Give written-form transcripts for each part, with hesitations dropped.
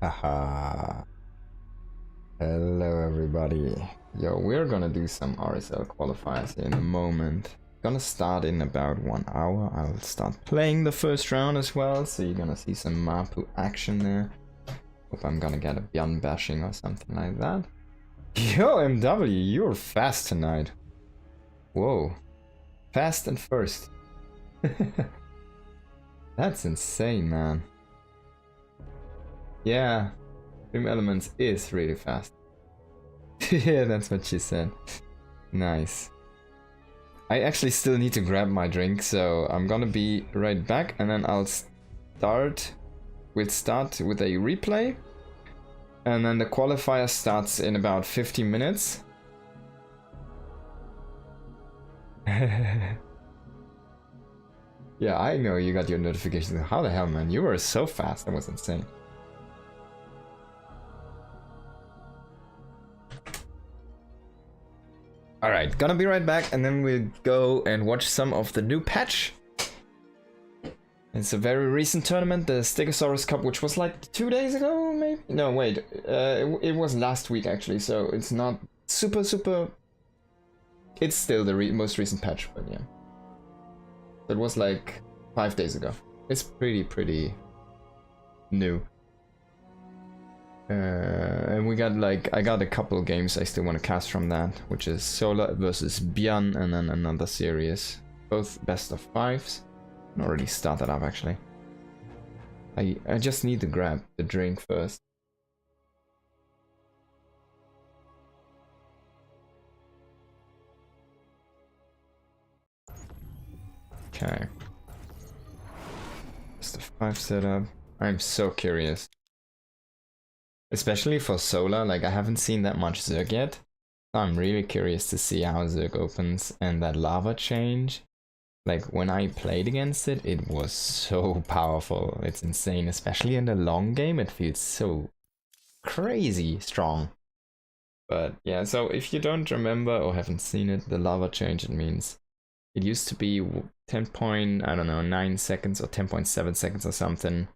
Haha. Hello everybody. Yo, we're gonna do some RSL qualifiers in a moment. Gonna start in about 1 hour. I'll start playing the first round as well, so you're gonna see some Mapu action there. Hope I'm gonna get a Björn bashing or something like that. Yo, MW, you're fast tonight. Whoa. Fast and first. That's insane, man. Yeah, Dream Elements is really fast. Yeah, that's what she said. Nice. I actually still need to grab my drink, so I'm gonna be right back, and then I'll start. We'll start with a replay, and then the qualifier starts in about 15 minutes. Yeah, I know you got your notifications. How the hell, man? You were so fast. That was insane. Alright, gonna be right back, and then we'll go and watch some of the new patch. It's a very recent tournament, the Stegosaurus Cup, which was like 2 days ago, maybe? No, wait, it was last week actually, so it's not super... It's still the most recent patch, but yeah. It was like 5 days ago. It's pretty new. And we got like, I got a couple games I still want to cast from that, which is Solar versus Björn, and then another series. Both best of 5s. I already started up actually. I just need to grab the drink first. Okay. Best of 5 setup. I'm so curious. Especially for Solar, like I haven't seen that much Zerg yet. So I'm really curious to see how Zerg opens, and that lava change. Like when I played against it, it was so powerful. It's insane, especially in the long game. It feels so crazy strong. But yeah, so if you don't remember or haven't seen it, the lava change, it means it used to be 9 seconds or 10.7 seconds or something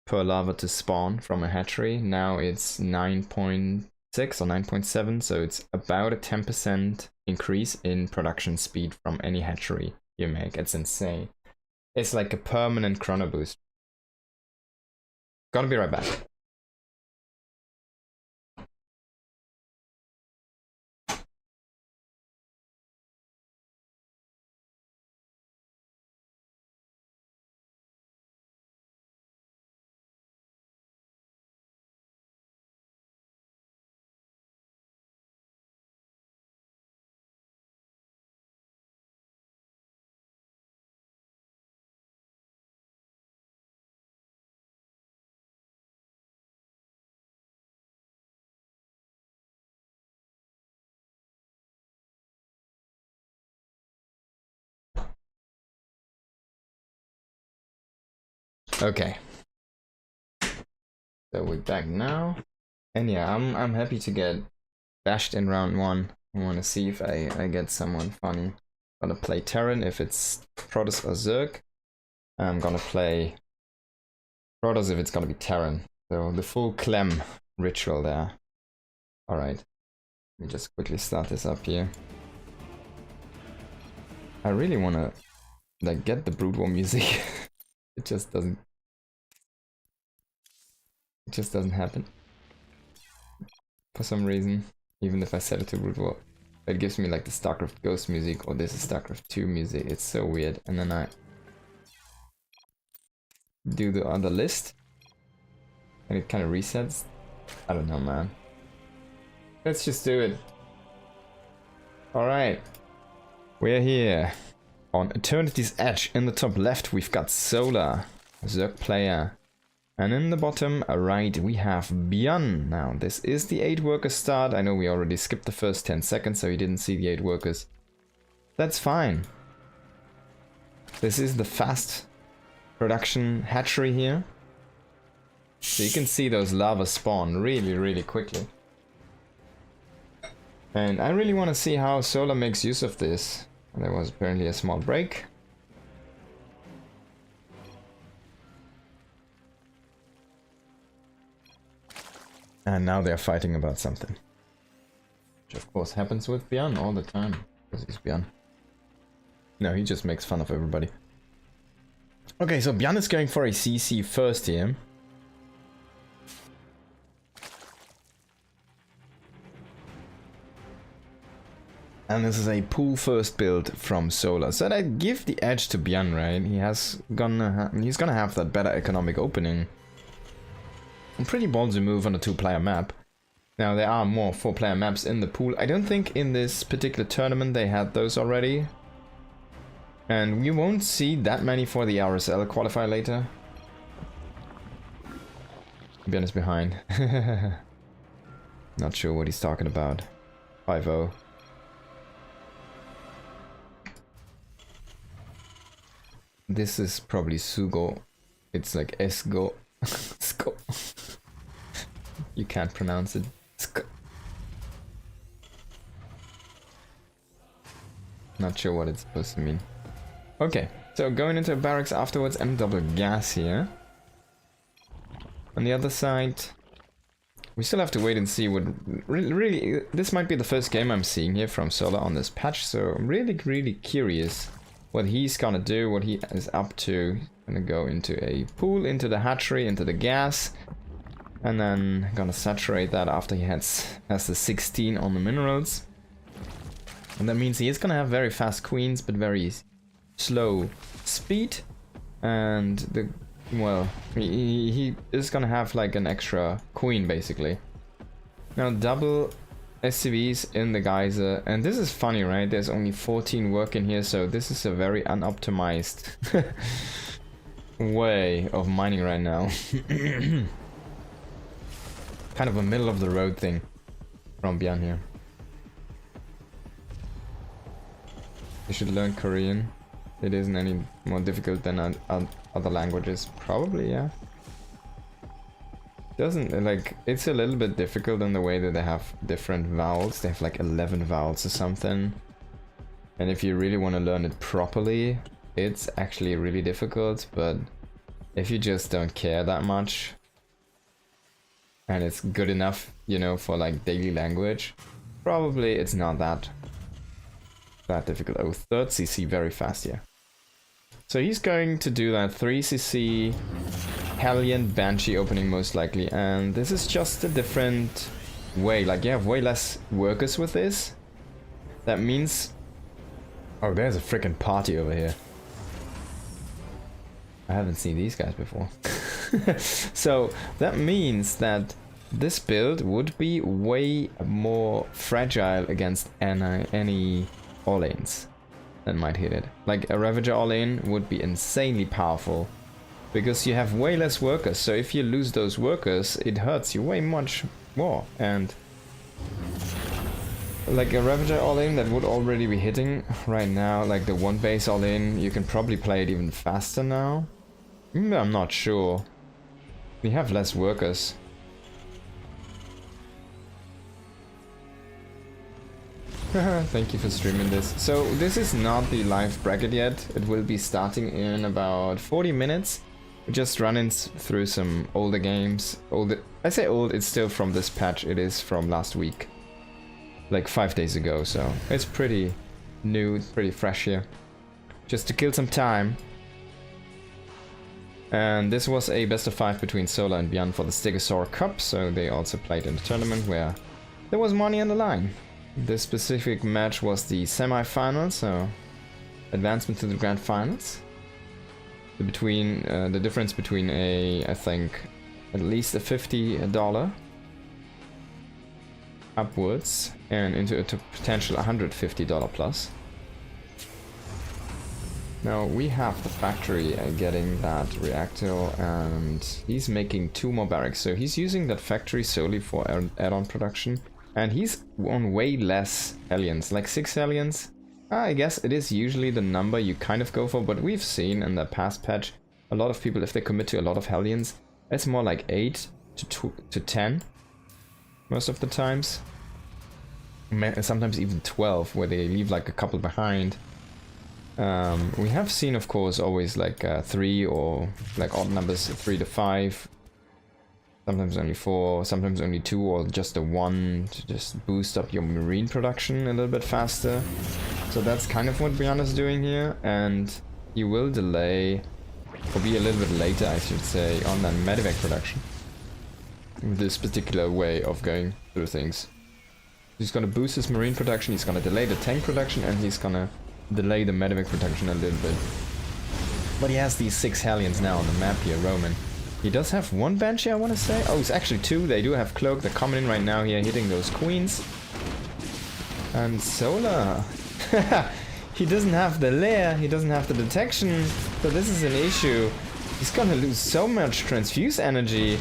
per lava to spawn from a hatchery. Now it's 9.6 or 9.7, so it's about a 10% increase in production speed from any hatchery you make. It's insane. It's like a permanent chrono boost. Gonna be right back. Okay. So we're back now. And yeah, I'm happy to get bashed in round 1. I want to see if I get someone funny. I'm gonna play Terran if it's Protoss or Zerg. I'm gonna play Protoss if it's gonna be Terran. So the full Clem ritual there. Alright. Let me just quickly start this up here. I really wanna like get the Brood War music. It just doesn't happen. For some reason. Even if I set it to Brood War. It gives me like the StarCraft Ghost music, or this is StarCraft 2 music. It's so weird. And then I do the other list, and it kind of resets. I don't know, man. Let's just do it. Alright. We're here. On Eternity's Edge, in the top left, we've got Solar, Zerg player. And in the bottom right, we have Björn. Now, this is the 8 workers start. I know we already skipped the first 10 seconds, so you didn't see the 8 workers. That's fine. This is the fast production hatchery here. So you can see those lava spawn really quickly. And I really want to see how Solar makes use of this. There was apparently a small break. And now they're fighting about something. Which of course happens with Björn all the time. Because he's Björn. No, he just makes fun of everybody. Okay, so Björn is going for a CC first here. And this is a pool first build from Solar. So I give the edge to Björn, right? He's gonna have that better economic opening. A pretty ballsy move on a 2-player map. Now there are more 4-player maps in the pool. I don't think in this particular tournament they had those already. And you won't see that many for the Rsl qualifier later. Björn is behind. Not sure what he's talking about. 5-0. This is probably Sugo. It's like Esgo. Sko. You can't pronounce it. Sko. Not sure what it's supposed to mean. Okay, so going into barracks afterwards and double gas here. On the other side, we still have to wait and see what... Really, this might be the first game I'm seeing here from Solar on this patch, so I'm really curious what he's gonna do, what he is up to. Gonna go into a pool, into the hatchery, into the gas, and then gonna saturate that after he has the 16 on the minerals. And that means he is gonna have very fast queens, but very slow speed. And the well, he is gonna have like an extra queen basically. Now double SCVs in the geyser, and this is funny, right? There's only 14 working here, so this is a very unoptimized way of mining right now. Kind of a middle of the road thing from Björn here. You should learn Korean. It isn't any more difficult than other languages. Probably, yeah. Doesn't, like, it's a little bit difficult in the way that they have different vowels. They have like 11 vowels or something. And if you really want to learn it properly, it's actually really difficult. But if you just don't care that much, and it's good enough, you know, for like daily language, probably it's not that difficult. Oh, 3rd CC very fast here. So he's going to do that 3cc Hellion Banshee opening most likely, and this is just a different way. Like, you have way less workers with this. That means... Oh, there's a freaking party over here. I haven't seen these guys before. So that means that this build would be way more fragile against any all-ins that might hit it. Like a Ravager all-in would be insanely powerful because you have way less workers, so if you lose those workers it hurts you way much more. And like a Ravager all-in that would already be hitting right now, like the 1 base all-in, you can probably play it even faster now. I'm not sure. We have less workers. Thank you for streaming this. So this is not the live bracket yet. It will be starting in about 40 minutes. We're just running through some older games. I say old, it's still from this patch. It is from last week. Like 5 days ago, so it's pretty new, pretty fresh here. Just to kill some time. And this was a best of 5 between Solar and Björn for the Stegosaur Cup, so they also played in the tournament where there was money on the line. This specific match was the semi-finals, so advancement to the grand finals. The difference between I think at least a $50 upwards and into a potential $150 plus. Now we have the factory getting that reactor, and he's making 2 more barracks, so he's using that factory solely for add-on production. And he's on way less Hellions, like 6 Hellions. I guess it is usually the number you kind of go for, but we've seen in the past patch, a lot of people, if they commit to a lot of Hellions, it's more like 8 to 10, most of the times. Sometimes even 12, where they leave like a couple behind. We have seen, of course, always like 3 or like odd numbers, 3 to 5. Sometimes only 4, sometimes only 2, or just a 1 to just boost up your marine production a little bit faster. So that's kind of what Bjorn is doing here, and he will delay, or be a little bit later I should say, on that medevac production. With this particular way of going through things. He's gonna boost his marine production, he's gonna delay the tank production, and he's gonna delay the medevac production a little bit. But he has these 6 Hellions now on the map here, roaming. He does have 1 Banshee, I want to say. Oh, it's actually 2. They do have Cloak. They're coming in right now here, hitting those Queens. And Solar. He doesn't have the lair. He doesn't have the detection. So this is an issue. He's gonna lose so much transfuse energy.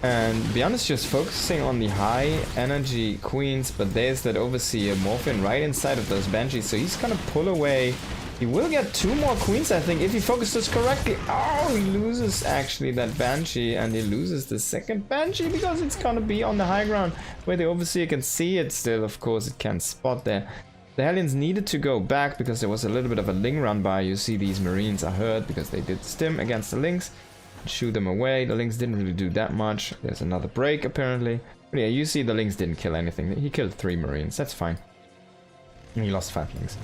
And Beyond is just focusing on the high energy Queens. But there's that Overseer Morphin right inside of those Banshees. So he's gonna pull away. He will get 2 more Queens, I think, if he focuses correctly. Oh, he loses actually that Banshee, and he loses the second Banshee because it's gonna be on the high ground where the Overseer can see it still. Of course, it can't spot there. The Hellions needed to go back because there was a little bit of a Ling run by. You see these Marines are hurt because they did stim against the Lings. Shoot them away. The Lings didn't really do that much. There's another break, apparently. But yeah, you see the Lings didn't kill anything. He killed 3 Marines. That's fine. And he lost 5 Lings.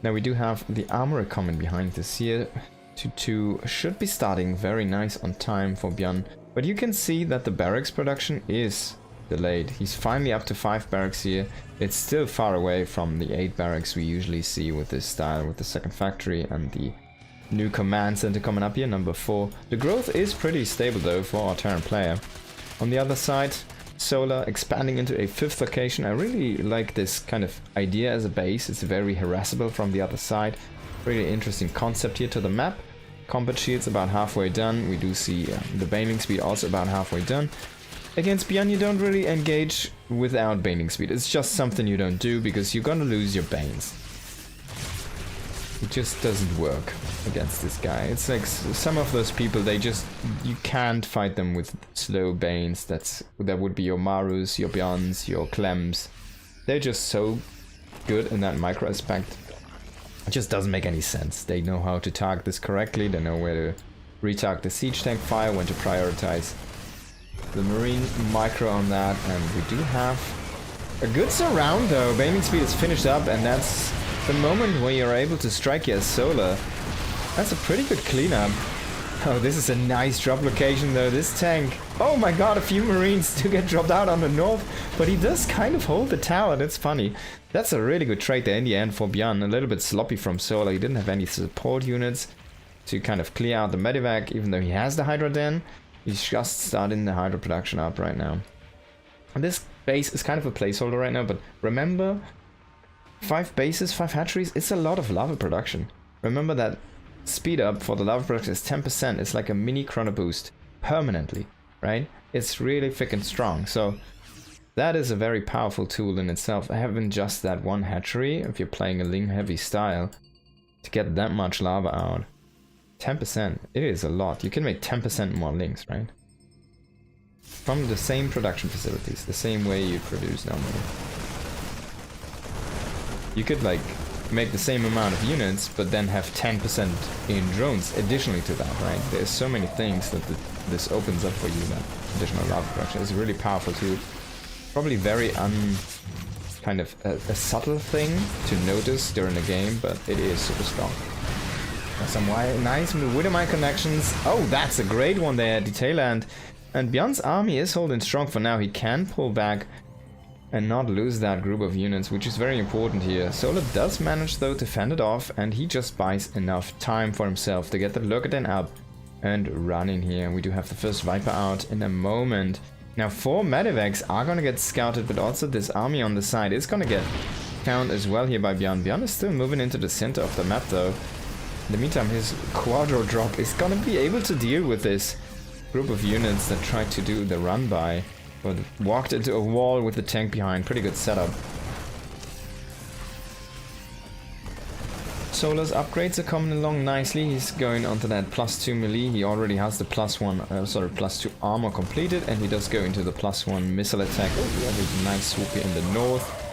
Now we do have the armorer coming behind this here. 2-2 should be starting very nice on time for Bjorn. But you can see that the barracks production is delayed. He's finally up to 5 barracks here. It's still far away from the 8 barracks we usually see with this style, with the second factory and the new command center coming up here, number 4. The growth is pretty stable though for our Terran player. On the other side, Solar expanding into a 5th location. I really like this kind of idea as a base. It's very harassable from the other side. Really interesting concept here to the map. Combat shields about halfway done. We do see the Baneling speed also about halfway done. Against Bjorn, you don't really engage without Baneling speed. It's just something you don't do because you're gonna lose your Banes. It just doesn't work against this guy. It's like some of those people, they just, you can't fight them with slow Banes. That would be your Marus, your Bjorns, your Clems. They're just so good in that micro aspect. It just doesn't make any sense. They know how to target this correctly. They know where to retarget the siege tank fire, when to prioritize the Marine micro on that. And we do have a good surround though. Baneling speed is finished up, and that's the moment where you're able to strike your Solar. That's a pretty good cleanup. Oh, this is a nice drop location though. This tank. Oh my god, a few Marines do get dropped out on the north, but he does kind of hold the tower. That's funny. That's a really good trade there in the end for Bjorn. A little bit sloppy from Solar. He didn't have any support units to kind of clear out the medevac, even though he has the Hydra Den. He's just starting the Hydra production up right now. And this base is kind of a placeholder right now, but remember, 5 bases, 5 hatcheries, it's a lot of lava production. Remember that speed up for the lava production is 10%. It's like a mini chrono boost permanently, right? It's really thick and strong. So that is a very powerful tool in itself. Having just that 1 hatchery, if you're playing a Ling heavy style, to get that much lava out. 10%, it is a lot. You can make 10% more Lings, right? From the same production facilities, the same way you produce normally. You could like make the same amount of units, but then have 10% in drones additionally to that, right? There's so many things that this opens up for you, that additional lava production. It's a really powerful tool. Probably very kind of a subtle thing to notice during the game, but it is super strong. Some nice Widowmine connections. Oh, that's a great one there, Detailand. And Bjorn's army is holding strong for now. He can pull back and not lose that group of units, which is very important here. Solar does manage though to fend it off, and he just buys enough time for himself to get the Lurker up and running here. We do have the first Viper out in a moment. Now 4 medevacs are gonna get scouted, but also this army on the side is gonna get found as well here by Bjorn. Bjorn is still moving into the center of the map though. In the meantime, his Quadro drop is gonna be able to deal with this group of units that tried to do the run by, but walked into a wall with the tank behind. Pretty good setup. Solar's upgrades are coming along nicely. He's going onto that +2 melee. He already has the +2 armor completed, and he does go into the +1 missile attack. Oh, he has a nice swoop here in the north.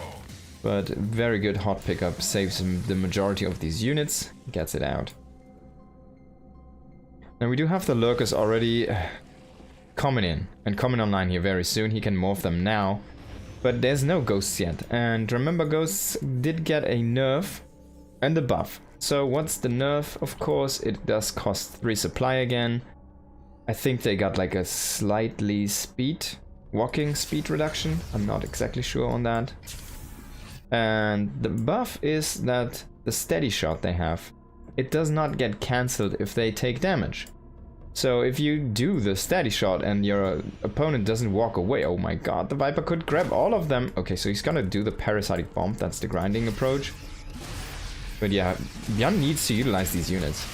But very good hot pickup, saves him the majority of these units, gets it out. Now we do have the lurkers already coming in and coming online here very soon. He can morph them now. But there's no ghosts yet. And remember, ghosts did get a nerf and a buff. So what's the nerf? Of course, it does cost 3 supply again. I think they got like a slightly walking speed reduction. I'm not exactly sure on that. And the buff is that the steady shot they have, it does not get cancelled if they take damage. So if you do the steady shot and your opponent doesn't walk away, oh my god, the Viper could grab all of them. Okay, so he's gonna do the parasitic bomb, that's the grinding approach. But yeah, Björn needs to utilize these units.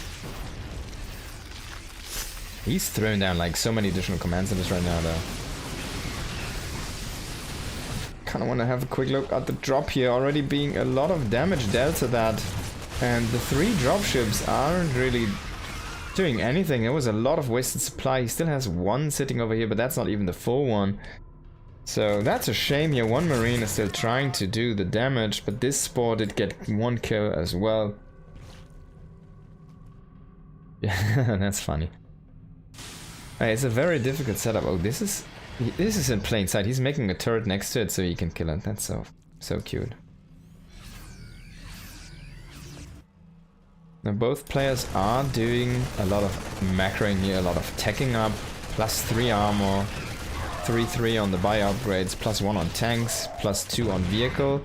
He's throwing down like so many additional command centers right now though. Kinda wanna have a quick look at the drop here, already being a lot of damage dealt to that. And the 3 dropships aren't really doing anything. There was a lot of wasted supply. He still has 1 sitting over here, but that's not even the full one. So that's a shame here. 1 Marine is still trying to do the damage, but this Spore did get 1 kill as well. Yeah, that's funny. It's a very difficult setup. Oh, this is in plain sight. He's making a turret next to it so he can kill it. That's so cute. Now both players are doing a lot of macroing here, a lot of teching up. +3 armor, 3/3 on the bio upgrades, +1 on tanks, +2 on vehicle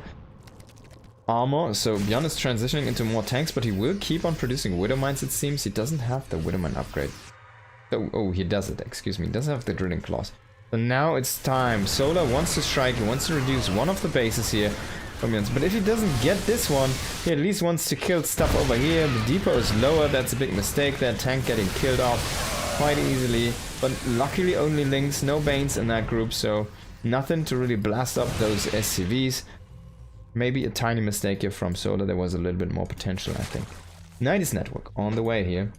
armor. So Björn is transitioning into more tanks, but he will keep on producing Widow Mines, it seems. He doesn't have the Widow Mine upgrade. Oh, he does it, excuse me. He doesn't have the Drilling Claws. So now it's time. Solar wants to strike, he wants to reduce one of the bases here. But if he doesn't get this one, he at least wants to kill stuff over here. The depot is lower, that's a big mistake. That tank getting killed off quite easily. But luckily only Lynx, no Banes in that group, so nothing to really blast up those SCVs. Maybe a tiny mistake here from Solar, there was a little bit more potential, I think. Nidus Network on the way here.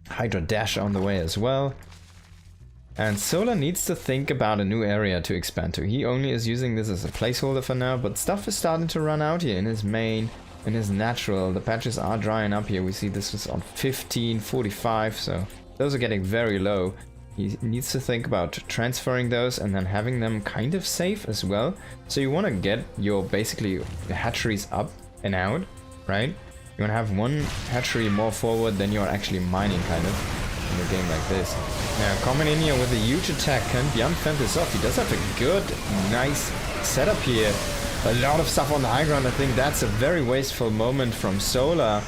Hydra Dash on the way as well. And Solar needs to think about a new area to expand to. He only is using this as a placeholder for now, but stuff is starting to run out here in his main, in his natural. The patches are drying up here. We see this was on 15, 45, so those are getting very low. He needs to think about transferring those and then having them kind of safe as well. So you want to get your basically hatcheries up and out, right? You want to have one hatchery more forward than you're actually mining kind of in a game like this. Now coming in here with a huge attack, can Björn fend this off? He does have a good, nice setup here. A lot of stuff on the high ground. I think that's a very wasteful moment from Solar.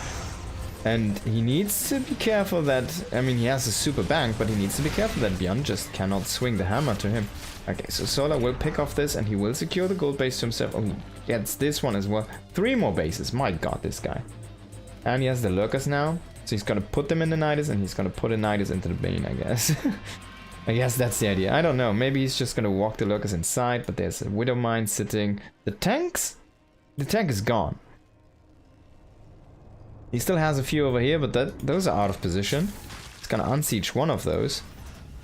And he needs to be careful that, I mean, he has a super bank, but he needs to be careful that Björn just cannot swing the hammer to him. Okay, so Solar will pick off this and he will secure the gold base to himself. Oh, he gets this one as well. 3 more bases. My god, this guy. And he has the lurkers now. So he's gonna put them in the Nidus and he's gonna put a Nidus into the Bane, I guess. I guess that's the idea. I don't know. Maybe he's just gonna walk the lurkers inside, but there's a Widow Mine sitting. The tanks? The tank is gone. He still has a few over here, but those are out of position. He's gonna unsiege one of those.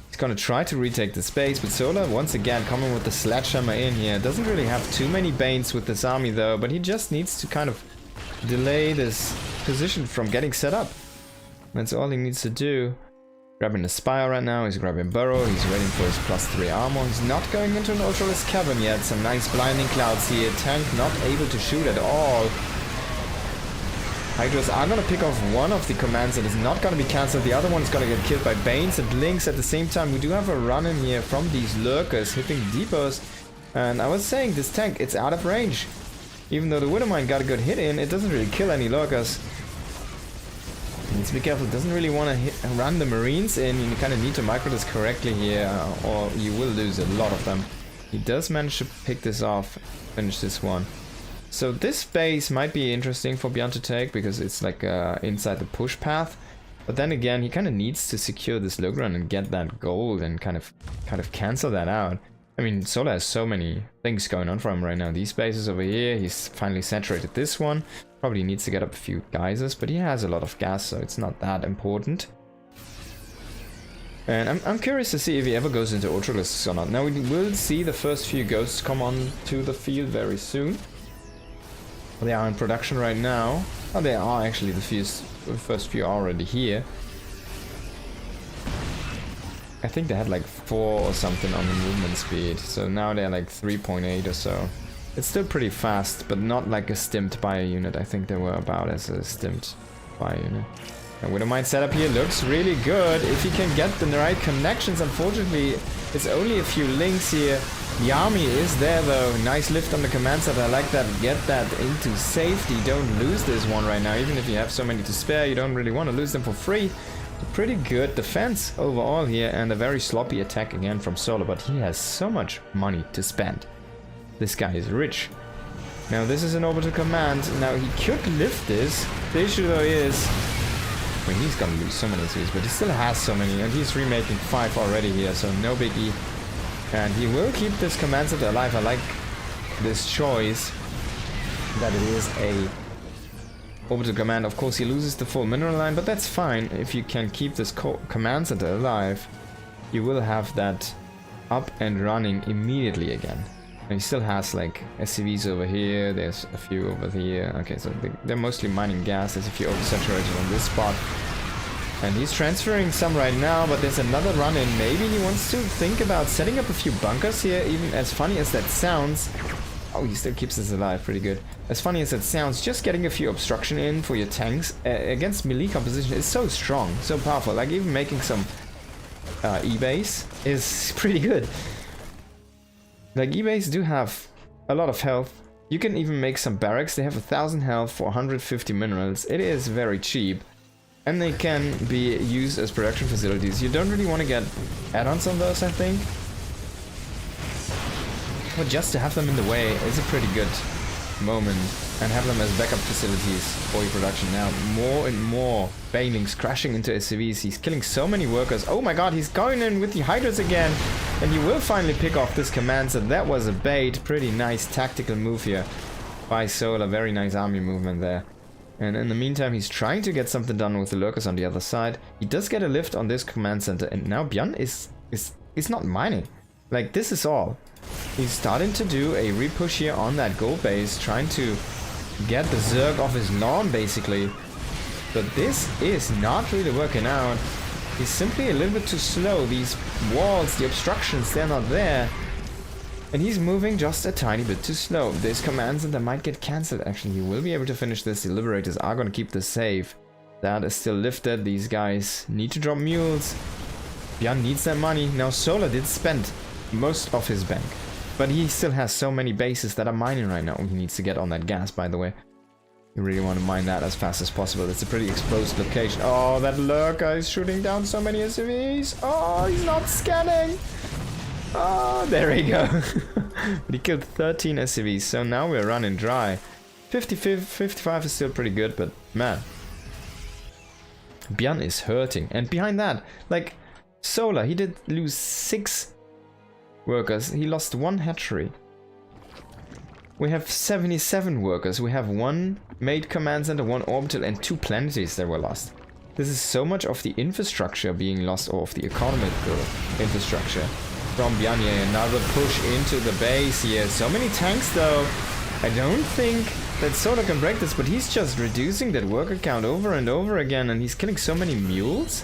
He's gonna try to retake the space, but Solar once again coming with the sledgehammer in here. Doesn't really have too many Banes with this army though, but he just needs to kind of delay this position from getting set up. That's all he needs to do. Grabbing the Spire right now, he's grabbing Burrow, he's waiting for his +3 armor. He's not going into an Ultralisk Cavern yet. Some nice blinding clouds here. Tank not able to shoot at all. Hydras are gonna pick off one of the commands that is not gonna be cancelled. The other one is gonna get killed by Banes and Lynx at the same time. We do have a run in here from these lurkers hitting depots. And I was saying this tank, it's out of range. Even though the Widow Mine got a good hit in, it doesn't really kill any lurkers. Needs to be careful, doesn't really want to run the Marines in. You kind of need to micro this correctly here, or you will lose a lot of them. He does manage to pick this off, finish this one. So this base might be interesting for Björn to take, because it's like inside the push path. But then again, he kind of needs to secure this low ground and get that gold and kind of cancel that out. I mean, Solar has so many things going on for him right now. These bases over here, he's finally saturated this one. Probably needs to get up a few geysers, but he has a lot of gas, so it's not that important. And I'm curious to see if he ever goes into Ultralisks or not. Now we will see the first few ghosts come on to the field very soon. They are in production right now. Oh, they are actually the first few are already here. I think they had like 4 or something on the movement speed. So now they're like 3.8 or so. It's still pretty fast, but not like a stimped bio unit. I think they were about as a stimped bio unit. And Widowmine setup here looks really good if you can get the right connections. Unfortunately, it's only a few links here. The army is there though. Nice lift on the command center. I like that. Get that into safety. Don't lose this one right now. Even if you have so many to spare, you don't really want to lose them for free. A pretty good defense overall here, and a very sloppy attack again from Solar, but he has so much money to spend. This guy is rich. Now this is an orbital command. Now he could lift this. The issue though is, I mean, he's gonna lose so many series, but he still has so many, and he's remaking 5 already here, so no biggie. And he will keep this command center alive. I like this choice that it is a orbital command. Of course, he loses the full mineral line, but that's fine. If you can keep this command center alive, you will have that up and running immediately again. And he still has like SCVs over here. There's a few over here. Okay, so they're mostly mining gas. There's a few oversaturated on this spot. And he's transferring some right now, but there's another run in. Maybe he wants to think about setting up a few bunkers here, even as funny as that sounds. Oh, he still keeps this alive, pretty good. As funny as it sounds, just getting a few obstruction in for your tanks against melee composition is so strong, so powerful. Like even making some E-base is pretty good. Like E-base do have a lot of health. You can even make some barracks. They have 1000 health for 150 minerals. It is very cheap. And they can be used as production facilities. You don't really want to get add-ons on those, I think. But just to have them in the way is a pretty good moment. And have them as backup facilities for your production. Now, more and more banelings crashing into SCVs. He's killing so many workers. Oh my god, he's going in with the Hydras again. And he will finally pick off this command. So that was a bait. Pretty nice tactical move here by Solar. Very nice army movement there. And in the meantime, he's trying to get something done with the lurkers on the other side. He does get a lift on this command center, and now Björn is not mining. Like, this is all. He's starting to do a repush here on that gold base, trying to get the Zerg off his lawn, basically. But this is not really working out. He's simply a little bit too slow. These walls, the obstructions, they're not there. And he's moving just a tiny bit too slow. This command center might get cancelled. Actually, he will be able to finish this. The Liberators are going to keep this safe. That is still lifted. These guys need to drop mules. Björn needs that money. Now, Solar did spend most of his bank. But he still has so many bases that are mining right now. He needs to get on that gas, by the way. You really want to mine that as fast as possible. It's a pretty exposed location. Oh, that lurker is shooting down so many SCVs. Oh, he's not scanning. Oh, there we go. But he killed 13 SCVs, so now we're running dry. 55 is still pretty good, but man. Björn is hurting. And behind that, like, Solar, he did lose 6 workers. He lost 1 hatchery. We have 77 workers. We have 1 made command center, 1 orbital, and 2 planetaries that were lost. This is so much of the infrastructure being lost, or of the economical infrastructure. From Björn here, another push into the base here. So many tanks though. I don't think that Solar can break this, but he's just reducing that worker count over and over again, and he's killing so many mules.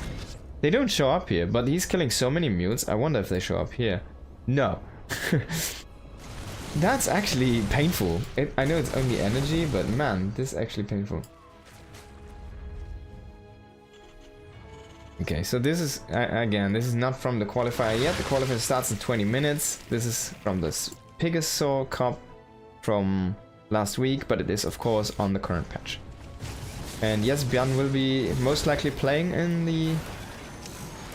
They don't show up here, but he's killing so many mules. I wonder if they show up here. No. That's actually painful. I know it's only energy, but man, this is actually painful. Okay, so this is, again, this is not from the qualifier yet. The qualifier starts in 20 minutes. This is from the Pegasaur Cup from last week, but it is, of course, on the current patch. And yes, Björn will be most likely playing in the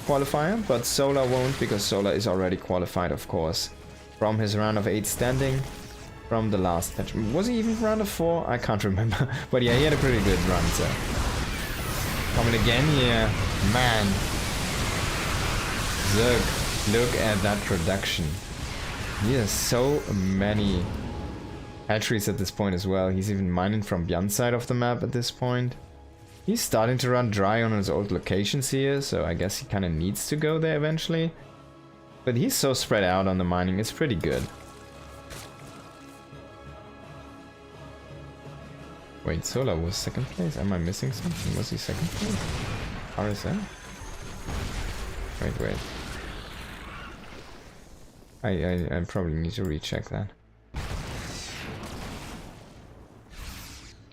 qualifier, but Solar won't, because Solar is already qualified, of course, from his round of 8 standing from the last patch. Was he even round of 4? I can't remember. But yeah, he had a pretty good run, so. Coming again here. Man. Zerg, look at that production. He has so many hatcheries at this point as well. He's even mining from Björn's side of the map at this point. He's starting to run dry on his old locations here, so I guess he kind of needs to go there eventually. But he's so spread out on the mining, it's pretty good. Wait, Solar was 2nd place? Am I missing something? Was he 2nd place? Rsl? Wait. I probably need to recheck that.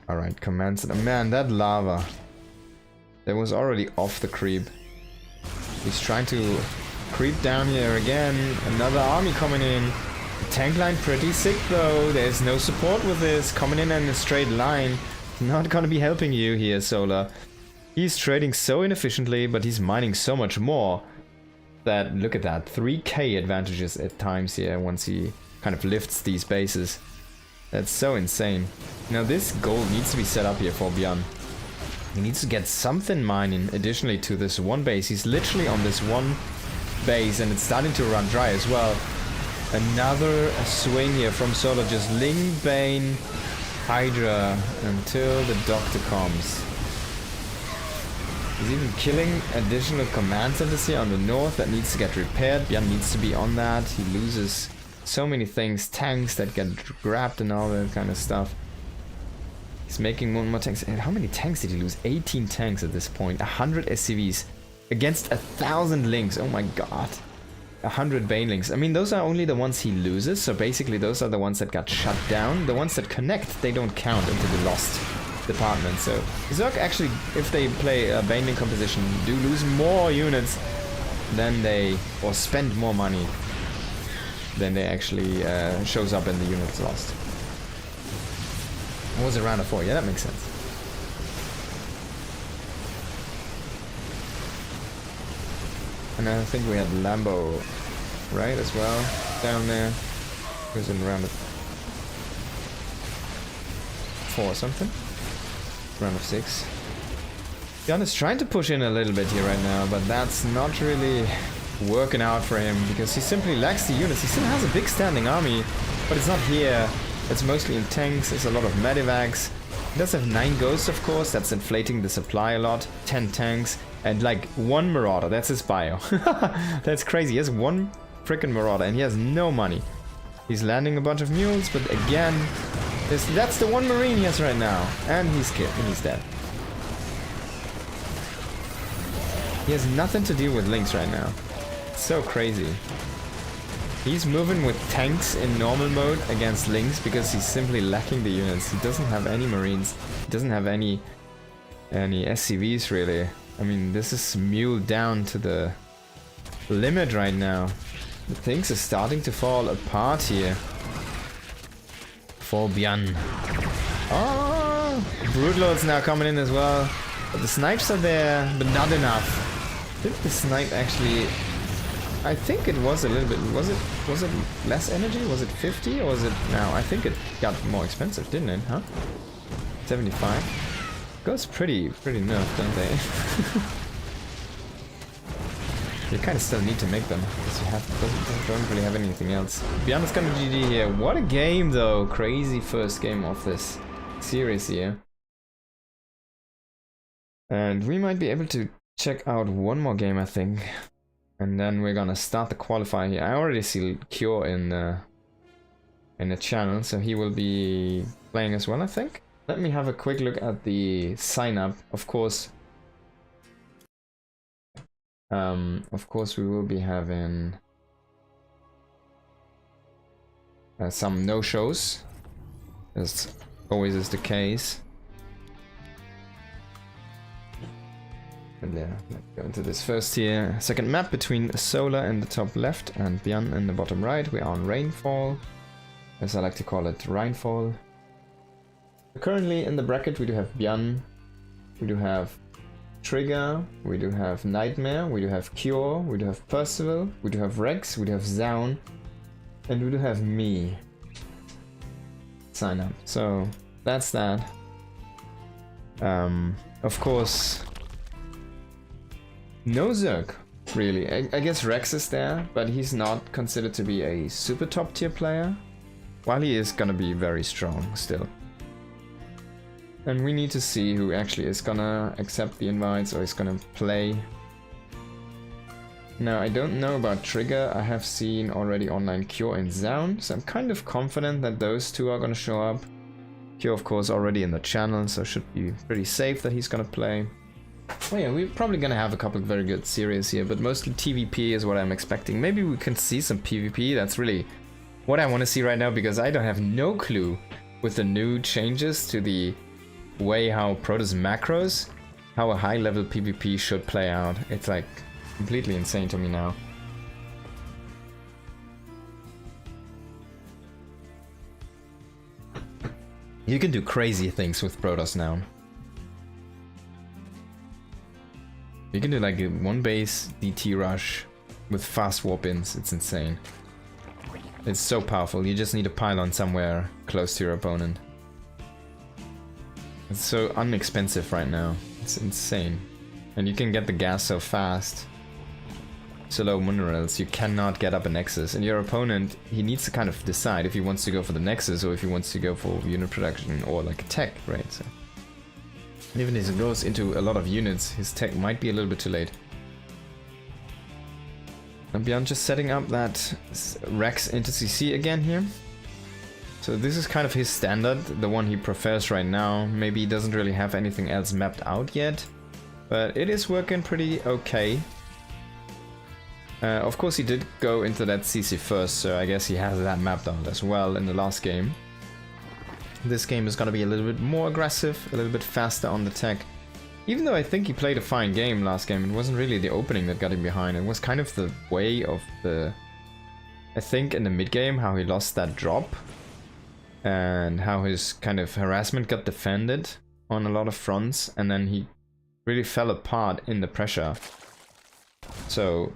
Alright, commands. Man, that lava. That was already off the creep. He's trying to creep down here again. Another army coming in. The tank line pretty sick though. There's no support with this. Coming in a straight line. Not gonna be helping you here, Solar. He's trading so inefficiently, but he's mining so much more. That, look at that, 3k advantages at times here once he kind of lifts these bases. That's so insane. Now this gold needs to be set up here for Björn. He needs to get something mining additionally to this one base. He's literally on this one base and it's starting to run dry as well. Another swing here from Solar, just Ling, Bane, Hydra until the Doctor comes. He's even killing additional command centers here on the north that needs to get repaired. Björn needs to be on that. He loses so many things. Tanks that get grabbed and all that kind of stuff. He's making more tanks. And how many tanks did he lose? 18 tanks at this point. 100 SCVs against 1,000 links. Oh my god. 100 Banelings. I mean, those are only the ones he loses. So basically those are the ones that got shut down. The ones that connect, they don't count into the lost department. So Zerg actually, if they play a Baneling composition, do lose more units than they, or spend more money than they actually shows up in the units lost. What was it, round of 4? Yeah, that makes sense. And I think we had Lambo, right, as well, down there. It was in round of 4 or something. Round of 6. Björn is trying to push in a little bit here right now, but that's not really working out for him because he simply lacks the units. He still has a big standing army, but it's not here. It's mostly in tanks. There's a lot of medivacs. He does have 9 ghosts, of course. That's inflating the supply a lot. 10 tanks and like 1 marauder. That's his bio. That's crazy. He has 1 freaking marauder and he has no money. He's landing a bunch of mules, but again, that's the 1 marine he has right now. And he's killed and he's dead. He has nothing to deal with links right now. It's so crazy. He's moving with tanks in normal mode against links because he's simply lacking the units. He doesn't have any marines. He doesn't have any SCVs really. I mean, this is muled down to the limit right now. The things are starting to fall apart here. For Björn. Oh, Broodlord's now coming in as well. But the snipes are there, but not enough. I think the snipe actually... I think it was a little bit... Was it less energy? Was it 50 or was it... No, I think it got more expensive, didn't it? Huh? 75? Goes pretty nerfed, don't they? You kind of still need to make them because you don't really have anything else. Björn is coming to GG here. What a game though! Crazy first game of this series here. And we might be able to check out one more game, I think. And then we're gonna start the qualifier here. I already see Cure in the channel, so he will be playing as well, I think. Let me have a quick look at the sign up. Of course, we will be having some no-shows, as always is the case. And yeah, let's go into this first here. Second map between Solar in the top left and Björn in the bottom right. We are on Rainfall, as I like to call it, Rainfall. Currently in the bracket we do have Björn, we do have Trigger, we do have Nightmare, we do have Cure, we do have Percival, we do have Rex, we do have Zaun, and we do have me. Sign up. So that's that. Of course, no Zerg, really. I guess Rex is there, but he's not considered to be a super top tier player, while he is gonna be very strong still. And we need to see who actually is gonna accept the invites or is gonna play. Now, I don't know about Trigger. I have seen already online Cure and Zaun, so I'm kind of confident that those two are gonna show up. Cure, of course, already in the channel, so should be pretty safe that he's gonna play. Oh yeah, we're probably gonna have a couple of very good series here, but mostly TVP is what I'm expecting. Maybe we can see some PvP. That's really what I want to see right now, because I don't have no clue with the new changes to the way how Pro does macros, how a high level PvP should play out. It's like completely insane to me now. You can do crazy things with Protoss now. You can do like a one base DT rush with fast warp-ins. It's insane. It's so powerful. You just need a pylon somewhere close to your opponent. It's so inexpensive right now. It's insane. And you can get the gas so fast. So low minerals, you cannot get up a Nexus. And your opponent, he needs to kind of decide if he wants to go for the Nexus or if he wants to go for unit production or like a tech, right? So, and even if he goes into a lot of units, his tech might be a little bit too late. And beyond just setting up that Rex into CC again here. So this is kind of his standard, the one he prefers right now. Maybe he doesn't really have anything else mapped out yet, but it is working pretty okay. Of course he did go into that CC first, so I guess he has that mapped out as well in the last game. This game is going to be a little bit more aggressive, a little bit faster on the tech. Even though I think he played a fine game last game, it wasn't really the opening that got him behind. It was kind of the way of the... I think in the mid game, how he lost that drop. And how his kind of harassment got defended on a lot of fronts. And then he really fell apart in the pressure. So...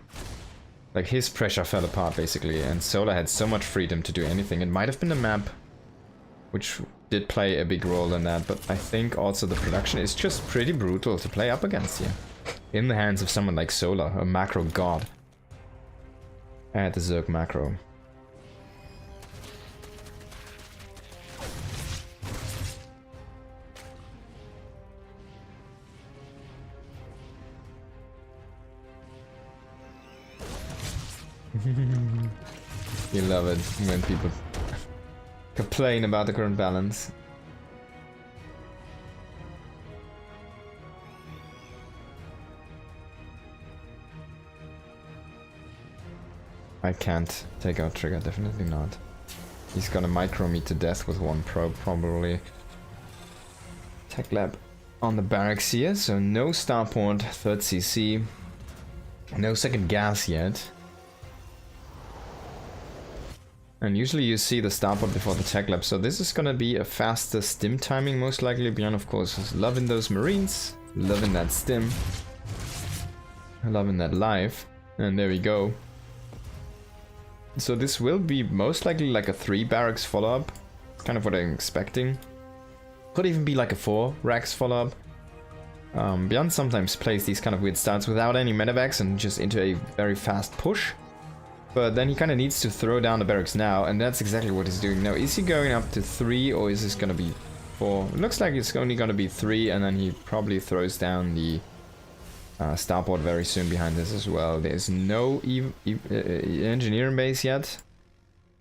like his pressure fell apart basically, and Solar had so much freedom to do anything. It might have been the map, which did play a big role in that, but I think also the production is just pretty brutal to play up against here. In the hands of someone like Solar, a macro god. At the Zerg macro. You love it when people complain about the current balance. I can't take out Trigger, definitely not. He's gonna micro me to death with one probe, probably. Tech lab on the barracks here, so no starport, 3rd CC. No second gas yet. And usually you see the starport before the tech lab, so this is gonna be a faster stim timing most likely. Beyond, of course, is loving those marines, loving that stim, loving that live, and there we go. So this will be most likely like a 3 barracks follow-up, kind of what I'm expecting. Could even be like a 4 racks follow-up. Beyond sometimes plays these kind of weird starts without any medevacs and just into a very fast push. But then he kind of needs to throw down the barracks now, and that's exactly what he's doing now. Is he going up to 3 or is this going to be 4? It looks like it's only going to be 3, and then he probably throws down the starport very soon behind this as well. There's no engineering base yet.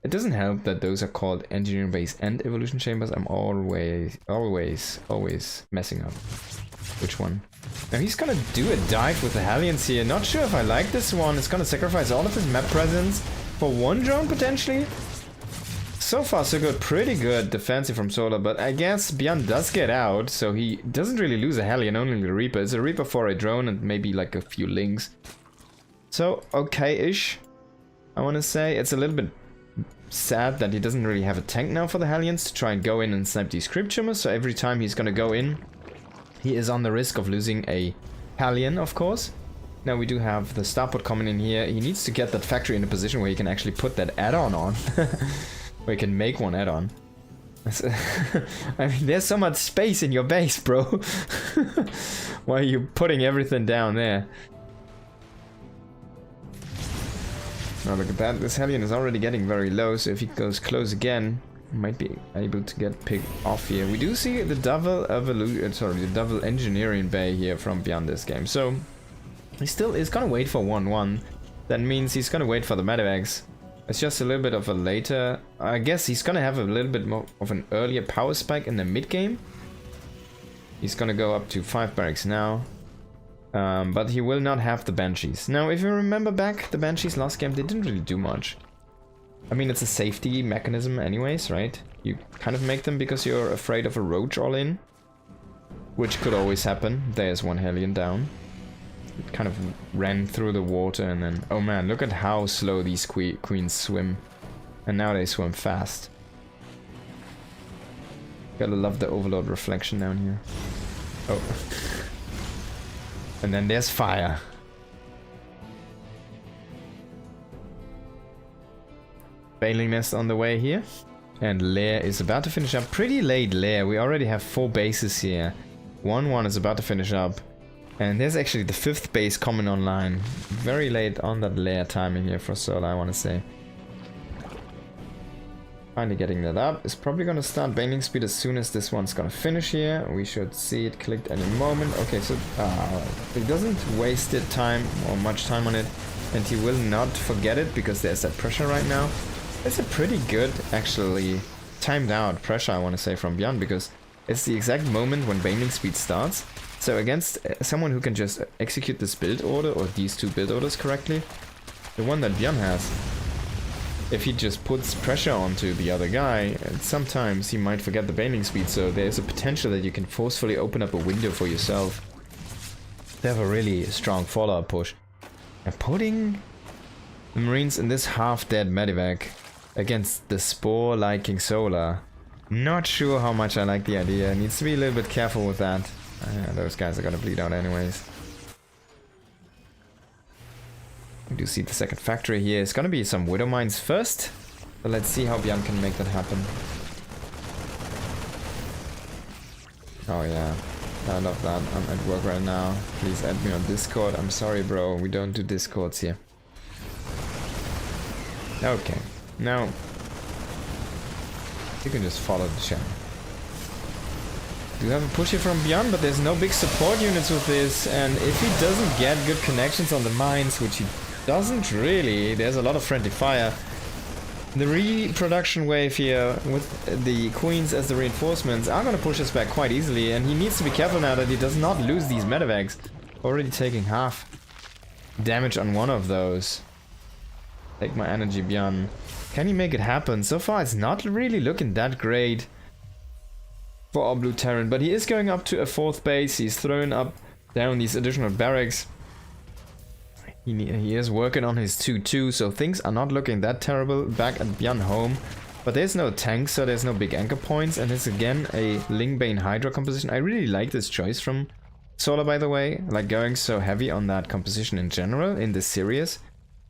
It doesn't help that those are called engineering base and evolution chambers. I'm always messing up. Which one? Now he's gonna do a dive with the Hellions here. Not sure if I like this one. It's gonna sacrifice all of his map presence for 1 drone potentially. So far so good. Pretty good defensive from Solar, but I guess Beyond does get out, so he doesn't really lose a Hellion, only the Reaper. It's a Reaper for a drone and maybe like a few links. So okay-ish, I want to say. It's a little bit sad that he doesn't really have a tank now for the Hellions to try and go in and snipe these Crypt Tumors, so every time he's gonna go in, he is on the risk of losing a Hellion, of course. Now we do have the starport coming in here. He needs to get that factory in a position where he can actually put that add-on on. Where he can make one add-on. I mean, there's so much space in your base, bro. Why are you putting everything down there? Now look at that. This Hellion is already getting very low, so if he goes close again, might be able to get picked off here. We do see the double engineering bay here from Beyond this game. So he still is gonna wait for 1-1. That means he's gonna wait for the medevacs. It's just a little bit of a later. I guess he's gonna have a little bit more of an earlier power spike in the mid game. He's gonna go up to 5 barracks now. But he will not have the Banshees. Now, if you remember back, the Banshees last game, they didn't really do much. I mean, it's a safety mechanism anyways, right? You kind of make them because you're afraid of a roach all in. Which could always happen. There's one Hellion down. It kind of ran through the water and then... Oh man, look at how slow these queens swim. And now they swim fast. Gotta love the Overlord reflection down here. Oh. And then there's fire. Baneling Nest on the way here. And Lair is about to finish up. Pretty late Lair. We already have 4 bases here. 1-1 is about to finish up. And there's actually the 5th base coming online. Very late on that Lair timing here for Solar, I want to say. Finally getting that up. It's probably going to start baning speed as soon as this one's going to finish here. We should see it clicked any moment. Okay, so he doesn't waste it time or much time on it. And he will not forget it because there's that pressure right now. It's a pretty good, actually, timed out pressure, I want to say, from Bjorn, because it's the exact moment when baning speed starts. So against someone who can just execute this build order, or these 2 build orders correctly, the one that Bjorn has, if he just puts pressure onto the other guy, sometimes he might forget the baning speed, so there's a potential that you can forcefully open up a window for yourself. They have a really strong follow-up push. And putting the Marines in this half-dead medevac against the Spore-liking Solar, not sure how much I like the idea. Needs to be a little bit careful with that. Those guys are gonna bleed out anyways. We do see the second factory here. It's gonna be some Widow Mines first. But let's see how Bjorn can make that happen. Oh yeah. I love that. I'm at work right now. Please add me on Discord. I'm sorry, bro. We don't do Discords here. Okay. Now, you can just follow the channel. Do have a push here from Bjorn, but there's no big support units with this. And if he doesn't get good connections on the mines, which he doesn't really, there's a lot of friendly fire. The reproduction wave here with the queens as the reinforcements are going to push us back quite easily, and he needs to be careful now that he does not lose these medevacs. Already taking half damage on one of those. Take my energy, Bjorn. Can he make it happen? So far it's not really looking that great for our Blue Terran, but he is going up to a 4th base. He's throwing up down these additional barracks. He is working on his 2-2, so things are not looking that terrible back at Bjorn home. But there's no tank, so there's no big anchor points, and it's again a Lingbane Hydra composition. I really like this choice from Solar, by the way, like going so heavy on that composition in general in this series.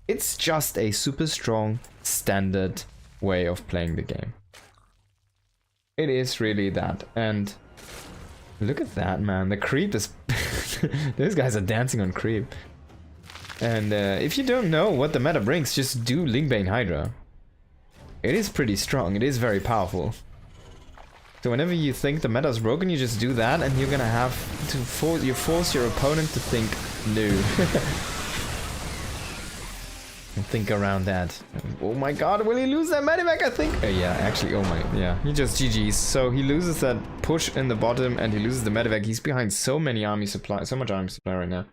It's just a super strong, standard way of playing the game. It is really that, and look at that, man. The creep is... Those guys are dancing on creep. And if you don't know what the meta brings, just do Lingbane Hydra. It is pretty strong, it is very powerful. So whenever you think the meta is broken, you just do that, and you're gonna have to force your opponent to think new. And think around that. Oh my god, will he lose that medevac, I think? Yeah, actually, oh my, yeah. He just GG's. So he loses that push in the bottom, and he loses the medevac. He's behind so many army supply, so much army supply right now.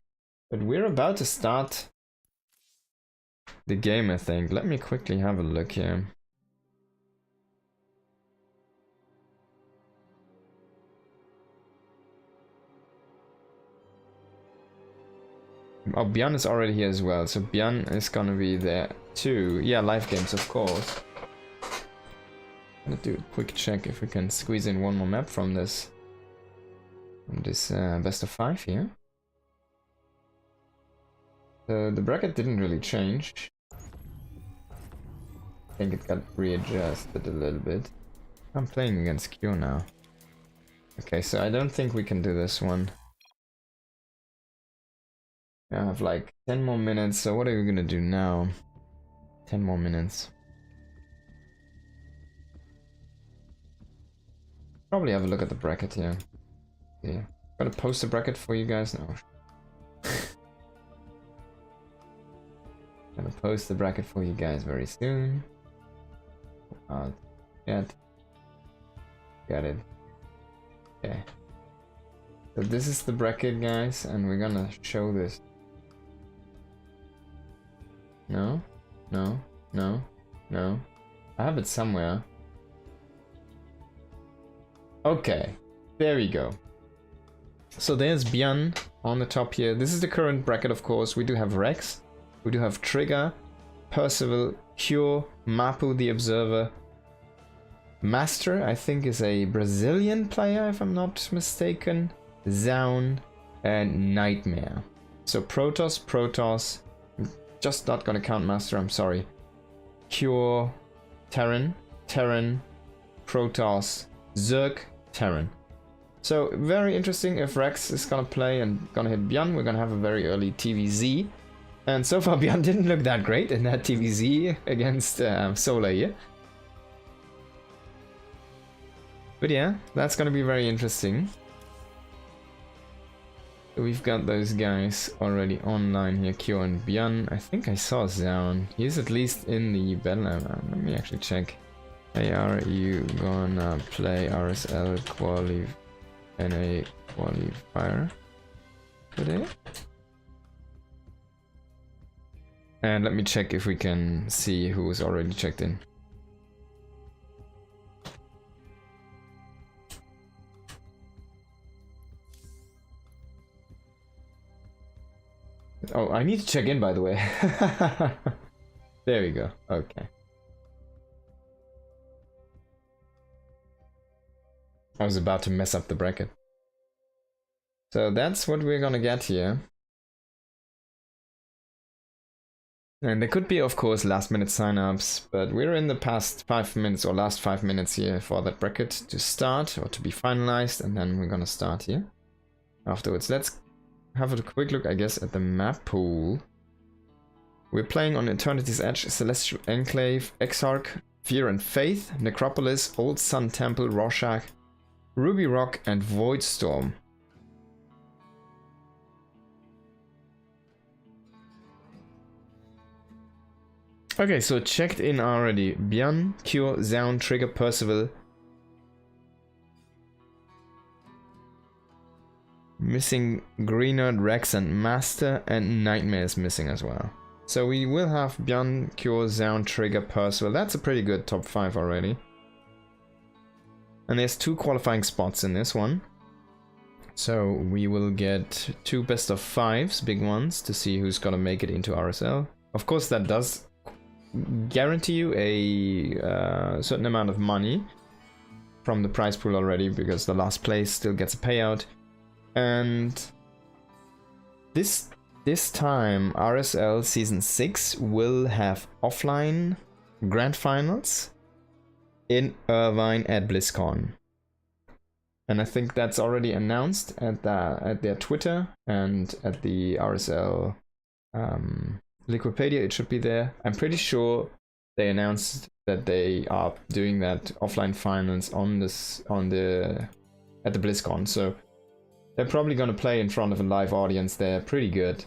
But we're about to start the game, I think. Let me quickly have a look here. Oh, Bjorn is already here as well, so Bjorn is gonna be there too. Yeah, live games, of course. I'm gonna do a quick check if we can squeeze in one more map from this best of 5 here. The bracket didn't really change. I think it got readjusted a little bit. I'm playing against Q now. Okay, so I don't think we can do this one. I have like 10 more minutes, so what are we gonna do now? 10 more minutes. Probably have a look at the bracket here. Yeah. Gonna post a bracket for you guys now. Gonna post the bracket for you guys very soon. Yet. Got it. Okay. So this is the bracket, guys, and we're gonna show this. No, no, no, no. I have it somewhere. Okay, there we go. So there's Björn on the top here. This is the current bracket, of course. We do have Rex, we do have Trigger, Percival, Cure, Mapu the Observer. Master, I think, is a Brazilian player, if I'm not mistaken. Zaun, and Nightmare. So Protoss, just not gonna count Master, I'm sorry. Cure, Terran, Protoss, Zerg, Terran. So very interesting if Rex is gonna play and gonna hit Björn. We're gonna have a very early TVZ. And so far Björn didn't look that great in that TVZ against Solar here. But yeah, that's gonna be very interesting. We've got those guys already online here, Kyo and Björn. I think I saw Zaun. He's at least in the battle. Let me actually check. Hey, are you gonna play Rsl Qualifier today? And let me check if we can see who's already checked in. Oh, I need to check in, by the way. There we go. Okay. I was about to mess up the bracket. So that's what we're gonna get here. And there could be, of course, last minute signups, but we're in the past 5 minutes or last 5 minutes here for that bracket to start or to be finalized, and then we're gonna start here afterwards. Let's have a quick look, I guess, at the map pool. We're playing on Eternity's Edge, Celestial Enclave, Exarch, Fear and Faith, Necropolis, Old Sun Temple, Rorschach, Ruby Rock, and Voidstorm. Okay, so checked in already. Björn, Cure, Zaun, Trigger, Percival. Missing Greenard, Rex, and Master, and Nightmare is missing as well. So we will have Björn, Cure, Zaun, Trigger, Percival. That's a pretty good top 5 already. And there's 2 qualifying spots in this one. So we will get 2 best of 5s, big ones, to see who's gonna make it into RSL. Of course, that does guarantee you a certain amount of money from the prize pool already, because the last place still gets a payout. And this time RSL Season 6 will have offline grand finals in Irvine at BlizzCon. And I think that's already announced at their Twitter and at the RSL Liquipedia. It should be there. I'm pretty sure they announced that they are doing that offline finals at the BlizzCon. So they're probably going to play in front of a live audience there. Pretty good.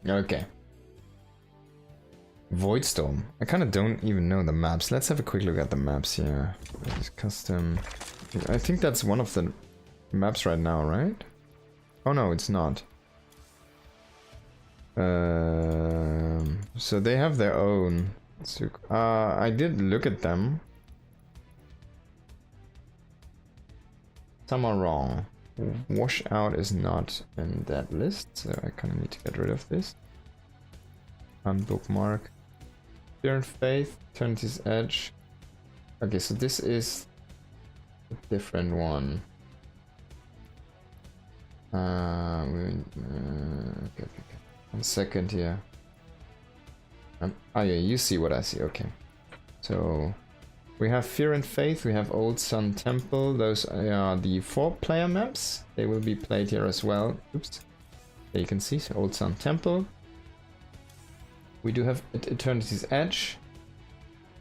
Okay. Voidstorm. I kind of don't even know the maps. Let's have a quick look at the maps here. Custom. I think that's one of the maps right now, right? Oh no, it's not. So they have their own. I did look at them. Some are wrong. Washout is not in that list, so I kind of need to get rid of this. Unbookmark. Fear and Faith, Eternity's Edge. Okay, so this is a different one. Okay. 1 second here. Oh yeah, you see what I see, okay. So, we have Fear and Faith, we have Old Sun Temple, those are the 4-player maps. They will be played here as well. Oops. There you can see, so Old Sun Temple. We do have Eternity's Edge.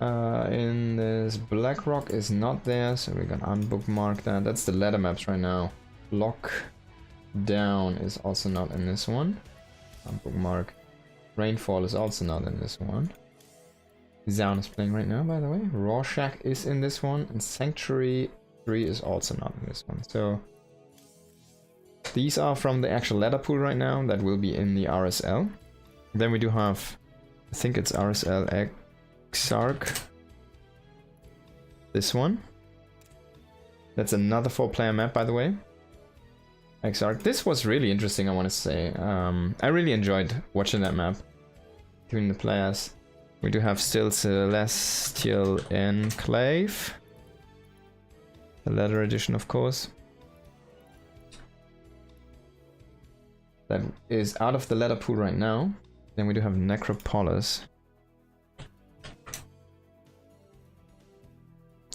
In this Black Rock is not there, so we're gonna unbookmark that. That's the ladder maps right now. Lock Down is also not in this one. Unbookmark. Rainfall is also not in this one. Zaun is playing right now, by the way. Rorschach is in this one, and Sanctuary 3 is also not in this one. So these are from the actual ladder pool right now that will be in the RSL. Then we do have, I think it's Rsl S6. This one. That's another 4-player map, by the way. Exarch. This was really interesting, I want to say. I really enjoyed watching that map between the players. We do have still Celestial Enclave. The leather edition, of course. That is out of the leather pool right now. Then we do have Necropolis.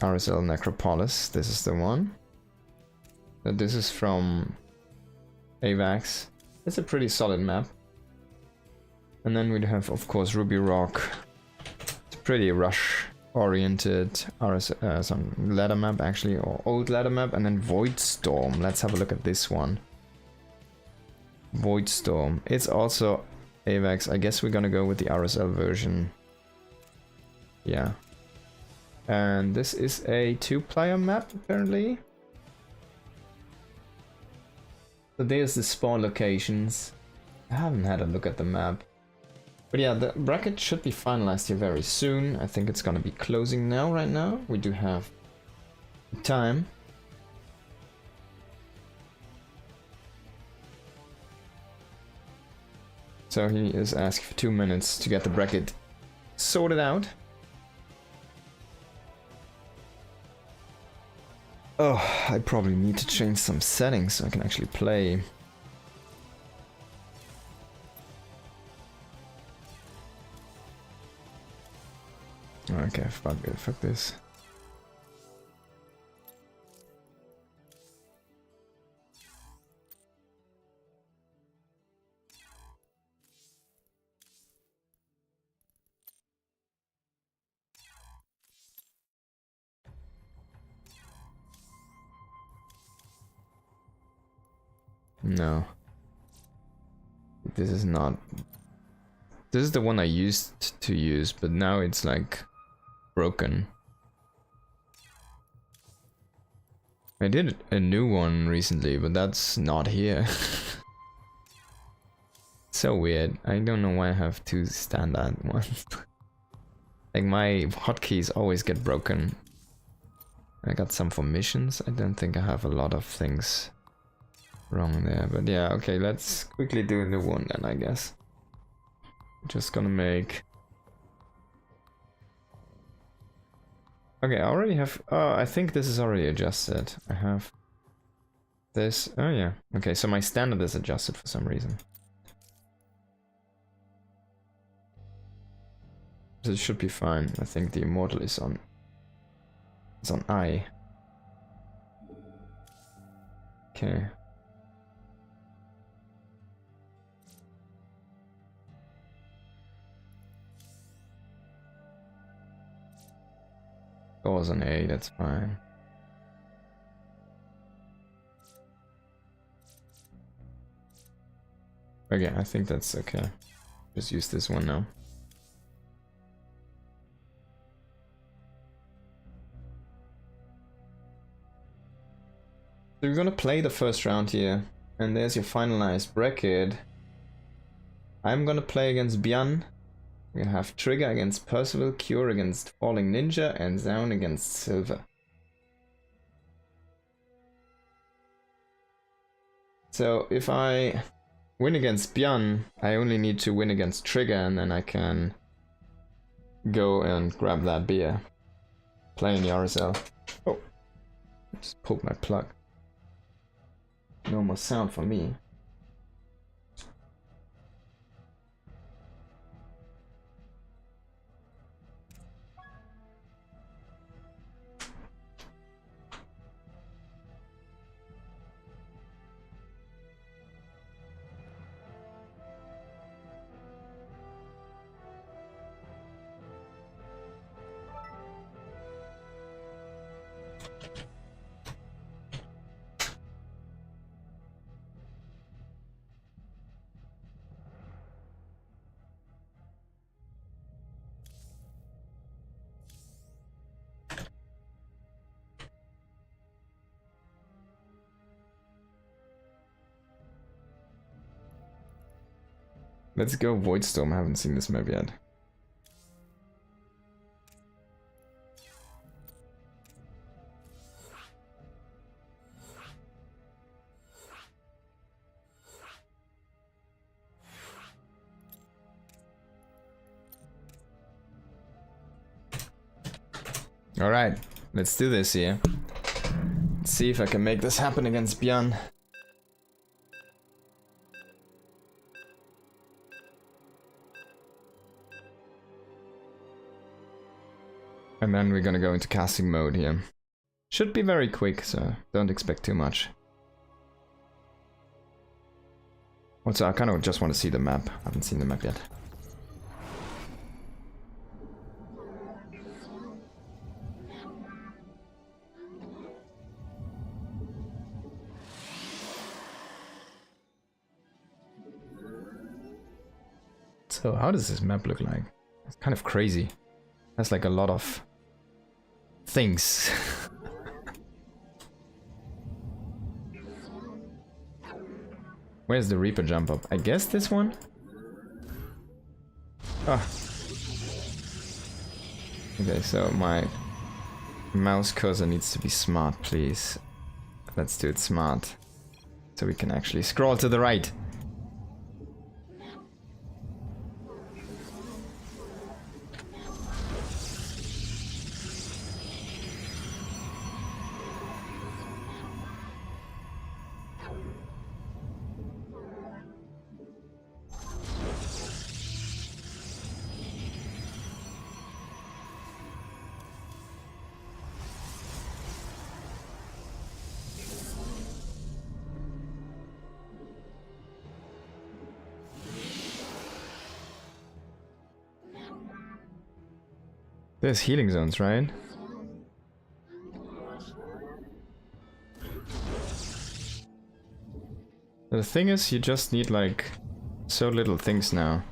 Rsl Necropolis, this is the one. This is from AVAX. It's a pretty solid map. And then we have, of course, Ruby Rock. It's a pretty rush-oriented some ladder map, actually, or old ladder map. And then Void Storm. Let's have a look at this one. Void Storm. It's also AVAX. I guess we're gonna go with the RSL version. Yeah. And this is a 2-player map, apparently. So there's the spawn locations. I haven't had a look at the map. But yeah, the bracket should be finalized here very soon. I think it's gonna be closing now, right now. We do have time. So he is asking for 2 minutes to get the bracket sorted out. Oh, I probably need to change some settings so I can actually play. Okay, fuck it, fuck this. No. This is not... This is the one I used to use, but now it's like broken. I did a new one recently, but that's not here. So weird. I don't know why I have 2 standard ones. Like my hotkeys always get broken. I got some for missions. I don't think I have a lot of things wrong there, but yeah, okay, let's quickly do a new one then, I guess. Just gonna make... Okay, I already have... Oh, I think this is already adjusted. I have this... Oh yeah, okay, so my standard is adjusted for some reason. So it should be fine. I think the immortal is on... It's on I. Okay. It was an A, that's fine. Okay, I think that's okay. Just use this one now. So we're gonna play the first round here, and there's your finalized bracket. I'm gonna play against Byan. We have Trigger against Percival, Cure against Falling Ninja, and Zaun against Silver. So if I win against Byan, I only need to win against Trigger, and then I can go and grab that beer. Playing the RSL. Oh, just pulled my plug. No more sound for me. Let's go Voidstorm, I haven't seen this map yet. Alright, let's do this here. Let's see if I can make this happen against Björn. And then we're gonna go into casting mode here. Should be very quick, so don't expect too much. Also, I kind of just want to see the map. I haven't seen the map yet. So how does this map look like? It's kind of crazy. That's like a lot of things. Where's the Reaper jump up? I guess this one? Ah. Okay, so my mouse cursor needs to be smart, please. Let's do it smart. So we can actually scroll to the right. There's healing zones, right? The thing is, you just need like so little things now.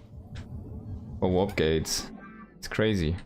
Or warp gates. It's crazy.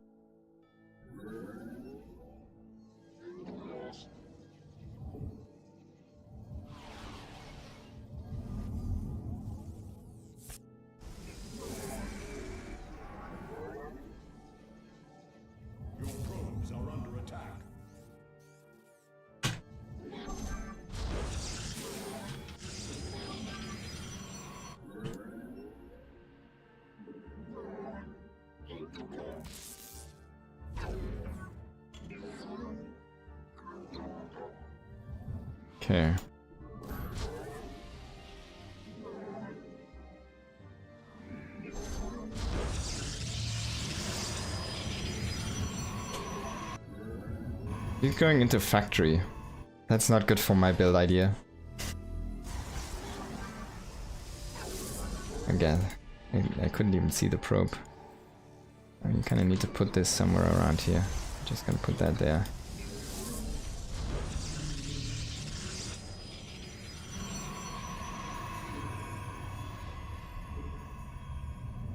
Okay. He's going into factory. That's not good for my build idea. Again, I couldn't even see the probe. You kind of need to put this somewhere around here. Just gonna put that there.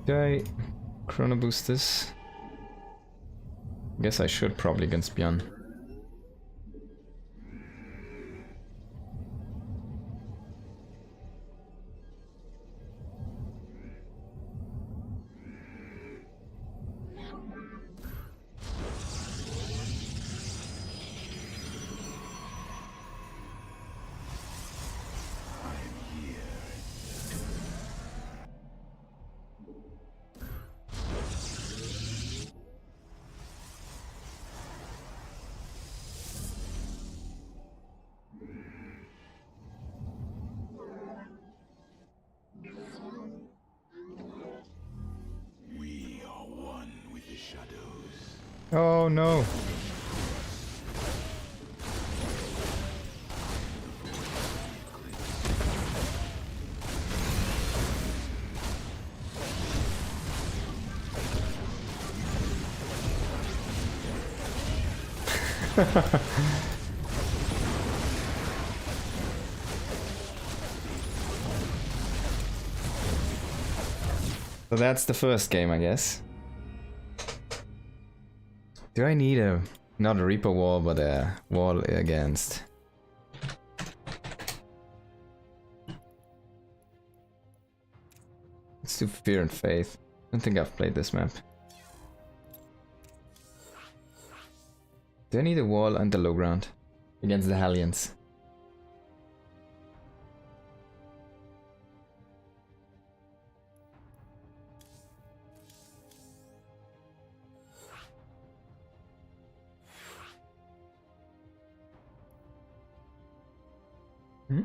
Do I chrono boost this? Guess I should probably against Björn. Oh no! So that's the first game, I guess. Do I need a... not a Reaper wall, but a wall against... Let's do Fear and Faith. I don't think I've played this map. Do I need a wall and the low ground against the Hellions? Hmm?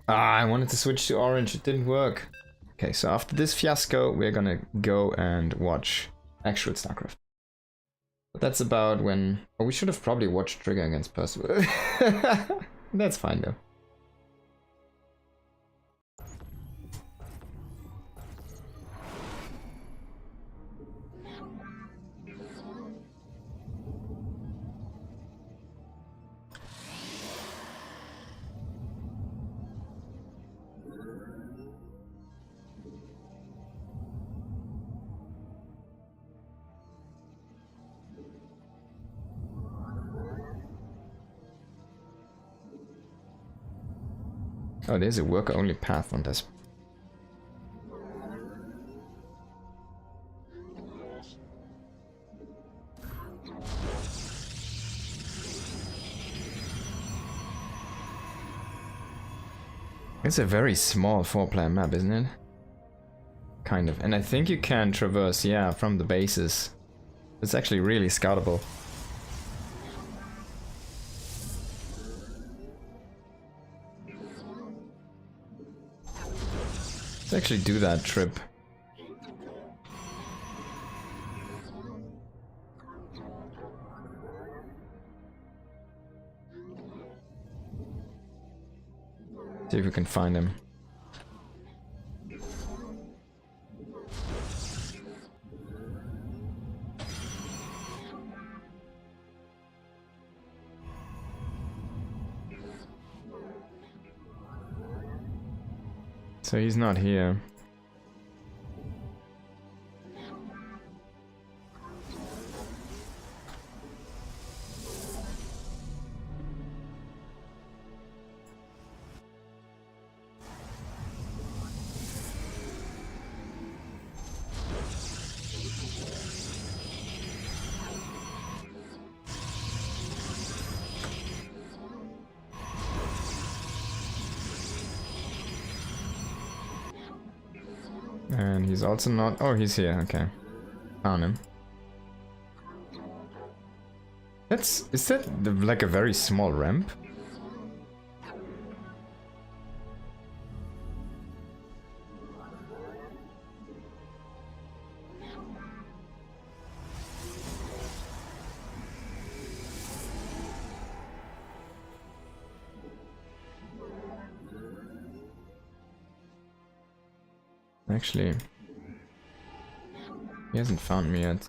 Ah, I wanted to switch to orange, it didn't work. Okay, so after this fiasco, we're gonna go and watch actual StarCraft. But that's about when... Oh, we should have probably watched Trigger against Percival. That's fine though. Oh, there's a worker-only path on this. It's a very small 4-player map, isn't it? Kind of. And I think you can traverse, yeah, from the bases. It's actually really scoutable. Let's actually do that trip. See if we can find him. So he's not here. And he's also not... Oh, he's here. Okay. Found him. That's... Is that like a very small ramp? Actually, he hasn't found me yet.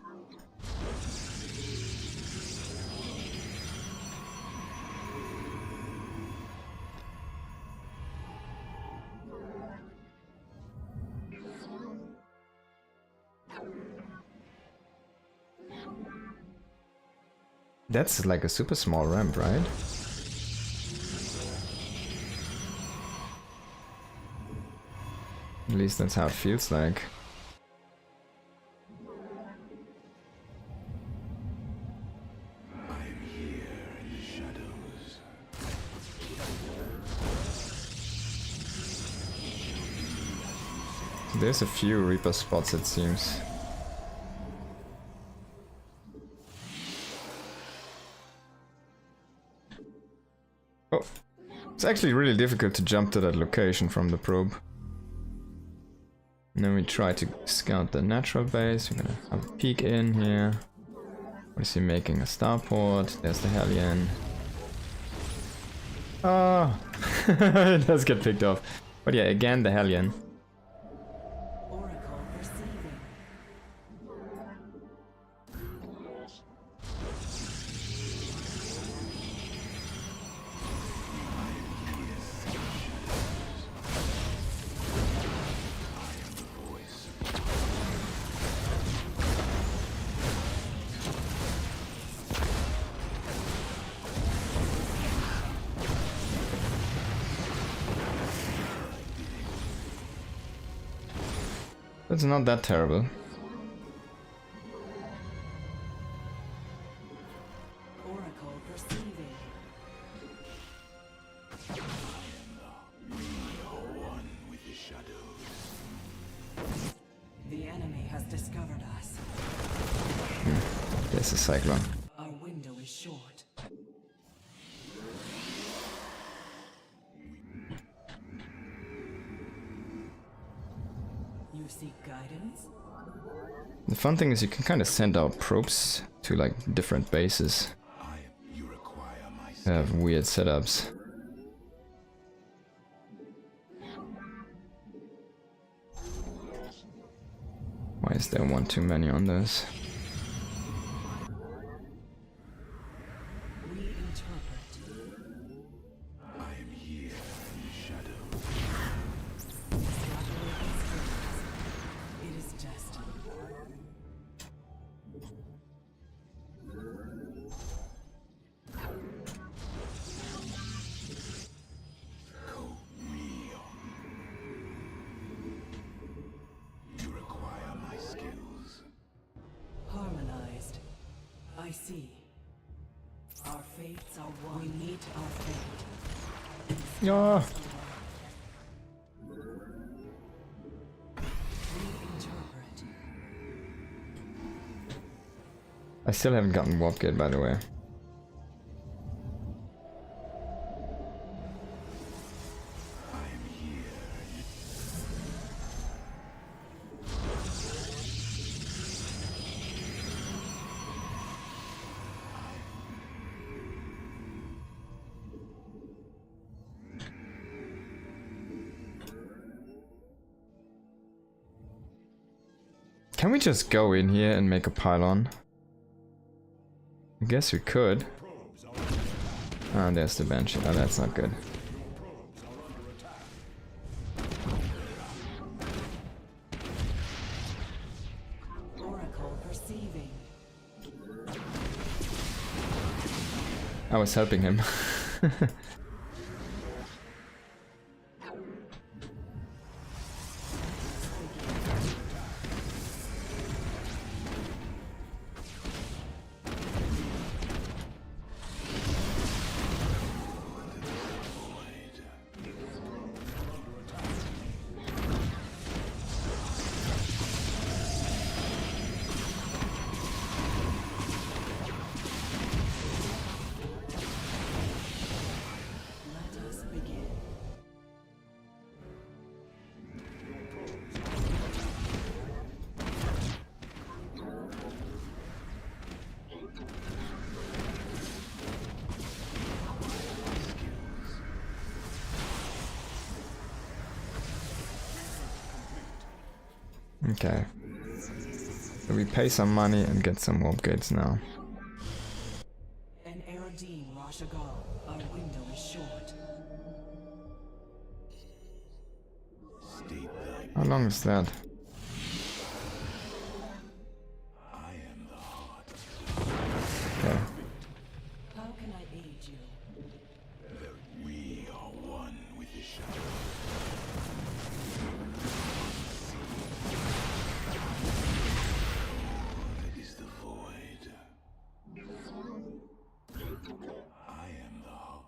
That's like a super small ramp, right? At least that's how it feels like. There's a few Reaper spots, it seems. Oh, it's actually really difficult to jump to that location from the probe. And then we try to scout the natural base. We're gonna have a peek in here. What is he making? A starport. There's the Hellion. Oh, it does get picked off. But yeah, again the Hellion. It's not that terrible. Oracle perceiving. With the shadows. The enemy has discovered us. There's a Cyclone. Our window is short. You seek guidance? The fun thing is you can kind of send out probes to like different bases. You require my They have weird setups. Why is there one too many on this? We interpret. I am here in the shadows. It is destiny. You require my skills. Harmonized. I see. Our fates are one. We meet our fate. Yeah. We interpret. I still haven't gotten Warp Gate, by the way. Can we just go in here and make a pylon? I guess we could. Ah, there's the bench. Oh, that's not good. Oracle perceiving. I was helping him. Let us begin. Okay. So we pay some money and get some Warp Gates now. An Erodine Rashagal. Our window is short. How long is that? I am the heart. Okay. How can I aid you? That we are one with the shadow. That is the void. I am the heart.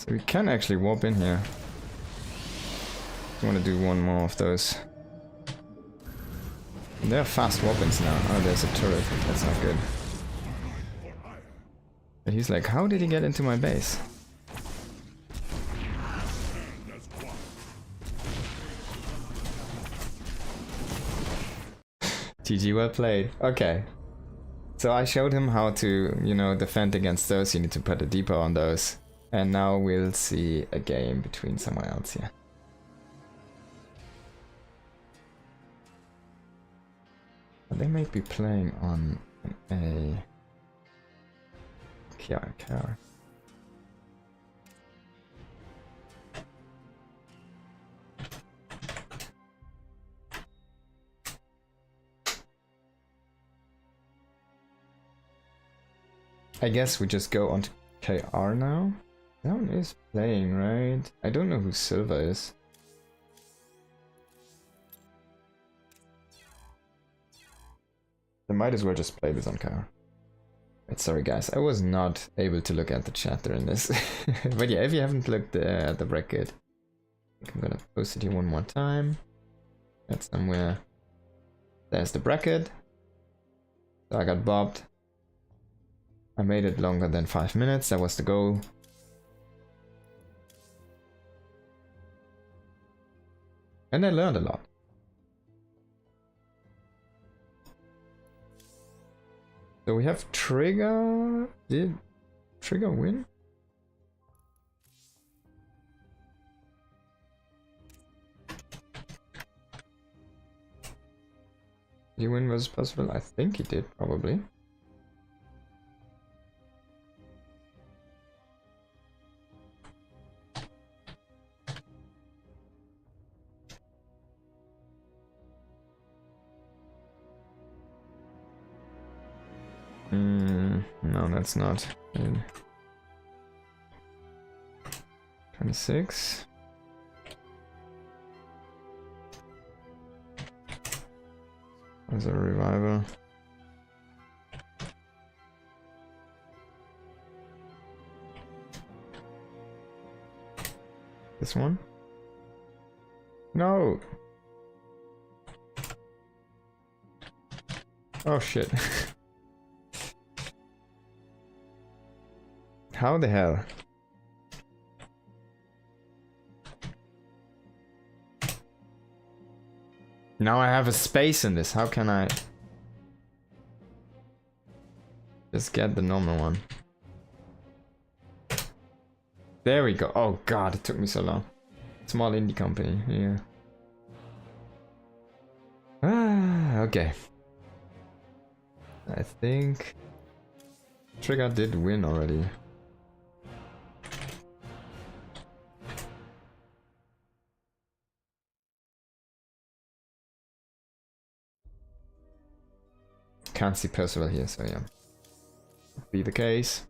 So we can actually warp in here. I want to do one more of those. They're fast warp-ins now. Oh, there's a turret. That's not good. And he's like, how did he get into my base? GG, well played. Okay. So I showed him how to, you know, defend against those. You need to put a depot on those. And now we'll see a game between someone else here. They may be playing on a Kiara. I guess we just go on to KR now. That one is playing, right? I don't know who Silva is. I might as well just play this on KR. Right, sorry guys, I was not able to look at the chat during this. But yeah, if you haven't looked at the bracket, I'm gonna post it here one more time. That's somewhere. There's the bracket. So I got bobbed. I made it longer than 5 minutes, that was the goal. And I learned a lot. So we have Trigger. Did Trigger win? Did he win was possible? I think he did, probably. No, that's not good. 26. There's a revival. This one? No! Oh shit. How the hell? Now I have a space in this. How can I just get the normal one? There we go. Oh god, it took me so long. Small indie company, yeah. Ah, okay. I think Trigger did win already. Can't see Percival here, so yeah. Be the case.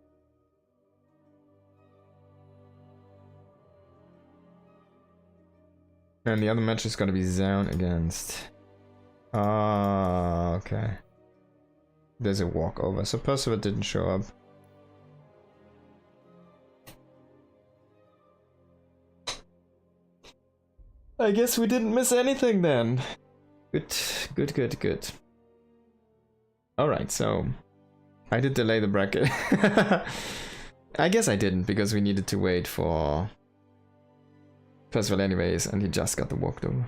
And the other match is gonna be Zone against... Ah, okay. There's a walkover, so Percival didn't show up. I guess we didn't miss anything then. Good, good, good, good. Alright, so... I did delay the bracket. I guess I didn't, because we needed to wait for... Percival anyways, and he just got the walked over.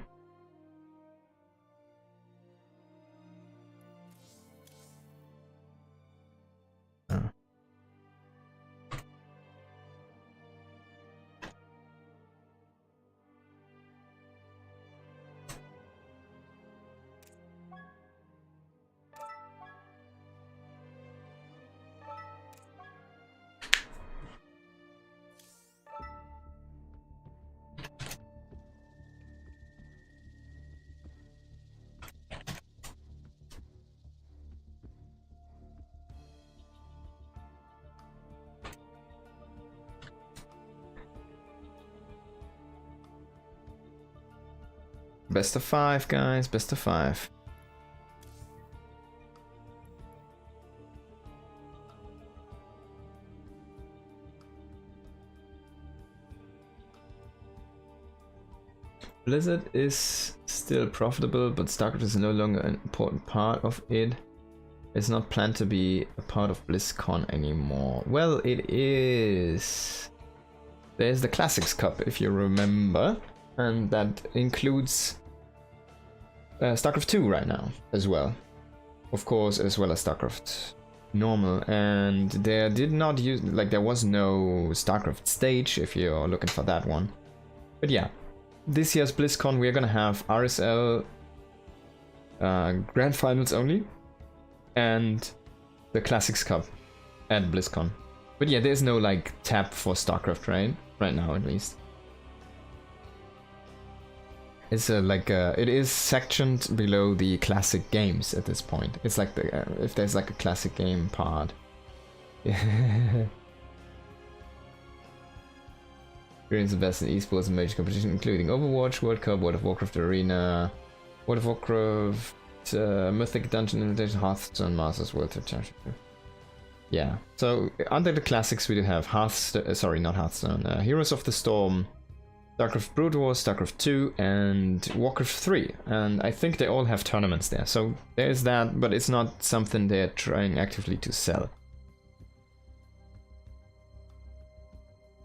Oh. Best of 5, guys. Best of 5. Blizzard is still profitable, but StarCraft is no longer an important part of it. It's not planned to be a part of BlizzCon anymore. Well, it is. There's the Classics Cup, if you remember, and that includes StarCraft 2 right now as well. Of course, as well as StarCraft normal, and there did not use, like, there was no StarCraft stage if you're looking for that one. But yeah, this year's BlizzCon we're gonna have RSL Grand Finals only, and the Classics Cup at BlizzCon. But yeah, there's no like tab for StarCraft, right? Right now, at least. It's it is sectioned below the classic games at this point. It's like the if there's like a classic game part. Experience the best in esports and major competition, including Overwatch, World Cup, World of Warcraft Arena, World of Warcraft, Mythic Dungeon Invitation, Hearthstone Masters World Championship. Yeah. So under the classics we do have Heroes of the Storm, StarCraft Brood Wars, StarCraft 2, and Warcraft 3. And I think they all have tournaments there. So there's that, but it's not something they're trying actively to sell.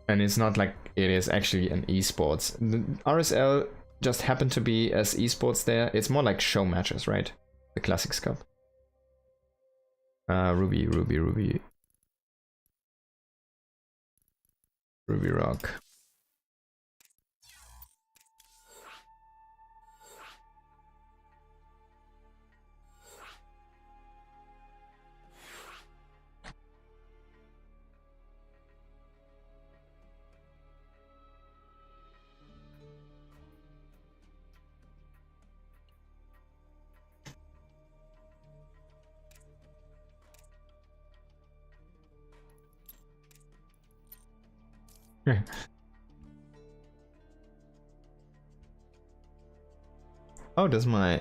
And it's not like it is actually an esports. The RSL just happened to be as esports there. It's more like show matches, right? The Classics Cup. Ruby Rock. Oh, does my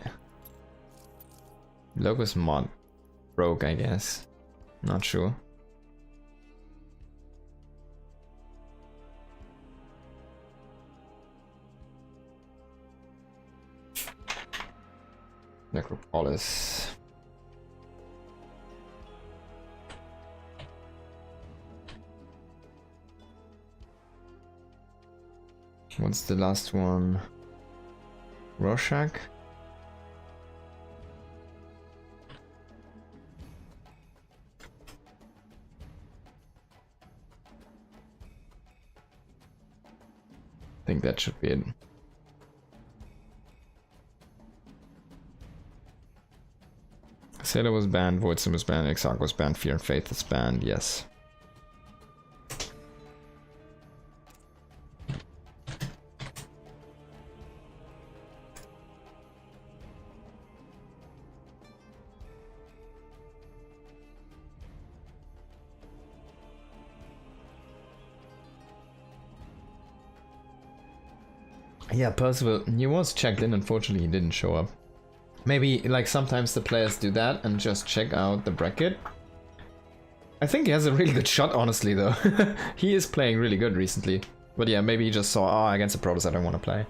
logos mod broke, I guess. Not sure. Necropolis. What's the last one? Rorschach? I think that should be it. Sailor was banned, Voidsim was banned, Exarch was banned, Fear and Faith is banned, yes. Yeah, Percival, he was checked in, unfortunately he didn't show up. Maybe, like, sometimes the players do that and just check out the bracket. I think he has a really good shot, honestly, though. He is playing really good recently. But yeah, maybe he just saw, oh, against the Protoss I don't want to play.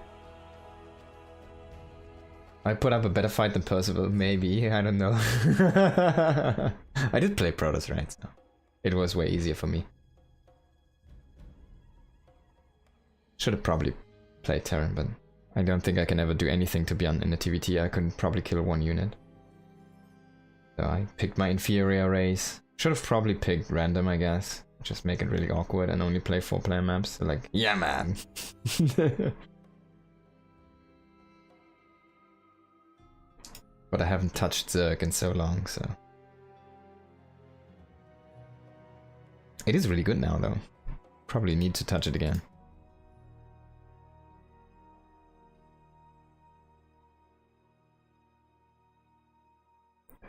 I put up a better fight than Percival, maybe, I don't know. I did play Protoss, right? So it was way easier for me. Should have probably played Terran, but I don't think I can ever do anything to be in the TVT. I could probably kill one unit. So I picked my inferior race. Should have probably picked random, I guess. Just make it really awkward and only play 4-player maps. So like, yeah, man. But I haven't touched Zerg in so long, so. It is really good now, though. Probably need to touch it again.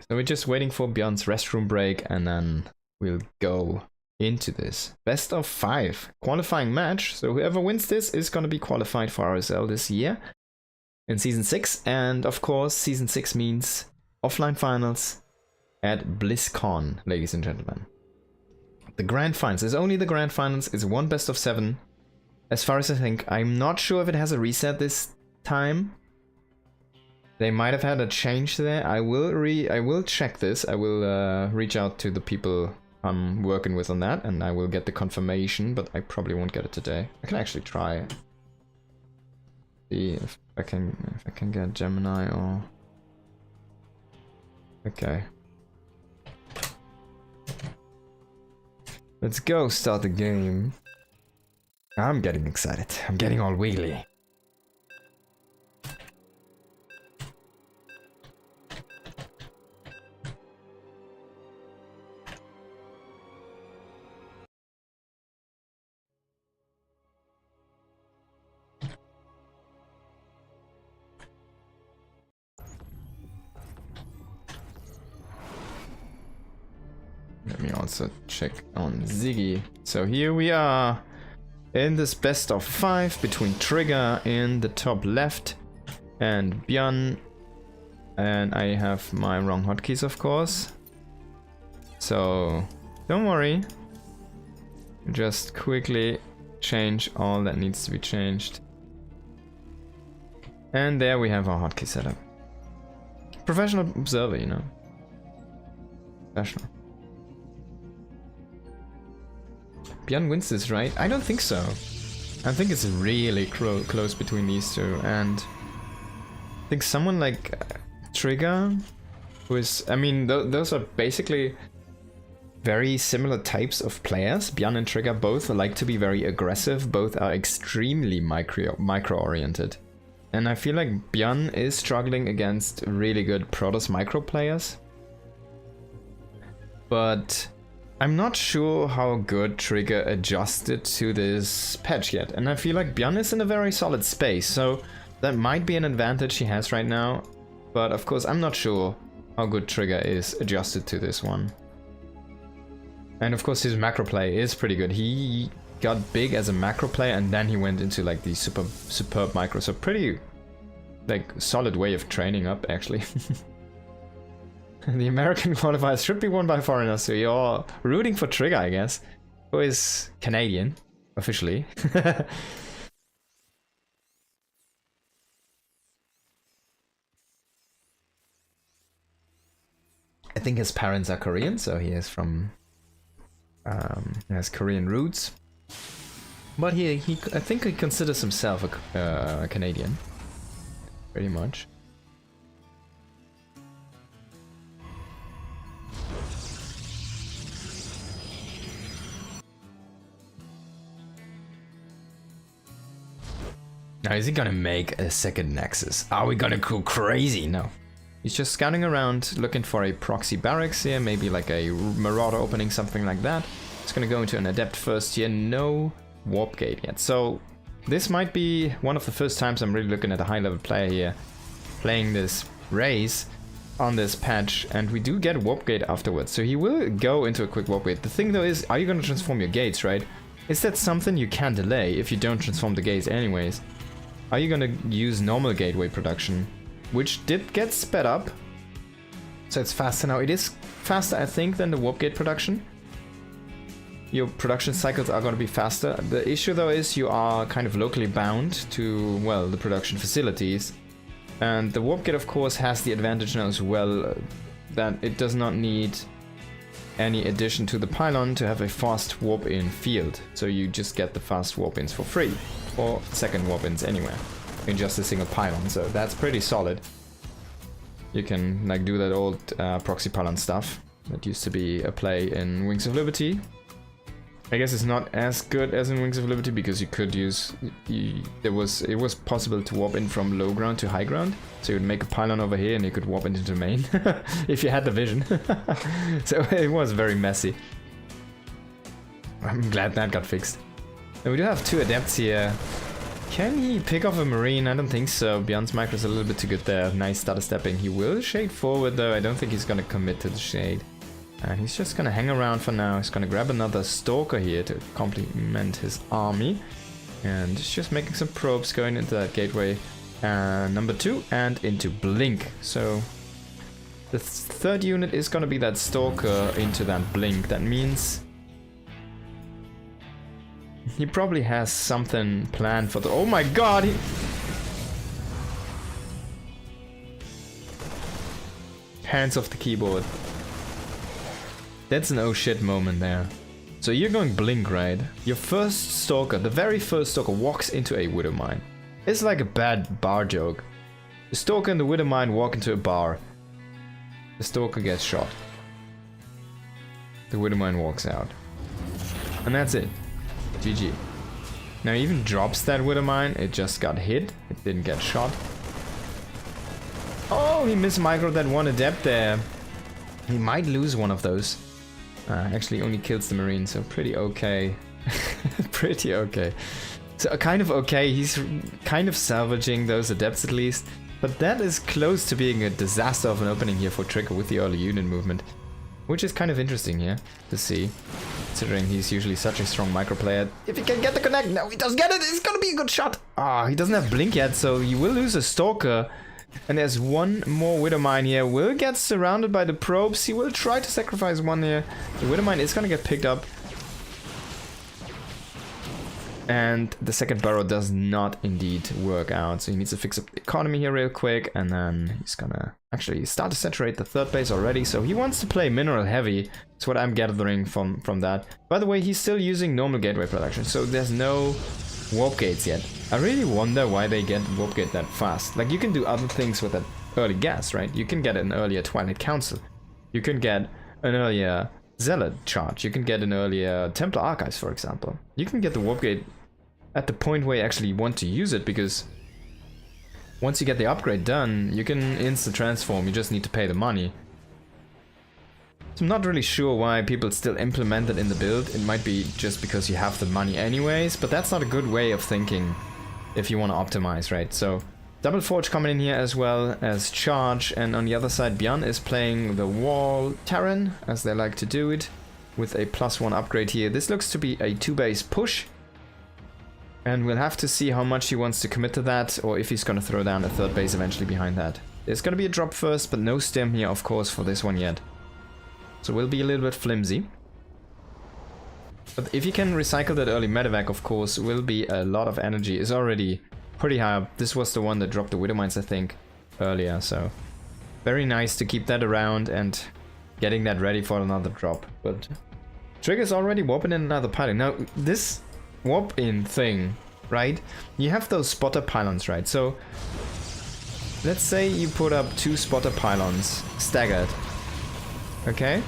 So we're just waiting for Bjorn's restroom break and then we'll go into this. Best of 5 qualifying match. So whoever wins this is going to be qualified for RSL this year in Season 6. And of course, Season 6 means offline finals at BlizzCon, ladies and gentlemen. The Grand Finals is only the Grand Finals. It's one best of 7. As far as I think, I'm not sure if it has a reset this time. They might have had a change there. I will check this. I will reach out to the people I'm working with on that, and I will get the confirmation, but I probably won't get it today. I can actually try. See if I can get Gemini or... Okay. Let's go start the game. I'm getting excited. I'm getting all wheelie. Let me also check on Ziggy. So here we are in this best of 5 between Trigger in the top left and Björn. And I have my wrong hotkeys, of course. So don't worry. Just quickly change all that needs to be changed. And there we have our hotkey setup. Professional observer, you know. Professional. Björn wins this, right? I don't think so. I think it's really close between these two, and I think someone like Trigger, who is, I mean, those are basically very similar types of players. Björn and Trigger both like to be very aggressive, both are extremely micro-oriented. And I feel like Björn is struggling against really good Protoss micro players. But I'm not sure how good Trigger adjusted to this patch yet, and I feel like Björn is in a very solid space, so that might be an advantage he has right now, but of course I'm not sure how good Trigger is adjusted to this one. And of course his macro play is pretty good. He got big as a macro player and then he went into like the superb micro, so pretty like solid way of training up actually. The American qualifiers should be won by foreigners, so you're rooting for Trigger, I guess, who is Canadian, officially. I think his parents are Korean, so he is from... he has Korean roots. But I think he considers himself a Canadian, pretty much. Now, is he gonna make a second Nexus? Are we gonna go crazy? No. He's just scouting around, looking for a proxy barracks here, maybe like a Marauder opening, something like that. It's gonna go into an Adept first here, no Warp Gate yet. So, this might be one of the first times I'm really looking at a high-level player here, playing this race on this patch, and we do get Warp Gate afterwards. So he will go into a quick Warp Gate. The thing though is, are you gonna transform your gates, right? Is that something you can delay if you don't transform the gates anyways? Are you gonna use normal gateway production, which did get sped up, so it's faster now. It is faster, I think, than the warp gate production. Your production cycles are gonna be faster. The issue though is you are kind of locally bound to, well, the production facilities. And the warp gate, of course, has the advantage now as well that it does not need any addition to the pylon to have a fast warp-in field. So you just get the fast warp-ins for free, or second warp-ins anywhere, in just a single pylon. So that's pretty solid. You can like do that old proxy pylon stuff that used to be a play in Wings of Liberty. I guess it's not as good as in Wings of Liberty because you could use... it was possible to warp in from low ground to high ground. So you would make a pylon over here and you could warp into the main. If you had the vision. So it was very messy. I'm glad that got fixed. And we do have two adepts here. Can he pick off a marine? I don't think so. Björn's micro is a little bit too good there. Nice stutter stepping. He will shade forward though. I don't think he's gonna commit to the shade. And he's just gonna hang around for now. He's gonna grab another stalker here to complement his army. And he's just making some probes going into that gateway number 2 and into Blink. So the third unit is gonna be that stalker into that Blink. That means he probably has something planned for the... Oh my god! hands off the keyboard. That's an oh shit moment there. So you're going Blink, right? Your first Stalker, the very first Stalker, walks into a Widow Mine. It's like a bad bar joke. The Stalker and the Widow Mine walk into a bar. The Stalker gets shot. The Widow Mine walks out. And that's it. GG. Now he even drops that Widow Mine. It just got hit. It didn't get shot. Oh, he mismicroed that one Adept there. He might lose one of those. Actually only kills the Marine, so pretty okay. Pretty okay. So kind of okay, he's kind of salvaging those Adepts at least. But that is close to being a disaster of an opening here for Trigger with the early unit movement. Which is kind of interesting here to see. Considering he's usually such a strong micro player. If he can get the connect, no, he does get it, it's gonna be a good shot. Ah, he doesn't have Blink yet, so you will lose a Stalker. And there's one more Widow Mine here. Will get surrounded by the probes. He will try to sacrifice one here. The Widow Mine is gonna get picked up. And the second barrow does not indeed work out. So he needs to fix up the economy here real quick. And then he's gonna actually start to saturate the third base already. So he wants to play mineral heavy. That's what I'm gathering from that. By the way, he's still using normal gateway production. So there's no warp gates yet. I really wonder why they get warp gate that fast. Like, you can do other things with that early gas, right? You can get an earlier Twilight Council. You can get an earlier Zealot charge. You can get an earlier Templar Archives, for example. You can get the warp gate at the point where you actually want to use it, because once you get the upgrade done, you can insta transform. You just need to pay the money. So I'm not really sure why people still implement it in the build. It might be just because you have the money anyways, but that's not a good way of thinking if you want to optimize, right? So Double Forge coming in here as well as charge, and on the other side Björn is playing the Wall Terran, as they like to do it, with a +1 upgrade here. This looks to be a 2-base push, and we'll have to see how much he wants to commit to that, or if he's going to throw down a third base eventually behind that. There's going to be a drop first, but no stem here, of course, for this one yet. So we'll be a little bit flimsy. But if you can recycle that early medevac, of course, will be a lot of energy. It's already pretty high up. This was the one that dropped the Widow Mines, I think, earlier. So very nice to keep that around and getting that ready for another drop. But Trigger's already warping in another pylon. Now, this warp-in thing, right? You have those spotter pylons, right? So let's say you put up 2 spotter pylons staggered. Okay,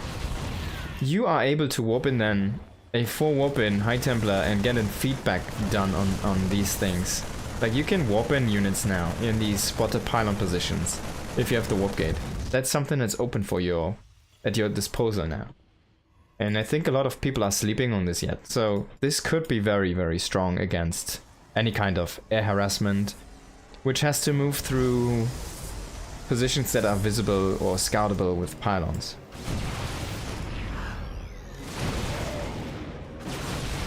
you are able to warp in then a 4 warp in High Templar and get a feedback done on these things. Like, you can warp in units now in these spotter pylon positions if you have the warp gate. That's something that's open for you at your disposal now. And I think a lot of people are sleeping on this yet. So this could be very, very strong against any kind of air harassment, which has to move through positions that are visible or scoutable with pylons.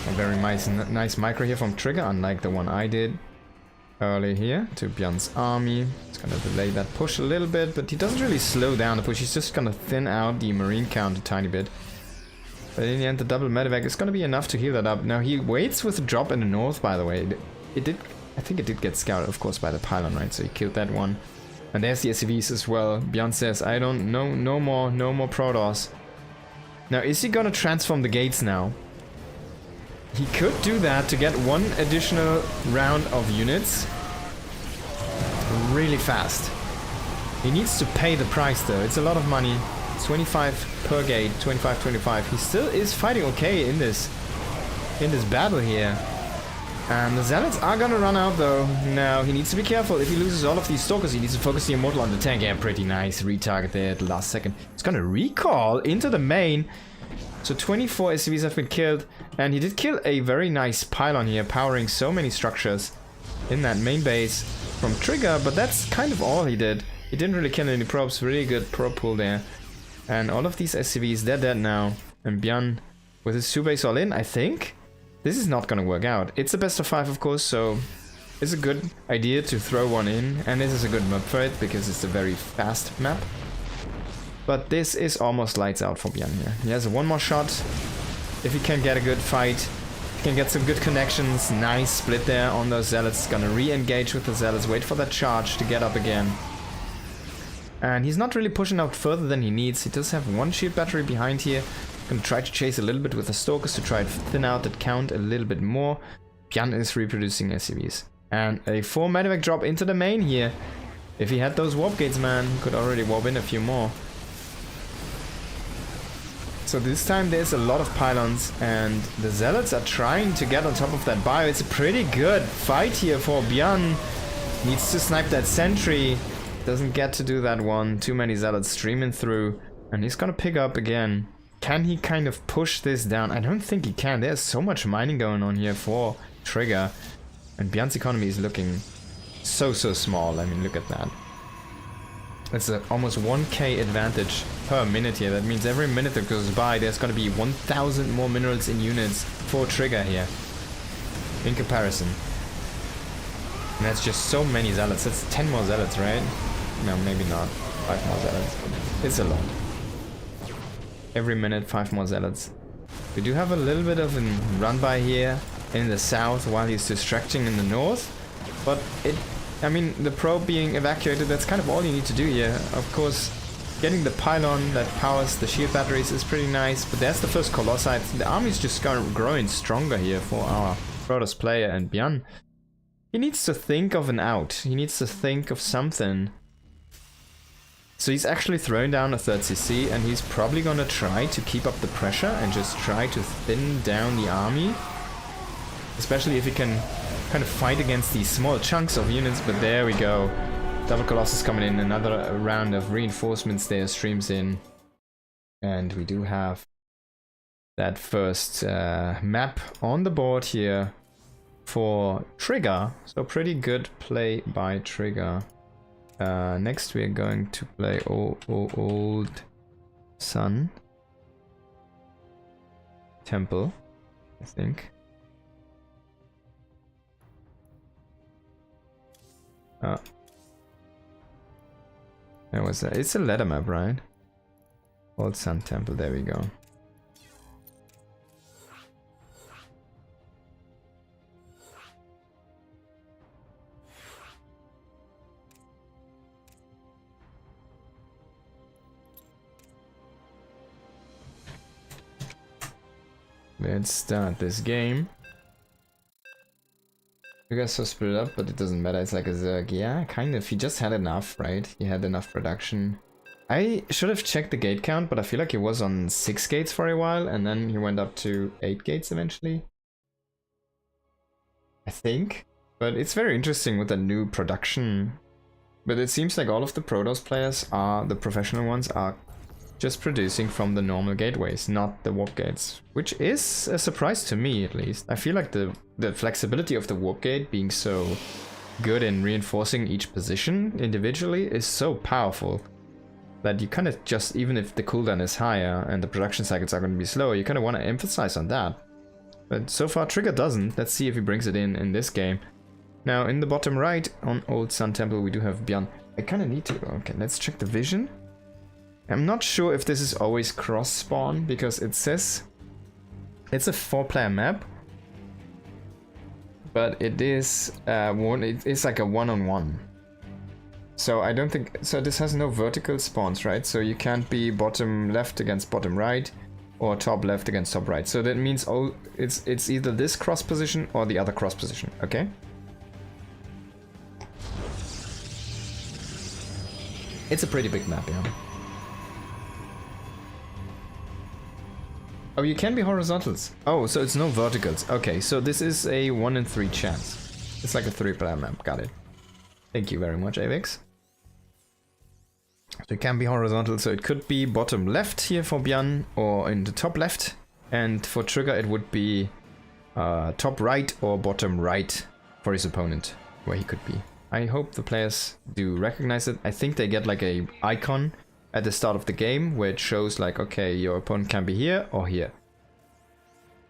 A very nice micro here from Trigger, unlike the one I did earlier here to Björn's army. It's gonna delay that push a little bit, but he doesn't really slow down the push. He's just gonna thin out the Marine count a tiny bit. But in the end, the double medevac is gonna be enough to heal that up. Now he waits with the drop in the north, by the way. I think it did get scouted, of course, by the pylon, right? So he killed that one. And there's the SCVs as well. Björn says, I don't know, no more Protoss. Now, is he gonna transform the gates now? He could do that to get one additional round of units really fast. He needs to pay the price though. It's a lot of money. 25 per gate, 25. He still is fighting okay in this battle here. And the Zealots are gonna run out though. Now he needs to be careful. If he loses all of these Stalkers, he needs to focus the Immortal on the tank. Yeah, pretty nice retarget there at the last second. It's gonna recall into the main. So 24 SCVs have been killed, and he did kill a very nice pylon here, powering so many structures in that main base from Trigger, but that's kind of all he did. He didn't really kill any probes. Really good probe pool there. And all of these SCVs, they're dead now. And Björn with his 2 base all in, I think. This is not gonna work out. It's a best of 5, of course, so it's a good idea to throw one in. And this is a good map for it, because it's a very fast map. But this is almost lights out for Björn here. He has one more shot. If he can get a good fight, he can get some good connections. Nice split there on those Zealots. Gonna re-engage with the Zealots. Wait for that charge to get up again. And he's not really pushing out further than he needs. He does have one shield battery behind here. Gonna try to chase a little bit with the Stalkers to try to thin out that count a little bit more. Bjan is reproducing SCVs. And a 4 medevac drop into the main here. If he had those warp gates, man, he could already warp in a few more. So this time there's a lot of pylons and the Zealots are trying to get on top of that bio. It's a pretty good fight here for Bjan. Needs to snipe that sentry. Doesn't get to do that one. Too many Zealots streaming through. And he's gonna pick up again. Can he kind of push this down? I don't think he can. There's so much mining going on here for Trigger. And Bjan's economy is looking so small. I mean, look at that. It's almost 1k advantage per minute here. That means every minute that goes by, there's going to be 1,000 more minerals in units for Trigger here. In comparison. And that's just so many Zealots. That's 10 more Zealots, right? No, maybe not. 5 more Zealots. It's a lot. Every minute, 5 more Zealots. We do have a little bit of a run by here in the south while he's distracting in the north. But I mean, the probe being evacuated, that's kind of all you need to do here. Of course, getting the pylon that powers the shield batteries is pretty nice, but there's the first Colossi. The army's just growing stronger here for our Protoss player, and Bjan, he needs to think of an out. He needs to think of something. So he's actually throwing down a 3rd CC, and he's probably gonna try to keep up the pressure and just try to thin down the army. Especially if he can kind of fight against these small chunks of units, but there we go. Double Colossus coming in, another round of reinforcements there streams in. And we do have that first map on the board here for Trigger. So pretty good play by Trigger. Next we are going to play Old Sun Temple, I think. That was it's a ladder map, right? Old Sun Temple, there we go. Let's start this game. You guys are split up, but it doesn't matter. It's like a Zerg. Yeah, kind of. He just had enough, right? He had enough production. I should have checked the gate count, but I feel like he was on 6 gates for a while, and then he went up to 8 gates eventually. I think. But it's very interesting with the new production. But it seems like all of the Protoss players are, the professional ones, are just producing from the normal gateways, not the warp gates. Which is a surprise to me, at least. I feel like the flexibility of the warp gate being so good in reinforcing each position individually is so powerful that you kind of just, even if the cooldown is higher and the production cycles are going to be slower, you kind of want to emphasize on that. But so far Trigger doesn't. Let's see if he brings it in this game. Now in the bottom right on Old Sun Temple we do have Bjan. I kind of need to... Okay, let's check the vision. I'm not sure if this is always cross spawn because it says it's a 4-player map, but it is it's like a one-on-one. So I don't think so. This has no vertical spawns, right? So you can't be bottom left against bottom right, or top left against top right. So that means it's either this cross position or the other cross position. Okay. It's a pretty big map, yeah. Oh, you can be horizontals. Oh, so it's no verticals. Okay, so this is a 1 in 3 chance. It's like a 3-player map. Got it. Thank you very much, Avex. So it can be horizontal, so it could be bottom left here for Bjan, or in the top left. And for Trigger it would be top right or bottom right for his opponent, where he could be. I hope the players do recognize it. I think they get like a icon at the start of the game where it shows like, okay, your opponent can be here or here.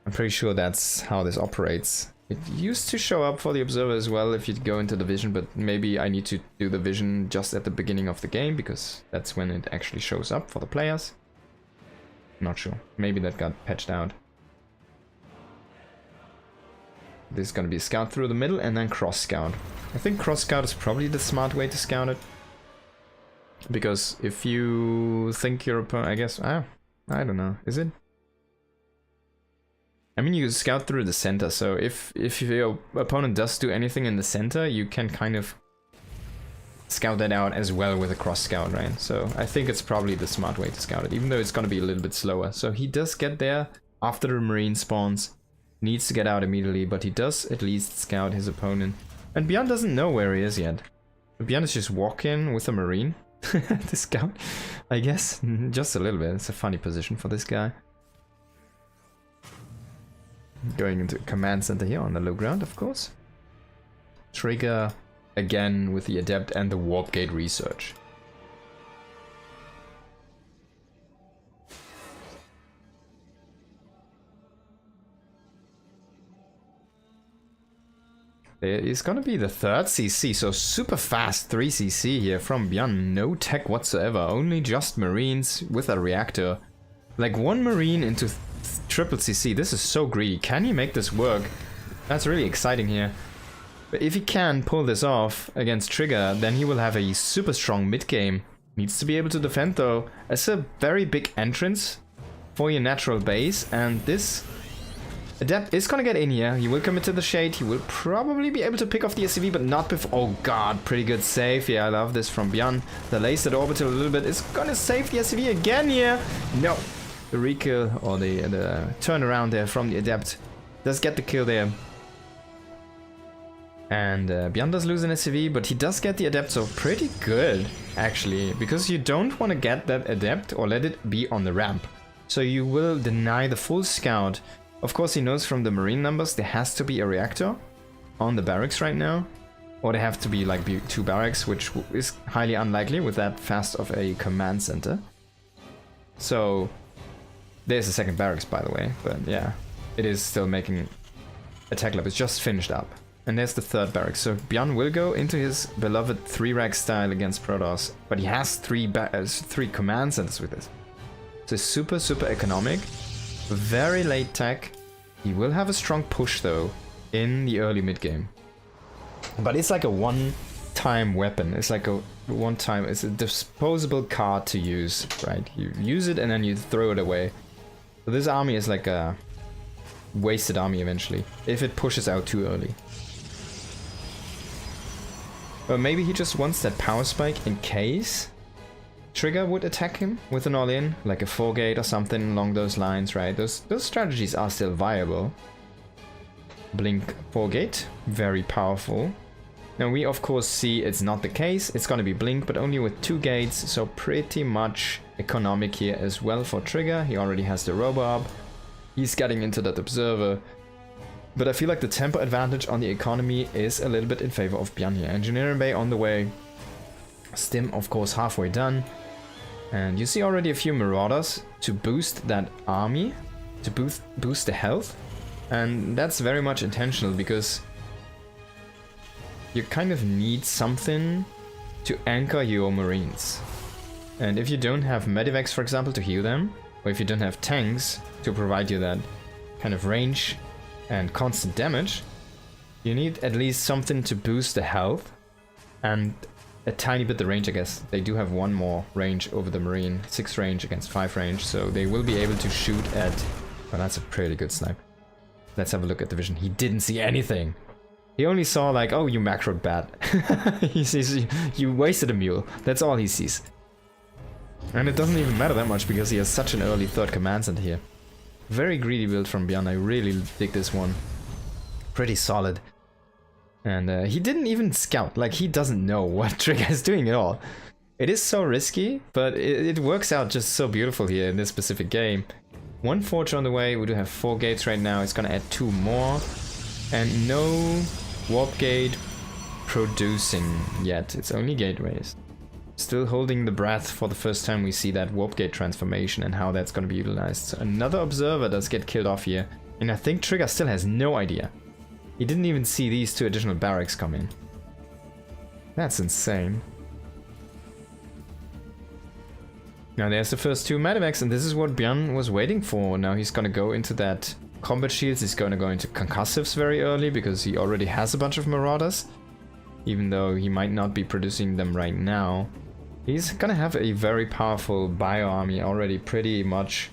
I'm pretty sure that's how this operates. It used to show up for the observer as well if you go into the vision, but maybe I need to do the vision just at the beginning of the game because that's when it actually shows up for the players. Not sure. Maybe that got patched out. This is going to be a scout through the middle and then cross scout. I think cross scout is probably the smart way to scout it. Because if you think your opponent, I guess, I don't know, is it? I mean, you scout through the center, so if your opponent does do anything in the center, you can kind of scout that out as well with a cross scout, right? So I think it's probably the smart way to scout it, even though it's gonna be a little bit slower. So he does get there after the Marine spawns, needs to get out immediately, but he does at least scout his opponent. And Bjorn doesn't know where he is yet. Bjorn is just walking with a Marine to scout, I guess, just a little bit. It's a funny position for this guy. Going into command center here on the low ground, of course. Trigger again with the Adept and the Warp Gate research. There is gonna be the third CC, so super fast 3 CC here from Bjorn. No tech whatsoever, only just Marines with a reactor. Like 1 Marine into triple CC, this is so greedy. Can he make this work? That's really exciting here. But if he can pull this off against Trigger, then he will have a super strong mid game. Needs to be able to defend though. It's a very big entrance for your natural base, and this Adept is gonna get in here. He will commit to the shade. He will probably be able to pick off the SCV, but not before. Oh god, pretty good save. Yeah, I love this from Bjorn. The lasered orbital a little bit is gonna save the SCV again here. No. The rekill or the turnaround there from the Adept does get the kill there. And Bjorn does lose an SCV, but he does get the Adept, so pretty good actually, because you don't want to get that Adept or let it be on the ramp. So you will deny the full scout. Of course, he knows from the Marine numbers there has to be a reactor on the barracks right now, or they have to be like 2 barracks, which is highly unlikely with that fast of a command center. So there's a second barracks, by the way, but yeah, it is still making attack lab. It's just finished up. And there's the third barracks. So Bjorn will go into his beloved 3-rack style against Protoss, but he has 3 command centers with this. So super, super economic. Very late tech. He will have a strong push though in the early mid game. But it's like a one-time weapon. It's like a one-time, it's a disposable card to use, right? You use it and then you throw it away. So this army is like a wasted army eventually, if it pushes out too early. Or maybe he just wants that power spike in case Trigger would attack him with an all-in, like a 4-gate or something along those lines, right? Those strategies are still viable. Blink 4-gate, very powerful. Now we of course see it's not the case, it's gonna be Blink, but only with 2 gates, so pretty much economic here as well for Trigger. He already has the Robob, he's getting into that Observer. But I feel like the tempo advantage on the economy is a little bit in favor of Bjorn here. Engineering Bay on the way. Stim, of course, halfway done. And you see already a few Marauders to boost that army, to boost the health. And that's very much intentional because you kind of need something to anchor your Marines. And if you don't have Medivacs, for example, to heal them, or if you don't have tanks to provide you that kind of range and constant damage, you need at least something to boost the health and a tiny bit the range, I guess. They do have 1 more range over the Marine, 6 range against 5 range, so they will be able to shoot at... Well, that's a pretty good snipe. Let's have a look at the vision. He didn't see anything. He only saw like, oh, you macroed bad. He sees you wasted a mule. That's all he sees. And it doesn't even matter that much because he has such an early 3rd command center here. Very greedy build from Bjorn. I really dig this one. Pretty solid. And he didn't even scout. Like, he doesn't know what Trigger is doing at all. It is so risky, but it works out just so beautiful here in this specific game. 1 Forge on the way. We do have 4 gates right now. It's gonna add 2 more. And no Warp Gate producing yet. It's only gateways. Still holding the breath for the first time we see that Warp Gate transformation and how that's going to be utilized. So another Observer does get killed off here. And I think Trigger still has no idea. He didn't even see these 2 additional barracks come in. That's insane. Now there's the first 2 Medivacs, and this is what Bjorn was waiting for. Now he's going to go into that combat shields. He's going to go into concussives very early because he already has a bunch of Marauders. Even though he might not be producing them right now. He's gonna have a very powerful bio army already pretty much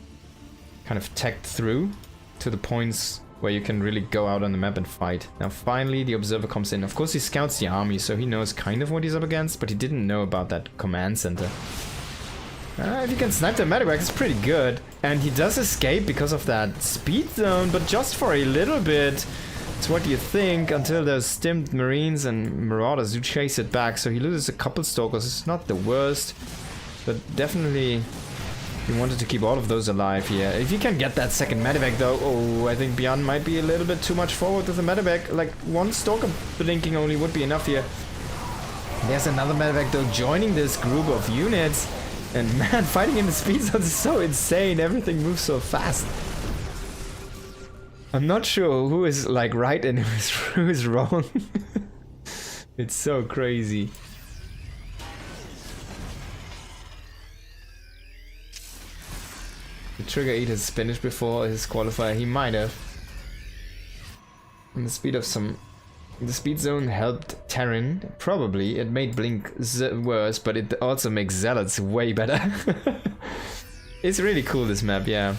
kind of tacked through to the points where you can really go out on the map and fight. Now finally the observer comes in. Of course he scouts the army, so he knows kind of what he's up against, but he didn't know about that command center. If you can snipe the medevac, it's pretty good. And he does escape because of that speed zone, but just for a little bit. It's what you think, until those stimmed marines and marauders do chase it back. So he loses a couple stalkers. It's not the worst, but definitely he wanted to keep all of those alive here. If you can get that second medevac though, oh, I think Beyond might be a little bit too much forward with the medevac. Like one stalker blinking only would be enough here. There's another medevac though joining this group of units. And man, fighting in the speed zone is so insane. Everything moves so fast. I'm not sure who is like right and who is wrong. It's so crazy. The Trigger ate his spinach before his qualifier. He might have. And the speed of some... The speed zone helped Terran. Probably. It made Blink worse, but it also makes Zealots way better. It's really cool, this map, yeah.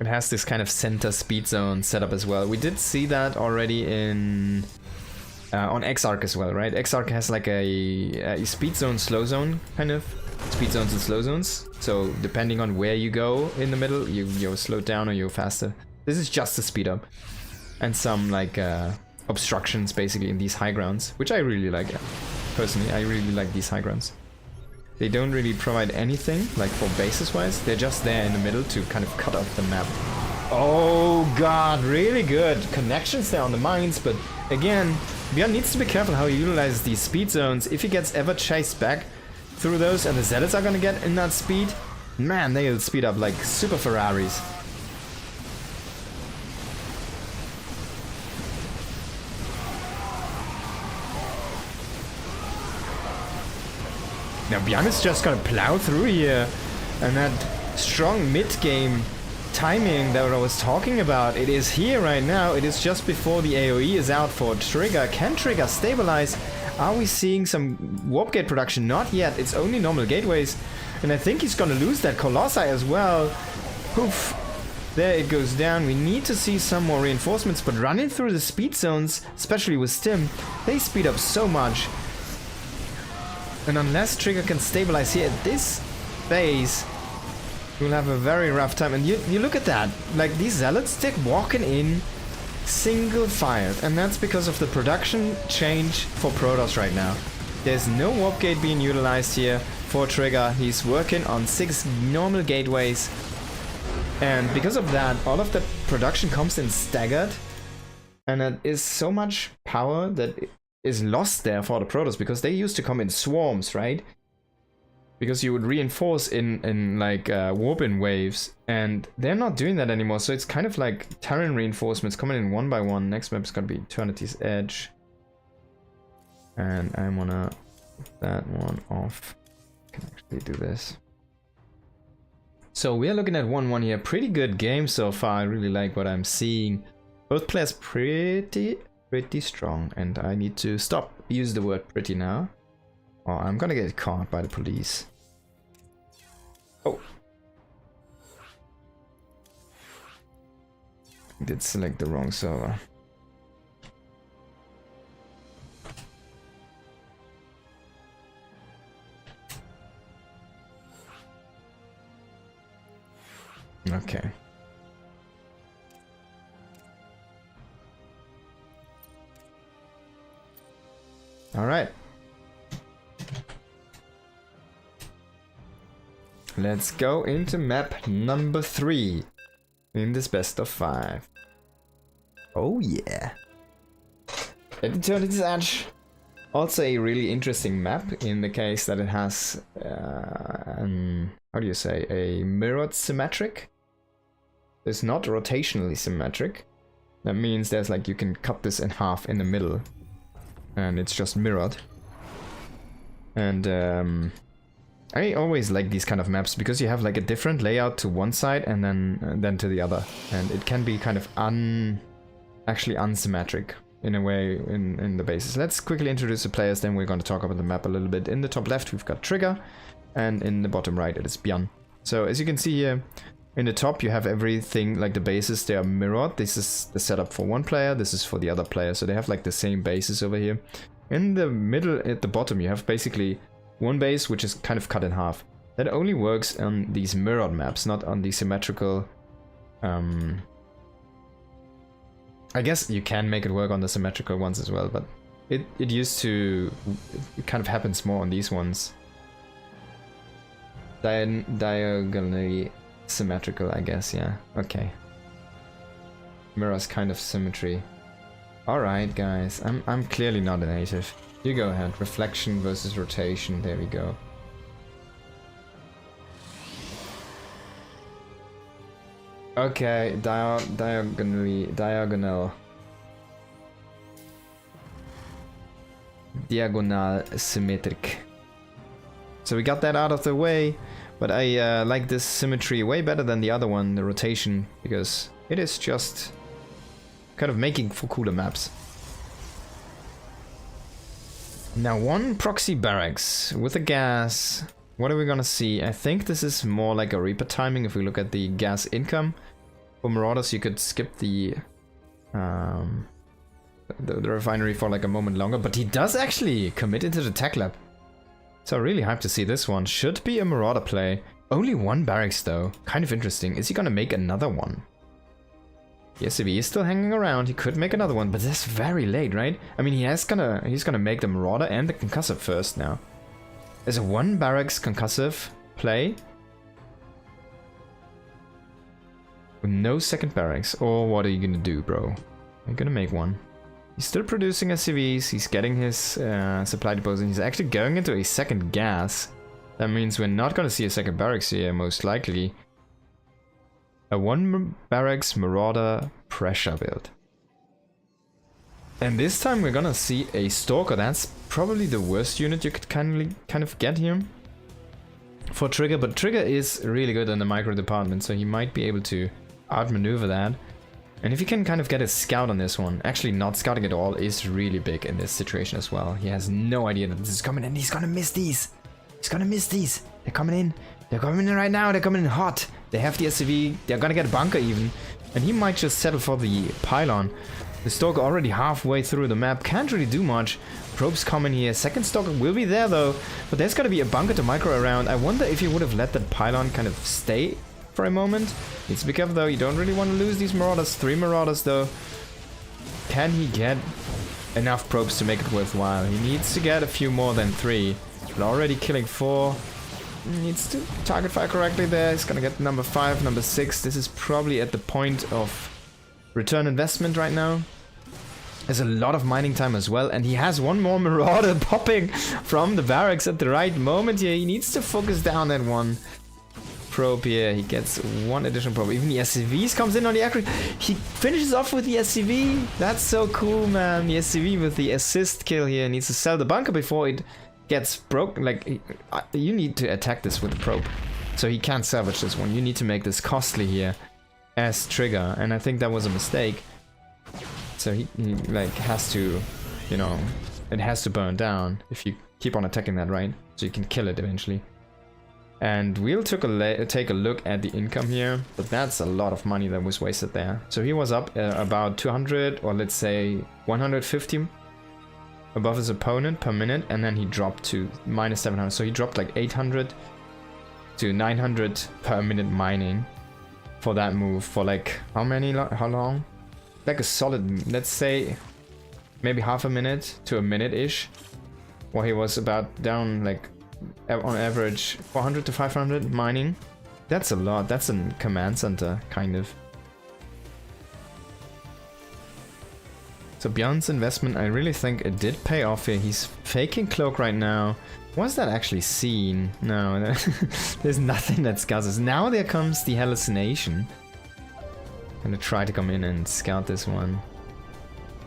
It has this kind of center speed zone setup as well. We did see that already in... on Exarch as well, right? Exarch has like a speed zone, slow zone, kind of. Speed zones and slow zones. So depending on where you go in the middle, you're slowed down or you're faster. This is just a speed up. And some like obstructions basically in these high grounds, which I really like. Personally, I really like these high grounds. They don't really provide anything like for bases wise. They're just there in the middle to kind of cut off the map. Oh god, really good connections there on the mines, but again, Björn needs to be careful how he utilizes these speed zones. If he gets ever chased back through those and the Zealots are gonna get in that speed, man, they'll speed up like super Ferraris. Now Björn is just gonna plow through here, and that strong mid-game timing that I was talking about, it is here right now. It is just before the AoE is out for Trigger. Can Trigger stabilize? Are we seeing some warp gate production? Not yet. It's only normal gateways, and I think he's gonna lose that Colossi as well. Poof. There it goes down. We need to see some more reinforcements, but running through the speed zones, especially with Stim, they speed up so much. And unless Trigger can stabilize here at this phase, we'll have a very rough time. And you look at that, like these Zealots, they're walking in single file, and that's because of the production change for Protoss right now. There's no warp gate being utilized here for Trigger. He's working on 6 normal gateways, and because of that, all of the production comes in staggered, and it is so much power that is lost there for the Protoss, because they used to come in swarms, right? Because you would reinforce in like warp-in waves, and they're not doing that anymore. So it's kind of like Terran reinforcements coming in one by one. Next map is gonna be Eternity's Edge, and I wanna put that one off. I can actually do this. So we are looking at 1-1 here. Pretty good game so far. I really like what I'm seeing. Both players pretty strong, and I need to use the word pretty now, or I'm gonna get caught by the police. Oh, I did select the wrong server. Okay. All right. Let's go into map number 3 in this best of 5. Oh yeah. Eternity's Edge. Also a really interesting map in the case that it has, how do you say, a mirrored symmetric. It's not rotationally symmetric. That means there's like, you can cut this in half in the middle, and it's just mirrored. And I always like these kind of maps because you have like a different layout to one side and then to the other, and it can be kind of actually unsymmetric, in a way in the bases. Let's quickly introduce the players, then we're going to talk about the map a little bit. In the top left we've got Trigger, and in the bottom right it is Björn. So as you can see here, in the top you have everything, like the bases, they are mirrored. This is the setup for one player, this is for the other player, so they have like the same bases over here. In the middle, at the bottom, you have basically one base which is kind of cut in half. That only works on these mirrored maps, not on the symmetrical. I guess you can make it work on the symmetrical ones as well, but it used to, it kind of happens more on these ones. Diagonally symmetrical, I guess, yeah. Okay. Mirrors kind of symmetry. Alright, guys, I'm clearly not a native. You go ahead. Reflection versus rotation, there we go. Okay, diagonal symmetric. So we got that out of the way, but I like this symmetry way better than the other one, the rotation, because it is just kind of making for cooler maps. Now one proxy barracks with a gas. What are we gonna see? I think this is more like a Reaper timing. If we look at the gas income for Marauders, you could skip the refinery for like a moment longer, but he does actually commit into the tech lab. So really hyped to see this one. Should be a Marauder play. Only one barracks though. Kind of interesting. Is he gonna make another one? Yes, if he is still hanging around, he could make another one, but that's very late, right? I mean, he's gonna make the Marauder and the Concussive first now. There's a one barracks concussive play. With no second barracks. Or what are you gonna do, bro? You're gonna make one. He's still producing SCVs, he's getting his supply depots, and he's actually going into a second gas. That means we're not gonna see a second barracks here, most likely. A one barracks Marauder pressure build. And this time we're gonna see a Stalker. That's probably the worst unit you could kind of get here for Trigger, but Trigger is really good in the micro department, so he might be able to outmaneuver that. And if you can kind of get a scout on this one, actually not scouting at all is really big in this situation as well. He has no idea that this is coming and he's gonna miss these. He's gonna miss these. They're coming in. They're coming in right now. They're coming in hot. They have the SCV. They're gonna get a bunker even. And he might just settle for the pylon. The Stalker already halfway through the map, can't really do much. Probes coming here, second Stalker will be there though, but there's gotta be a bunker to micro around. I wonder if he would have let that pylon kind of stay for a moment. Needs to be careful though, you don't really want to lose these Marauders. 3 Marauders though. Can he get enough probes to make it worthwhile? He needs to get a few more than 3. But already killing 4. Needs to target fire correctly there. He's gonna get number 5, number 6. This is probably at the point of return investment right now. There's a lot of mining time as well, and he has one more Marauder popping from the barracks at the right moment here. He needs to focus down that one probe here. He gets one additional probe. Even the SCVs comes in on the accurate. He finishes off with the SCV. That's so cool, man. The SCV with the assist kill here. Needs to sell the bunker before it gets broken. Like, you need to attack this with the probe. So he can't salvage this one. You need to make this costly here as Trigger, and I think that was a mistake. So he like has to, you know, it has to burn down if you keep on attacking that, right? So you can kill it eventually. And we'll take a look at the income here, but that's a lot of money that was wasted there. So he was up about 200, or let's say 150 above his opponent per minute, and then he dropped to minus 700. So he dropped like 800 to 900 per minute mining for that move for like how long? Like a solid, let's say maybe half a minute to a minute-ish, while he was about down like on average 400 to 500 mining. That's a lot. That's a command center kind of. So Björn's investment, I really think it did pay off here. He's faking cloak right now. Was that actually seen? No, there's nothing that scouts us. Now there comes the hallucination. Gonna try to come in and scout this one.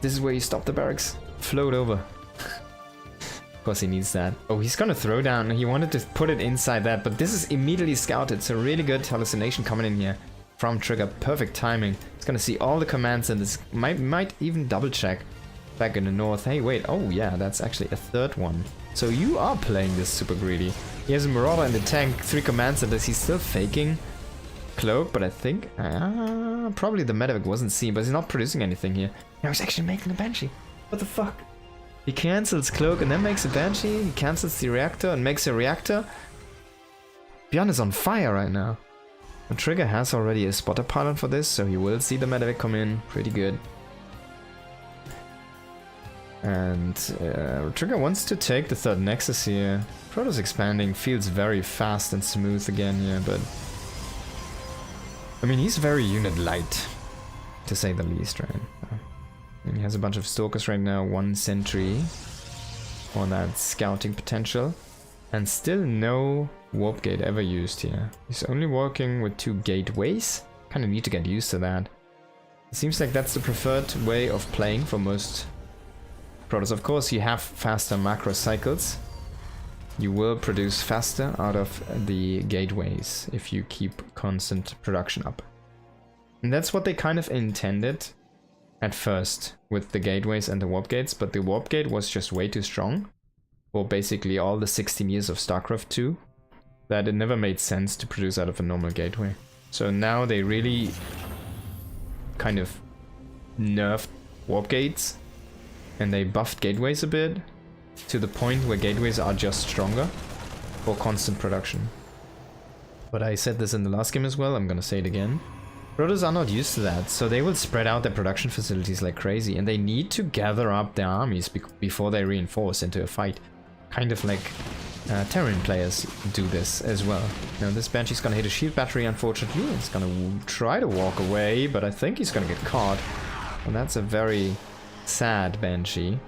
This is where you stop the barracks. Float over. Of course he needs that. Oh, he's gonna throw down. He wanted to put it inside that, but this is immediately scouted. So really good hallucination coming in here from Trigger. Perfect timing. He's gonna see all the commands and this might even double check back in the north. Hey, wait. Oh, yeah, that's actually a third one. So you are playing this super greedy. He has a Marauder in the tank, 3 command centers. He's still faking Cloak, but I think... probably the Medivac wasn't seen, but he's not producing anything here. Now he's actually making a Banshee. What the fuck? He cancels Cloak and then makes a Banshee. He cancels the reactor and makes a reactor. Bjorn is on fire right now. And Trigger has already a spotter pylon for this, so he will see the Medivac come in. Pretty good. And Trigger wants to take the third Nexus here. Protoss expanding feels very fast and smooth again here, but... I mean, he's very unit light, to say the least, right? And he has a bunch of Stalkers right now, 1 Sentry on that scouting potential. And still no Warp Gate ever used here. He's only working with 2 gateways. Kind of need to get used to that. It seems like that's the preferred way of playing for most Protoss. Of course, you have faster macro cycles. You will produce faster out of the gateways if you keep constant production up. And that's what they kind of intended at first with the gateways and the warp gates, but the warp gate was just way too strong for basically all the 16 years of StarCraft 2 that it never made sense to produce out of a normal gateway. So now they really kind of nerfed warp gates and they buffed gateways a bit to the point where gateways are just stronger for constant production. But I said this in the last game as well, I'm gonna say it again. Protoss are not used to that, so they will spread out their production facilities like crazy, and they need to gather up their armies before they reinforce into a fight. Kind of like Terran players do this as well. Now this Banshee's gonna hit a shield battery, unfortunately. It's gonna try to walk away, but I think he's gonna get caught. And that's a very sad Banshee.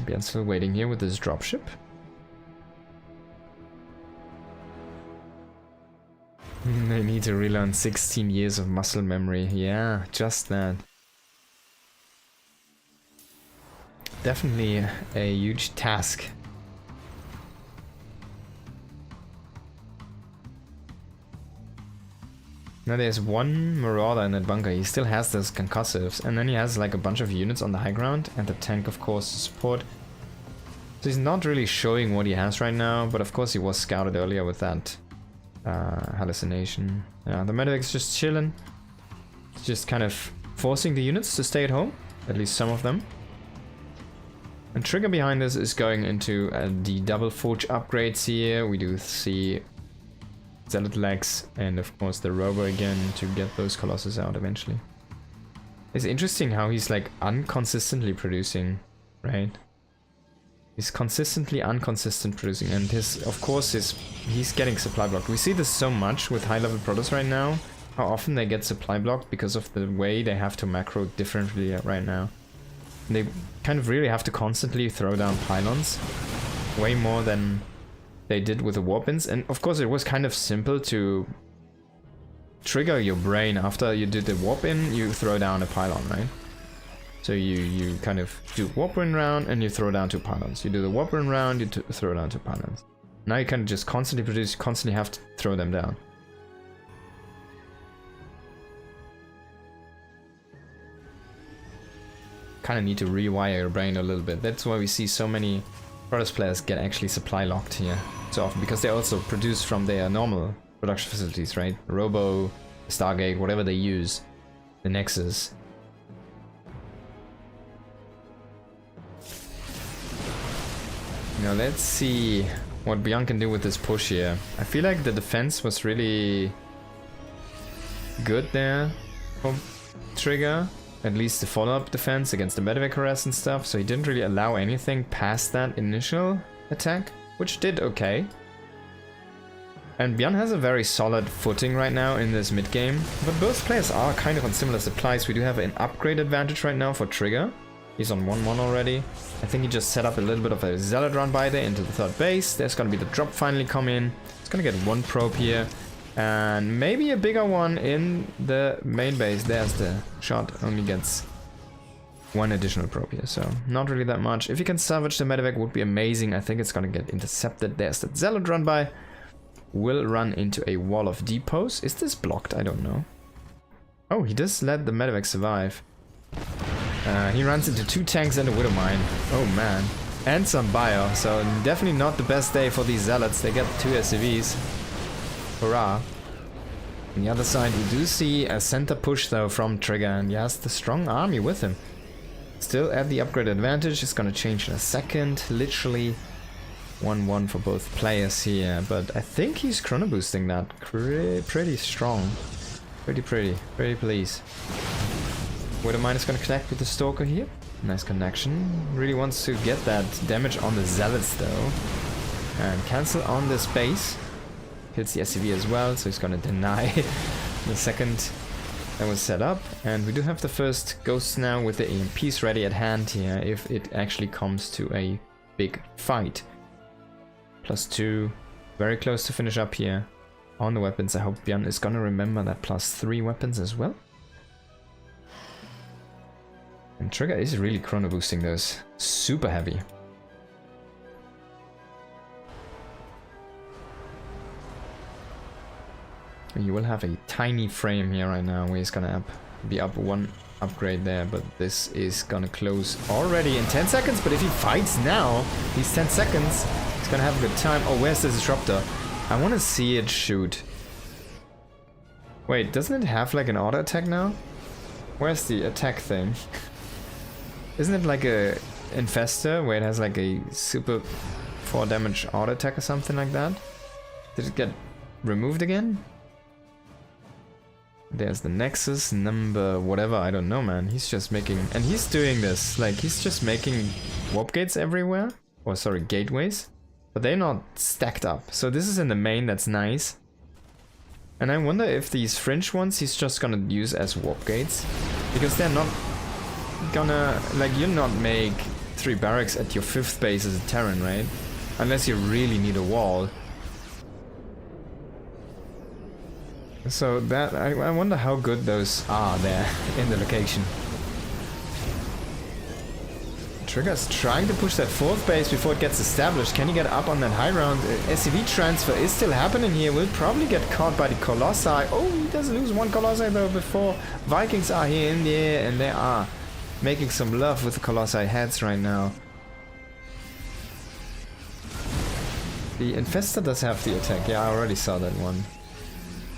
Bjorn's still waiting here with his dropship. They need to relearn 16 years of muscle memory. Yeah, just that. Definitely a huge task. Now there's 1 Marauder in that bunker. He still has those concussives, and then he has like a bunch of units on the high ground, and the tank of course to support. So he's not really showing what he has right now, but of course he was scouted earlier with that hallucination. Yeah, the Medivac's just chilling. It's just kind of forcing the units to stay at home, at least some of them. And Trigger behind us is going into the double forge upgrades here. We do see Zealot legs and of course the Robo again to get those Colossus out eventually. It's interesting how he's like unconsistently producing, right? He's consistently inconsistent producing, and his, of course, he's getting supply blocked. We see this so much with high level Protoss right now, how often they get supply blocked because of the way they have to macro differently right now. And they kind of really have to constantly throw down pylons, way more than they did with the warp-ins. And of course it was kind of simple to trigger your brain. After you did the warp-in, you throw down a pylon, right? So you kind of do warp-in round and you throw down 2 pylons. You do the warp-in round, you throw down 2 pylons. Now you can just constantly produce, you constantly have to throw them down. Kind of need to rewire your brain a little bit. That's why we see so many Protoss players get actually supply locked here so often, because they also produce from their normal production facilities, right? Robo, Stargate, whatever they use, the Nexus. Now let's see what Bjorn can do with this push here. I feel like the defense was really good there from Trigger. At least the follow-up defense against the Medivac harass and stuff, so he didn't really allow anything past that initial attack, which did okay. And Bjorn has a very solid footing right now in this mid-game, but both players are kind of on similar supplies. We do have an upgrade advantage right now for Trigger. He's on 1-1 already. I think he just set up a little bit of a Zealot run by there into the 3rd base. There's gonna be the drop finally come in. He's gonna get 1 probe here. And maybe a bigger one in the main base. There's the shot, only gets 1 additional probe here, so not really that much. If you can salvage the Medivac, would be amazing. I think it's gonna get intercepted. There's the Zealot run by. Will run into a wall of depots. Is this blocked? I don't know. Oh, he does let the Medivac survive. He runs into 2 tanks and a Widowmine. Oh man. And some bio, so definitely not the best day for these Zealots. They get 2 SCVs. Hurrah. On the other side, we do see a center push though from Trigger, and he has the strong army with him. Still at the upgrade advantage. It's gonna change in a second. Literally 1-1 for both players here, but I think he's chrono boosting that pretty strong. Pretty please. Widowmine is gonna connect with the Stalker here. Nice connection. Really wants to get that damage on the Zealots though. And cancel on this base. Hits the SCV as well, so he's gonna deny the second that was set up. And we do have the first ghosts now with the EMPs ready at hand here if it actually comes to a big fight. +2. Very close to finish up here on the weapons. I hope Björn is gonna remember that +3 weapons as well. And Trigger is really chrono boosting those. Super heavy. You will have a tiny frame here right now where he's gonna be up 1 upgrade there, but this is gonna close already in 10 seconds. But if he fights now, these 10 seconds, he's gonna have a good time. Oh, where's the Disruptor? I want to see it shoot. Wait, doesn't it have like an auto attack now? Where's the attack thing? Isn't it like a Infestor where it has like a super 4 damage auto attack or something like that? Did it get removed again? There's the Nexus number whatever, I don't know man. He's just making, and he's doing this, like he's just making warp gates everywhere. Or sorry, gateways. But they're not stacked up. So this is in the main, that's nice. And I wonder if these fringe ones he's just gonna use as warp gates. Because they're not gonna, like you'll not make 3 barracks at your 5th base as a Terran, right? Unless you really need a wall. So that, I wonder how good those are there in the location. Trigger's trying to push that 4th base before it gets established. Can he get up on that high ground? SCV transfer is still happening here. Will probably get caught by the Colossi. Oh, he does lose 1 Colossi though before. Vikings are here in the air and they are making some love with the Colossi heads right now. The Infestor does have the attack. Yeah, I already saw that one.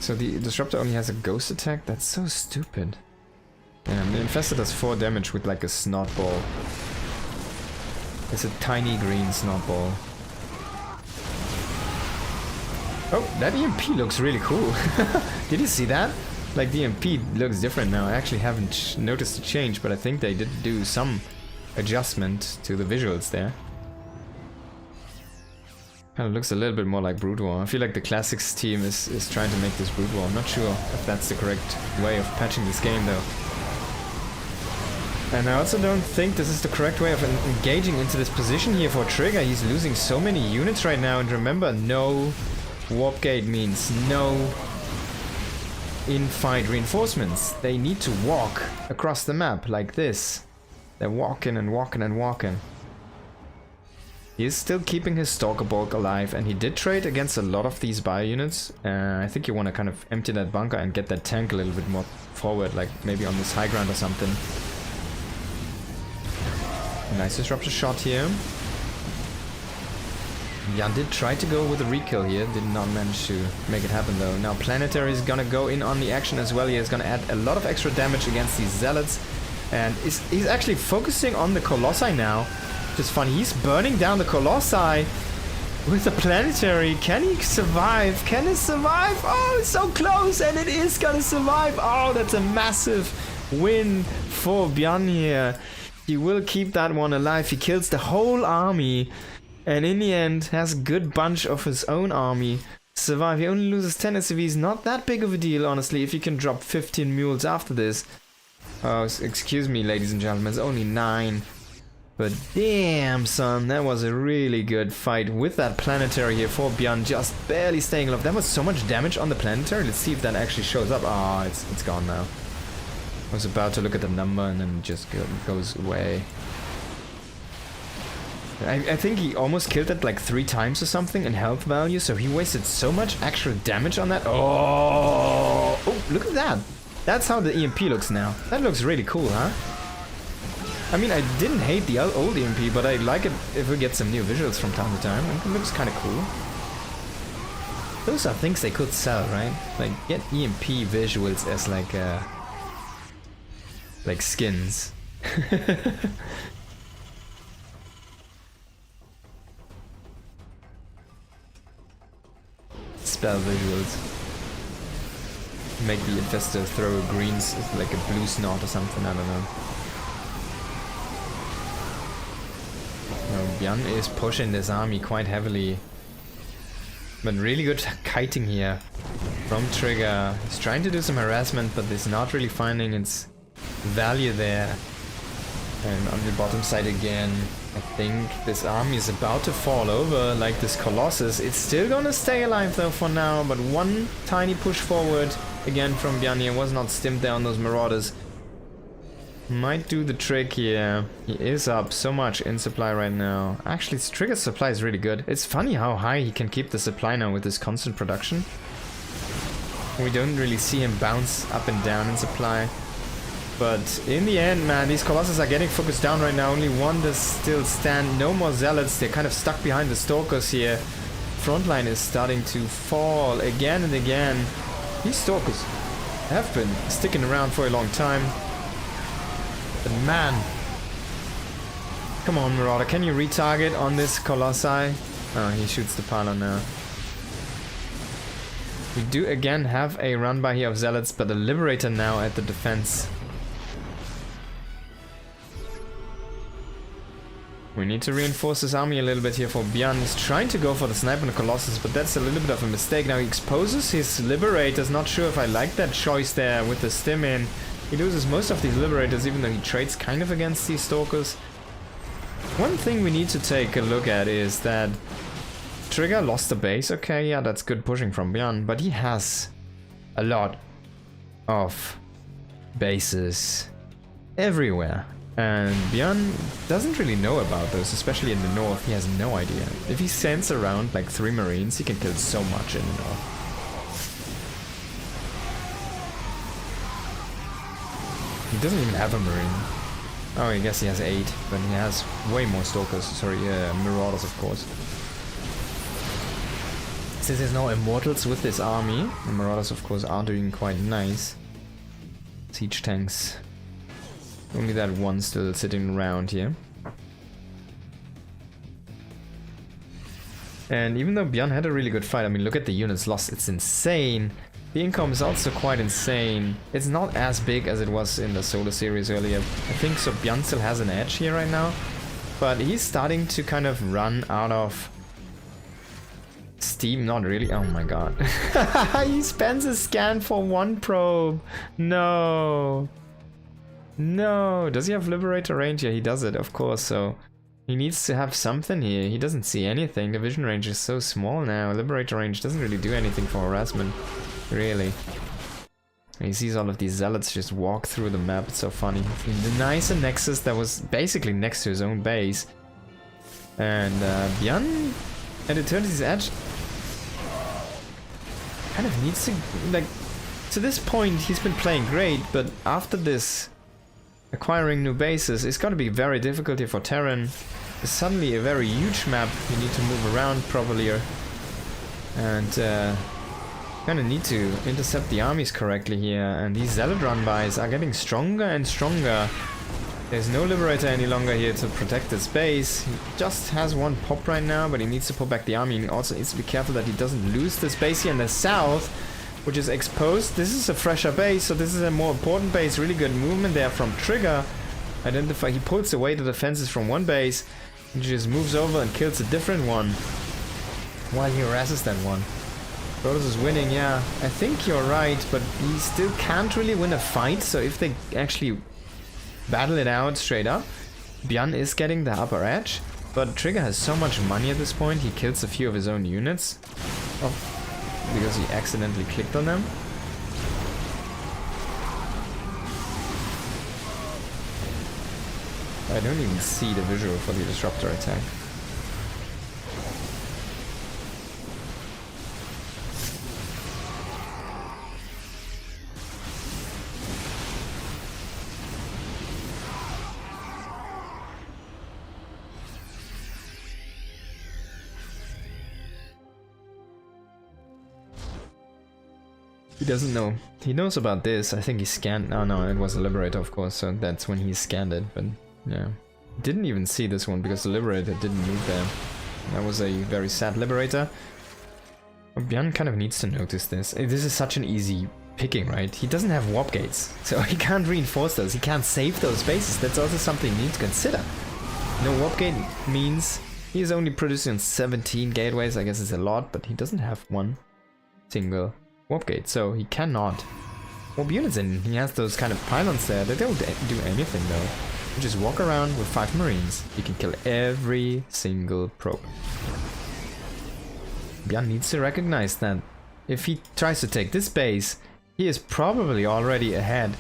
So the Disruptor only has a ghost attack? That's so stupid. Yeah, the Infestor does 4 damage with like a snot ball. It's a tiny green snot ball. Oh, that EMP looks really cool. Did you see that? Like the EMP looks different now. I actually haven't noticed a change, but I think they did do some adjustment to the visuals there. Kind of looks a little bit more like Brood War. I feel like the Classics team is trying to make this Brood War. I'm not sure if that's the correct way of patching this game though. And I also don't think this is the correct way of engaging into this position here for Trigger. He's losing so many units right now, and remember, no warp gate means no in-fight reinforcements. They need to walk across the map like this. They're walking and walking and walking. He is still keeping his Stalker bulk alive, and he did trade against a lot of these bio units. I think you want to kind of empty that bunker and get that tank a little bit more forward, like maybe on this high ground or something. Nice disruptor shot here. Jan did try to go with a rekill here, did not manage to make it happen though. Now Planetary is gonna go in on the action as well. He is gonna add a lot of extra damage against these Zealots, and he's actually focusing on the Colossi now. Just fun. He's burning down the Colossi with the Planetary. Can he survive? Can he survive? Oh, it's so close, and it is gonna survive. Oh, that's a massive win for Björn here. He will keep that one alive. He kills the whole army, and in the end has a good bunch of his own army survive. He only loses 10 SCVs. Not that big of a deal, honestly, if you can drop 15 mules after this. Oh, excuse me, ladies and gentlemen, it's only 9. But damn, son, that was a really good fight with that Planetary here for Björn, just barely staying alive. That was so much damage on the Planetary. Let's see if that actually shows up. Ah, it's gone now. I was about to look at the number and then it just goes away. I think he almost killed it like 3 times or something in health value, so he wasted so much extra damage on that. Oh, look at that. That's how the EMP looks now. That looks really cool, huh? I mean, I didn't hate the old EMP, but I like it if we get some new visuals from time to time. It looks kind of cool. Those are things they could sell, right? Like, get EMP visuals as like skins. Spell visuals. Make the infestor throw a green, like a blue snot or something, I don't know. Björn is pushing this army quite heavily. But really good kiting here from Trigger. He's trying to do some harassment, but he's not really finding its value there. And on the bottom side again, I think this army is about to fall over like this Colossus. It's still gonna stay alive though for now, but one tiny push forward again from Björn here was not stimmed there on those Marauders. Might do the trick here. He is up so much in supply right now. Actually, his Trigger's supply is really good. It's funny how high he can keep the supply now with this constant production. We don't really see him bounce up and down in supply. But in the end, man, these Colossus are getting focused down right now. Only one does still stand. No more Zealots. They're kind of stuck behind the Stalkers here. Frontline is starting to fall again and again. These Stalkers have been sticking around for a long time. But man, come on Marauder, can you retarget on this Colossi? Oh, he shoots the pylon now. We do again have a run by here of Zealots, but a Liberator now at the defense. We need to reinforce this army a little bit here for Björn. He's trying to go for the sniper on the Colossus, but that's a little bit of a mistake. Now he exposes his Liberators. Not sure if I like that choice there with the stim in. He loses most of these Liberators, even though he trades kind of against these Stalkers. One thing we need to take a look at is that Trigger lost the base. Okay, yeah, that's good pushing from Björn, but he has a lot of bases everywhere. And Björn doesn't really know about those, especially in the north. He has no idea. If he sends around like 3 Marines, he can kill so much in the north. He doesn't even have a Marine. Oh, I guess he has 8, but he has way more Stalkers. Sorry, Marauders, of course. Since there's no Immortals with this army, the Marauders, of course, are doing quite nice. Siege tanks. Only that one still sitting around here. And even though Björn had a really good fight, I mean, look at the units lost. It's insane. The income is also quite insane. It's not as big as it was in the Solar series earlier. I think so Björn still has an edge here right now. But he's starting to kind of run out of steam. Not really. Oh my god. He spends a scan for 1 probe. No. No. Does he have Liberator range? Yeah, he does it, of course. So he needs to have something here. He doesn't see anything. The vision range is so small now. Liberator range doesn't really do anything for harassment. Really. And he sees all of these Zealots just walk through the map. It's so funny. The nice Nexus that was basically next to his own base. And Björn at Eternity's Edge kind of needs to, like, to this point he's been playing great, but after this acquiring new bases, it's going to be very difficult here for Terran. It's suddenly a very huge map. You need to move around properly, and kind of need to intercept the armies correctly here. And these Zealot run-bys are getting stronger and stronger. There's no Liberator any longer here to protect his base. He just has 1 pop right now, but he needs to pull back the army. He also needs to be careful that he doesn't lose this base here in the south, which is exposed. This is a fresher base, so this is a more important base. Really good movement there from Trigger. He pulls away the defenses from one base and just moves over and kills a different one while he harasses that one. Protoss is winning, yeah. I think you're right, but he still can't really win a fight, so if they actually battle it out straight up, Björn is getting the upper edge, but Trigger has so much money at this point, he kills a few of his own units because he accidentally clicked on them. I don't even see the visual for the disruptor attack. He doesn't know. He knows about this. I think he scanned... Oh no, it was a Liberator, of course, so that's when he scanned it, but yeah. Didn't even see this one because the Liberator didn't move there. That was a very sad Liberator. Björn kind of needs to notice this. This is such an easy picking, right? He doesn't have warp gates, so he can't reinforce those. He can't save those bases. That's also something you need to consider. No warp gate means he's only producing 17 gateways. I guess it's a lot, but he doesn't have one single warp gate, so he cannot warp units in. He has those kind of pylons there. They don't do anything though. You just walk around with 5 marines. You can kill every single probe. Björn needs to recognize that if he tries to take this base, he is probably already ahead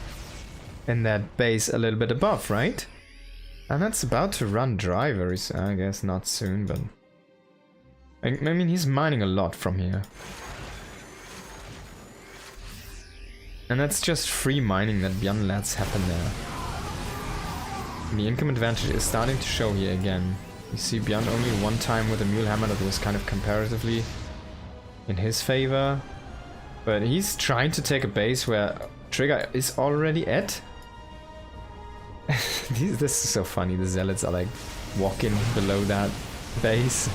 in that base a little bit above, right? And that's about to run dry very soon. I guess not soon, but... I mean, he's mining a lot from here. And that's just free mining that Björn lets happen there. The income advantage is starting to show here again. You see Björn only one time with a mule hammer that was kind of comparatively in his favor. But he's trying to take a base where Trigger is already at. This is so funny, the zealots are like walking below that base.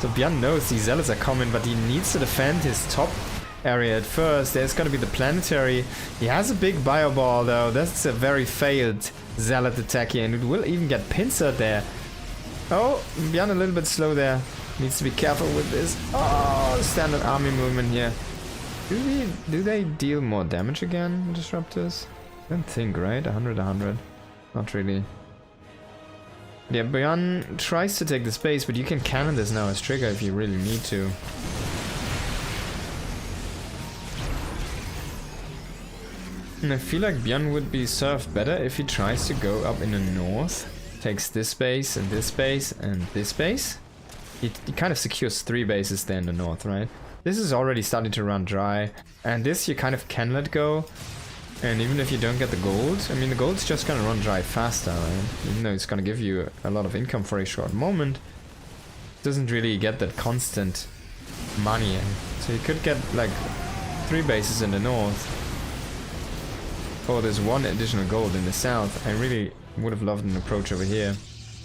So Björn knows these zealots are coming, but he needs to defend his top area at first. There's gonna be the planetary. He has a big bioball though. That's a very failed zealot attack here, and it will even get pincered there. Oh, Björn a little bit slow there. Needs to be careful with this. Oh, standard army movement here. Do they deal more damage again, Disruptors? I don't think, right? 100. Not really. Yeah, Björn tries to take the space, but you can cannon this now as Trigger if you really need to. And I feel like Björn would be served better if he tries to go up in the north. Takes this base and this base and this base. He kind of secures 3 bases there in the north, right? This is already starting to run dry. And this you kind of can let go. And even if you don't get the gold, I mean the gold's just gonna run dry faster, right? Even though it's gonna give you a lot of income for a short moment, it doesn't really get that constant money in. So you could get like 3 bases in the north. Oh, there's 1 additional gold in the south. I really would have loved an approach over here.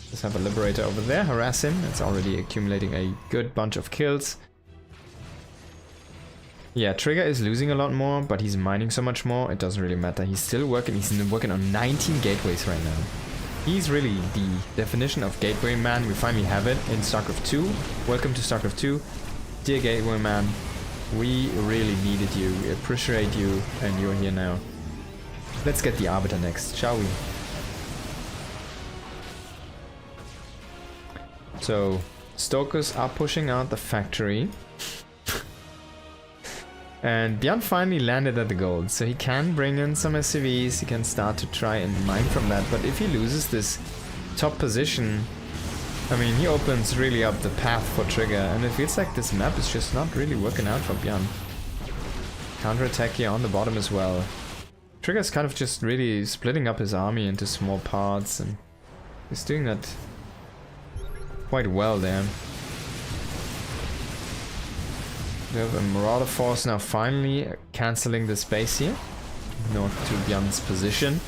Let's have a Liberator over there, harass him. It's already accumulating a good bunch of kills. Yeah, Trigger is losing a lot more, but he's mining so much more, it doesn't really matter. He's still working, on 19 gateways right now. He's really the definition of gateway man. We finally have it in StarCraft 2. Welcome to StarCraft 2. Dear gateway man, we really needed you, we appreciate you, and you're here now. Let's get the Arbiter next, shall we? So, Stokers are pushing out the factory. And Björn finally landed at the gold, so he can bring in some SCVs, he can start to try and mine from that, but if he loses this top position, I mean, he opens really up the path for Trigger, and it feels like this map is just not really working out for Björn. Counterattack here on the bottom as well. Trigger's kind of just really splitting up his army into small parts, and he's doing that quite well there. We have a Marauder force now finally cancelling this base here, north to Björn's position.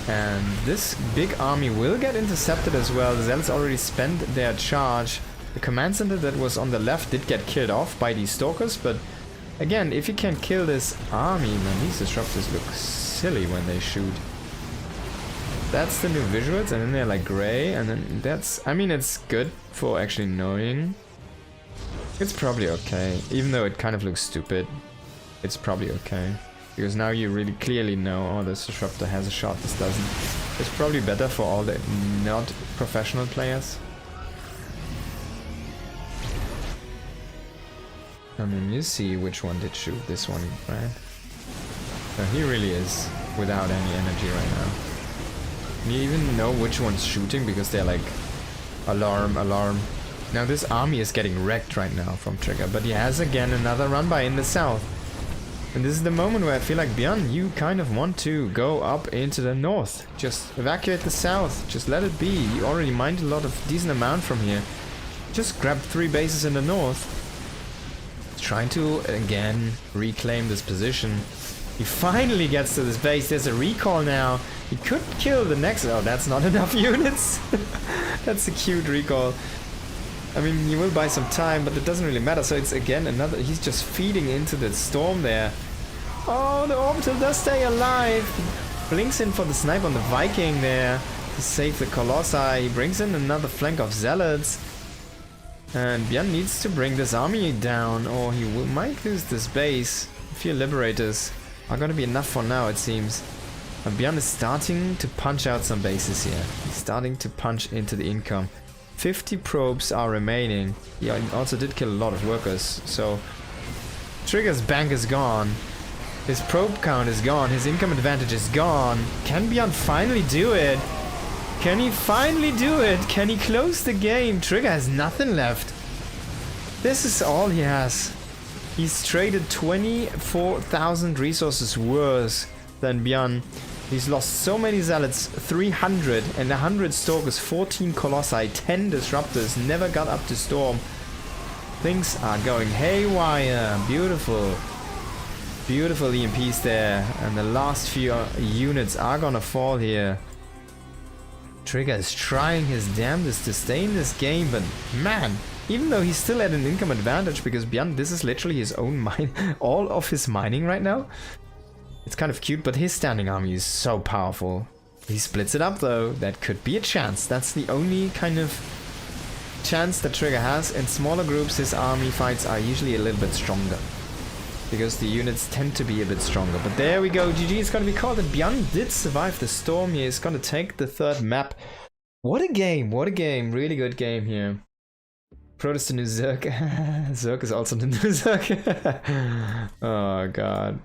And this big army will get intercepted as well. The Zealots already spent their charge. The command center that was on the left did get killed off by these Stalkers, but again, if you can kill this army, man, these Disruptors look silly when they shoot. That's the new visuals, and then they're like gray, and then that's... I mean, it's good for actually knowing. It's probably okay, even though it kind of looks stupid. It's probably okay, because now you really clearly know, oh, this Disruptor has a shot, this doesn't. It's probably better for all the not professional players. I mean, you see which one did shoot this one, right? So he really is without any energy right now. You even know which one's shooting because they're like, alarm, alarm. Now this army is getting wrecked right now from Trigger, but he has again another run by in the south. And this is the moment where I feel like, Björn, you kind of want to go up into the north. Just evacuate the south, just let it be. You already mined a lot of decent amount from here. Just grab 3 bases in the north. trying to again reclaim this position. He finally gets to this base. There's a recall now. He could kill the next. Oh, that's not enough units. That's a cute recall. I mean, he will buy some time, but it doesn't really matter. So it's again another. He's just feeding into the storm there. Oh, the orbital does stay alive. He blinks in for the snipe on the Viking there to save the Colossi. He brings in another flank of zealots. And Björn needs to bring this army down, or he might lose this base. A few liberators are going to be enough for now, it seems. And Björn is starting to punch out some bases here. He's starting to punch into the income. 50 probes are remaining. He also did kill a lot of workers, so Trigger's bank is gone. His probe count is gone. His income advantage is gone. Can Björn finally do it? Can he finally do it? Can he close the game? Trigger has nothing left. This is all he has. He's traded 24,000 resources worse than Björn. He's lost so many zealots, 300 and 100 stalkers, 14 colossi, 10 disruptors, never got up to storm. Things are going haywire. Beautiful. Beautiful EMPs there. And the last few units are gonna fall here. Trigger is trying his damnedest to stay in this game, but man, even though he's still at an income advantage, because Björn, this is literally his own mine, all of his mining right now. It's kind of cute, but his standing army is so powerful. He splits it up though. That could be a chance. That's the only kind of chance that Trigger has. In smaller groups, his army fights are usually a little bit stronger, because the units tend to be a bit stronger. But there we go. GG is going to be called. And Björn did survive the storm. He is going to take the third map. What a game. What a game. Really good game here. Protoss the new Zerg. Zerg is also the new Zerg. Oh god.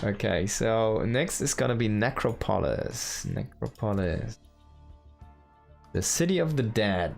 Okay, so next is gonna be Necropolis. Necropolis. The city of the dead.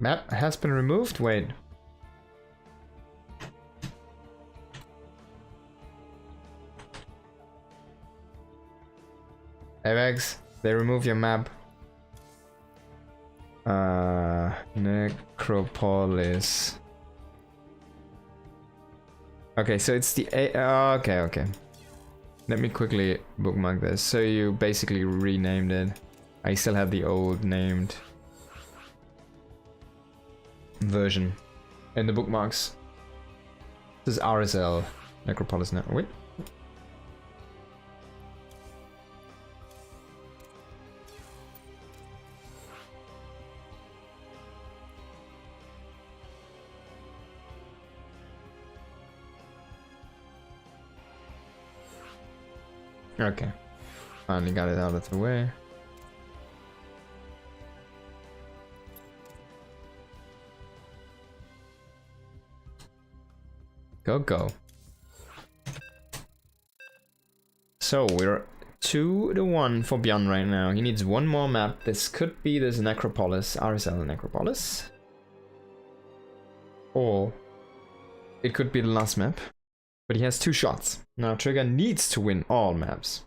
Map has been removed? Wait. Avex, they remove your map. Necropolis. Okay, so it's the okay. Let me quickly bookmark this. So you basically renamed it. I still have the old named version in the bookmarks. This is Rsl Necropolis now. Wait. Okay. Finally got it out of the way. Go, go. So we're 2-1 for Björn right now. He needs one more map. This could be this Necropolis, Rsl Necropolis. Or it could be the last map. But he has 2 shots. Now Trigger needs to win all maps.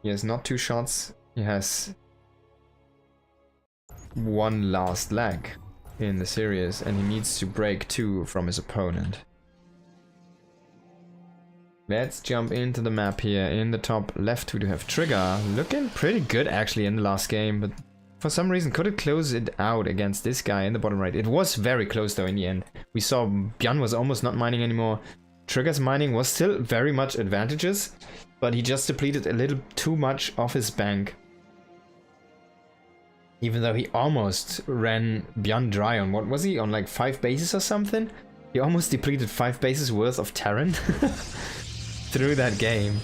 He has not 2 shots. He has one last leg in the series, and he needs to break 2 from his opponent. Let's jump into the map here. In the top left we do have Trigger, looking pretty good actually in the last game, but for some reason couldn't close it out against this guy in the bottom right. It was very close though in the end. We saw Björn was almost not mining anymore. Trigger's mining was still very much advantageous, but he just depleted a little too much of his bank. Even though he almost ran Björn dry on, what was he, on like 5 bases or something? He almost depleted 5 bases worth of Terran through that game.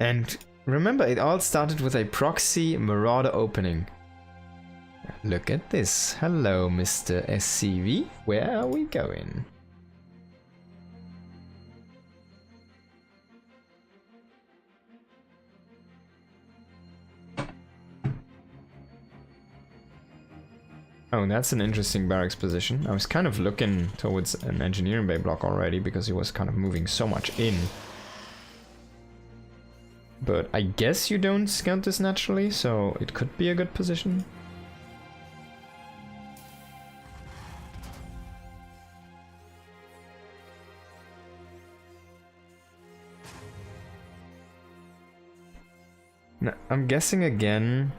And remember, it all started with a proxy Marauder opening. Look at this. Hello, Mr. SCV. Where are we going? Oh, that's an interesting barracks position. I was kind of looking towards an engineering bay block already because he was kind of moving so much in. But I guess you don't scout this naturally, so it could be a good position. Now, I'm guessing again.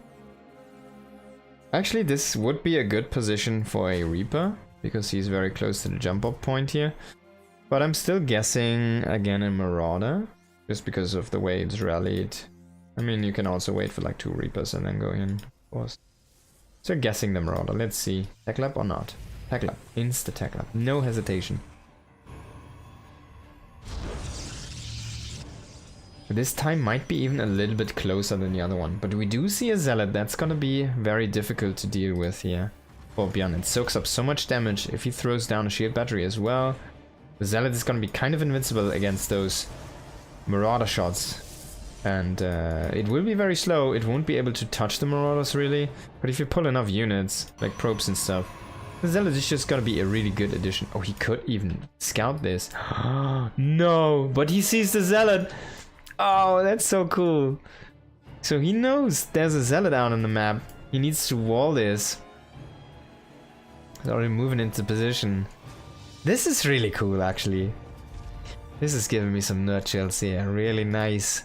Actually, this would be a good position for a Reaper, because he's very close to the jump up point here. But I'm still guessing again a Marauder, just because of the way it's rallied. I mean, you can also wait for like 2 Reapers and then go in, of course. So guessing the Marauder, let's see. Tech Lab or not? Tech Lab, insta Tech Lab, no hesitation. This time might be even a little bit closer than the other one, but we do see a Zealot. That's gonna be very difficult to deal with here for Björn. It soaks up so much damage. If he throws down a shield battery as well, the Zealot is gonna be kind of invincible against those Marauder shots. And it will be very slow. It won't be able to touch the Marauders really, but if you pull enough units, like probes and stuff, the Zealot is just gonna be a really good addition. Oh, he could even scout this. No, but he sees the Zealot. Oh, that's so cool. So he knows there's a Zealot out on the map. He needs to wall this. He's already moving into position. This is really cool, actually. This is giving me some nerd chills here. Really nice.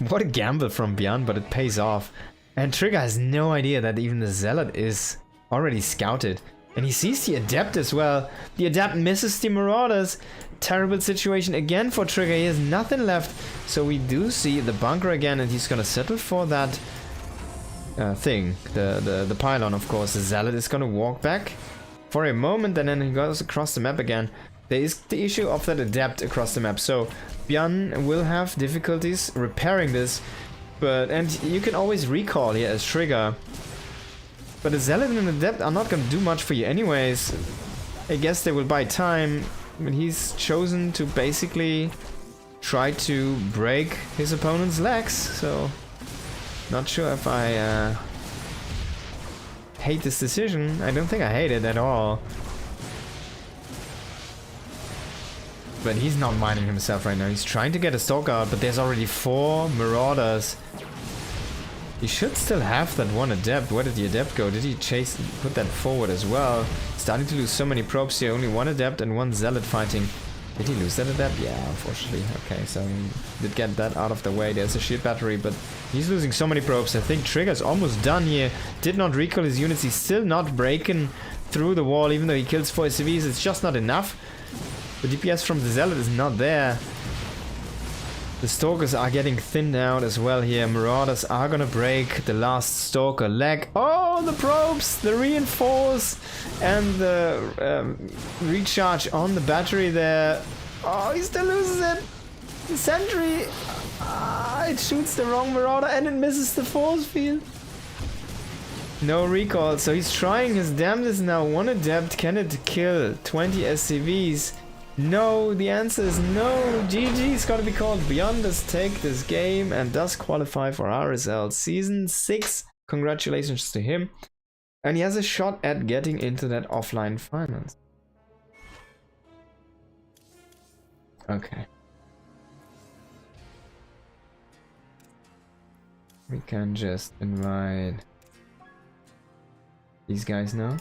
What a gamble from Björn, but it pays off. And Trigger has no idea that even the Zealot is already scouted. And he sees the Adept as well. The Adept misses the Marauders. Terrible situation again for Trigger. He has nothing left. So we do see the bunker again, and he's gonna settle for that thing. The pylon, of course. The Zealot is gonna walk back for a moment, and then he goes across the map again. There is the issue of that Adept across the map. So Björn will have difficulties repairing this. And you can always recall here as Trigger. But the Zealot and the Adept are not going to do much for you anyways. I guess they will buy time. But he's chosen to basically try to break his opponent's legs. So, not sure if I hate this decision. I don't think I hate it at all. But he's not minding himself right now. He's trying to get a Stalker out, but there's already 4 Marauders. He should still have that one Adept. Where did the Adept go? Did he put that forward as well? Starting to lose so many probes here. Only 1 Adept and 1 Zealot fighting. Did he lose that Adept? Yeah, unfortunately. Okay, so he did get that out of the way. There's a shield battery, but he's losing so many probes. I think Trigger's almost done here. Did not recall his units. He's still not breaking through the wall, even though he kills 4 SCVs. It's just not enough. The DPS from the Zealot is not there. The Stalkers are getting thinned out as well here. Marauders are gonna break the last Stalker leg. Oh, the probes, the reinforce, and the recharge on the battery there. Oh, he still loses it. The sentry. It shoots the wrong Marauder and it misses the force field. No recall, so he's trying his damnedest now. 1 Adept, can it kill 20 SCVs? No, the answer is no. GG is gonna be called. Björn does take this game and does qualify for RSL Season 6. Congratulations to him. And he has a shot at getting into that offline finals. Okay. We can just invite these guys now.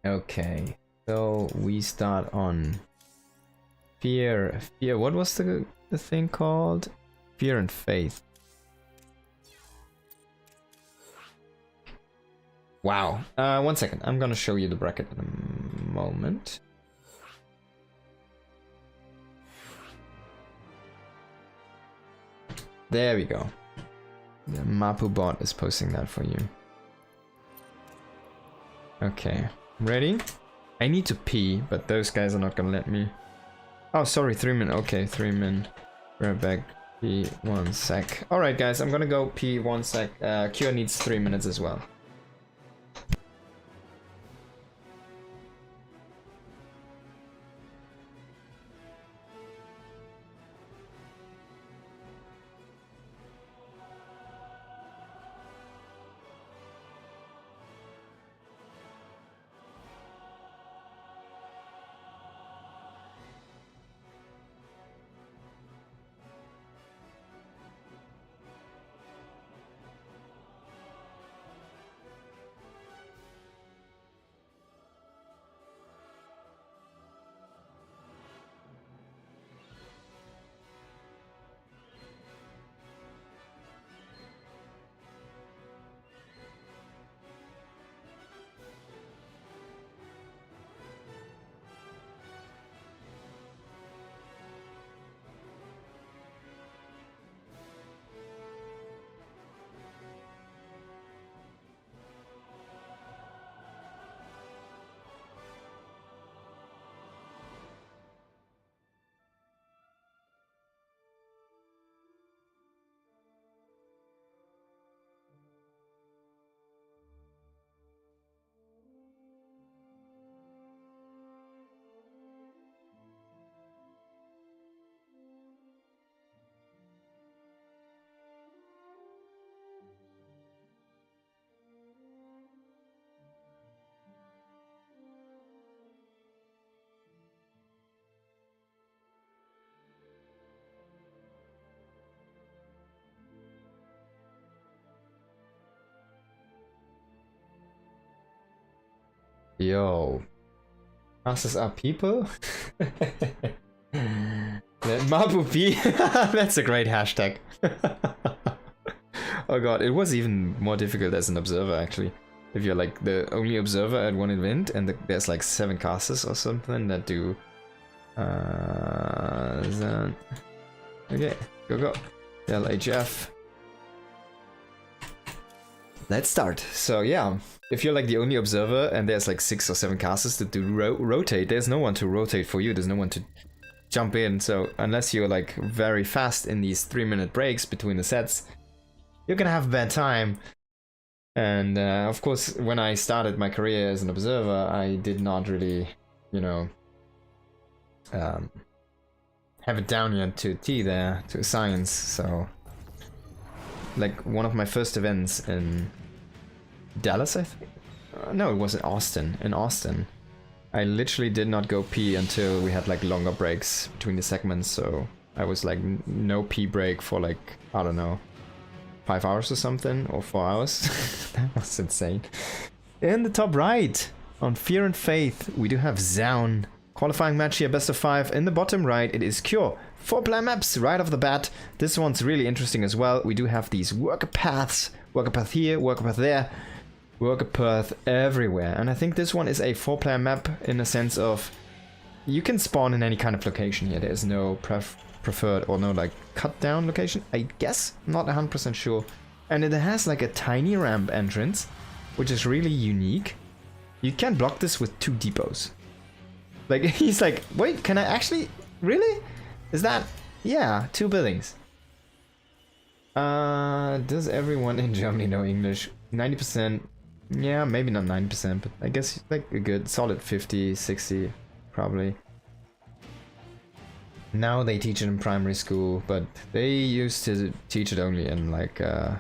Okay, so we start on fear. What was the thing called? Fear and Faith. Wow. 1 second. I'm gonna show you the bracket in a moment. There we go. The Mapu bot is posting that for you. Okay. Ready? I need to pee, but those guys are not gonna let me. Oh, sorry, 3 min. Okay, 3 min. We're back. Pee 1 sec. Alright, guys, I'm gonna go pee 1 sec. Cure needs 3 minutes as well. Yo. Casters are people? Let Mabu be. That's a great hashtag. Oh god, it was even more difficult as an observer actually. If you're like the only observer at one event and there's like 7 casters or something that do... Okay, go. LHF. Let's start. So yeah, if you're like the only observer and there's like 6 or 7 casters that do rotate, there's no one to rotate for you, there's no one to jump in. So unless you're like very fast in these 3-minute breaks between the sets, you're gonna have a bad time. And of course, when I started my career as an observer, I did not really, you know, have it down yet to T there, to science. So like one of my first events in Dallas, I think? No, it was in Austin. In Austin. I literally did not go pee until we had like longer breaks between the segments, so I was like no pee break for like, I don't know, 5 hours or something, or 4 hours. That was insane. In the top right, on Fear and Faith, we do have Zaun. Qualifying match here, best of 5. In the bottom right, it is Cure. 4-player maps right off the bat. This one's really interesting as well. We do have these worker paths. Worker path here, worker path there. Worker path everywhere. And I think this one is a 4-player map in the sense of you can spawn in any kind of location here. There is no preferred or no like cut down location, I guess. Not 100% sure. And it has like a tiny ramp entrance, which is really unique. You can block this with 2 depots. Like, he's like, wait, can I actually? Really? Is that? Yeah, 2 buildings. Does everyone in Germany know English? 90%. Yeah, maybe not 90%, but I guess like a good solid 50, 60, probably. Now they teach it in primary school, but they used to teach it only in like, or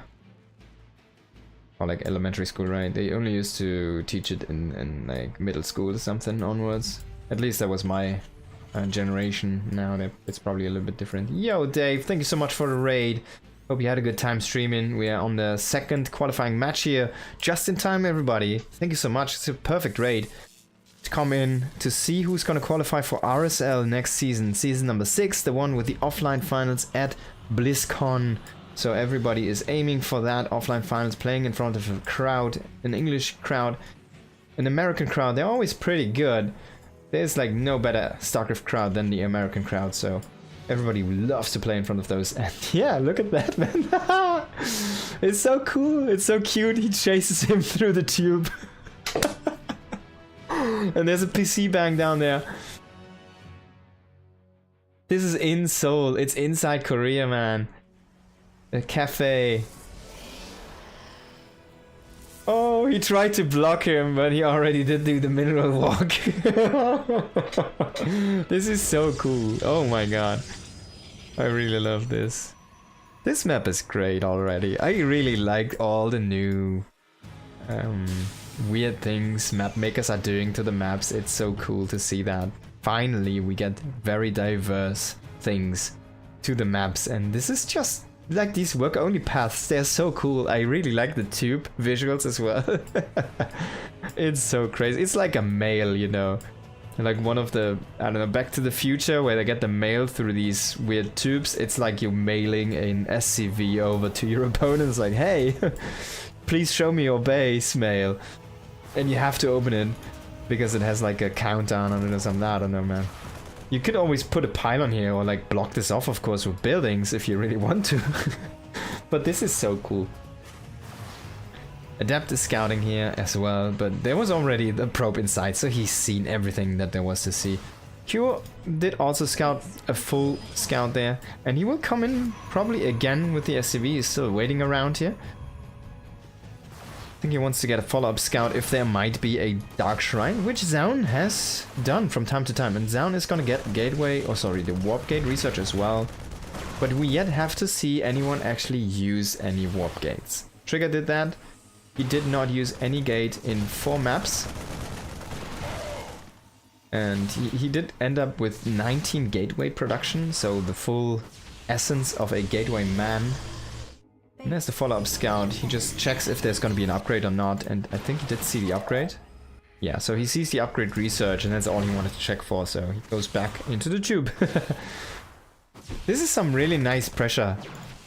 like elementary school, right? They only used to teach it in like middle school or something onwards. At least that was my generation. Now it's probably a little bit different. Yo, Dave, thank you so much for the raid. Hope you had a good time streaming. We are on the 2nd qualifying match here. Just in time, everybody. Thank you so much. It's a perfect raid to come in to see who's going to qualify for RSL next season. Season number 6, the one with the offline finals at BlizzCon. So everybody is aiming for that offline finals, playing in front of a crowd, an English crowd, an American crowd. They're always pretty good. There's like no better StarCraft crowd than the American crowd, so everybody loves to play in front of those. And yeah, look at that, man. It's so cool. It's so cute. He chases him through the tube. And there's a PC bang down there. This is in Seoul. It's inside Korea, man. A cafe. Oh, he tried to block him, but he already did do the mineral walk. This is so cool. Oh my god. I really love this. This map is great already. I really like all the new weird things map makers are doing to the maps. It's so cool to see that. Finally, we get very diverse things to the maps, and this is just like these worker only paths. They're so cool. I really like the tube visuals as well. It's so crazy. It's like a mail, you know, like one of the, I don't know, Back to the Future, where they get the mail through these weird tubes. It's like you mailing an SCV over to your opponents, like, hey, please show me your base mail, and you have to open it because it has like a countdown on it or something. I don't know, man. You could always put a pylon here or like block this off, of course, with buildings if you really want to. But this is so cool. Adept is scouting here as well, but there was already the probe inside, so he's seen everything that there was to see. Q did also scout a full scout there, and he will come in probably again with the SCV. He's still waiting around here. I think he wants to get a follow-up scout if there might be a Dark Shrine, which Zaun has done from time to time. And Zaun is gonna get Gateway, or sorry, the Warp Gate research as well. But we yet have to see anyone actually use any Warp Gates. Trigger did that. He did not use any gate in 4 maps. And he did end up with 19 Gateway production, so the full essence of a Gateway man. And there's the follow-up scout. He just checks if there's gonna be an upgrade or not, and I think he did see the upgrade. Yeah, so he sees the upgrade research and that's all he wanted to check for, so he goes back into the tube. This is some really nice pressure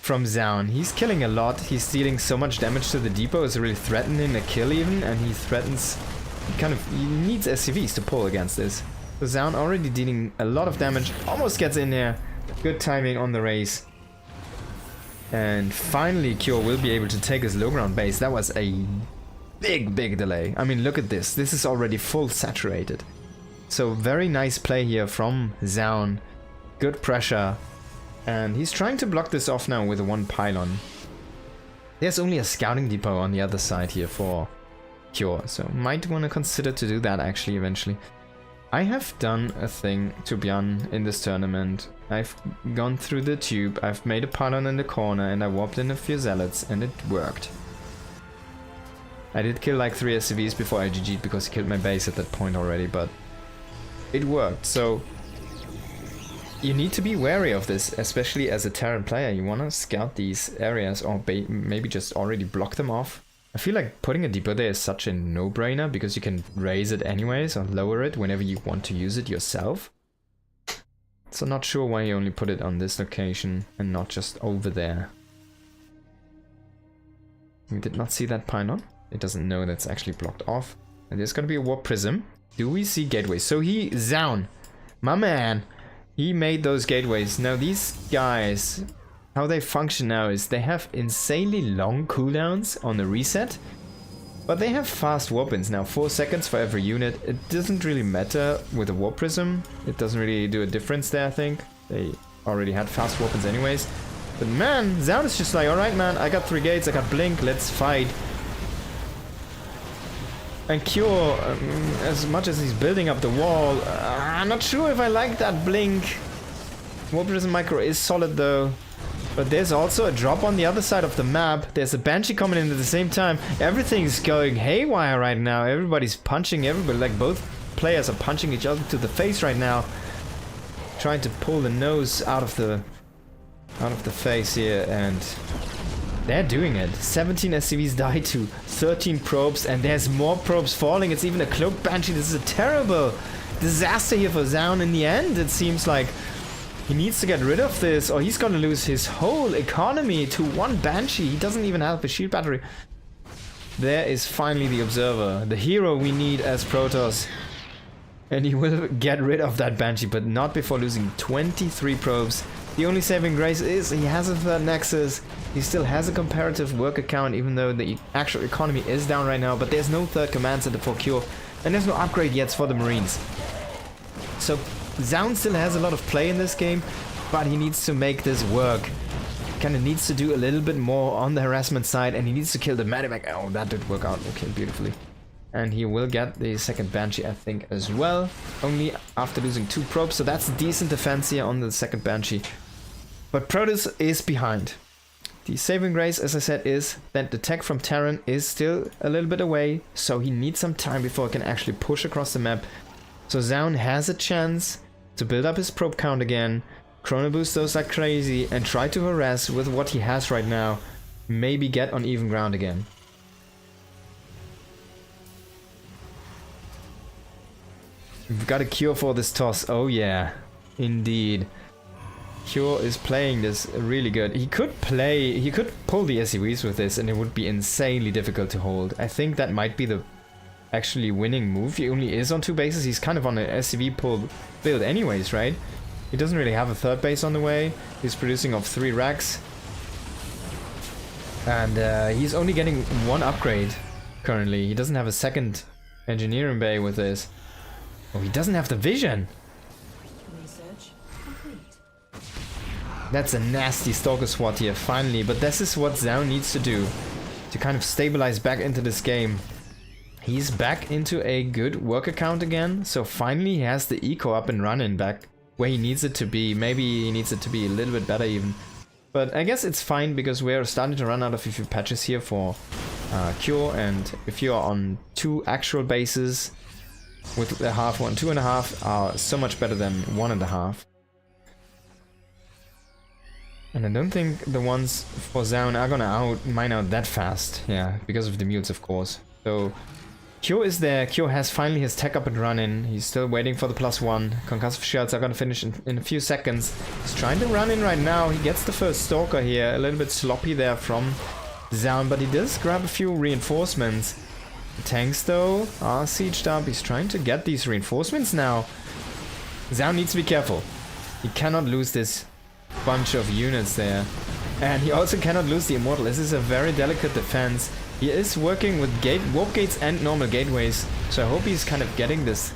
from Zaun. He's killing a lot, he's dealing so much damage to the depot, it's really threatening a kill even, and he threatens... he needs SCVs to pull against this. So Zaun already dealing a lot of damage, almost gets in there. Good timing on the race. And finally Cure will be able to take his low ground base. That was a big delay. I mean, look at this. This is already full saturated. So very nice play here from Zaun. Good pressure. And he's trying to block this off now with one pylon. There's only a scouting depot on the other side here for Cure. So might want to consider to do that actually eventually. I have done a thing to Björn in this tournament. I've gone through the tube, I've made a pylon in the corner and I warped in a few zealots and it worked. I did kill like 3 SCVs before I GG'd because he killed my base at that point already, but it worked. So you need to be wary of this, especially as a Terran player. You want to scout these areas or maybe just already block them off. I feel like putting a depot there is such a no-brainer because you can raise it anyways or lower it whenever you want to use it yourself. So not sure why you only put it on this location and not just over there. We did not see that pylon. It doesn't know that's actually blocked off. And there's gonna be a warp prism. Do we see gateways? So Zaun, my man, he made those gateways. Now these guys... how they function now is they have insanely long cooldowns on the reset, but they have fast warp-ins now, 4 seconds for every unit. It doesn't really matter with a warp prism, it doesn't really do a difference there, I think. They already had fast warp-ins anyways. But man, Zaun is just like, alright man, I got 3 gates, I got blink, let's fight. And Cure, as much as he's building up the wall, I'm not sure if I like that blink. Warp prism micro is solid though. But there's also a drop on the other side of the map. There's a Banshee coming in at the same time. Everything's going haywire right now. Everybody's punching everybody. Like both players are punching each other to the face right now. Trying to pull the nose out of the face here, and they're doing it. 17 SCVs died to 13 probes, and there's more probes falling. It's even a cloaked Banshee. This is a terrible disaster here for Zaun in the end. It seems like he needs to get rid of this or he's gonna lose his whole economy to one Banshee. He doesn't even have a shield battery. There is finally the Observer, the hero we need as Protoss. And he will get rid of that Banshee, but not before losing 23 probes. The only saving grace is he has a third Nexus. He still has a comparative work account, even though the actual economy is down right now. But there's no third command center for Cure. And there's no upgrade yet for the Marines. So Zaun still has a lot of play in this game, but he needs to make this work. Kind of needs to do a little bit more on the harassment side, and he needs to kill the Medivac. Oh, that did work out okay, beautifully. And he will get the second Banshee, I think, as well. Only after losing 2 probes, so that's decent defense here on the second Banshee. But Protoss is behind. The saving grace, as I said, is that the tech from Terran is still a little bit away, so he needs some time before he can actually push across the map. So Zaun has a chance to build up his probe count again, chrono boost those like crazy, and try to harass with what he has right now. Maybe get on even ground again. We've got a Cure for this toss. Oh yeah, indeed. Cure is playing this really good. He could pull the SCVs with this and it would be insanely difficult to hold. I think that might be the actually winning move. He only is on 2 bases. He's kind of on an SCV pull build anyways, right? He doesn't really have a third base on the way. He's producing off 3 racks. And he's only getting 1 upgrade currently. He doesn't have a second engineering bay with this. Oh, he doesn't have the vision. Research complete. That's a nasty Stalker SWAT here, finally. But this is what Zaun needs to do to kind of stabilize back into this game. He's back into a good work account again. So finally he has the eco up and running back where he needs it to be. Maybe he needs it to be a little bit better even. But I guess it's fine because we're starting to run out of a few patches here for Cure. And if you're on 2 actual bases with a half one, 2.5 are so much better than 1.5. And I don't think the ones for Zaun are gonna mine out that fast. Yeah, because of the mules, of course. So Kyo is there. Kyo has finally his tech up and running. He's still waiting for the +1. Concussive shields are gonna finish in a few seconds. He's trying to run in right now. He gets the first Stalker here. A little bit sloppy there from Zaun, but he does grab a few reinforcements. The tanks though are sieged up. He's trying to get these reinforcements now. Zaun needs to be careful. He cannot lose this bunch of units there. And he also cannot lose the Immortal. This is a very delicate defense. He is working with warp gates and normal gateways, so I hope he's kind of getting this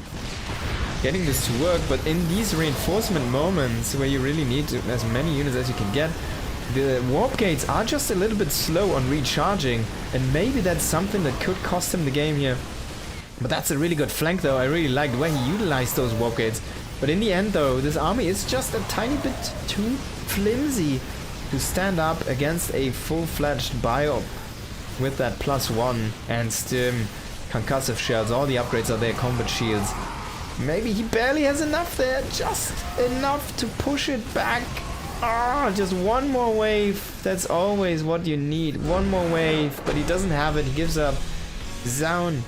to work. But in these reinforcement moments where you really need as many units as you can get, the warp gates are just a little bit slow on recharging, and maybe that's something that could cost him the game here. But that's a really good flank though. I really like the way he utilized those warp gates. But in the end though, this army is just a tiny bit too flimsy to stand up against a full-fledged biome with that +1 and stim, concussive shells, all the upgrades are there, combat shields. Maybe he barely has enough there, just enough to push it back. Ah, just one more wave. That's always what you need. One more wave, but he doesn't have it. He gives up. Zaun.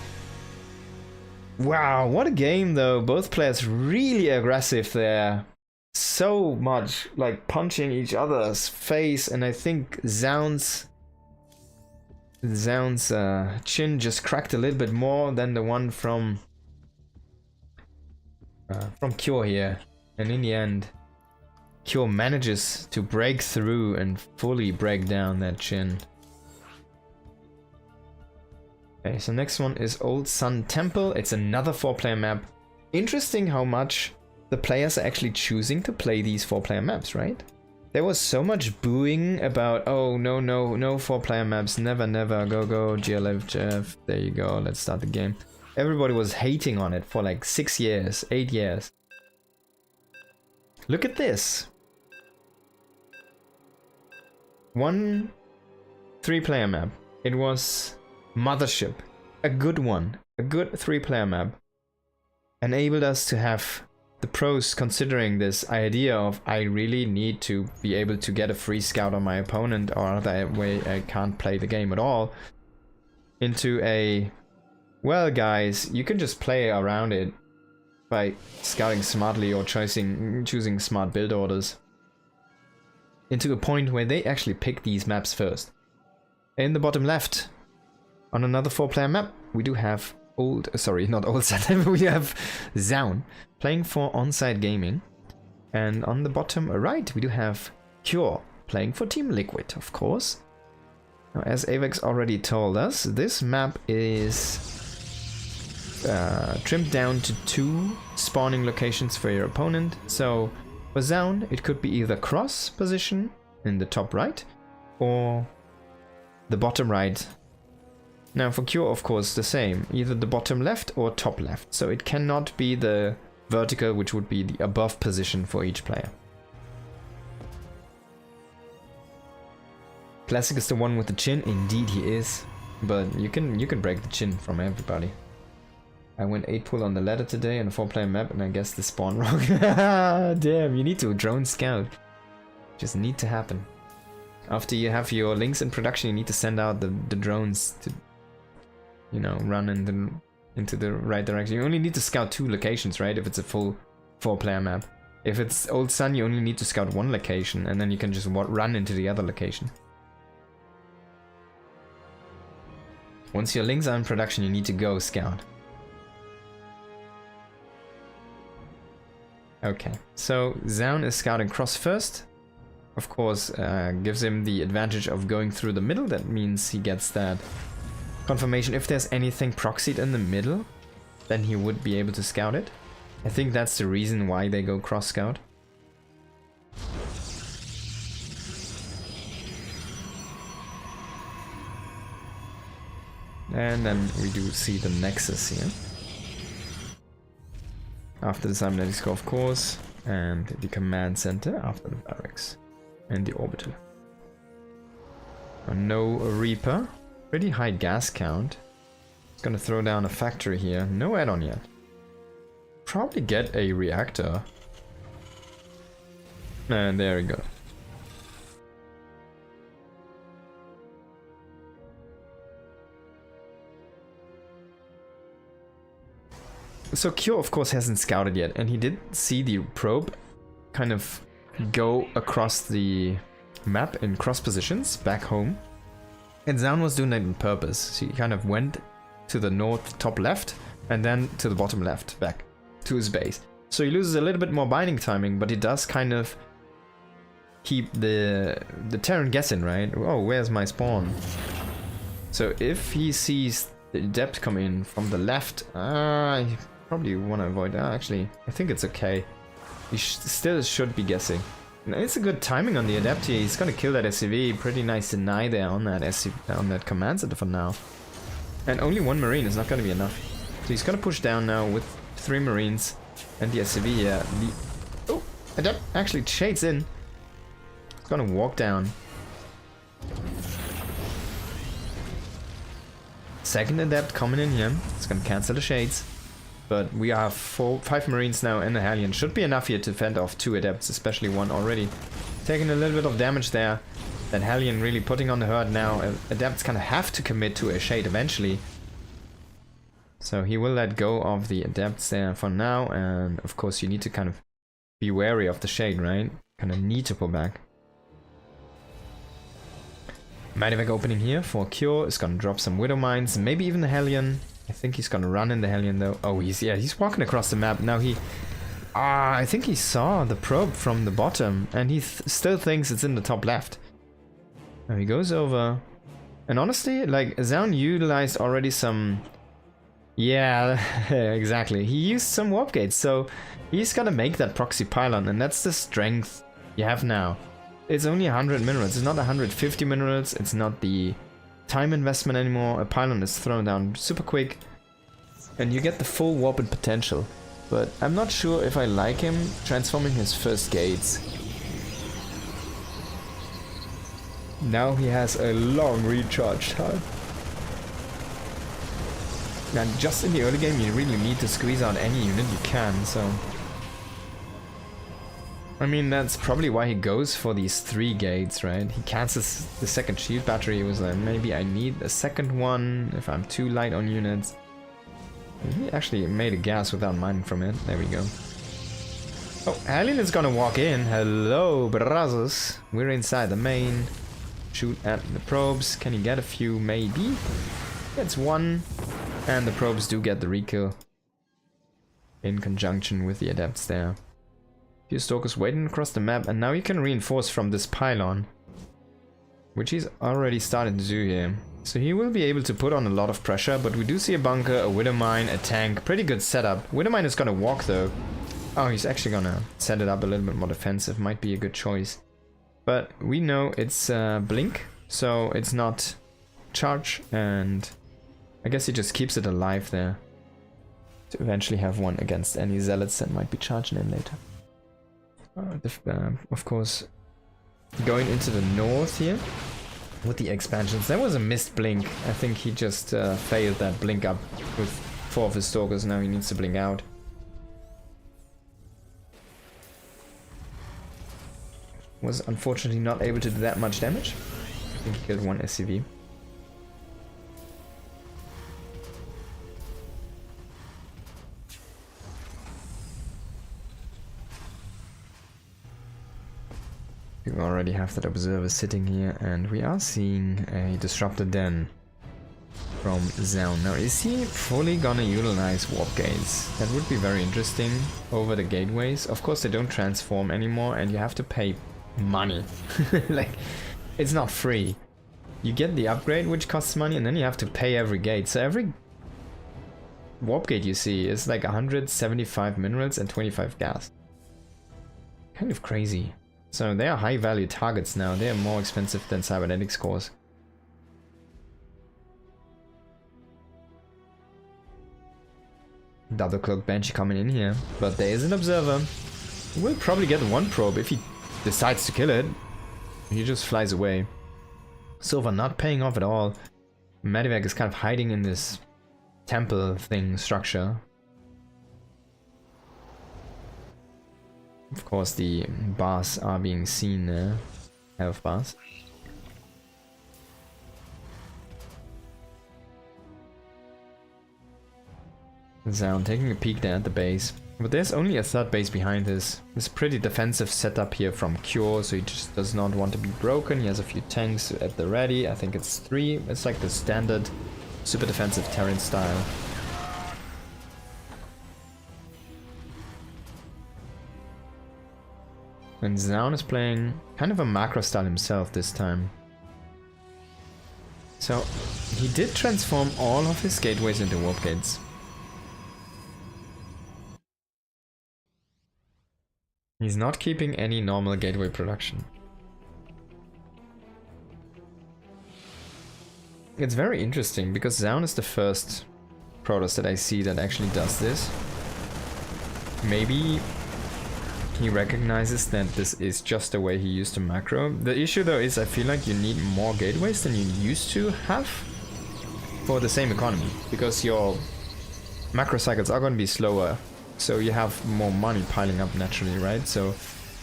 Wow, what a game though. Both players really aggressive there. So much like punching each other's face, and I think Zaun's chin just cracked a little bit more than the one from Cure here. And in the end, Cure manages to break through and fully break down that chin. Okay, so next one is Old Sun Temple. It's another 4-player map. Interesting how much the players are actually choosing to play these 4-player maps, right? There was so much booing about, oh, no 4-player maps, never, go, GLF, Jeff, there you go, let's start the game. Everybody was hating on it for like 6 years, 8 years. Look at this. 1 3-player map. It was Mothership, a good one, a good 3-player map. Enabled us to have the pros considering this idea of I really need to be able to get a free scout on my opponent, or that way I can't play the game at all, into a, well guys, you can just play around it by scouting smartly or choosing smart build orders, into a point where they actually pick these maps first. In the bottom left, on another 4-player map, we do have we have Zaun playing for Onsite Gaming, and on the bottom right we do have Cure playing for Team Liquid, of course. Now, as Avex already told us, this map is trimmed down to 2 spawning locations for your opponent. So for Zaun, it could be either cross position in the top right or the bottom right. Now for Cure, of course, the same, either the bottom left or top left, so it cannot be the vertical, which would be the above position for each player. Classic is the one with the chin, indeed he is, but you can break the chin from everybody. I went 8-pull on the ladder today on a 4-player map, and I guess the spawn wrong. Damn, you need to drone scout. Just need to happen. After you have your links in production, you need to send out the drones to, you know, run into the right direction. You only need to scout 2 locations, right? If it's a full 4-player map. If it's Old Sun, you only need to scout 1 location, and then you can just run into the other location. Once your links are in production, you need to go scout. Okay, so Zaun is scouting cross first. Of course, gives him the advantage of going through the middle. That means he gets that confirmation. If there's anything proxied in the middle, then he would be able to scout it. I think that's the reason why they go cross scout. And then we do see the Nexus here. After the cybernetics core, of course, and the command center after the barracks and the orbital. No Reaper. Pretty high gas count. It's gonna throw down a factory here. No add-on yet. Probably get a reactor. And there we go. So Kyo, of course, hasn't scouted yet, and he did see the probe kind of go across the map in cross positions back home. And Zaun was doing that on purpose. So he kind of went to the north top left and then to the bottom left back to his base. So he loses a little bit more binding timing, but he does kind of keep the Terran guessing, right? Oh, where's my spawn? So if he sees the Adept come in from the left, he probably want to avoid that. Actually, I think it's okay. He still should be guessing. And it's a good timing on the Adept here. He's gonna kill that SCV. Pretty nice deny there on that on that command center for now. And only one Marine is not gonna be enough. So he's gonna push down now with 3 Marines and the SCV here. Oh, Adept actually shades in. He's gonna walk down. Second Adept coming in here. It's gonna cancel the shades. But we have 5 Marines now and a Hellion. Should be enough here to fend off 2 Adepts, especially one already. Taking a little bit of damage there. That Hellion really putting on the hurt now. Adepts kind of have to commit to a shade eventually. So he will let go of the Adepts there for now. And of course you need to kind of be wary of the shade, right? Kind of need to pull back. Medivac opening here for Cure is gonna drop some Widow Mines, maybe even the Hellion. I think he's gonna run in the Hellion though. Oh, he's walking across the map. Now I think he saw the probe from the bottom and he still thinks it's in the top left. Now he goes over. And honestly, like, Zaun utilized already some... Yeah, exactly. He used some warp gates, so he's gonna make that proxy pylon, and that's the strength you have now. It's only 100 minerals, it's not 150 minerals, it's not the time investment anymore. A pylon is thrown down super quick, and you get the full warped potential. But I'm not sure if I like him transforming his first gates. Now he has a long recharge time. And just in the early game you really need to squeeze out any unit you can, so... I mean, that's probably why he goes for these 3 gates, right? He cancels the second shield battery. He was like, maybe I need a second one if I'm too light on units. And he actually made a gas without mining from it. There we go. Oh, Hellion is gonna walk in. Hello, brothers. We're inside the main. Shoot at the probes. Can he get a few? Maybe. Gets 1. And the probes do get the rekill. In conjunction with the adepts there. Few stalkers waiting across the map, and now you can reinforce from this pylon, which he's already started to do here. So he will be able to put on a lot of pressure, but we do see a bunker, a Widow Mine, a tank. Pretty good setup. Widow Mine is gonna walk though. Oh, he's actually gonna set it up a little bit more defensive. Might be a good choice. But we know it's blink, so it's not charge, and I guess he just keeps it alive there to eventually have one against any zealots that might be charging in later. Of course, going into the north here with the expansions. That was a missed blink. I think he just failed that blink up with 4 of his stalkers. Now he needs to blink out. Was unfortunately not able to do that much damage. I think he killed 1 SCV. We already have that observer sitting here, and we are seeing a disruptor den from Zaun. Now, is he fully gonna utilize warp gates? That would be very interesting over the gateways. Of course, they don't transform anymore, and you have to pay money. Like, it's not free. You get the upgrade, which costs money, and then you have to pay every gate. So every warp gate you see is like 175 minerals and 25 gas. Kind of crazy. So they are high value targets now. They are more expensive than cybernetics cores. Double cloak Banshee coming in here, but there is an observer. We'll probably get 1 probe if he decides to kill it. He just flies away. Silver not paying off at all. Medivac is kind of hiding in this temple thing structure. Of course, the bars are being seen there. Health bars. Zaun taking a peek there at the base. But there's only a third base behind this. It's pretty defensive setup here from Cure, so he just does not want to be broken. He has a few tanks at the ready. I think it's 3. It's like the standard super defensive Terran style. And Zaun is playing kind of a macro style himself this time. So he did transform all of his gateways into warp gates. He's not keeping any normal gateway production. It's very interesting because Zaun is the first Protoss that I see that actually does this. Maybe he recognizes that this is just the way he used to macro. The issue though is I feel like you need more gateways than you used to have for the same economy, because your macro cycles are going to be slower, so you have more money piling up naturally, right? So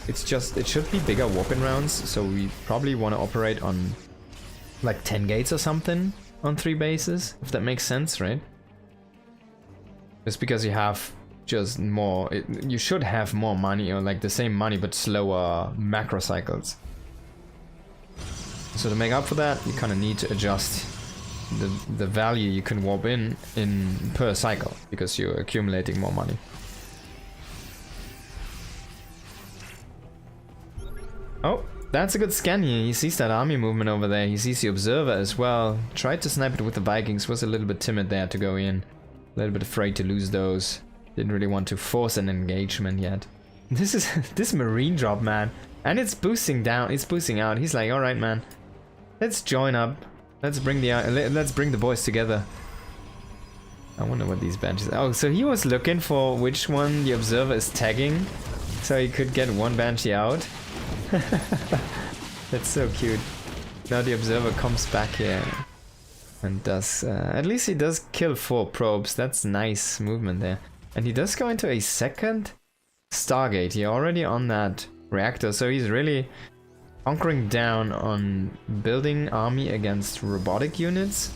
it's just, it should be bigger warp-in rounds, so we probably want to operate on like 10 gates or something on 3 bases, if that makes sense, right? Just because you have just more, you should have more money, or like the same money but slower macro cycles. So to make up for that, you kind of need to adjust the value you can warp in per cycle, because you're accumulating more money. Oh, that's a good scan here. He sees that army movement over there. He sees the observer as well. Tried to snipe it with the Vikings, was a little bit timid there to go in. A little bit afraid to lose those. Didn't really want to force an engagement yet. This is this marine drop, man. And it's boosting down, it's boosting out. He's like, alright man, let's join up. Let's bring the boys together. I wonder what these benches are. Oh, so he was looking for which one the observer is tagging, so he could get one banshee out. That's so cute. Now the observer comes back here and does, at least he does kill 4 probes. That's nice movement there. And he does go into a second Stargate. He already on that reactor, so he's really hunkering down on building army against robotic units.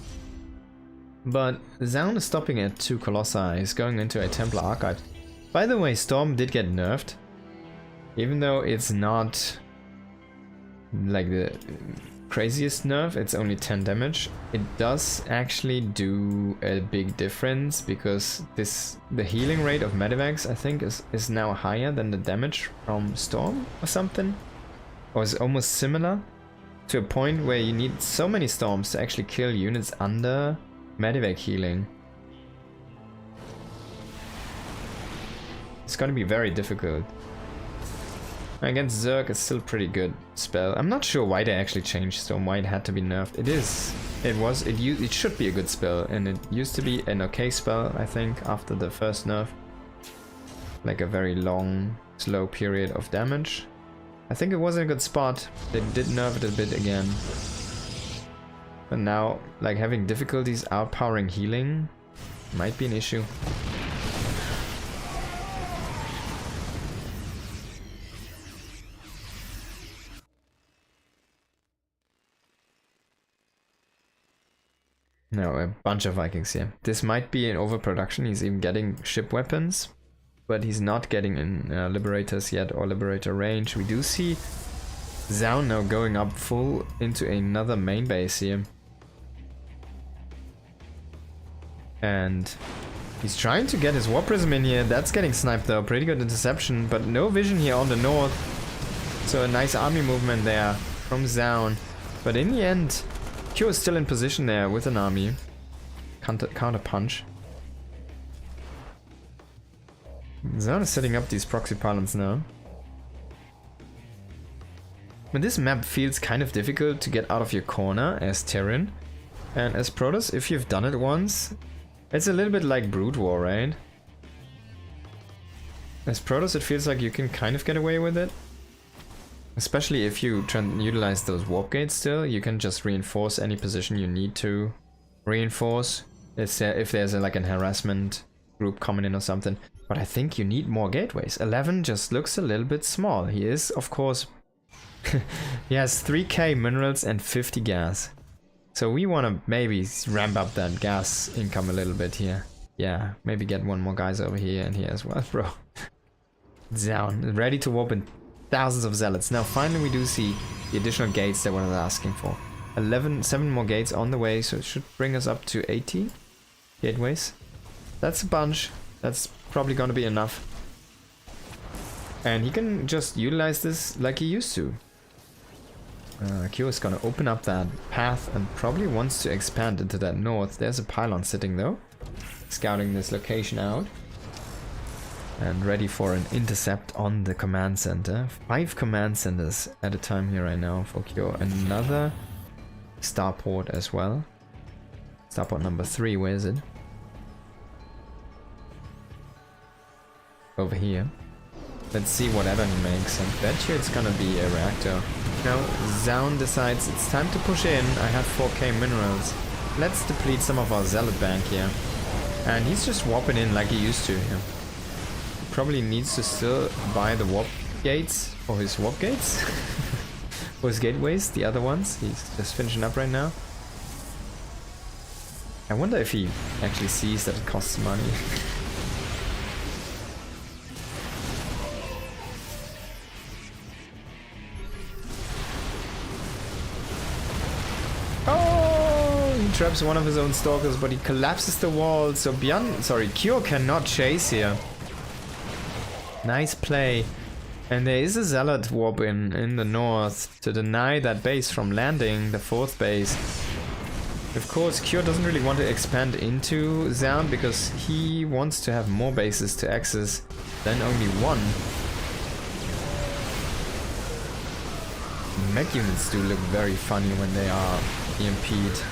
But Zaun is stopping at 2 Colossi. He's going into a Templar Archive. By the way, Storm did get nerfed. Even though it's not like the craziest nerf, it's only 10 damage. It does actually do a big difference, because the healing rate of Medivacs, I think, is now higher than the damage from Storm or something. Or is almost similar, to a point where you need so many Storms to actually kill units under Medivac healing. It's gonna be very difficult. Against Zerg, it's still pretty good spell. I'm not sure why they actually changed Storm, why it had to be nerfed. It should be a good spell, and it used to be an okay spell, I think, after the first nerf. Like a very long, slow period of damage. I think it was in a good spot. They did nerf it a bit again. But now, like, having difficulties outpowering healing might be an issue. No, a bunch of Vikings here. This might be an overproduction. He's even getting ship weapons, but he's not getting in Liberators yet, or Liberator range. We do see Zaun now going up full into another main base here. And he's trying to get his War Prism in here. That's getting sniped though. Pretty good interception, but no vision here on the north. So a nice army movement there from Zaun. But in the end, Q is still in position there with an army. Counter punch. Zaun is setting up these proxy pylons now. But this map feels kind of difficult to get out of your corner as Terran. And as Protoss, if you've done it once, it's a little bit like Brood War, right? As Protoss, it feels like you can kind of get away with it. Especially if you utilize those warp gates still, you can just reinforce any position you need to reinforce. If there's like an harassment group coming in or something. But I think you need more gateways. 11 just looks a little bit small. He is, of course, he has 3k minerals and 50 gas. So we want to maybe ramp up that gas income a little bit here. Yeah, maybe get one more guys over here and here as well, bro. Down, ready to open thousands of zealots. Now finally we do see the additional gates that we're asking for. 7 more gates on the way, so it should bring us up to 80 gateways. That's a bunch. That's probably gonna be enough. And he can just utilize this like he used to. Q is gonna open up that path and probably wants to expand into that north. There's a pylon sitting though, scouting this location out. And ready for an intercept on the command center. 5 command centers at a time here right now for Q. Another starport as well. Starport number 3, where is it? Over here. Let's see what add-on he makes. I bet you it's gonna be a reactor. Now, Zaun decides it's time to push in. I have 4k minerals. Let's deplete some of our zealot bank here. And he's just warping in like he used to here. He probably needs to still buy the warp gates, or his warp gates. Or his gateways, the other ones. He's just finishing up right now. I wonder if he actually sees that it costs money. Traps one of his own stalkers, but he collapses the wall, so Kyo cannot chase here. Nice play. And there is a zealot warp in the north to deny that base from landing, the 4th base. Of course, Kyo doesn't really want to expand into Zaun because he wants to have more bases to access than only one. Mech units do look very funny when they are EMP'd.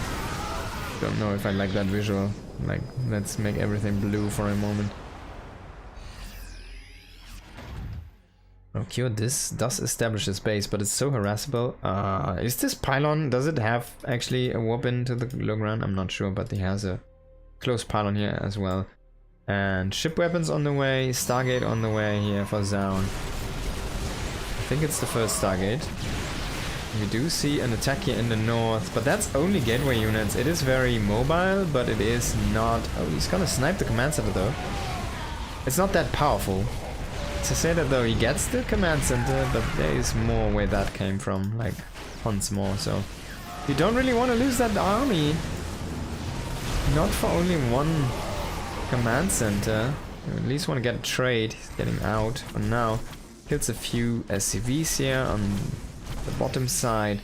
Don't know if I like that visual. Like, let's make everything blue for a moment. Okay, this does establish a base, but it's so harassable. Is this pylon, does it have actually a warp into the low ground? I'm not sure, but he has a close pylon here as well. And ship weapons on the way, Stargate on the way here for Zaun. I think it's the first Stargate. We do see an attack here in the north, but that's only gateway units. It is very mobile, but it is not... Oh, he's gonna snipe the command center though. It's not that powerful. To say that though, he gets the command center, but there is more where that came from, like tons more, so... You don't really want to lose that army. Not for only one command center. You at least want to get a trade. He's getting out for now. Kills a few SCVs here on the bottom side,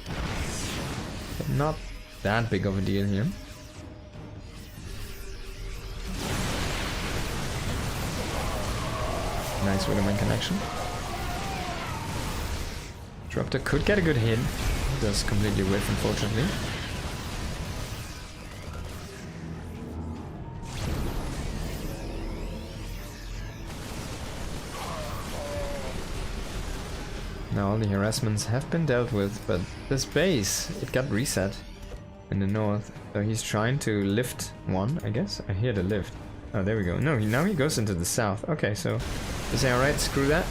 but not that big of a deal here. Nice Widowman connection. Disruptor could get a good hit. Does completely whiff, unfortunately. Now all the harassments have been dealt with, but this base, it got reset in the north. So he's trying to lift one, I guess. I hear the lift. Oh, there we go. No, now he goes into the south. Okay, so you say, alright, screw that.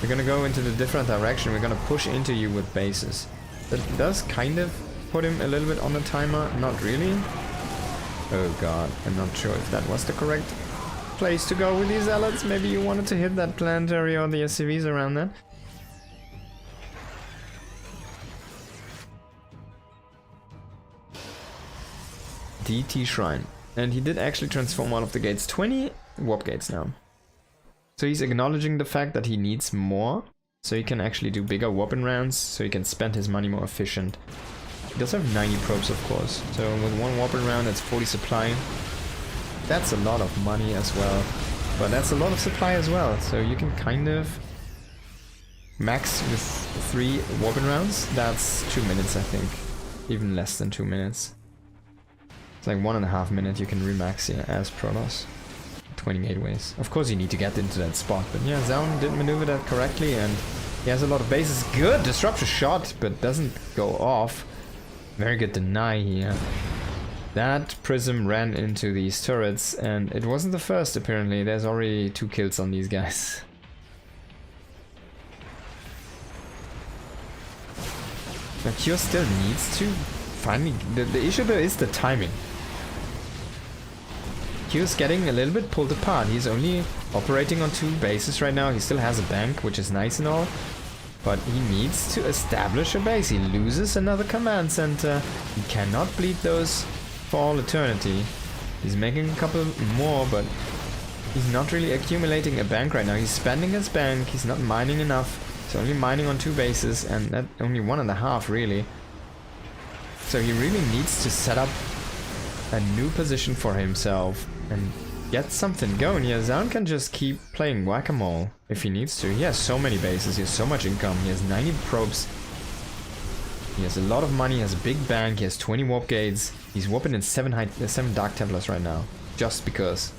We're gonna go into the different direction. We're gonna push into you with bases. That does kind of put him a little bit on the timer. Not really. Oh god, I'm not sure if that was the correct place to go with these zealots. Maybe you wanted to hit that planetary or the SCVs around that. DT Shrine. And he did actually transform one of the gates. 20 warp gates now. So he's acknowledging the fact that he needs more. So he can actually do bigger warping rounds. So he can spend his money more efficient. He does have 90 probes, of course. So with one warping round, that's 40 supply. That's a lot of money as well. But that's a lot of supply as well. So you can kind of max with 3 warping rounds. That's 2 minutes, I think. Even less than 2 minutes. It's like 1.5 minutes you can remax here as Protoss. 20 gateways. Of course you need to get into that spot, but yeah, Zaun did maneuver that correctly and he has a lot of bases. Good disruptor shot, but doesn't go off. Very good deny here. That prism ran into these turrets and it wasn't the first apparently. There's already 2 kills on these guys. Now Cure still needs to finally... The issue there is the timing. Q's getting a little bit pulled apart. He's only operating on 2 bases right now. He still has a bank, which is nice and all. But he needs to establish a base. He loses another command center. He cannot bleed those for all eternity. He's making a couple more, but he's not really accumulating a bank right now. He's spending his bank. He's not mining enough. He's only mining on 2 bases, and that only 1.5 really. So he really needs to set up a new position for himself and get something going. Yeah, Zaun can just keep playing whack-a-mole if he needs to. He has so many bases, he has so much income, he has 90 probes, he has a lot of money, he has a big bank, he has 20 warp gates, he's warping in 7 Dark Templars right now, just because.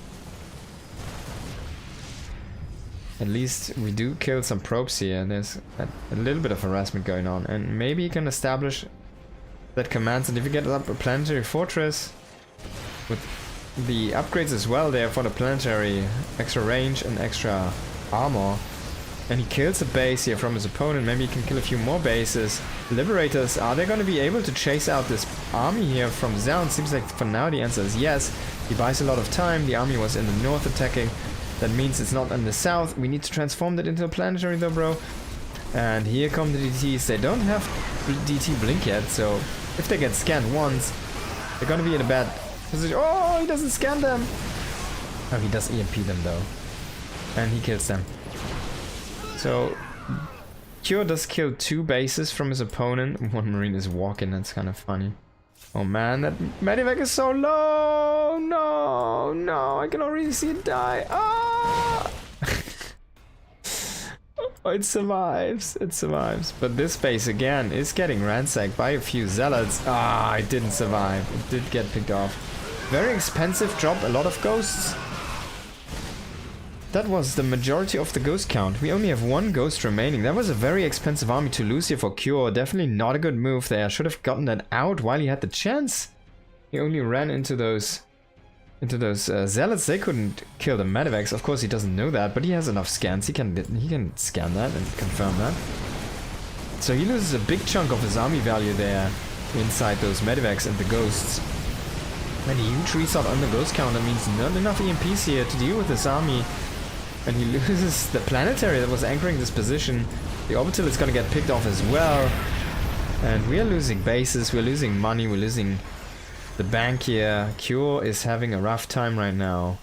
At least we do kill some probes here, there's a little bit of harassment going on, and maybe he can establish that commands, and if you get up a planetary fortress with the upgrades as well there for the planetary, extra range and extra armor, and he kills a base here from his opponent, maybe he can kill a few more bases. Liberators, are they going to be able to chase out this army here from Zaun? Seems like for now the answer is yes. He buys a lot of time. The army was in the north attacking, that means it's not in the south. We need to transform that into a planetary though, bro. And here come the DTs. They don't have DT blink yet, so if they get scanned once, they're gonna be in a bad position. Oh, he doesn't scan them. Oh, he does EMP them though. And he kills them. So, Cure does kill 2 bases from his opponent. 1 Marine is walking, that's kind of funny. Oh man, that Medivac is so low! No, no, I can already see it die. Ah! Oh, it survives, it survives. But this base again is getting ransacked by a few zealots. Ah, it didn't survive. It did get picked off. Very expensive drop, a lot of ghosts. That was the majority of the ghost count. We only have 1 ghost remaining. That was a very expensive army to lose here for Cure. Definitely not a good move there. Should have gotten that out while he had the chance. He only ran into those zealots. They couldn't kill the Medivacs. Of course, he doesn't know that, but he has enough scans. He can scan that and confirm that. So he loses a big chunk of his army value there inside those Medivacs and the ghosts. And a huge reset on the ghost count. That means not enough EMPs here to deal with this army. And he loses the planetary that was anchoring this position. The orbital is gonna get picked off as well. And we are losing bases, we're losing money, we're losing the bank here. Cure is having a rough time right now.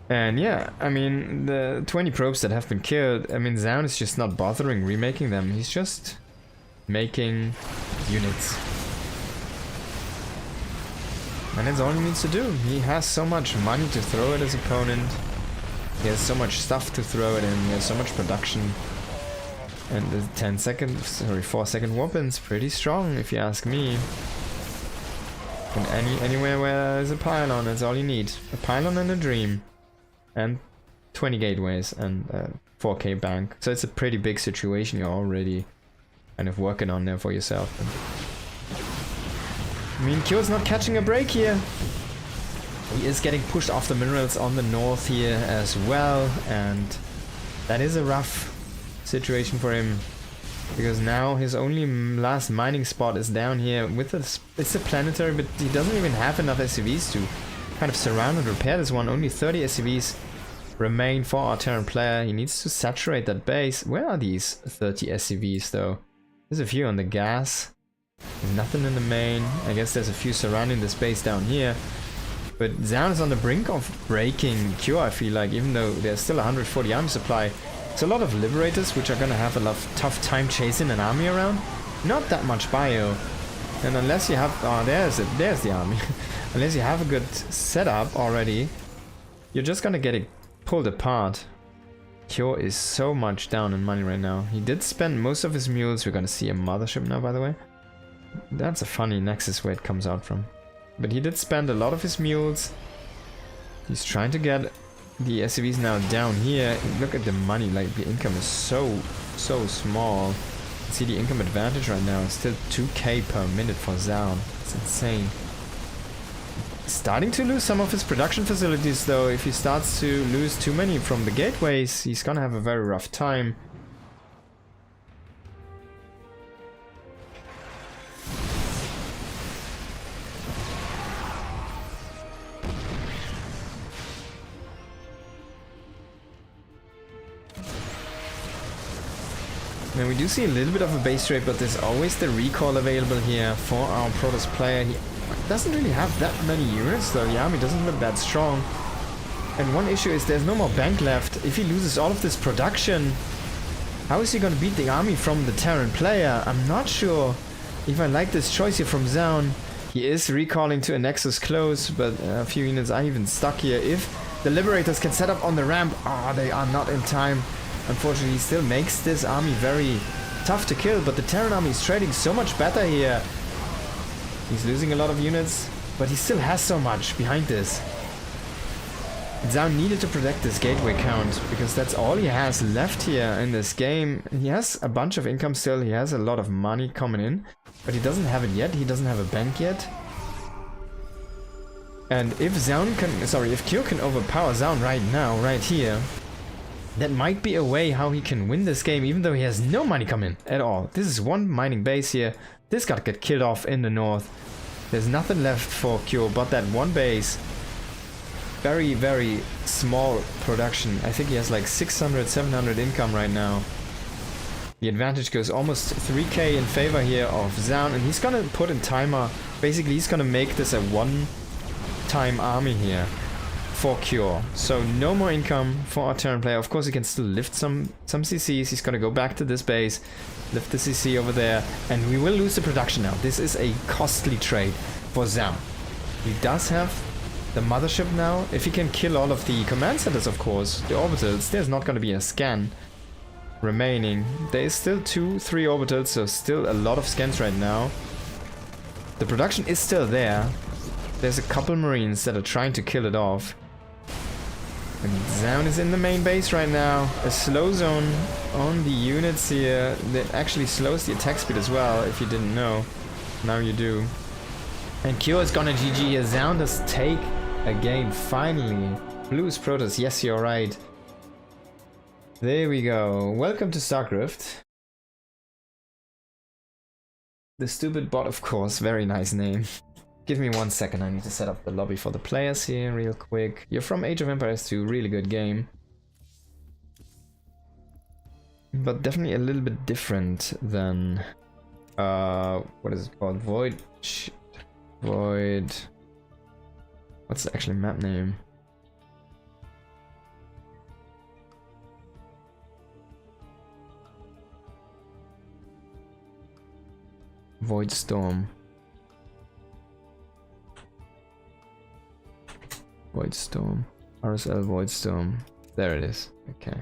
And yeah, I mean, the 20 probes that have been killed, I mean, Zaun is just not bothering remaking them. He's just making units. And that's all he needs to do. He has so much money to throw at his opponent. He has so much stuff to throw it in, he has so much production. And the 4-second weapon's pretty strong if you ask me. And anywhere where there's a pylon, that's all you need. A pylon and a dream. And 20 gateways and a 4K bank. So it's a pretty big situation you're already kind of working on there for yourself. I mean, Cure's not catching a break here. He is getting pushed off the minerals on the north here as well, and that is a rough situation for him, because now his only last mining spot is down here with this. It's a planetary, but he doesn't even have enough SCVs to kind of surround and repair this one. Only 30 SCVs remain for our Terran player. He needs to saturate that base. Where are these 30 SCVs though? There's a few on the gas. There's nothing in the main. I guess there's a few surrounding this base down here. But Zaun is on the brink of breaking Cure, I feel like, even though there's still 140 army supply. It's a lot of Liberators, which are gonna have a tough time chasing an army around. Not that much bio. And unless you have... oh, there's the army. Unless you have a good setup already, you're just gonna get it pulled apart. Cure is so much down in money right now. He did spend most of his mules. We're gonna see a mothership now, by the way. That's a funny nexus where it comes out from. But he did spend a lot of his mules. He's trying to get the SCVs now down here. Look at the money, like the income is so small. See the income advantage right now. It's still 2k per minute for Zaun. It's insane. Starting to lose some of his production facilities though. If he starts to lose too many from the gateways, he's gonna have a very rough time. Now we do see a little bit of a base rate, but there's always the recall available here for our Protoss player. He doesn't really have that many units, though the army doesn't look that strong. And one issue is there's no more bank left. If he loses all of this production, how is he going to beat the army from the Terran player? I'm not sure if I like this choice here from Zaun. He is recalling to a Nexus close, but a few units are even stuck here. If the Liberators can set up on the ramp, they are not in time. Unfortunately, he still makes this army very tough to kill, but the Terran army is trading so much better here. He's losing a lot of units, but he still has so much behind this. Zaun needed to protect this gateway count, because that's all he has left here in this game. He has a bunch of income still, he has a lot of money coming in, but he doesn't have it yet, he doesn't have a bank yet. And if if Kyo can overpower Zaun right now, right here, that might be a way how he can win this game, even though he has no money coming in at all. This is one mining base here. This gotta get killed off in the north. There's nothing left for Kyo but that one base. Very, very small production. I think he has like 600, 700 income right now. The advantage goes almost 3k in favor here of Zaun, and he's gonna put in timer. Basically, he's gonna make this a one-time army here for Cure. So no more income for our Terran player. Of course, he can still lift some CCs. He's gonna go back to this base, lift the CC over there, and we will lose the production now. This is a costly trade for Zaun. He does have the mothership now. If he can kill all of the command centers, of course, the orbitals, there's not gonna be a scan remaining. There is still 2-3 orbitals, so still a lot of scans right now. The production is still there. There's a couple marines that are trying to kill it off. And Zaun is in the main base right now. A slow zone on the units here that actually slows the attack speed as well, if you didn't know. Now you do. And Kyo is gonna GG here. Zaun does take a game finally. Blues Protoss, yes, you're right. There we go. Welcome to StarCraft. The stupid bot, of course. Very nice name. Give me 1 second. I need to set up the lobby for the players here real quick. You're from Age of Empires 2. Really good game. But definitely a little bit different than... what is it called? Void... Void... What's the actual map name? Void Storm. Void Storm. Rsl Void Storm. There it is. Okay.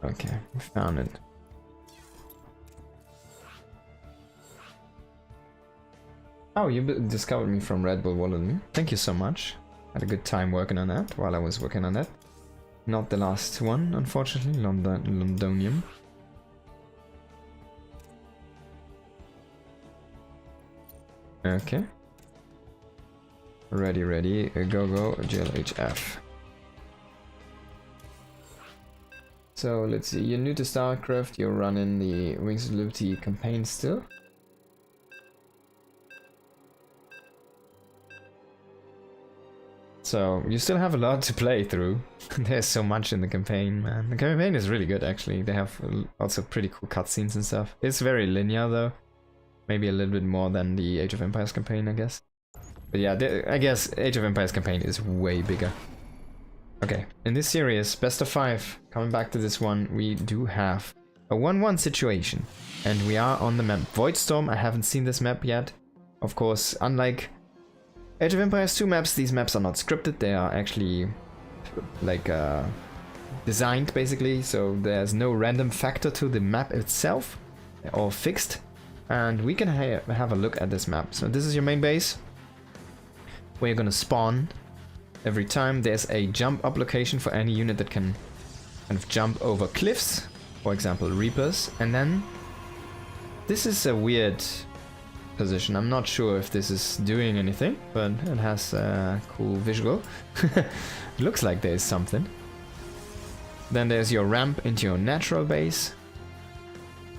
Okay, we found it. Oh, you discovered me from Red Bull Wallet. Thank you so much. Had a good time working on that while I was working on that. Not the last one, unfortunately. Londonium. Okay. Ready. Go, GLHF. So let's see, you're new to StarCraft, you're running the Wings of Liberty campaign still. So you still have a lot to play through. There's so much in the campaign, man. The campaign is really good, actually. They have also pretty cool cutscenes and stuff. It's very linear, though. Maybe a little bit more than the Age of Empires campaign, I guess. But yeah, I guess Age of Empires campaign is way bigger. Okay, in this series, best of 5, coming back to this one, we do have a 1-1 situation. And we are on the map Voidstorm. I haven't seen this map yet. Of course, unlike Age of Empires 2 maps, these maps are not scripted. They are actually like designed, basically. So there's no random factor to the map itself, or fixed. And we can have a look at this map. So this is your main base, where you're gonna spawn. Every time there's a jump up location for any unit that can kind of jump over cliffs, for example Reapers, and then this is a weird position. I'm not sure if this is doing anything, but it has a cool visual. Looks like there is something. Then there's your ramp into your natural base.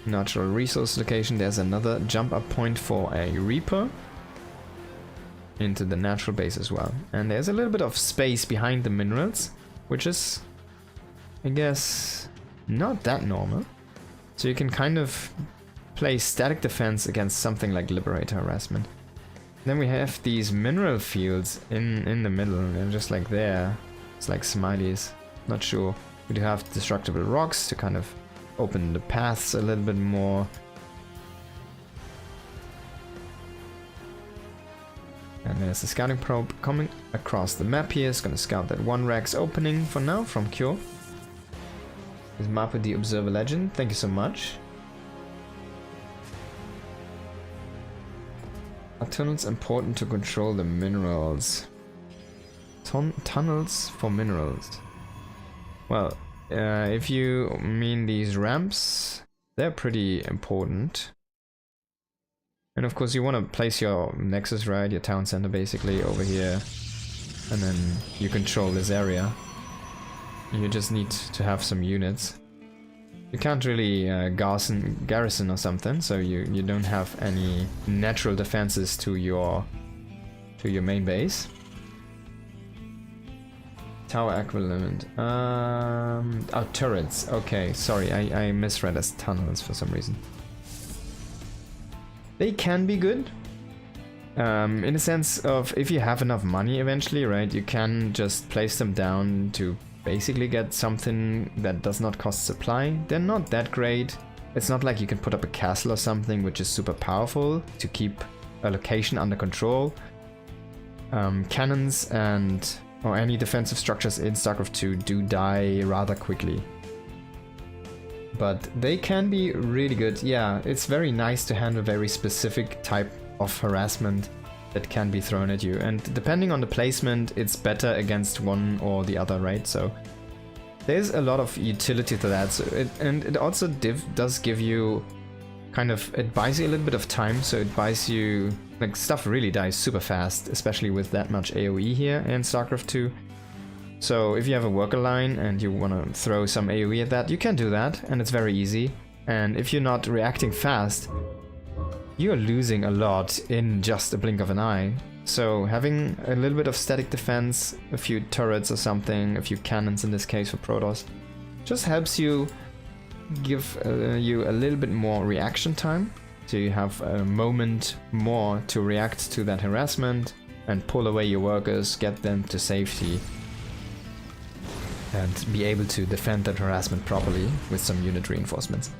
Natural resource location. There's another jump up point for a Reaper. into the natural base as well. And there's a little bit of space behind the minerals, which is, I guess, not that normal. So you can kind of play static defense against something like Liberator Harassment. Then we have these mineral fields in the middle, and just like there, it's like smileys, not sure. We do have destructible rocks to kind of open the paths a little bit more. And there's the scouting probe coming across the map here. It's gonna scout that one Rex opening for now from Cure. This map with the Observer Legend, thank you so much. Are tunnels important to control the minerals? Tunnels for minerals. Well, if you mean these ramps, they're pretty important. And of course you want to place your nexus, right, your town center basically over here, and then you control this area. You just need to have some units. You can't really garrison or something, so you don't have any natural defenses to your main base. Tower equivalent. Oh, turrets. Okay, sorry, I misread as tunnels for some reason. They can be good. In the sense of if you have enough money eventually, right, you can just place them down to basically get something that does not cost supply. They're not that great. It's not like you can put up a castle or something which is super powerful to keep a location under control. Cannons or any defensive structures in StarCraft 2 do die rather quickly. But they can be really good. Yeah, it's very nice to handle very specific type of harassment that can be thrown at you. And depending on the placement, it's better against one or the other, right? So there's a lot of utility to that. So it also does give you kind of, it buys you a little bit of time. So it buys you, like, stuff really dies super fast, especially with that much AoE here in StarCraft 2. So if you have a worker line and you want to throw some AoE at that, you can do that, and it's very easy. And if you're not reacting fast, you're losing a lot in just a blink of an eye. So having a little bit of static defense, a few turrets or something, a few cannons in this case for Protoss, just helps you give you a little bit more reaction time. So you have a moment more to react to that harassment and pull away your workers, get them to safety, and be able to defend that harassment properly with some unit reinforcements.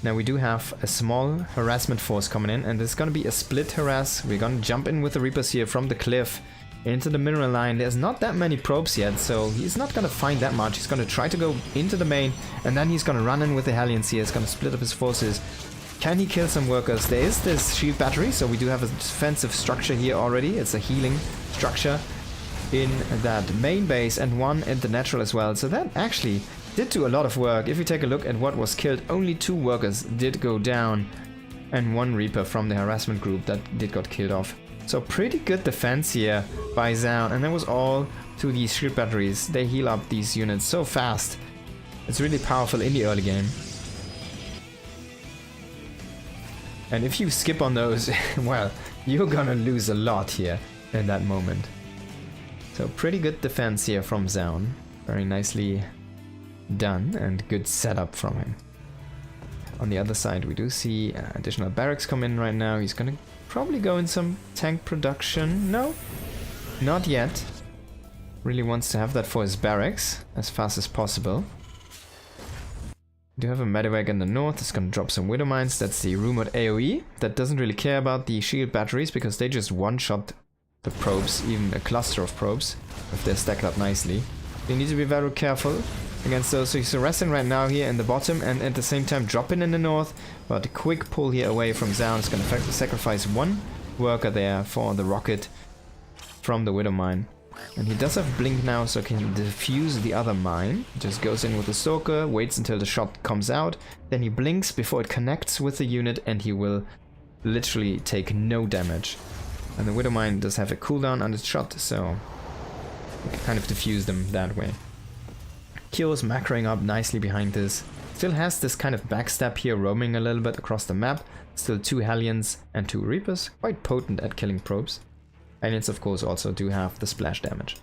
Now we do have a small harassment force coming in, and there's gonna be a split harass. We're gonna jump in with the Reapers here from the cliff into the mineral line. There's not that many probes yet, so he's not gonna find that much. He's gonna try to go into the main, and then he's gonna run in with the Hellions here. He's gonna split up his forces. Can he kill some workers? There is this shield battery, so we do have a defensive structure here already. It's a healing structure in that main base, and one in the natural as well. So that actually did do a lot of work. If you take a look at what was killed, only 2 workers did go down, and 1 Reaper from the harassment group that got killed off. So pretty good defense here by Zaun, and that was all to these shield batteries. They heal up these units so fast. It's really powerful in the early game. And if you skip on those, well, you're gonna lose a lot here in that moment. So pretty good defense here from Zaun. Very nicely done and good setup from him. On the other side we do see additional barracks come in right now. He's gonna probably go in some tank production. No, not yet. Really wants to have that for his barracks as fast as possible. We do have a Medivac in the north. It's gonna drop some Widow Mines. That's the rumored AoE. That doesn't really care about the shield batteries because they just one-shot the probes, even a cluster of probes, if they're stacked up nicely. You need to be very careful against those. So he's arresting right now here in the bottom, and at the same time dropping in the north. But a quick pull here away from Zaun is going to sacrifice 1 worker there for the rocket from the Widow Mine. And he does have Blink now, so can defuse the other mine. Just goes in with the Stalker, waits until the shot comes out, then he blinks before it connects with the unit, and he will literally take no damage. And the Widow Mine does have a cooldown on its shot, so you can kind of defuse them that way. Kyo's macroing up nicely behind this. Still has this kind of backstab here, roaming a little bit across the map. Still 2 Hellions and 2 Reapers, quite potent at killing probes. And it's of course also do have the splash damage.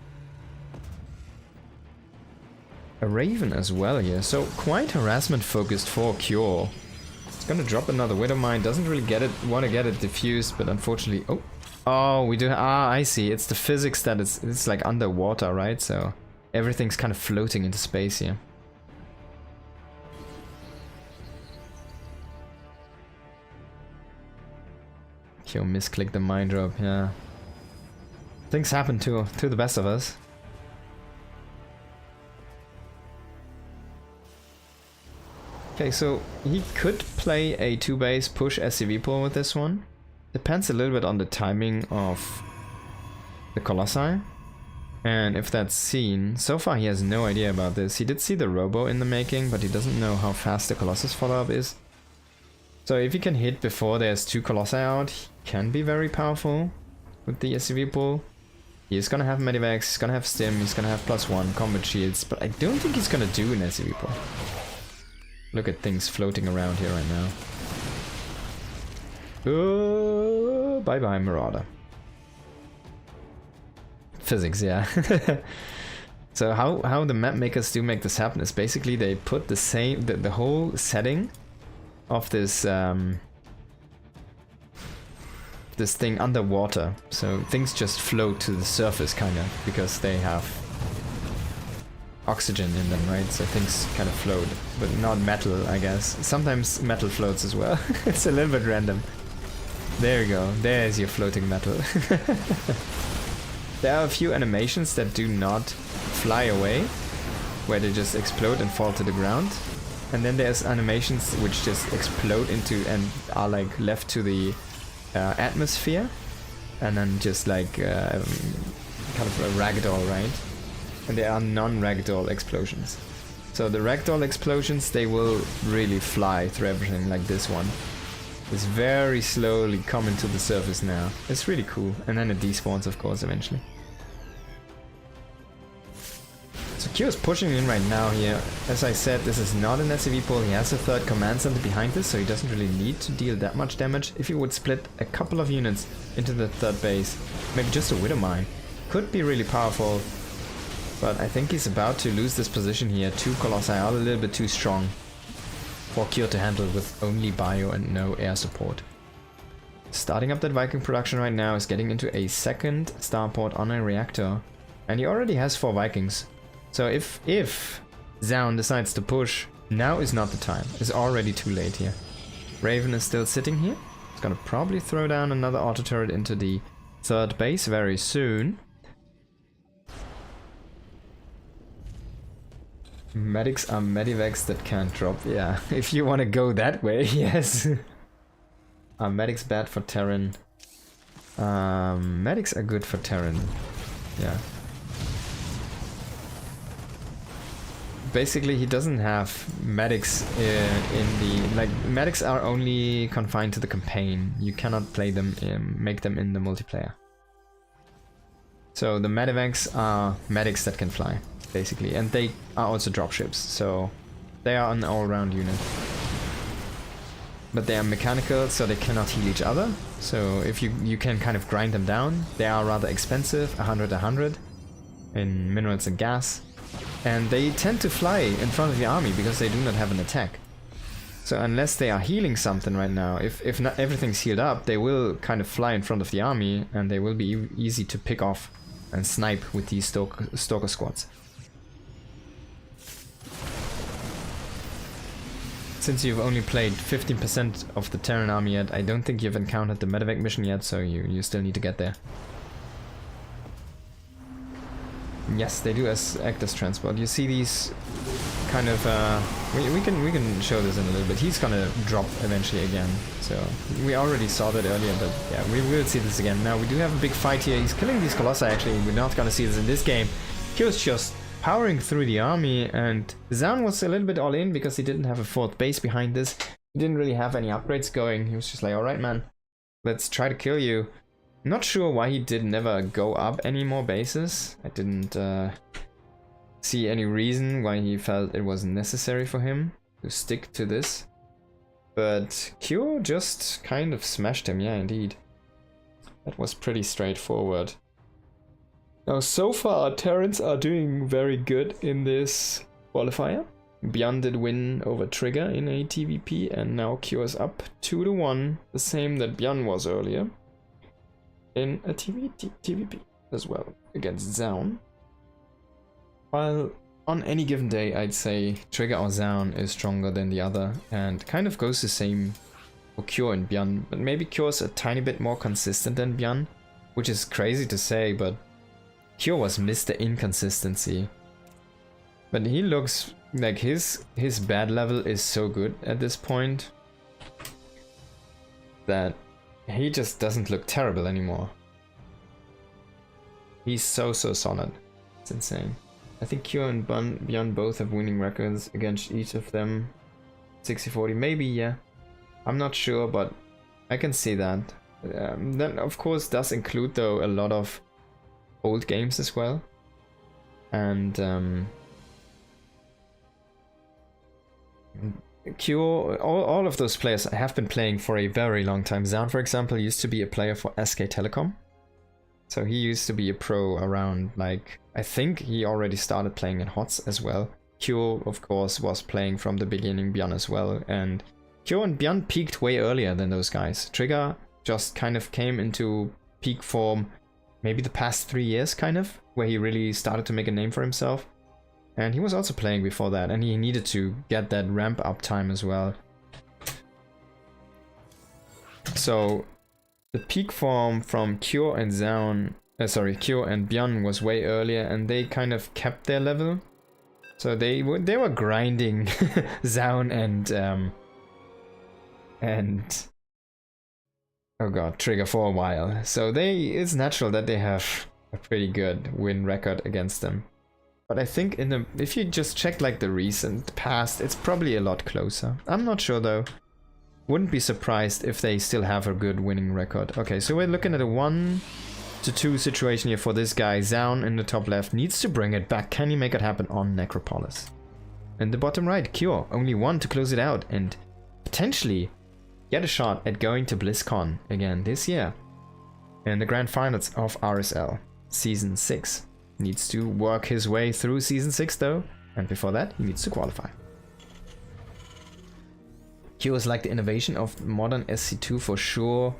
A Raven as well here, so quite harassment focused for Cure. It's gonna drop another Widowmine, doesn't really want to get it diffused, but unfortunately, oh, we do, I see, it's the physics that it's like underwater, right? So everything's kind of floating into space here. Cure misclicked the mine drop, yeah. Things happen to the best of us. Okay, so he could play a 2-base push SCV pull with this one. Depends a little bit on the timing of the Colossi. And if that's seen, so far he has no idea about this. He did see the Robo in the making, but he doesn't know how fast the Colossus follow-up is. So if he can hit before there's 2 Colossi out, he can be very powerful with the SCV pull. He is gonna have Medivacs, he's gonna have Stim, he's gonna have +1 combat shields, but I don't think he's gonna do an SCV pull. Look at things floating around here right now. Oh, bye bye Marauder. Physics, yeah. So how the map makers do make this happen is basically they put the whole setting of this this thing underwater, so things just float to the surface kind of because they have oxygen in them, right? So things kind of float, but not metal, I guess. Sometimes metal floats as well. It's a little bit random. There you go. There's your floating metal. There are a few animations that do not fly away, where they just explode and fall to the ground. And then there's animations which just explode into and are like left to the atmosphere, and then just like kind of a ragdoll, right? And there are non-ragdoll explosions. So the ragdoll explosions, they will really fly through everything, like this one. It's very slowly coming to the surface now. It's really cool. And then it despawns, of course, eventually. So Q is pushing in right now here. As I said, this is not an SCV pull. He has a 3rd command center behind this, so he doesn't really need to deal that much damage. If he would split a couple of units into the 3rd base, maybe just a Widowmine, could be really powerful. But I think he's about to lose this position here. 2 Colossi are a little bit too strong for Cure to handle with only bio and no air support. Starting up that Viking production right now is getting into a 2nd starport on a reactor. And he already has 4 Vikings. So if Zaun decides to push, now is not the time. It's already too late here. Raven is still sitting here. He's gonna probably throw down another auto turret into the 3rd base very soon. Medics are medivacs that can't drop. Yeah, if you want to go that way, yes. Are medics bad for Terran? Medics are good for Terran. Yeah. Basically, he doesn't have medics in the... Like, medics are only confined to the campaign. You cannot play them, make them in the multiplayer. So the medivacs are medics that can fly, basically. And they are also dropships, so they are an all-round unit. But they are mechanical, so they cannot heal each other. So if you can kind of grind them down, they are rather expensive, 100 in minerals and gas. And they tend to fly in front of the army because they do not have an attack. So unless they are healing something right now, if not everything's healed up, they will kind of fly in front of the army and they will be easy to pick off and snipe with these stalker squads. Since you've only played 15% of the Terran army yet, I don't think you've encountered the medevac mission yet, so you still need to get there. Yes, they do act as transport. You see these kind of we can show this in a little bit. He's gonna drop eventually again. So we already saw that earlier, but yeah, we will see this again. Now we do have a big fight here. He's killing these colossi actually. We're not gonna see this in this game. He was just powering through the army, and Zaun was a little bit all in because he didn't have a 4th base behind this. He didn't really have any upgrades going. He was just like, alright man, let's try to kill you. Not sure why he did never go up any more bases. I didn't see any reason why he felt it was necessary for him to stick to this. But Q just kind of smashed him, yeah indeed. That was pretty straightforward. Now, so far, Terrans are doing very good in this qualifier. Björn did win over Trigger in a TVP, and now Cure's up 2-1, the same that Björn was earlier in a TVP as well against Zaun. While on any given day, I'd say Trigger or Zaun is stronger than the other, and kind of goes the same for Cure and Björn, but maybe Cure's a tiny bit more consistent than Björn, which is crazy to say, but Cure was Mr. Inconsistency. But he looks like his bad level is so good at this point that he just doesn't look terrible anymore. He's so solid. It's insane. I think Cure and Björn both have winning records against each of them. 60-40, maybe, yeah. I'm not sure, but I can see that. That of course does include though a lot of old games as well. And Cure, all of those players have been playing for a very long time. Zaun, for example, used to be a player for SK Telecom. So he used to be a pro around, like, I think he already started playing in HOTS as well. Cure, of course, was playing from the beginning, Björn as well. And Cure and Björn peaked way earlier than those guys. Trigger just kind of came into peak form maybe the past 3 years, kind of, where he really started to make a name for himself. And he was also playing before that, and he needed to get that ramp up time as well. So the peak form from Cure and Zaun, Cure and Björn was way earlier, and they kind of kept their level. So they were grinding Zaun and oh god, Trigger for a while. So it's natural that they have a pretty good win record against them. But I think if you just check like the recent past, it's probably a lot closer. I'm not sure though. Wouldn't be surprised if they still have a good winning record. Okay, so we're looking at a 1-2 situation here for this guy. Zaun in the top left needs to bring it back. Can he make it happen on Necropolis? In the bottom right, Cure, only one to close it out and potentially get a shot at going to BlizzCon again this year. In the grand finals of RSL Season 6. Needs to work his way through Season 6 though, and before that he needs to qualify. Q is like the innovation of modern SC2 for sure.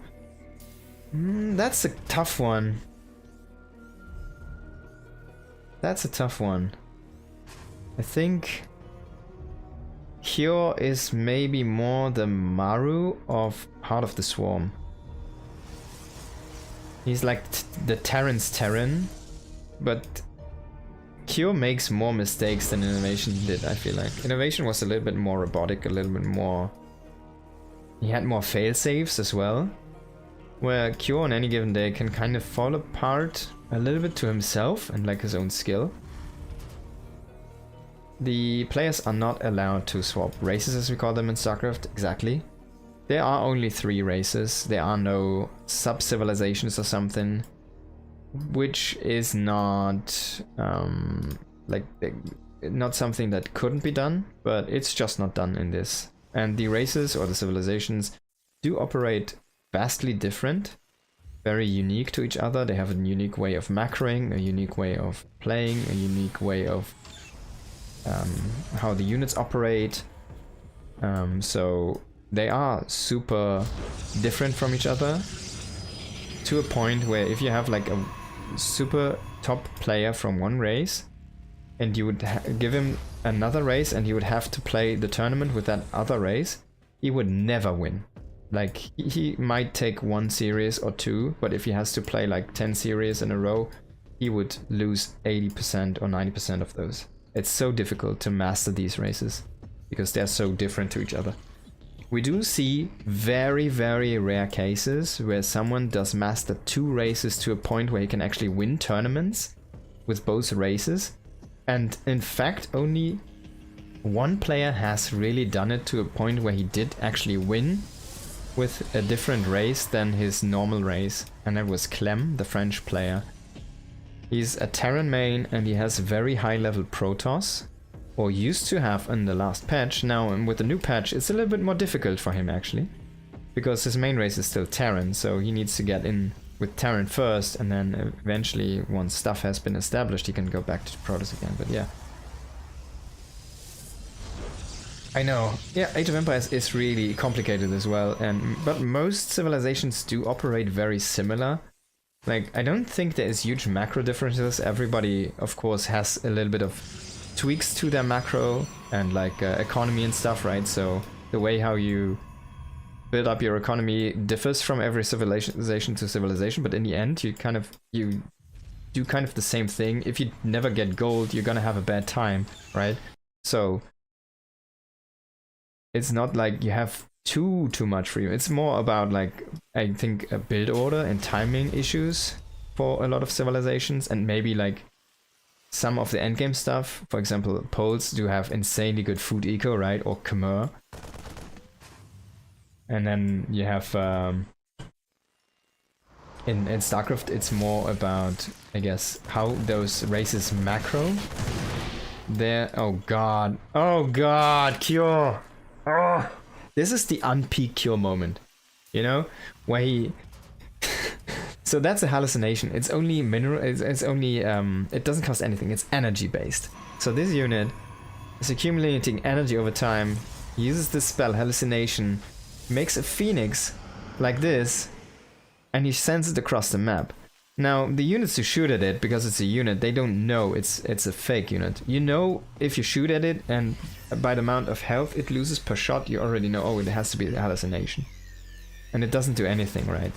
That's a tough one. That's a tough one. I think Cure is maybe more the Maru of Heart of the Swarm. He's like the Terran's Terran, but Cure makes more mistakes than Innovation did, I feel like. Innovation was a little bit more robotic, a little bit more... He had more fail-safes as well, where Cure on any given day can kind of fall apart a little bit to himself and like his own skill. The players are not allowed to swap races, as we call them in StarCraft, exactly. There are only 3 races, there are no sub-civilizations or something, which is not not something that couldn't be done, but it's just not done in this. And the races or the civilizations do operate vastly different, very unique to each other. They have a unique way of macroing, a unique way of playing, a unique way of how the units operate. So they are super different from each other, to a point where if you have like a super top player from one race and you would give him another race and he would have to play the tournament with that other race, he would never win. Like he might take 1 series or 2, but if he has to play like 10 series in a row, he would lose 80% or 90% of those. It's so difficult to master these races because they're so different to each other. We do see very, very rare cases where someone does master 2 races to a point where he can actually win tournaments with both races. And in fact, only one player has really done it to a point where he did actually win with a different race than his normal race. And that was Clem, the French player. He's a Terran main and he has very high level Protoss. Or used to have in the last patch. Now with the new patch it's a little bit more difficult for him actually, because his main race is still Terran, so he needs to get in with Terran first, and then eventually, once stuff has been established, he can go back to Protoss again. But yeah. I know. Yeah, Age of Empires is really complicated as well, but most civilizations do operate very similar. Like, I don't think there is huge macro differences. Everybody, of course, has a little bit of tweaks to their macro and like economy and stuff, right? So the way how you build up your economy differs from every civilization to civilization, but in the end, you do kind of the same thing. If you never get gold, you're gonna have a bad time, right? So it's not like you have too much freedom. It's more about, like, I think a build order and timing issues for a lot of civilizations, and maybe like some of the endgame stuff. For example, Poles do have insanely good food eco, right? Or Khmer. And then you have in StarCraft, it's more about, I guess, how those races macro. There. Oh god, Cure. Oh, this is the unpeak Cure moment, you know, where he. So that's a hallucination. It's only mineral. It's only it doesn't cost anything. It's energy based. So this unit is accumulating energy over time. Uses this spell hallucination, makes a phoenix like this, and he sends it across the map. Now the units who shoot at it, because it's a unit, they don't know it's a fake unit. You know, if you shoot at it and by the amount of health it loses per shot, you already know, oh, it has to be a hallucination. And it doesn't do anything, right?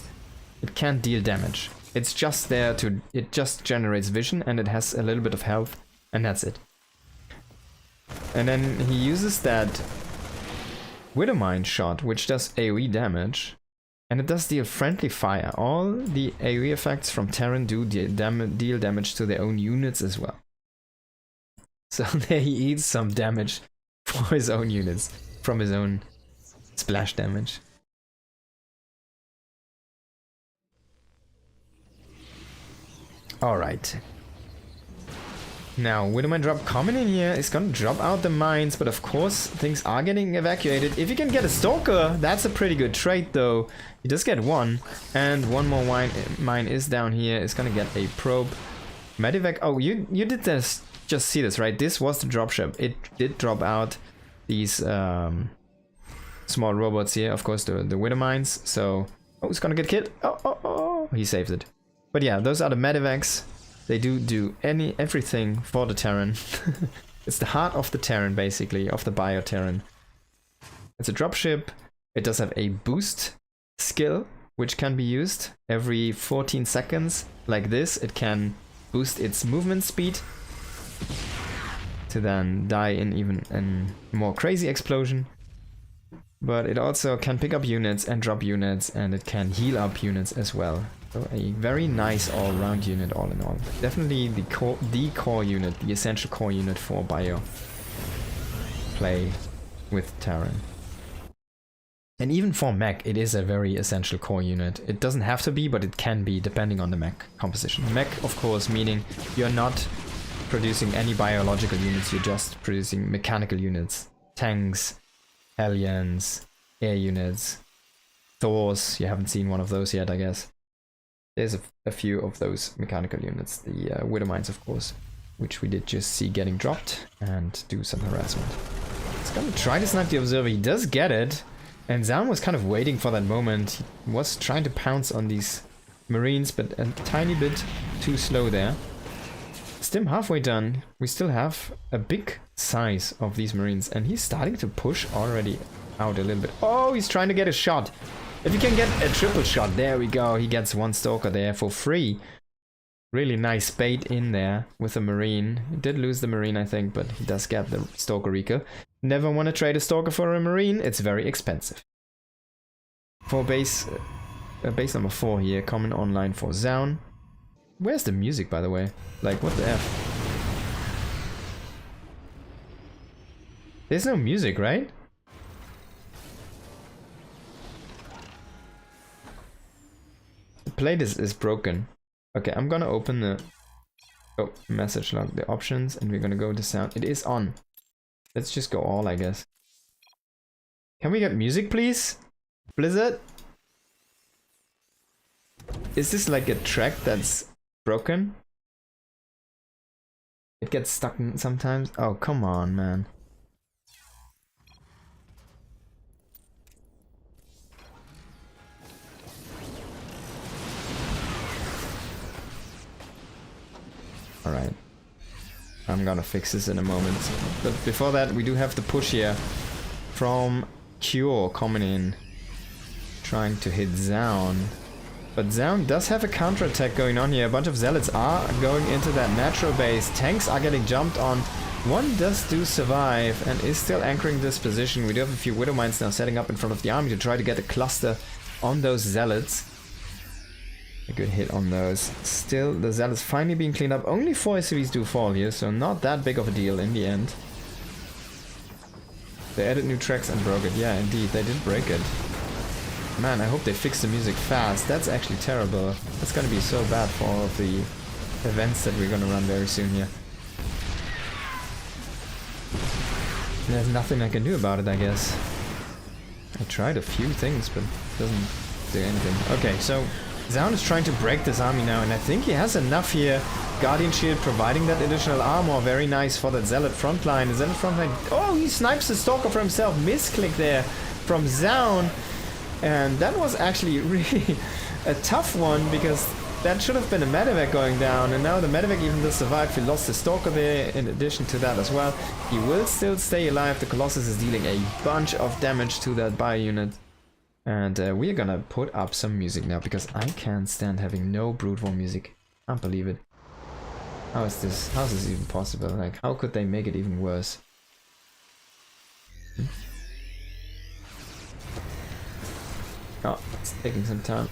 It can't deal damage. It's just there to, it just generates vision and it has a little bit of health, and that's it. And then he uses that Widowmine shot, which does AoE damage, and it does deal friendly fire. All the AoE effects from Terran do deal damage to their own units as well. So there he eats some damage for his own units, from his own splash damage. Alright. Now, Widowmine drop common in here is gonna drop out the mines, but of course things are getting evacuated. If you can get a Stalker, that's a pretty good trade though. He does get one, and one more mine is down here. It's gonna get a probe. Medivac, oh, you did this, just see this, right? This was the dropship. It did drop out these small robots here, of course, the Widowmines. So, oh, it's gonna get killed. Oh, he saved it. But yeah, those are the Medivacs. They do everything for the Terran. It's the heart of the Terran, basically, of the Bio-Terran. It's a dropship. It does have a boost skill, which can be used every 14 seconds. Like this, it can boost its movement speed to then die in even a more crazy explosion. But it also can pick up units and drop units, and it can heal up units as well. So a very nice all-round unit, all in all. Definitely the core unit, the essential core unit for bio play with Terran. And even for mech, it is a very essential core unit. It doesn't have to be, but it can be, depending on the mech composition. Mech, of course, meaning you're not producing any biological units, you're just producing mechanical units. Tanks, Hellions, air units, Thors. You haven't seen one of those yet, I guess. There's a few of those mechanical units. The Widowmines, of course, which we did just see getting dropped, and do some harassment. He's gonna try to snipe the Observer. He does get it, and Zam was kind of waiting for that moment. He was trying to pounce on these Marines, but a tiny bit too slow there. Stim halfway done. We still have a big size of these Marines, and he's starting to push already out a little bit. Oh, he's trying to get a shot. If you can get a triple shot, there we go. He gets one Stalker there for free. Really nice bait in there with a Marine. He did lose the Marine, I think, but he does get the Stalker Eco. Never want to trade a Stalker for a Marine. It's very expensive. For base number 4 here, common online for Zaun. Where's the music, by the way? Like, what the F? There's no music, right? The plate is broken. Okay, I'm gonna open the message log, the options, and we're gonna go to sound. It is on. Let's just go all, I guess. Can we get music, please? Blizzard? Is this like a track that's broken? It gets stuck sometimes. Oh, come on, man. Alright. I'm gonna fix this in a moment. But before that, we do have the push here from Cure coming in. Trying to hit Zaun. But Zaun does have a counterattack going on here. A bunch of zealots are going into that natural base. Tanks are getting jumped on. One does survive and is still anchoring this position. We do have a few Widow Mines now setting up in front of the army to try to get a cluster on those zealots. A good hit on those. Still, the zealots finally being cleaned up. Only 4 SCVs do fall here, so not that big of a deal in the end. They added new tracks and broke it. Yeah, indeed, they did break it. Man, I hope they fix the music fast. That's actually terrible. That's gonna be so bad for all of the events that we're gonna run very soon here. There's nothing I can do about it, I guess. I tried a few things, but it doesn't do anything. Okay, so Zaun is trying to break this army now, and I think he has enough here. Guardian Shield providing that additional armor. Very nice for that Zealot frontline. The Zealot frontline... Oh, he snipes the Stalker for himself. Misclick there from Zaun. And that was actually really a tough one, because that should have been a medevac going down, and now the medevac even does survive. He lost the Stalker there in addition to that as well. He will still stay alive. The Colossus is dealing a bunch of damage to that bio unit. And we're gonna put up some music now, because I can't stand having no Brood War music. Can't believe it. How is this even possible? Like, how could they make it even worse? Oh, it's taking some time.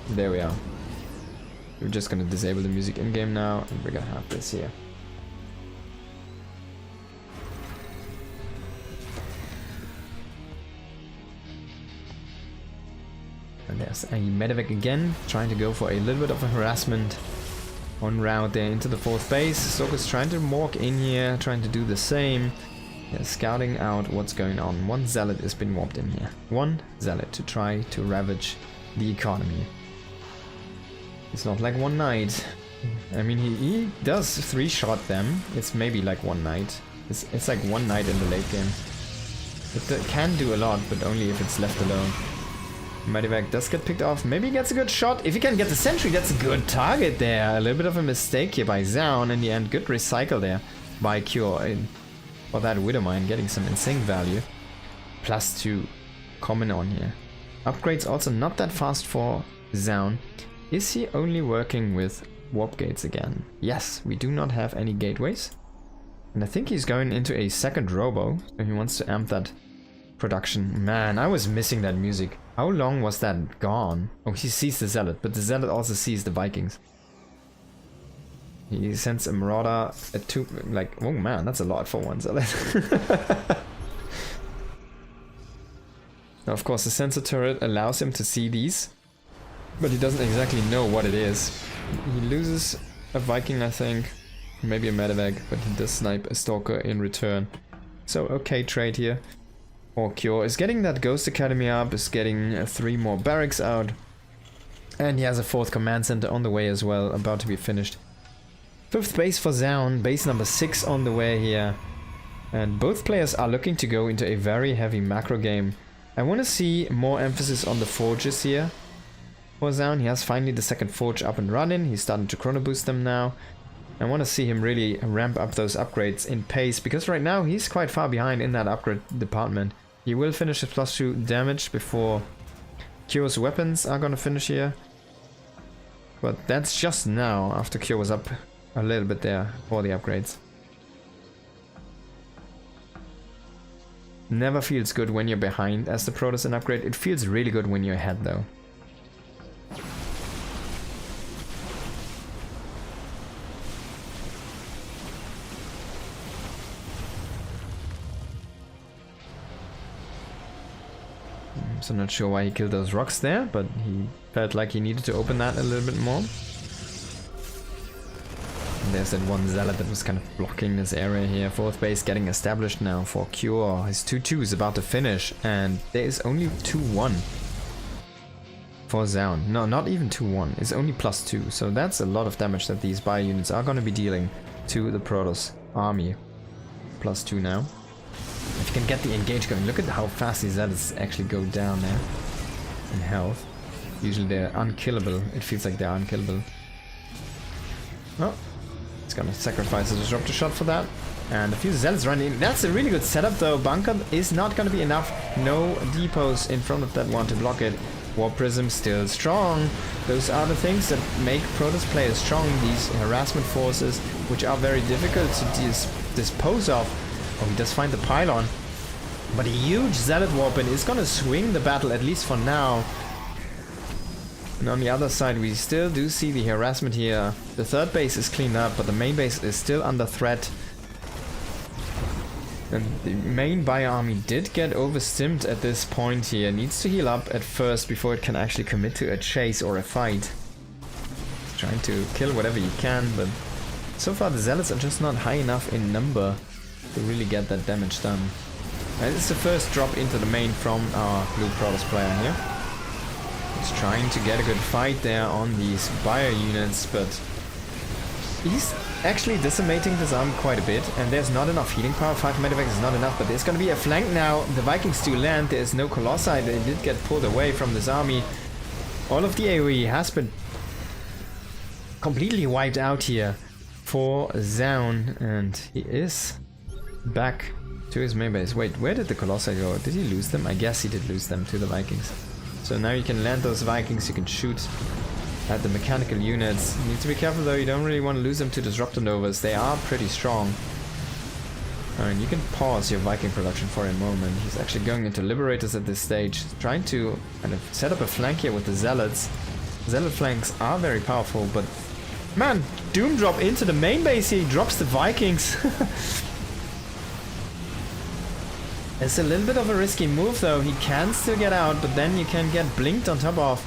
There we are. We're just gonna disable the music in-game now, and we're gonna have this here. And there's a medevac again, trying to go for a little bit of a harassment on route there into the 4th base. Stalker's trying to walk in here, trying to do the same. Yeah, scouting out what's going on. One zealot has been warped in here. One zealot to try to ravage the economy. It's not like one knight. I mean, he does 3-shot them. It's maybe like one knight. It's like one knight in the late game. It can do a lot, but only if it's left alone. Medevac does get picked off. Maybe he gets a good shot. If he can get the sentry, that's a good target there. A little bit of a mistake here by Zaun. In the end, good recycle there by Cure. For that Widow Mine, getting some insane value. +2 common on here. Upgrades also not that fast for Zaun. Is he only working with warp gates again? Yes, we do not have any gateways. And I think he's going into a second robo, so he wants to amp that production. Man, I was missing that music. How long was that gone? Oh, he sees the Zealot, but the Zealot also sees the Vikings. He sends a Marauder at 2, like, oh man, that's a lot for one Zealot. Now, of course, the sensor turret allows him to see these, but he doesn't exactly know what it is. He loses a Viking, I think, maybe a medevac, but he does snipe a Stalker in return. So, okay trade here. Or Cure is getting that Ghost Academy up, is getting 3 more barracks out, and he has a 4th command center on the way as well, about to be finished. 5th base for Zaun, base number 6 on the way here. And both players are looking to go into a very heavy macro game. I want to see more emphasis on the forges here for Zaun. He has finally the 2nd forge up and running. He's starting to chrono boost them now. I want to see him really ramp up those upgrades in pace, because right now he's quite far behind in that upgrade department. He will finish his +2 damage before Cure's weapons are gonna finish here. But that's just now, after Cure was up a little bit there for the upgrades. Never feels good when you're behind as the Protoss in upgrade. It feels really good when you're ahead though. So not sure why he killed those rocks there, but he felt like he needed to open that a little bit more. And there's that one Zealot that was kind of blocking this area here. 4th base getting established now for Cure. His 2-2 is about to finish, and there is only 2-1 for Zaun. No, not even 2-1. It's only +2. So that's a lot of damage that these bio units are going to be dealing to the Protoss army. +2 now. If you can get the engage going, look at how fast these Zealots actually go down there in health. Usually they're unkillable. It feels like they're unkillable. Oh, it's gonna sacrifice a disruptor shot for that. And a few Zealots running in. That's a really good setup though. Bunker is not gonna be enough. No depots in front of that one to block it. War Prism still strong. Those are the things that make Protoss players strong. These harassment forces, which are very difficult to dispose of. Oh, he does find the pylon. But a huge Zealot Warpin is gonna swing the battle, at least for now. And on the other side, we still do see the harassment here. The third base is cleaned up, but the main base is still under threat. And the main bio army did get overstimmed at this point here. Needs to heal up at first before it can actually commit to a chase or a fight. Trying to kill whatever you can, but so far the Zealots are just not high enough in number to really get that damage done. And it's the first drop into the main from our blue Protoss player here. He's trying to get a good fight there on these bio units, but he's actually decimating this army quite a bit, and there's not enough healing power. 5 medevacs is not enough, but there's going to be a flank now. The Vikings do land. There is no Colossi. They did get pulled away from this army. All of the AoE has been completely wiped out here for Zaun, and he is back to his main base. Wait, where did the Colossi go? Did he lose them? I guess he did lose them to the Vikings. So now you can land those Vikings, you can shoot at the mechanical units. You need to be careful though, you don't really want to lose them to Disruptor Novas. They are pretty strong. And you can pause your Viking production for a moment. He's actually going into Liberators at this stage, trying to kind of set up a flank here with the Zealots. Zealot flanks are very powerful, but man, Doom drop into the main base here, he drops the Vikings. It's a little bit of a risky move though. He can still get out, but then you can get blinked on top of.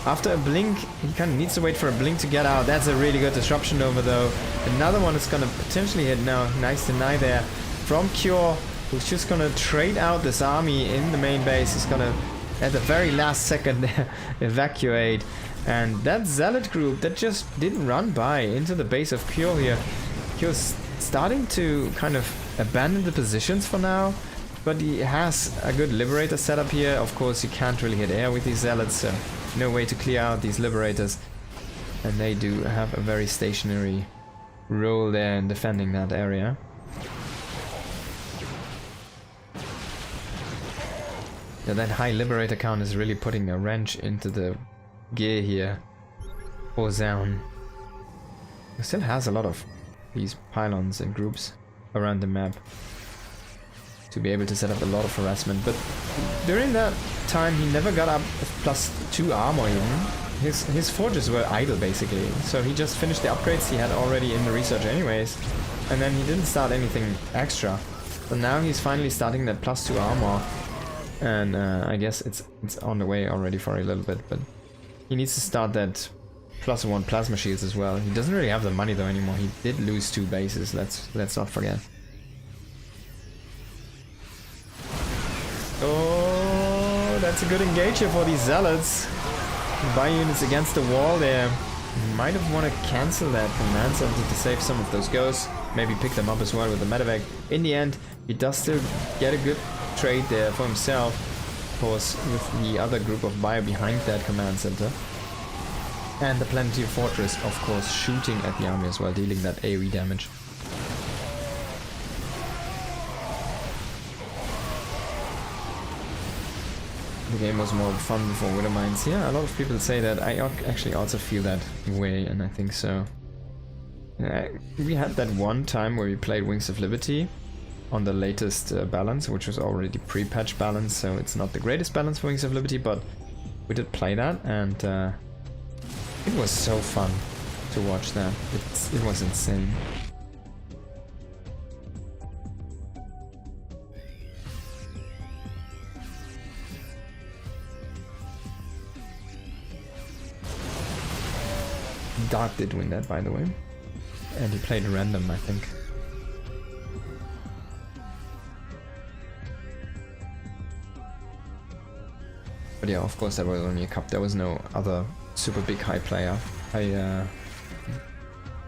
After a blink, he kind of needs to wait for a blink to get out. That's a really good disruption nova though. Another one is going to potentially hit now. Nice deny there from Cure, who's just going to trade out this army in the main base. He's going to, at the very last second, evacuate. And that Zealot group that just didn't run by into the base of Cure here. Cure's starting to kind of abandon the positions for now. But he has a good Liberator setup here. Of course, you can't really hit air with these Zealots, so no way to clear out these Liberators. And they do have a very stationary role there in defending that area. Yeah, that high Liberator count is really putting a wrench into the gear here for Zaun. He still has a lot of these pylons and groups around the map to be able to set up a lot of harassment, but during that time he never got up +2 armor even. His forges were idle basically, so he just finished the upgrades he had already in the research anyways, and then he didn't start anything extra. So now he's finally starting that +2 armor, and I guess it's on the way already for a little bit, but he needs to start that +1 plasma shields as well. He doesn't really have the money though anymore. He did lose 2 bases, let's not forget. Oh, that's a good engage here for these Zealots. Bio units against the wall there. Might have want to cancel that command center to save some of those ghosts. Maybe pick them up as well with the medevac. In the end, he does still get a good trade there for himself. Of course, with the other group of bio behind that command center. And the Planetary Fortress, of course, shooting at the army as well, dealing that AoE damage. The game was more fun before Widowmines. Yeah, a lot of people say that. I actually also feel that way, and I think so. We had that one time where we played Wings of Liberty on the latest balance, which was already pre-patch balance, so it's not the greatest balance for Wings of Liberty, but we did play that, and it was so fun to watch that. It was insane. Dark did win that, by the way. And he played random, I think. But yeah, of course that was only a cup. There was no other super big high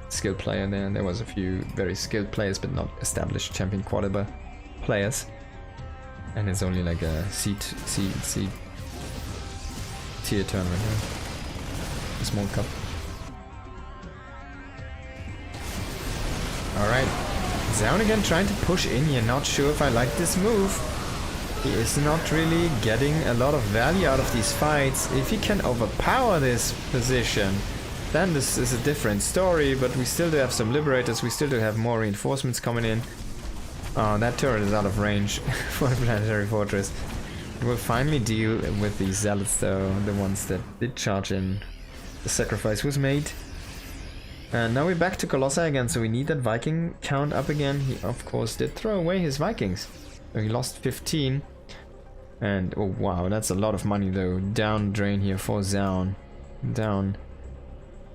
skilled player there. There was a few very skilled players, but not established champion qualifier players. And it's only like a C tier tournament, a small cup. Alright, Zaun again trying to push in here. Not sure if I like this move. He is not really getting a lot of value out of these fights. If he can overpower this position, then this is a different story, but we still do have some liberators, we still do have more reinforcements coming in. Oh, that turret is out of range for the planetary fortress. We'll finally deal with these zealots though, the ones that did charge in. The sacrifice was made. And now we're back to Colossi again, so we need that Viking count up again. He of course did throw away his Vikings. So he lost 15. And oh wow, that's a lot of money though. Down drain here for Zaun. Down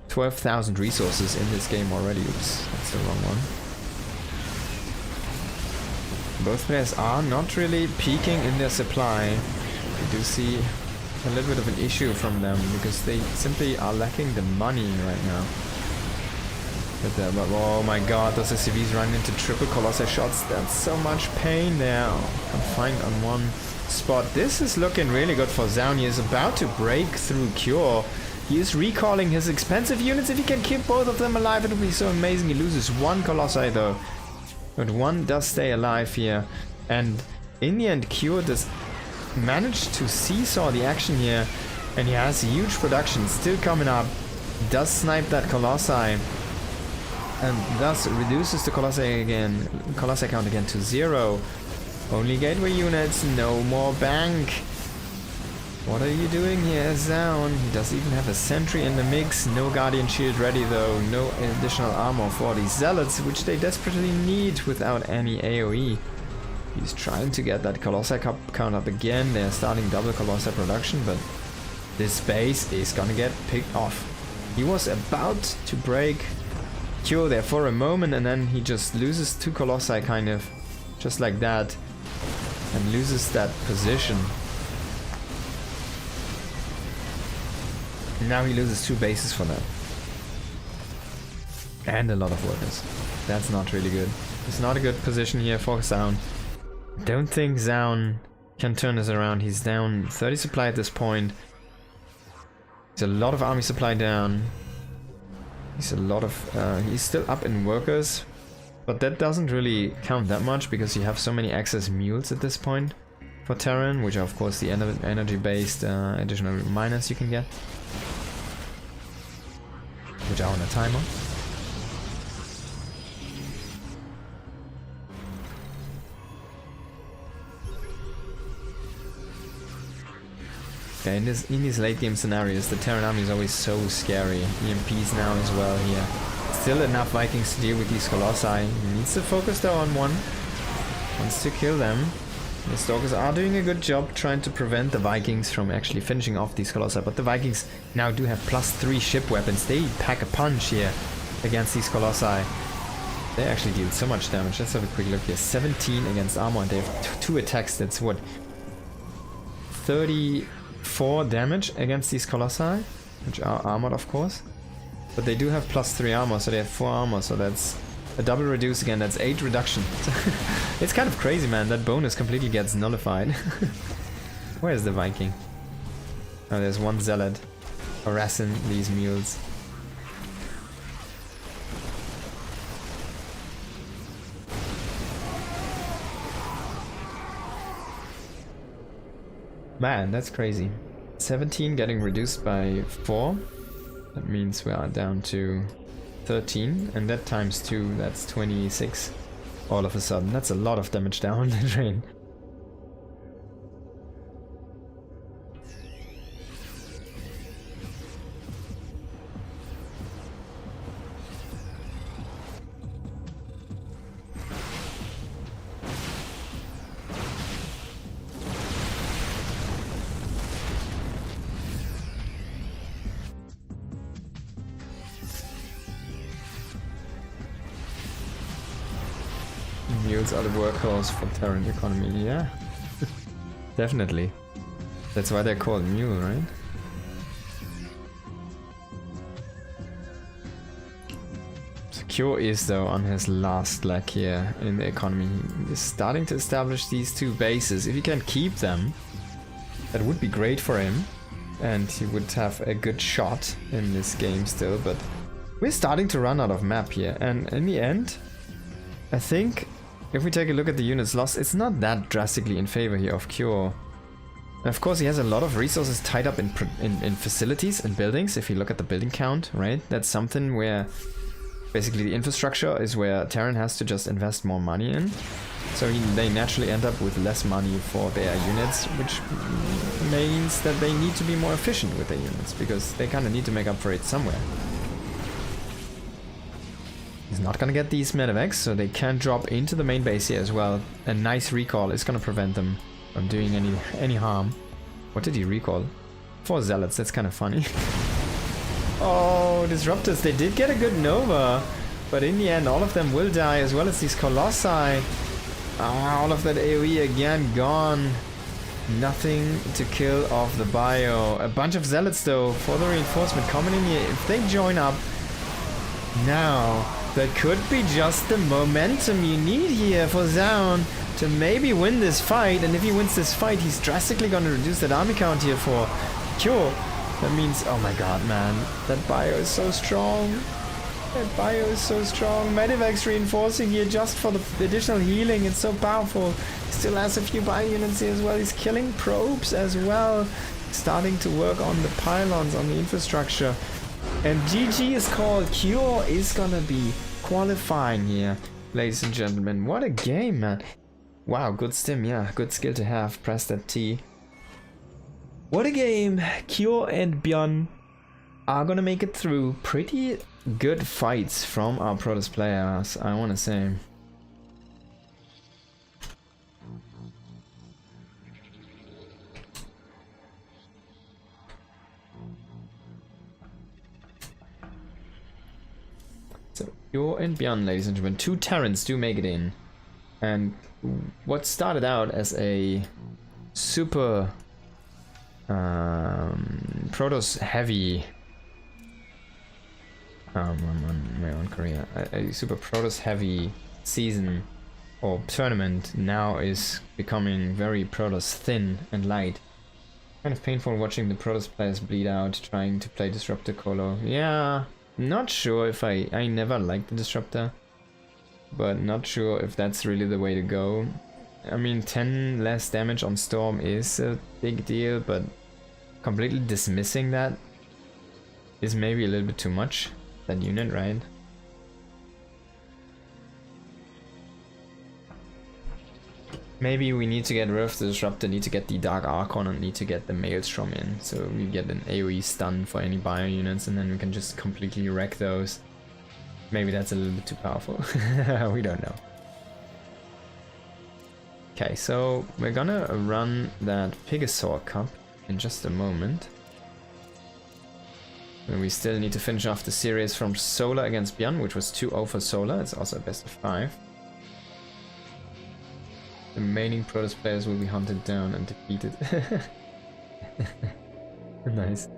12,000 resources in this game already. Oops, that's the wrong one. Both players are not really peaking in their supply. We do see a little bit of an issue from them because they simply are lacking the money right now. But oh my god, those SCVs run into triple Colossi shots. That's so much pain there. Confined on one spot. This is looking really good for Zaun. He is about to break through Cure. He is recalling his expensive units. If he can keep both of them alive, it would be so amazing. He loses one Colossi though. But one does stay alive here. And in the end, Cure does manage to seesaw the action here. And he has huge production still coming up. Does snipe that Colossi. And thus reduces the Colossi count again to 0. Only gateway units, no more bank. What are you doing here, Zaun? He doesn't even have a sentry in the mix. No guardian shield ready though. No additional armor for these zealots, which they desperately need without any AoE. He's trying to get that Colossi count up again. They're starting double Colossi production, but this base is gonna get picked off. He was about to break Cure there for a moment, and then he just loses 2 Colossi kind of just like that, and loses that position. Now he loses 2 bases for that. And a lot of workers. That's not really good. It's not a good position here for Zaun. Don't think Zaun can turn this around. He's down 30 supply at this point. There's a lot of army supply down. He's still up in workers. But that doesn't really count that much because you have so many excess mules at this point for Terran, which are of course the energy-based additional miners you can get, which are on a timer. Okay, in these late game scenarios, the Terran army is always so scary. EMPs now as well here. Still enough Vikings to deal with these Colossi. He needs to focus though on one. Wants to kill them. The Stalkers are doing a good job trying to prevent the Vikings from actually finishing off these Colossi, but the Vikings now do have +3 ship weapons. They pack a punch here against these Colossi. They actually deal so much damage. Let's have a quick look here. 17 against armor, and they have 2 attacks. That's what? 34 damage against these Colossi, which are armored of course. But they do have +3 armor, so they have 4 armor, so that's a double reduce again. That's 8 reduction. It's kind of crazy, man. That bonus completely gets nullified. Where's the Viking? Oh, there's one zealot harassing these mules. Man, that's crazy. 17 getting reduced by 4. That means we are down to 13, and that times 2, that's 26 all of a sudden. That's a lot of damage down the drain. Mules are the workhorse for Terran economy, yeah. Definitely. That's why they're called mule, right? So Cure is though on his last leg here in the economy. He's starting to establish these two bases. If he can keep them, that would be great for him. And he would have a good shot in this game still, but we're starting to run out of map here. And in the end, I think if we take a look at the units lost, it's not that drastically in favor here of Cure. And of course he has a lot of resources tied up in facilities and buildings. If you look at the building count, right? That's something where basically the infrastructure is where Terran has to just invest more money in. So they naturally end up with less money for their units, which means that they need to be more efficient with their units, because they kind of need to make up for it somewhere. He's not gonna get these medevacs, so they can drop into the main base here as well. A nice recall is gonna prevent them from doing any harm. What did he recall? 4 zealots, that's kind of funny. Oh, disruptors, they did get a good Nova, but in the end all of them will die, as well as these Colossi. Ah, all of that AoE again gone. Nothing to kill off the bio. A bunch of zealots though for the reinforcement coming in here. If they join up now, that could be just the momentum you need here for Zaun to maybe win this fight. And if he wins this fight, he's drastically going to reduce that army count here for Cure. That means, oh my god, man, that bio is so strong. That bio is so strong. Medivacs reinforcing here just for the additional healing. It's so powerful. He still has a few bio units here as well. He's killing probes as well. Starting to work on the pylons, on the infrastructure. And GG is called. Cure is gonna be qualifying here, ladies and gentlemen. What a game, man. Wow, good stim, yeah. Good skill to have. Press that T. What a game. Cure and Bjorn are gonna make it through. Pretty good fights from our Protoss players, I wanna say. So, Cure and Bjorn, ladies and gentlemen. 2 Terrans do make it in. And what started out as a super Protoss heavy on Korea, a super Protoss heavy season or tournament now is becoming very Protoss thin and light. Kind of painful watching the Protoss players bleed out trying to play Disruptor Colo. Yeah, not sure if I never liked the Disruptor, but not sure if that's really the way to go. I mean, 10 less damage on Storm is a big deal, but completely dismissing that is maybe a little bit too much. That unit, right? Maybe we need to get rid of the Disruptor, need to get the Dark Archon, and need to get the Maelstrom in. So we get an AoE stun for any bio units, and then we can just completely wreck those. Maybe that's a little bit too powerful. We don't know. Okay, so we're gonna run that Pigasaur Cup in just a moment. And we still need to finish off the series from Solar against Bjorn, which was 2-0 for Solar. It's also a best of 5. The remaining Protoss players will be hunted down and defeated. Nice.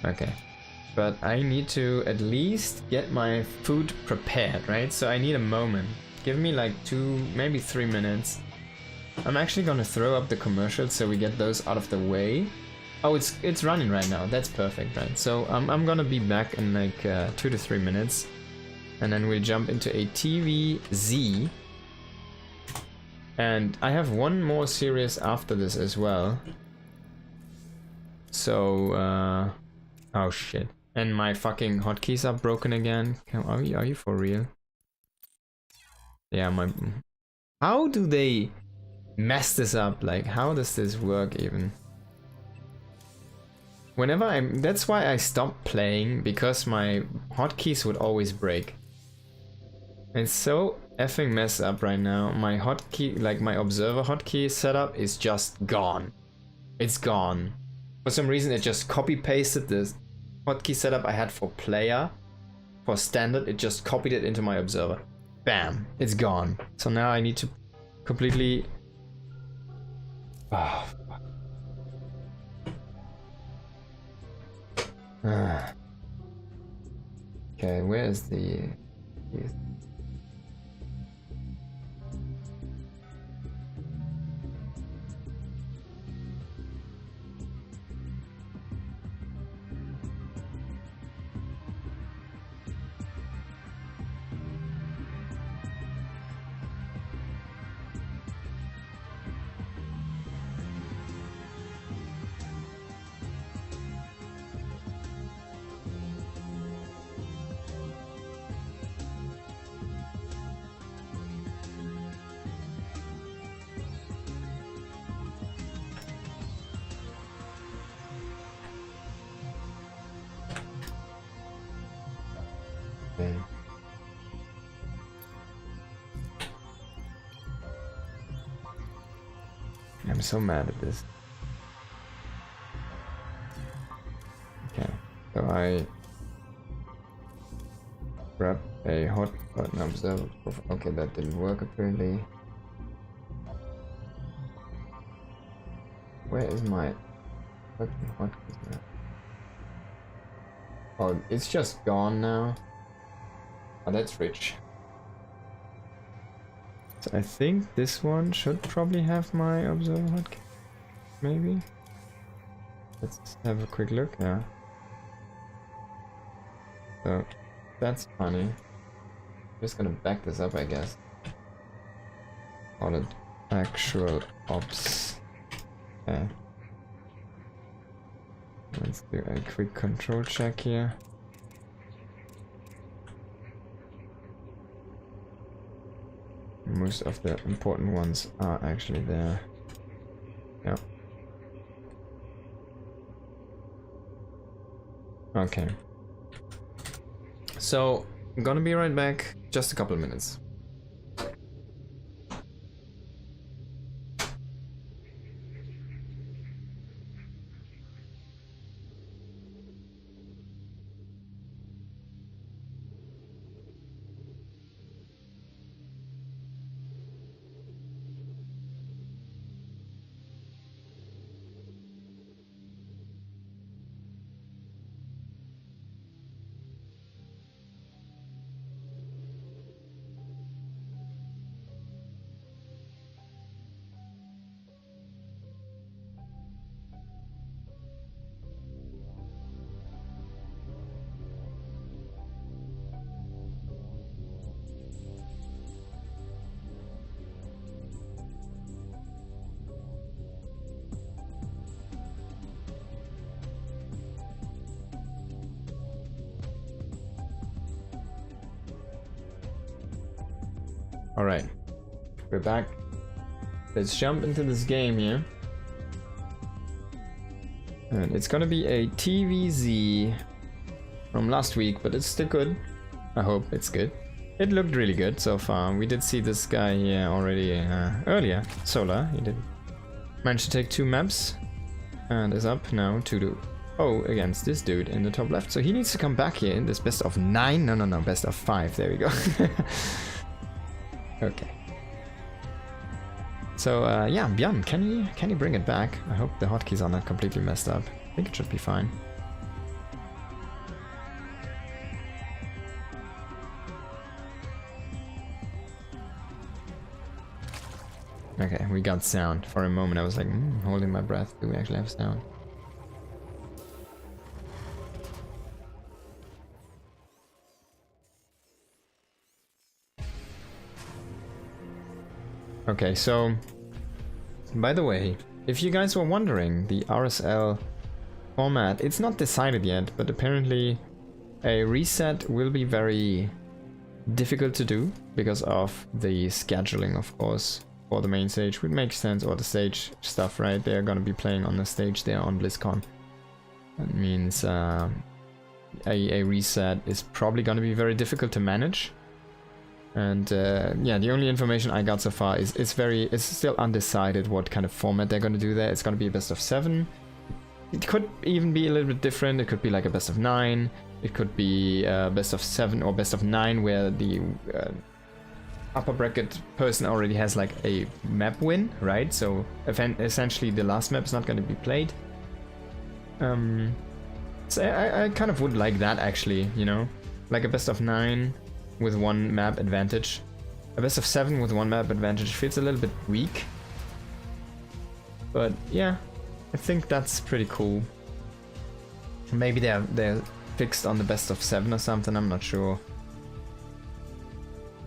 Okay. But I need to at least get my food prepared, right? So I need a moment. Give me like 2, maybe 3 minutes. I'm actually gonna throw up the commercials so we get those out of the way. Oh, it's running right now. That's perfect, right? So I'm gonna be back in like 2 to 3 minutes. And then we'll jump into a TVZ. And I have one more series after this as well. So, oh shit. And my fucking hotkeys are broken again. Are you for real? Yeah, how do they mess this up? Like, how does this work even? Whenever that's why I stopped playing, because my hotkeys would always break. It's so effing messed up right now. My hotkey, like my observer hotkey setup is just gone. It's gone. For some reason it just copy pasted this hotkey setup I had for player, for standard, it just copied it into my observer. Bam, it's gone. So now I need to completely... Oh, fuck. Okay, where is the... Okay. I'm so mad at this. Okay, so I grab a hot button observer. Okay, that didn't work apparently. Where is my fucking hotkey now? Oh, it's just gone now. Oh, that's rich. So I think this one should probably have my observer hotkey. Maybe. Let's have a quick look. Yeah. So that's funny. Just gonna back this up, I guess. Call it actual ops. Okay. Let's do a quick control check here. Most of the important ones are actually there. Yeah. Okay. So, I'm gonna be right back. Just a couple of minutes. Alright, we're back. Let's jump into this game here. And it's gonna be a TVZ from last week, but it's still good. I hope it's good. It looked really good so far. We did see this guy here already earlier. Solar, he did manage to take 2 maps and is up now 2-0 against this dude in the top left. So he needs to come back here in this best of 9. No, best of 5. There we go. Okay. So yeah, Björn, can you bring it back? I hope the hotkeys are not completely messed up. I think it should be fine. Okay, we got sound. For a moment I was like, holding my breath. Do we actually have sound? Okay, so by the way, if you guys were wondering, the RSL format, it's not decided yet, but apparently a reset will be very difficult to do because of the scheduling, of course, for the main stage, which makes sense, or the stage stuff, right? They're gonna be playing on the stage there on BlizzCon. That means a reset is probably gonna be very difficult to manage. And yeah, the only information I got so far is it's still undecided what kind of format they're going to do there. It's going to be a best of 7. it could even be a little bit different. It could be like a best of 9. It could be best of 7 or best of 9, where the upper bracket person already has like a map win, right? So essentially the last map is not going to be played. So I kind of would like that, actually, you know, like a best of 9 with 1 map advantage. A best of 7 with 1 map advantage feels a little bit weak, but yeah, I think that's pretty cool. Maybe they're fixed on the best of 7 or something, I'm not sure.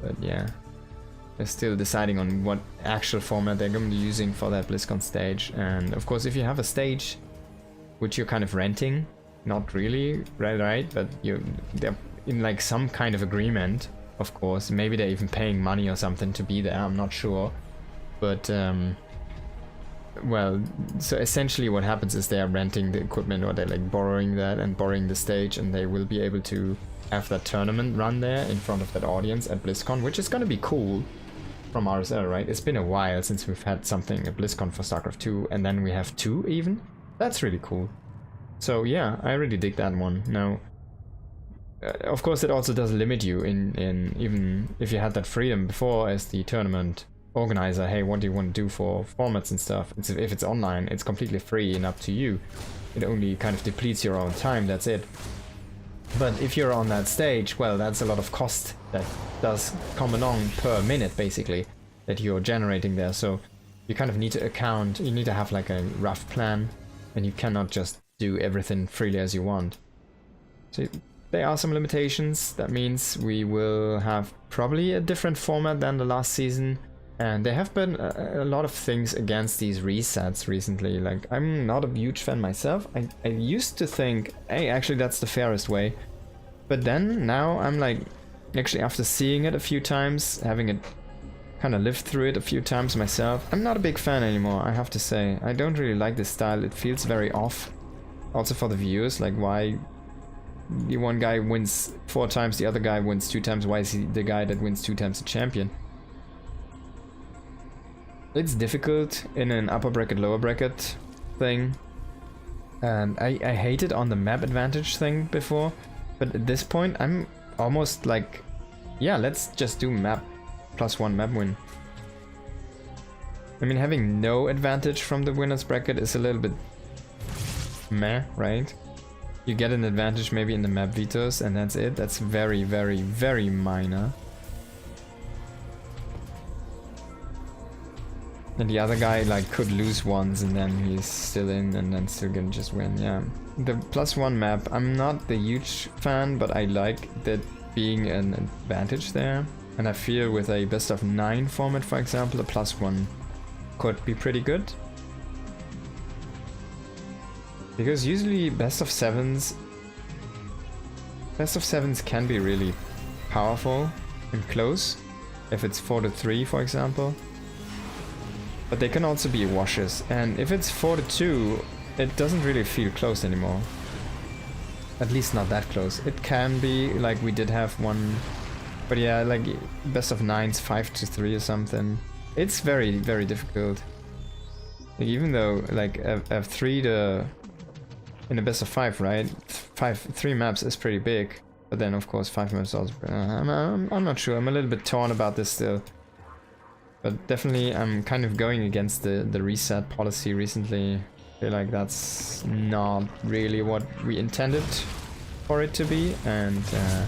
But yeah, they're still deciding on what actual format they're going to be using for that BlizzCon stage. And of course, if you have a stage which you're kind of renting, not really, right? But they're in like some kind of agreement, of course. Maybe they're even paying money or something to be there, I'm not sure. But well, so essentially what happens is they are renting the equipment, or they're like borrowing that and borrowing the stage, and they will be able to have that tournament run there in front of that audience at BlizzCon, which is gonna be cool from RSL, right? It's been a while since we've had something at BlizzCon for StarCraft 2, and then we have 2 even. That's really cool. So yeah, I really dig that one. Now, of course, it also does limit you in even if you had that freedom before as the tournament organizer. Hey, what do you want to do for formats and stuff? If it's online, it's completely free and up to you. It only kind of depletes your own time, that's it. But if you're on that stage, well, that's a lot of cost that does come along per minute, basically, that you're generating there. So you kind of need to account, you need to have like a rough plan, and you cannot just do everything freely as you want. So there are some limitations. That means we will have probably a different format than the last season. And there have been a lot of things against these resets recently. Like, I'm not a huge fan myself. I used to think, hey, actually that's the fairest way. But then, now I'm like, actually after seeing it a few times, having it kind of lived through it a few times myself, I'm not a big fan anymore, I have to say. I don't really like this style. It feels very off. Also for the viewers, like, why the one guy wins 4 times, the other guy wins 2 times. Why is he the guy that wins 2 times the champion? It's difficult in an upper bracket, lower bracket thing. And I hated on the map advantage thing before. But at this point, I'm almost like, yeah, let's just do map +1 map win. I mean, having no advantage from the winner's bracket is a little bit meh, right? You get an advantage maybe in the map vetoes, and that's it. That's very, very, very minor. And the other guy like could lose once and then he's still in and then still gonna just win, yeah. The +1 map, I'm not the huge fan, but I like that being an advantage there. And I feel with a best of 9 format, for example, a +1 could be pretty good. Because usually best of 7s can be really powerful and close, if it's 4-3, for example. But they can also be washes, and if it's 4-2, it doesn't really feel close anymore. At least not that close. It can be, like we did have one, but yeah, like best of 9s, 5-3 or something. It's very, very difficult. Like, even though like a 3 to in a best of 5, right? 3 maps is pretty big, but then of course 5 maps also. I'm not sure. I'm a little bit torn about this still. But definitely I'm kind of going against the reset policy recently. I feel like that's not really what we intended for it to be, and I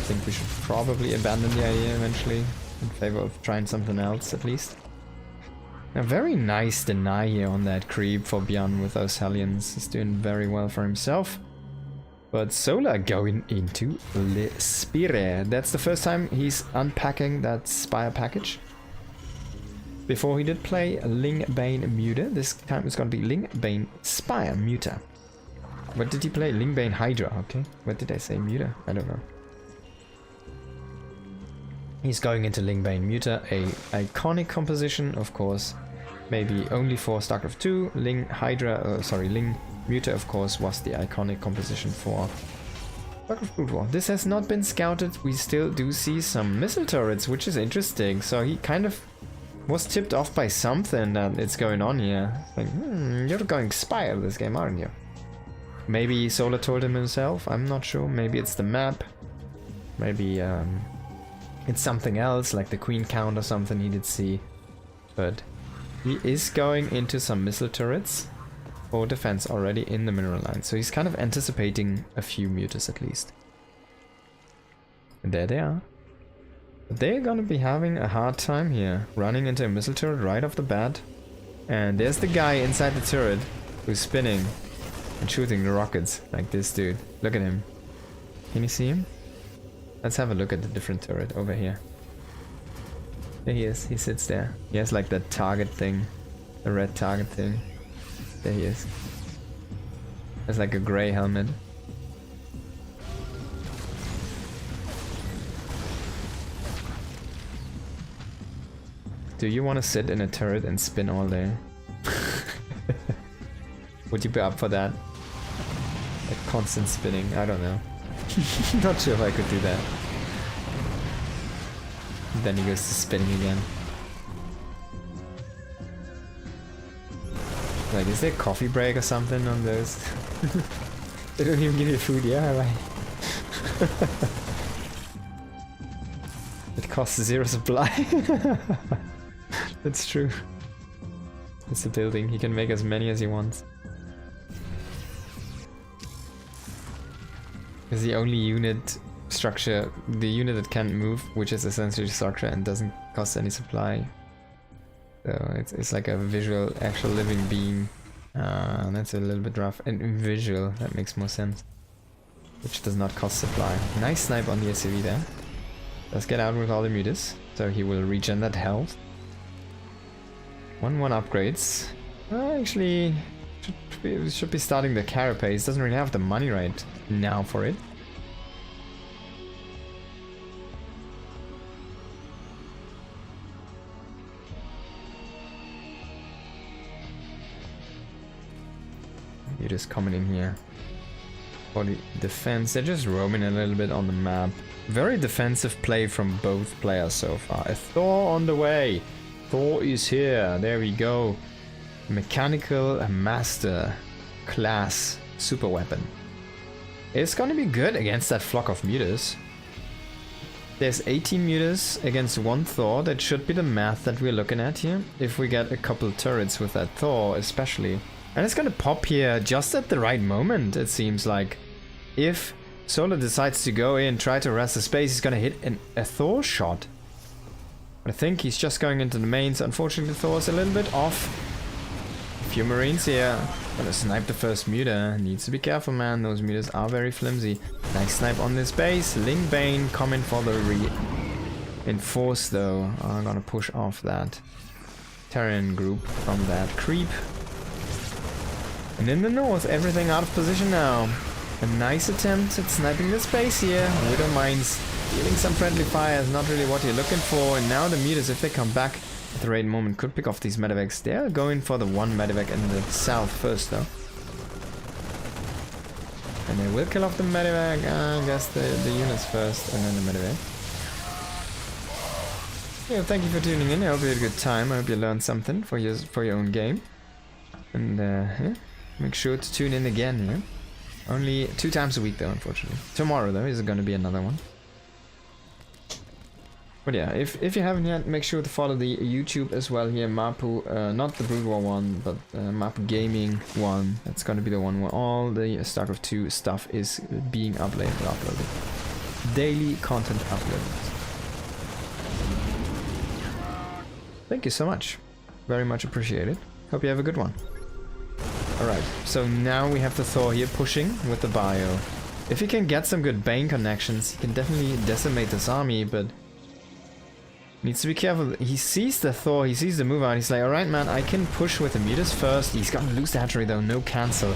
think we should probably abandon the idea eventually in favor of trying something else at least. A very nice deny here on that creep for Bjorn with those Hellions. He's doing very well for himself. But Solar going into Le Spire. That's the first time he's unpacking that Spire package. Before he did play Lingbane Muta. This time it's gonna be Lingbane Spire Muta. What did he play? Lingbane Hydra, okay. What did I say? Muta? I don't know. He's going into Lingbane Muta, a iconic composition, of course. Maybe only for StarCraft 2. Ling Muta, of course, was the iconic composition for StarCraft Brood War. This has not been scouted. We still do see some missile turrets, which is interesting. So he kind of was tipped off by something that it's going on here. Like, you're going spy of this game, aren't you? Maybe Solar told him himself, I'm not sure. Maybe it's the map. Maybe it's something else, like the queen count or something he did see. But he is going into some missile turrets for defense already in the mineral line. So he's kind of anticipating a few mutas at least. And there they are. They're gonna be having a hard time here, running into a missile turret right off the bat. And there's the guy inside the turret who's spinning and shooting the rockets, like this dude. Look at him. Can you see him? Let's have a look at the different turret over here. There he is, he sits there. He has like that target thing, the red target thing. There he is. Has like a grey helmet. Do you want to sit in a turret and spin all day? Would you be up for that? Like constant spinning? I don't know. Not sure if I could do that. Then he goes to spinning again. Like, is there a coffee break or something on those? They don't even give you food, yeah, right? It costs 0 supply. That's true. It's a building, he can make as many as he wants. It's the only unit structure, the unit that can't move, which is essentially structure and doesn't cost any supply. So it's like a visual, actual living being. That's a little bit rough. And visual, that makes more sense. Which does not cost supply. Nice snipe on the SCV there. Let's get out with all the mutas, so he will regen that health. 1-1 upgrades. Actually, should be starting the carapace. Doesn't really have the money right now for it. You're just coming in here for the defense. They're just roaming a little bit on the map. Very defensive play from both players so far. A Thor on the way. Thor is here. There we go. Mechanical Master class super weapon. It's gonna be good against that flock of mutas. There's 18 mutas against 1 Thor. That should be the math that we're looking at here. If we get a couple turrets with that Thor especially. And it's gonna pop here just at the right moment, it seems like. If Solar decides to go in, try to arrest the space, he's gonna hit a Thor shot. But I think he's just going into the mains. Unfortunately, Thor's a little bit off. A few Marines here. Gonna snipe the first muta. Needs to be careful, man. Those mutas are very flimsy. Nice snipe on this base. Ling Bane coming for the reinforce though. I'm gonna push off that Terran group from that creep. And in the north, everything out of position now. A nice attempt at sniping the space here. Widow Mines dealing some friendly fire is not really what you're looking for. And now the mutas, if they come back at the right moment, could pick off these medevacs. They're going for the 1 medevac in the south first though. And they will kill off the medevac. I guess the units first and then the medevac. Yeah, thank you for tuning in. I hope you had a good time. I hope you learned something for your own game. And yeah. Make sure to tune in again, yeah? Only 2 times a week though, unfortunately. Tomorrow though, is going to be another one. But yeah, if you haven't yet, make sure to follow the YouTube as well here, Mapu, not the Brood War one, but Mapu Gaming one. That's going to be the one where all the StarCraft 2 stuff is being uploaded. Daily content uploaded. Thank you so much. Very much appreciated. Hope you have a good one. Alright, so now we have the Thor here pushing with the bio. If he can get some good Bane connections, he can definitely decimate this army, but needs to be careful. He sees the Thor, he sees the move out, he's like, alright man, I can push with the mutas first. He's gonna lose the hatchery though, no cancel.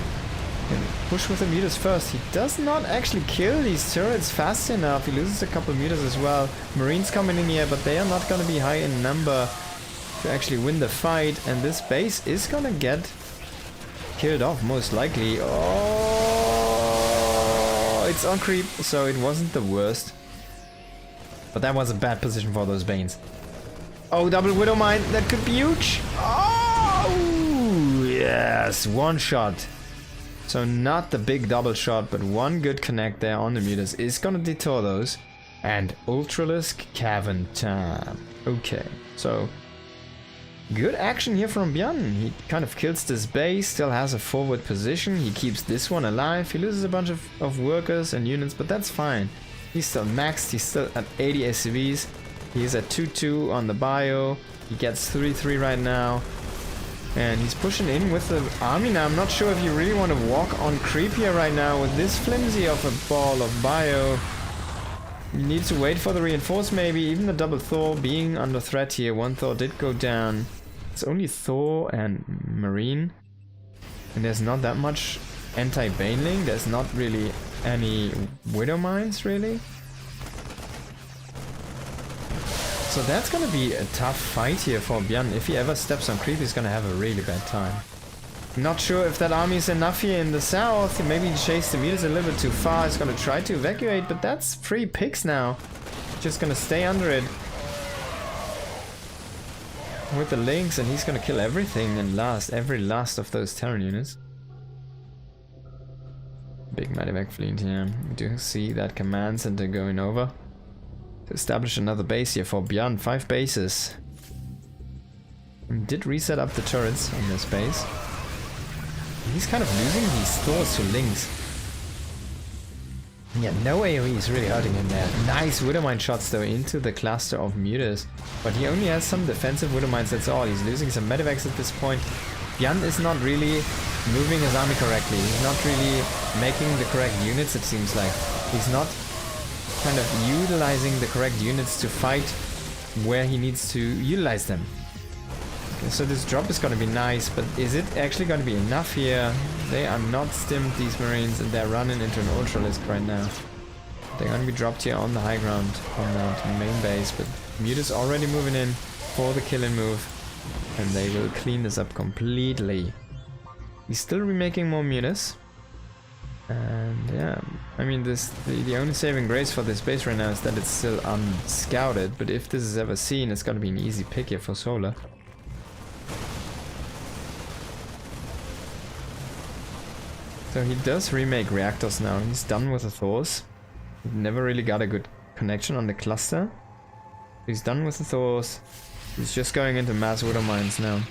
Can push with the mutas first. He does not actually kill these turrets fast enough. He loses a couple of mutas as well. Marines coming in here, but they are not gonna be high in number to actually win the fight, and this base is gonna get killed off, most likely. Oh, it's on creep, so it wasn't the worst. But that was a bad position for those Banes. Oh, double Widow Mine. That could be huge. Oh, yes. One shot. So not the big double shot, but one good connect there on the mutas is gonna detour those. And Ultralisk Cavern time. Okay, so good action here from Björn. He kind of kills this base, still has a forward position. He keeps this one alive. He loses a bunch of workers and units, but that's fine. He's still maxed. He's still at 80 SCVs. He's at 2-2 on the bio. He gets 3-3 right now. And he's pushing in with the army now. I'm not sure if you really want to walk on creep here right now with this flimsy of a ball of bio. You need to wait for the reinforce maybe. Even the double Thor being under threat here. One Thor did go down. It's only Thor and Marine. And there's not that much anti-baneling. There's not really any Widow Mines really. So that's gonna be a tough fight here for Björn. If he ever steps on creep, he's gonna have a really bad time. Not sure if that army is enough here in the south. Maybe he chased the mutas a little bit too far. He's gonna try to evacuate, but that's 3 picks now. Just gonna stay under it with the links, and he's gonna kill everything and every last of those Terran units. Big medevac fleet here. We do see that command center going over to establish another base here for Björn. 5 bases. And did reset up the turrets on this base. He's kind of losing these Thors to links. Yeah, no AoE is really hurting him there. Nice Widow Mine shots though into the cluster of mutas. But he only has some defensive Widow Mines, that's all. He's losing some medevacs at this point. Björn is not really moving his army correctly. He's not really making the correct units, it seems like. He's not kind of utilizing the correct units to fight where he needs to utilize them. Okay, so this drop is going to be nice, but is it actually going to be enough here? They are not stimmed, these Marines, and they're running into an Ultralisk right now. They're going to be dropped here on the high ground, on the main base, but Muta's already moving in for the killing move, and they will clean this up completely. He's still remaking more Mutas. And yeah, I mean, the only saving grace for this base right now is that it's still unscouted, but if this is ever seen, it's gonna be an easy pick here for Solar. So he does remake reactors now. He's done with the Thors. He never really got a good connection on the cluster. He's done with the Thors. He's just going into mass Widow Mines now.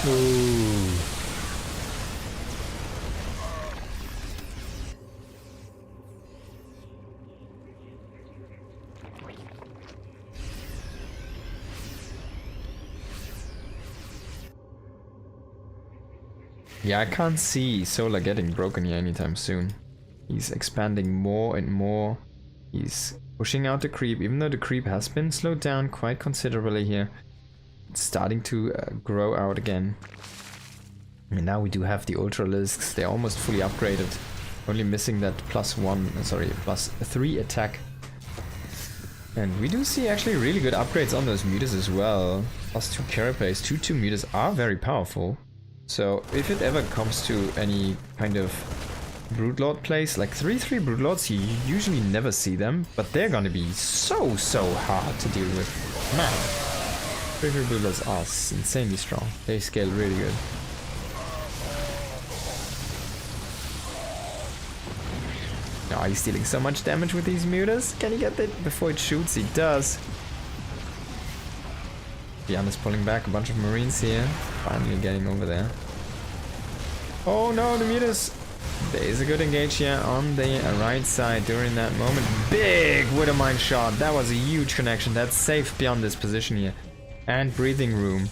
Ooh. Yeah, I can't see Solar getting broken here anytime soon. He's expanding more and more. He's pushing out the creep, even though the creep has been slowed down quite considerably here. It's starting to grow out again. And now we do have the Ultralisks. They're almost fully upgraded. Only missing that +3 attack. And we do see actually really good upgrades on those mutas as well. +2 carapace, 2/2 mutas are very powerful. So if it ever comes to any kind of Broodlord plays, like 3/3 Broodlords, you usually never see them, but they're gonna be so hard to deal with. Man, 3/3 Broodlords are insanely strong. They scale really good. Oh, he's dealing so much damage with these mutas. Can he get it before it shoots? He does. Björn is pulling back a bunch of Marines here. Finally getting over there. Oh no, the mutas! There is a good engage here on the right side during that moment. Big Widow Mine shot. That was a huge connection. That saved Björn this position here. And breathing room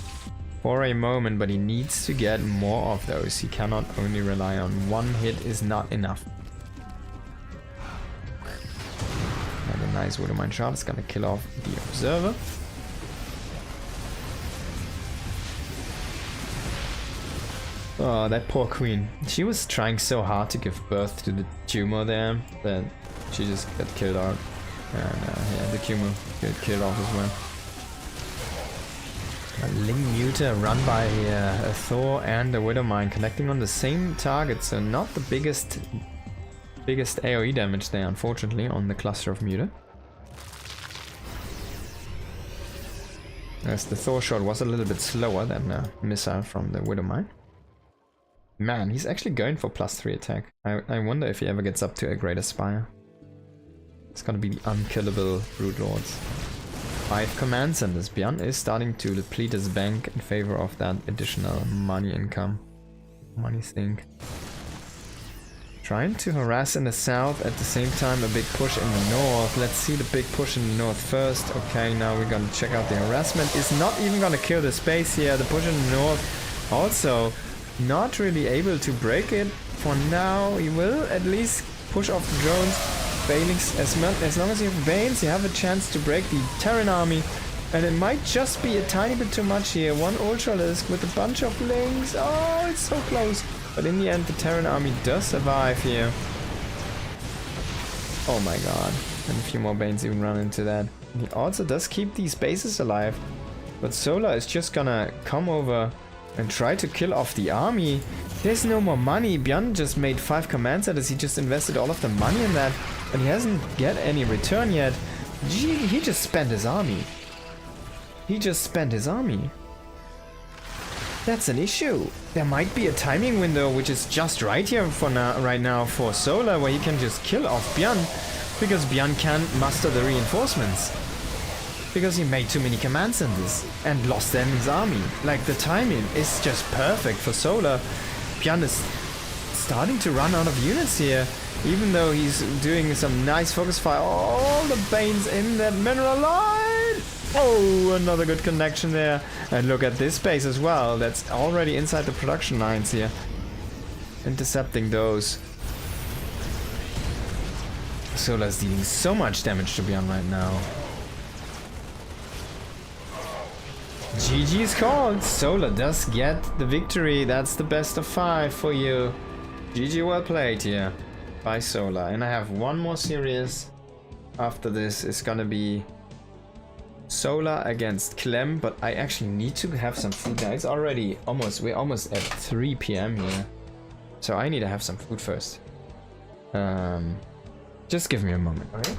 for a moment, but he needs to get more of those. He cannot only rely on one hit is not enough. And a nice Widow Mine shot is gonna kill off the observer. Oh, that poor queen. She was trying so hard to give birth to the tumor there that she just got killed out. And yeah, the tumor got killed off as well. A Ling Muta run by a Thor and a Widowmine connecting on the same target, so not the biggest AoE damage there, unfortunately, on the cluster of Muta. As the Thor shot was a little bit slower than a missile from the Widowmine. Man, he's actually going for +3 attack. I wonder if he ever gets up to a Greater Spire. It's gonna be the unkillable Brood Lords. 5 commands, and this Björn is starting to deplete his bank in favor of that additional money income. Money sink. Trying to harass in the south, at the same time a big push in the north. Let's see the big push in the north first. Okay, now we're gonna check out the harassment. Is not even gonna kill the space here. The push in the north also not really able to break it for now. He will at least push off the drones. Banelings, as long as you have Banes, you have a chance to break the Terran army. And it might just be a tiny bit too much here. One Ultralisk with a bunch of Lings. Oh, it's so close. But in the end, the Terran army does survive here. Oh my god. And a few more Banes even run into that. He also does keep these bases alive. But Solar is just gonna come over and try to kill off the army. There's no more money. Björn just made 5 command centers. He just invested all of the money in that. And he hasn't get any return yet. Gee, he just spent his army. He just spent his army. That's an issue. There might be a timing window which is just right here for now, right now for Solar, where he can just kill off Björn, because Björn can't muster the reinforcements. Because he made too many command centers and lost them in his army. Like, the timing is just perfect for Solar. Björn is starting to run out of units here, even though he's doing some nice focus fire. All the Banes in that mineral line! Oh, another good connection there. And look at this base as well. That's already inside the production lines here. Intercepting those. Solar's dealing so much damage to Björn right now. GG's called. Solar does get the victory. That's the best of 5 for you. GG, well played here by Solar. And I have one more series after this. It's gonna be Solar against Clem, but I actually need to have some food now. It's already we're almost at 3 PM here. So I need to have some food first. Just give me a moment, alright?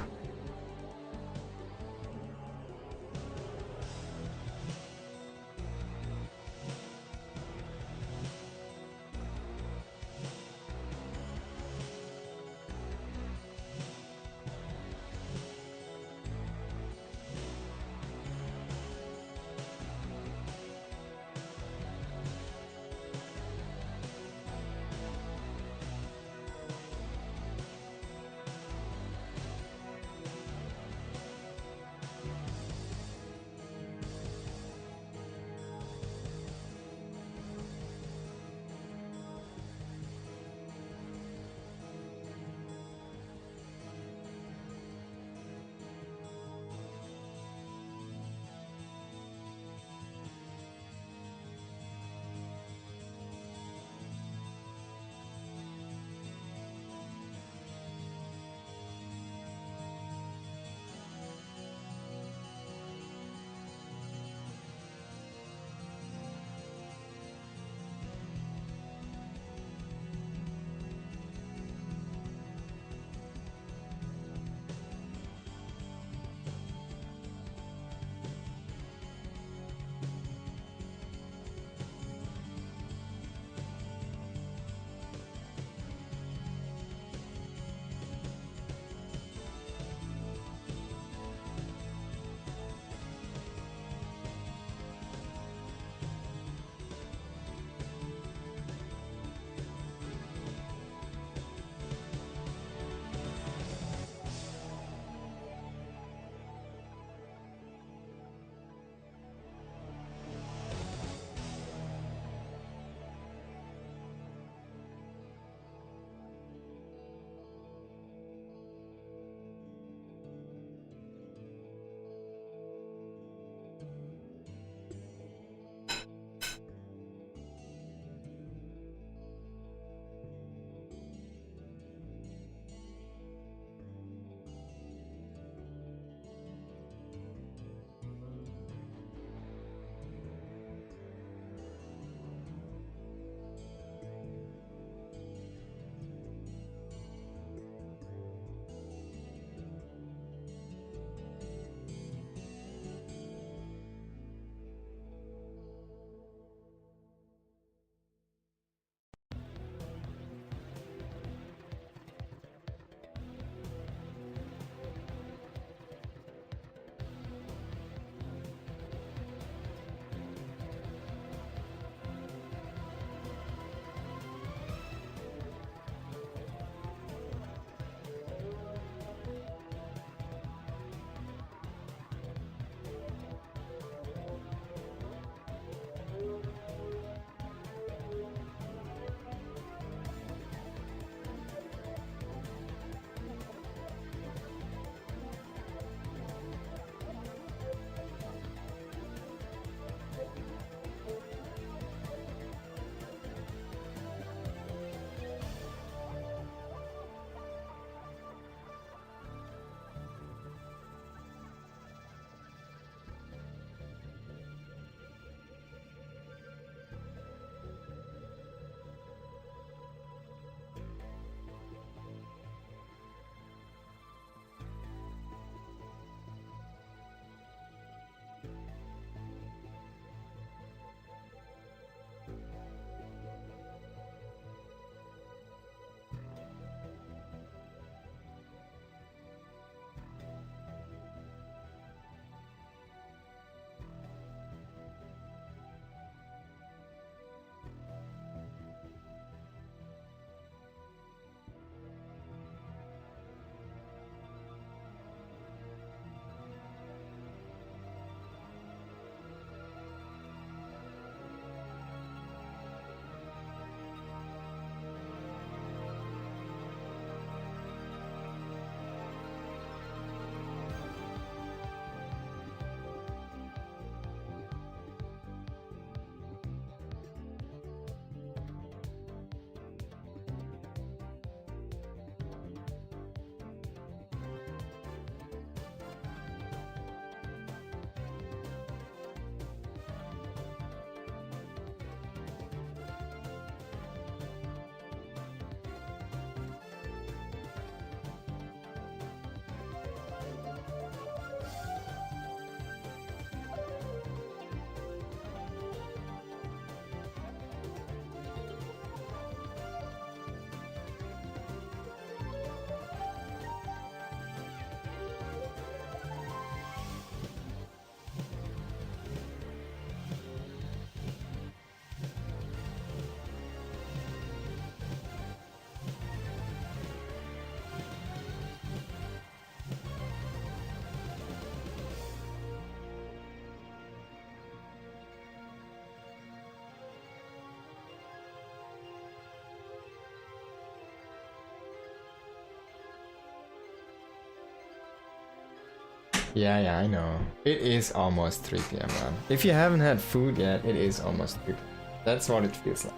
Yeah, I know. It is almost 3 p.m. man. If you haven't had food yet, it is almost 3 p.m. That's what it feels like.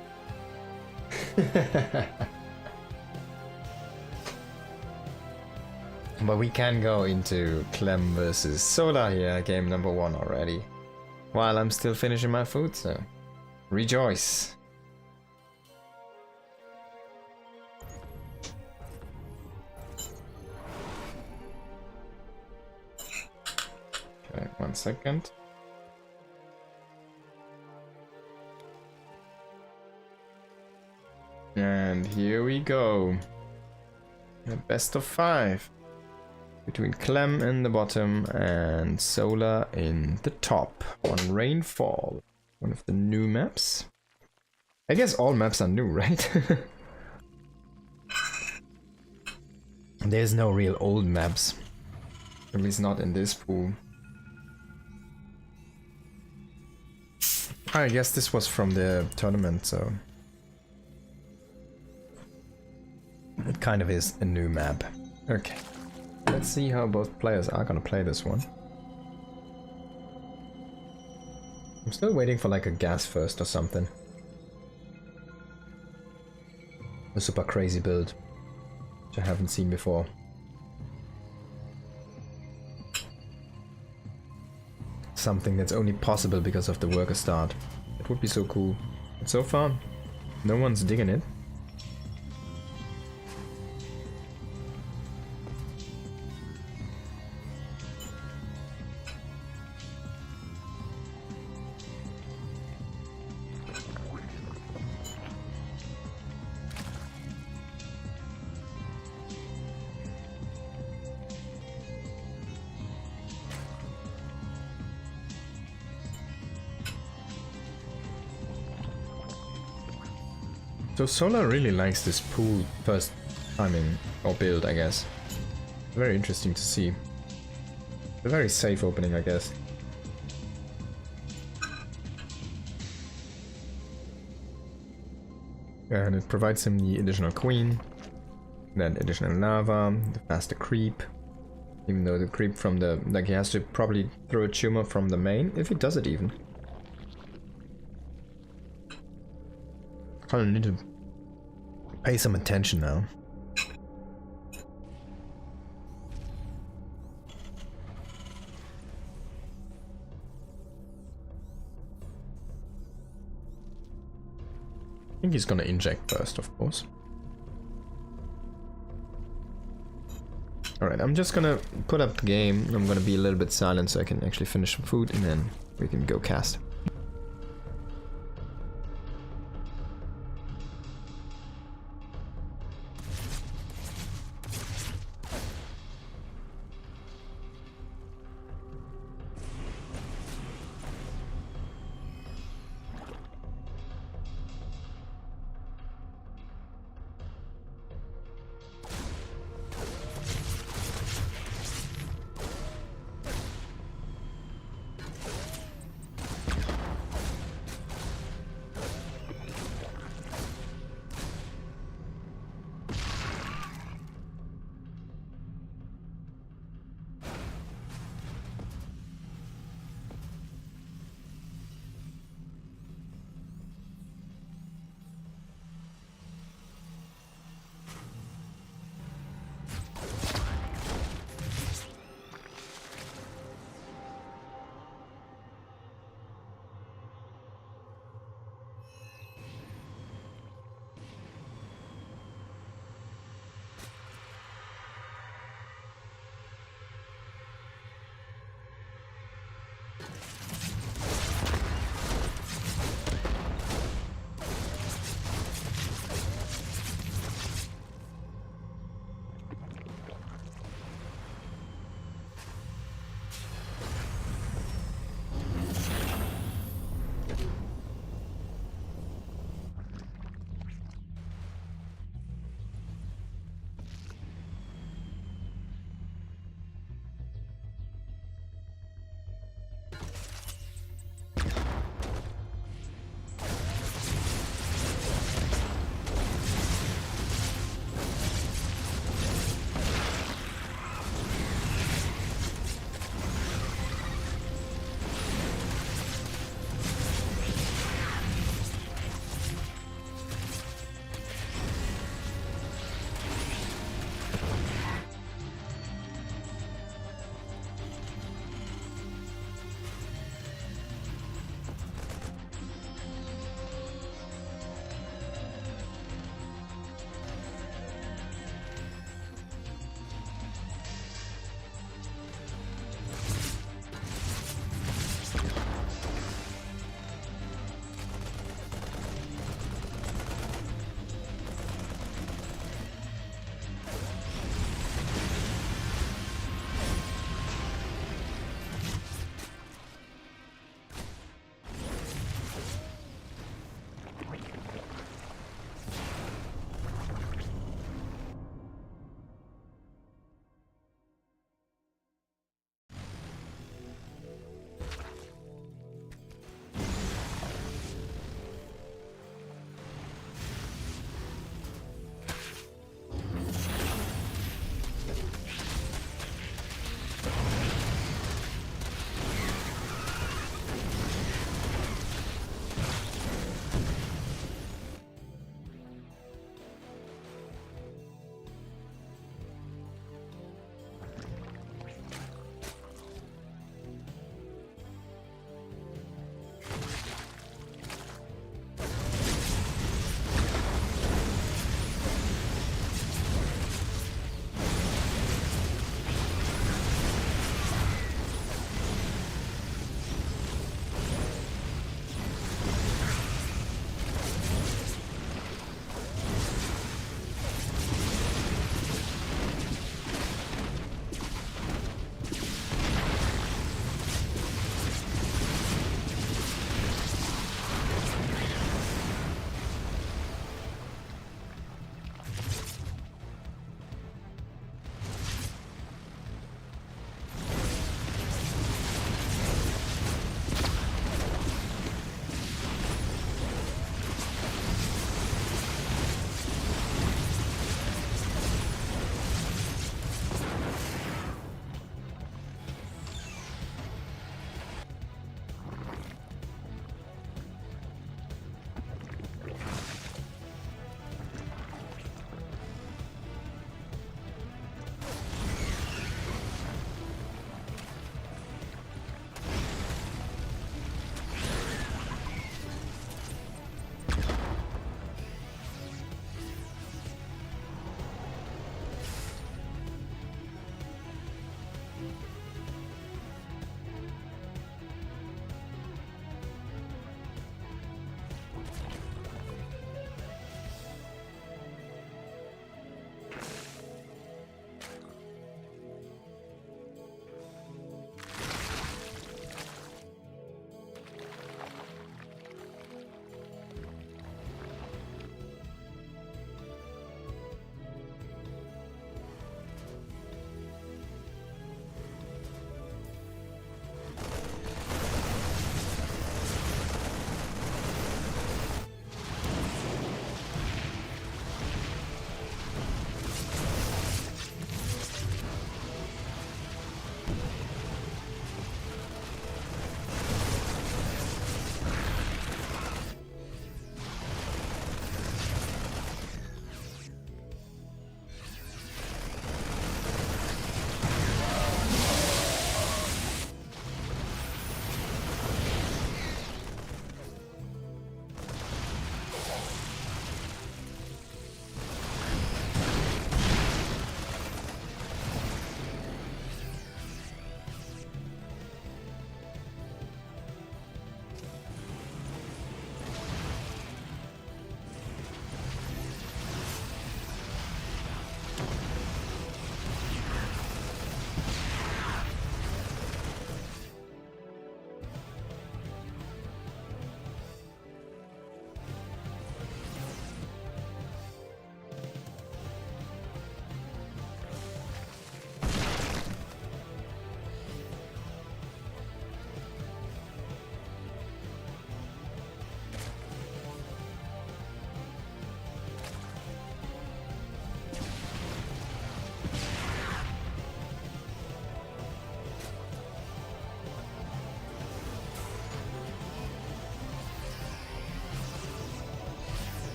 But we can go into Clem versus Solar here, game number 1 already. While I'm still finishing my food, so rejoice. Okay, 1 second. And here we go. The best of 5. Between Clem in the bottom and Solar in the top on Rainfall. One of the new maps. I guess all maps are new, right? There's no real old maps. At least not in this pool. I guess this was from the tournament, so... it kind of is a new map. Okay. Let's see how both players are gonna play this one. I'm still waiting for like a gas first or something. A super crazy build, which I haven't seen before. Something that's only possible because of the worker start. It would be so cool. But so far, no one's digging it. So Solar really likes this pool first timing, or build, I guess. Very interesting to see. A very safe opening, I guess. And it provides him the additional queen, then additional lava, the faster creep. Even though the creep from the... like, he has to probably throw a tumor from the main, if he does it even. Kind of need to pay some attention now. I think he's gonna inject first, of course. Alright, I'm just gonna put up the game. I'm gonna be a little bit silent so I can actually finish some food and then we can go cast.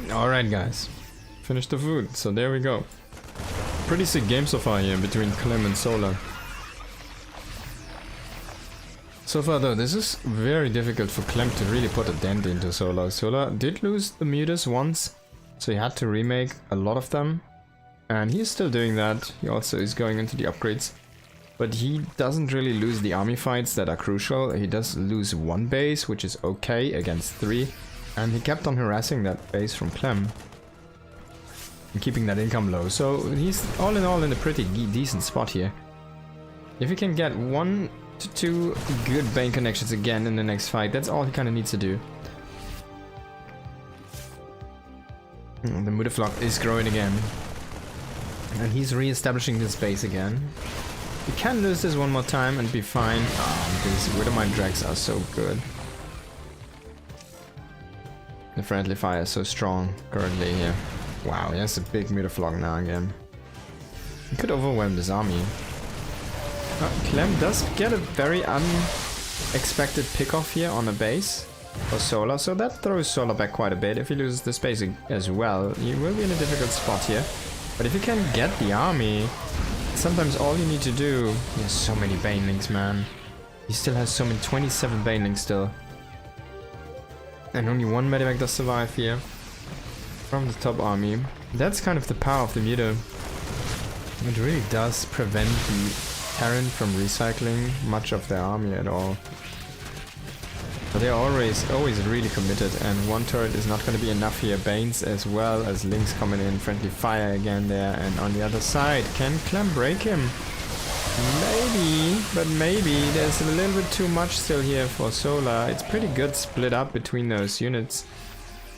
Alright guys, finished the food, so there we go. Pretty sick game so far here between Clem and Solar. So far though, this is very difficult for Clem to really put a dent into Solar. Solar did lose the mutas once, so he had to remake a lot of them. And he's still doing that. He also is going into the upgrades. But he doesn't really lose the army fights that are crucial. He does lose one base, which is okay against 3. And he kept on harassing that base from Clem. And keeping that income low. So he's all in all in a pretty decent spot here. If he can get 1 to 2 good Bane connections again in the next fight, that's all he kind of needs to do. The Mutaflock is growing again. And he's re-establishing this base again. We can lose this one more time and be fine. Oh, these Widowmine Drags are so good. The friendly fire is so strong currently here. Wow, he has a big Mutaflock now again. He could overwhelm this army. Clem does get a very unexpected pick-off here on a base for Solar, so that throws Solar back quite a bit. If he loses the space as well, he will be in a difficult spot here. But if you can get the army, sometimes all you need to do... He has so many Banelings, man. He still has so many, 27 Banelings still. And only one Medivac does survive here. From the top army. That's kind of the power of the Muta. It really does prevent the Terran from recycling much of their army at all. But they're always really committed, and one turret is not going to be enough here. Banes as well as Lynx coming in, friendly fire again there, and on the other side, can Clem break him? Maybe, but maybe there's a little bit too much still here for Solar. It's pretty good split up between those units,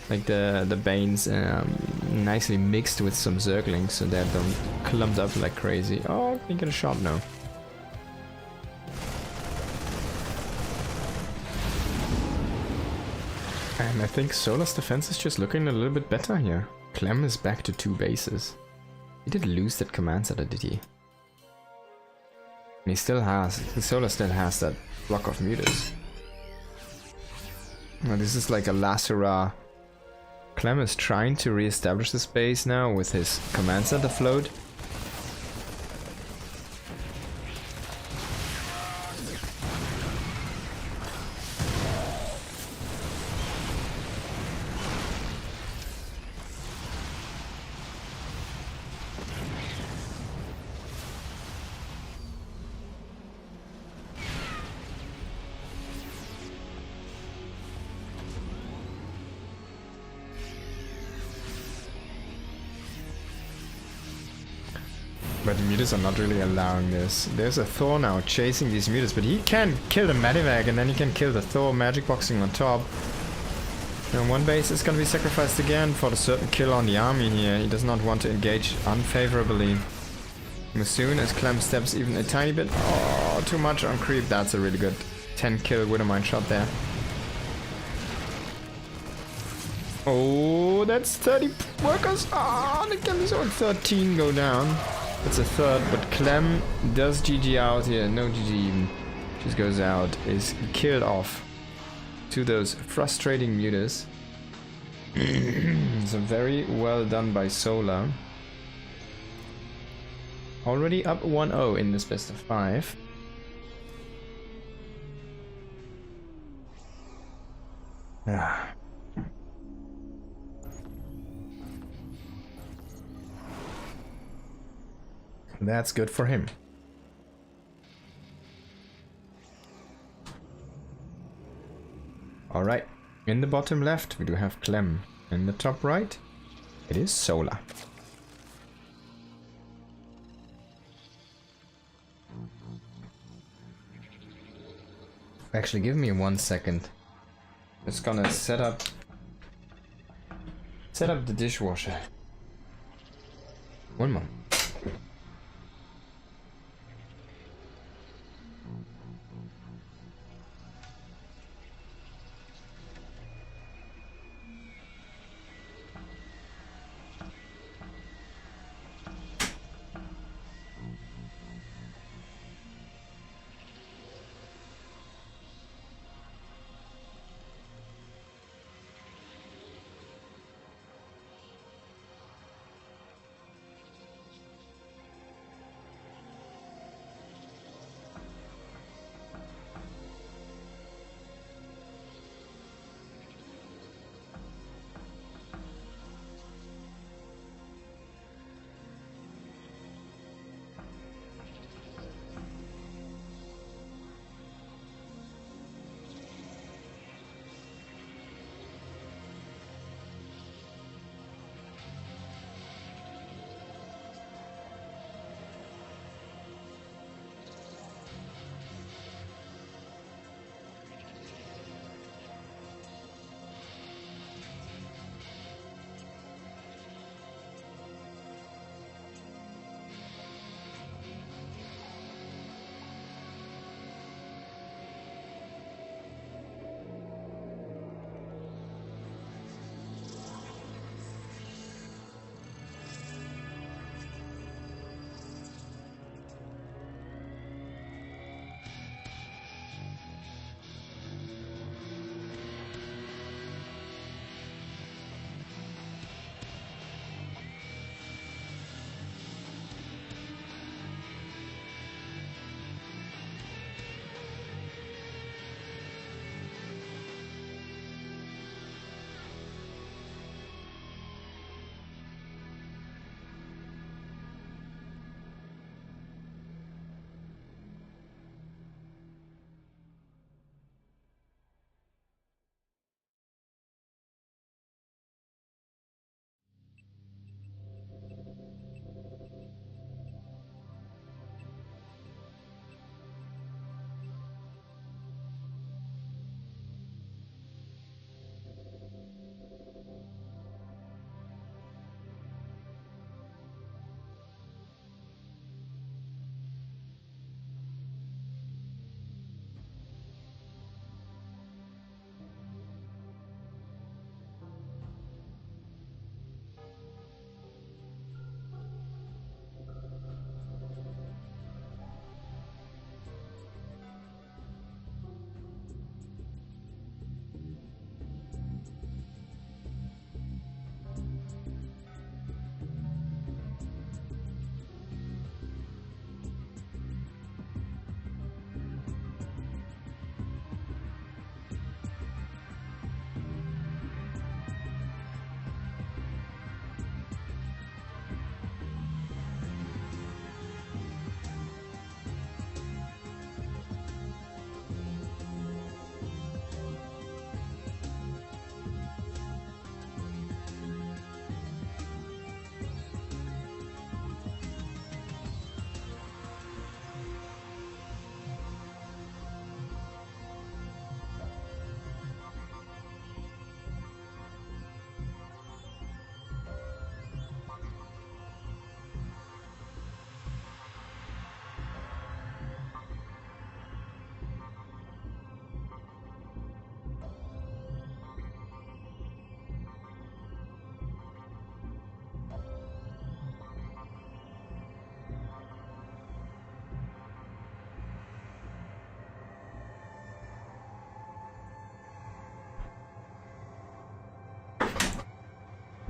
like the Banes, nicely mixed with some Zerglings so that don't clumped up like crazy. Oh, can you get a shot now? And I think Solar's defense is just looking a little bit better here. Clem is back to 2 bases. He did lose that command center, did he? And he still has, Solar still has that block of mutas. Now this is like a last hurrah. Clem is trying to re-establish this base now with his command center float. But the mutas are not really allowing this. There's a Thor now chasing these mutas, but he can kill the Medivac and then he can kill the Thor magic boxing on top. And one base is gonna be sacrificed again for the certain kill on the army here. He does not want to engage unfavorably. As soon as Clem steps even a tiny bit... Oh, too much on creep. That's a really good 10 kill Widowmine shot there. Oh, that's 30 workers. Ah, the Clem is on 13 go down. It's a third, but Clem does GG out here. No GG even. Just goes out. Is killed off to those frustrating mutas. So very well done by Solar. Already up 1-0 in this best of 5. Ah. That's good for him. Alright, in the bottom left we do have Clem. In the top right, it is Solar. Actually, give me 1 second. It's gonna set up the dishwasher. 1 moment.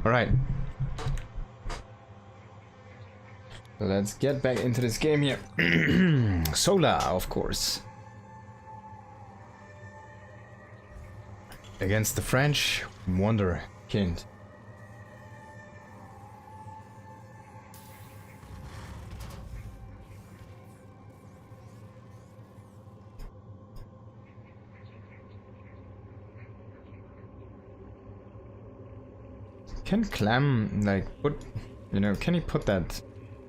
Alright. Let's get back into this game here. Solar, of course. Against the French Wonderkind. Can Clem, like, put, you know, can he put that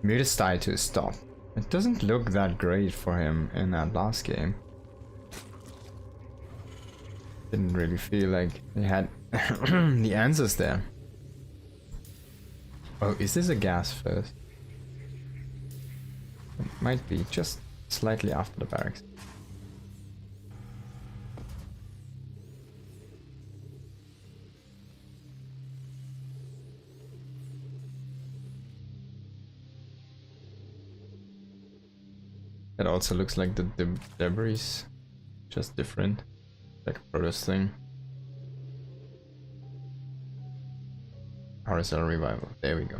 muted style to a stop? It doesn't look that great for him in that last game. Didn't really feel like he had the answers there. Oh, is this a gas first? It might be, just slightly after the barracks. It also looks like the debris, just different, like a Protoss thing. Rsl revival, there we go.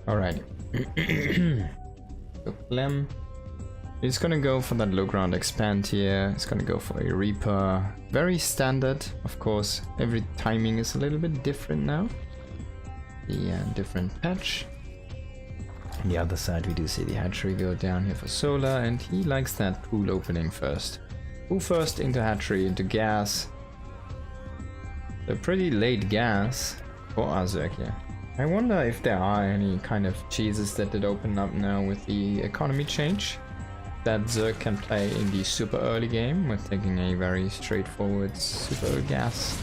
Alright. So Clem is gonna go for that low ground expand here. He's gonna go for a Reaper. Very standard, of course. Every timing is a little bit different now. The different patch. On the other side we do see the hatchery go down here for Solar, and he likes that pool opening first. Pool first into hatchery, into gas. A pretty late gas for Azurk here. I wonder if there are any kind of cheeses that did open up now with the economy change that Zerg can play in the super early game with taking a very straightforward super gas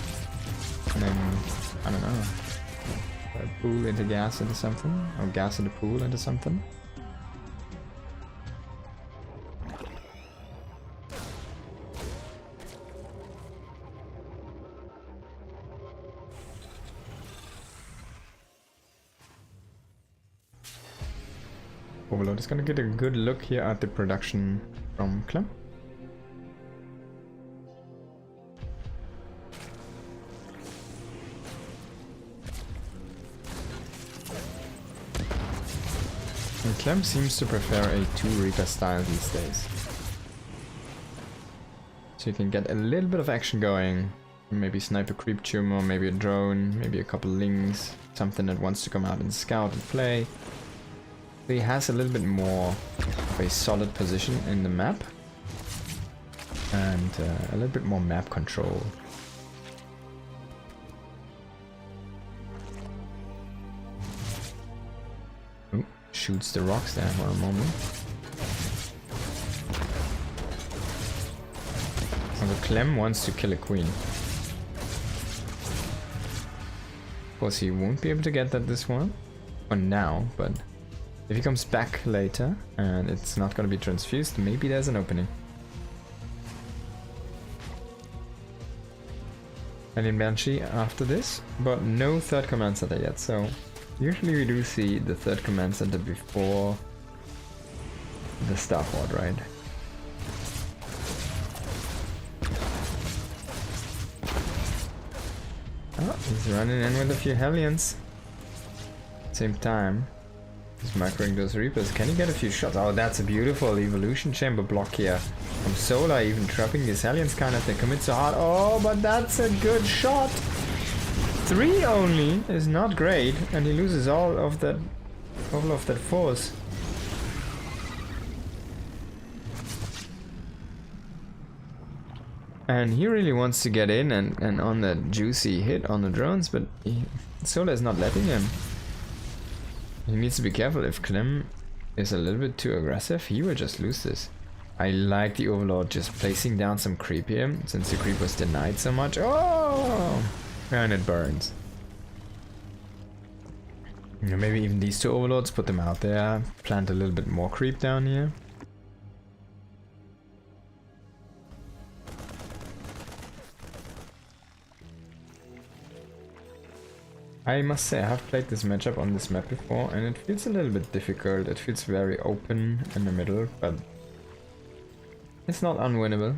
and then, I don't know, pool into gas into something, or gas into pool into something. Overlord is gonna get a good look here at the production from Clem. And Clem seems to prefer a 2 Reaper style these days. So you can get a little bit of action going. Maybe sniper creep tumor, maybe a drone, maybe a couple lings, something that wants to come out and scout and play. He has a little bit more of a solid position in the map and a little bit more map control. Ooh, shoots the rocks there for a moment. So Clem wants to kill a queen. Of course he won't be able to get that this one, or now, but if he comes back later and it's not going to be transfused, maybe there's an opening. And in Banshee after this, but no third command center yet, so usually we do see the third command center before the Starport, right? Oh, he's running in with a few Hellions. Same time. He's microing those Reapers. Can he get a few shots? Oh, that's a beautiful evolution chamber block here. From Solar, even trapping these Hellions kind of, they commit so hard. Oh, but that's a good shot. 3 only is not great, and he loses all of that force. And he really wants to get in and on that juicy hit on the drones, but Solar is not letting him. He needs to be careful. If Clem is a little bit too aggressive, he will just lose this. I like the Overlord just placing down some creep here, since the creep was denied so much. Oh! And it burns. Yeah, maybe even these two overlords, put them out there, plant a little bit more creep down here. I must say, I have played this matchup on this map before, and it feels a little bit difficult. It feels very open in the middle, but it's not unwinnable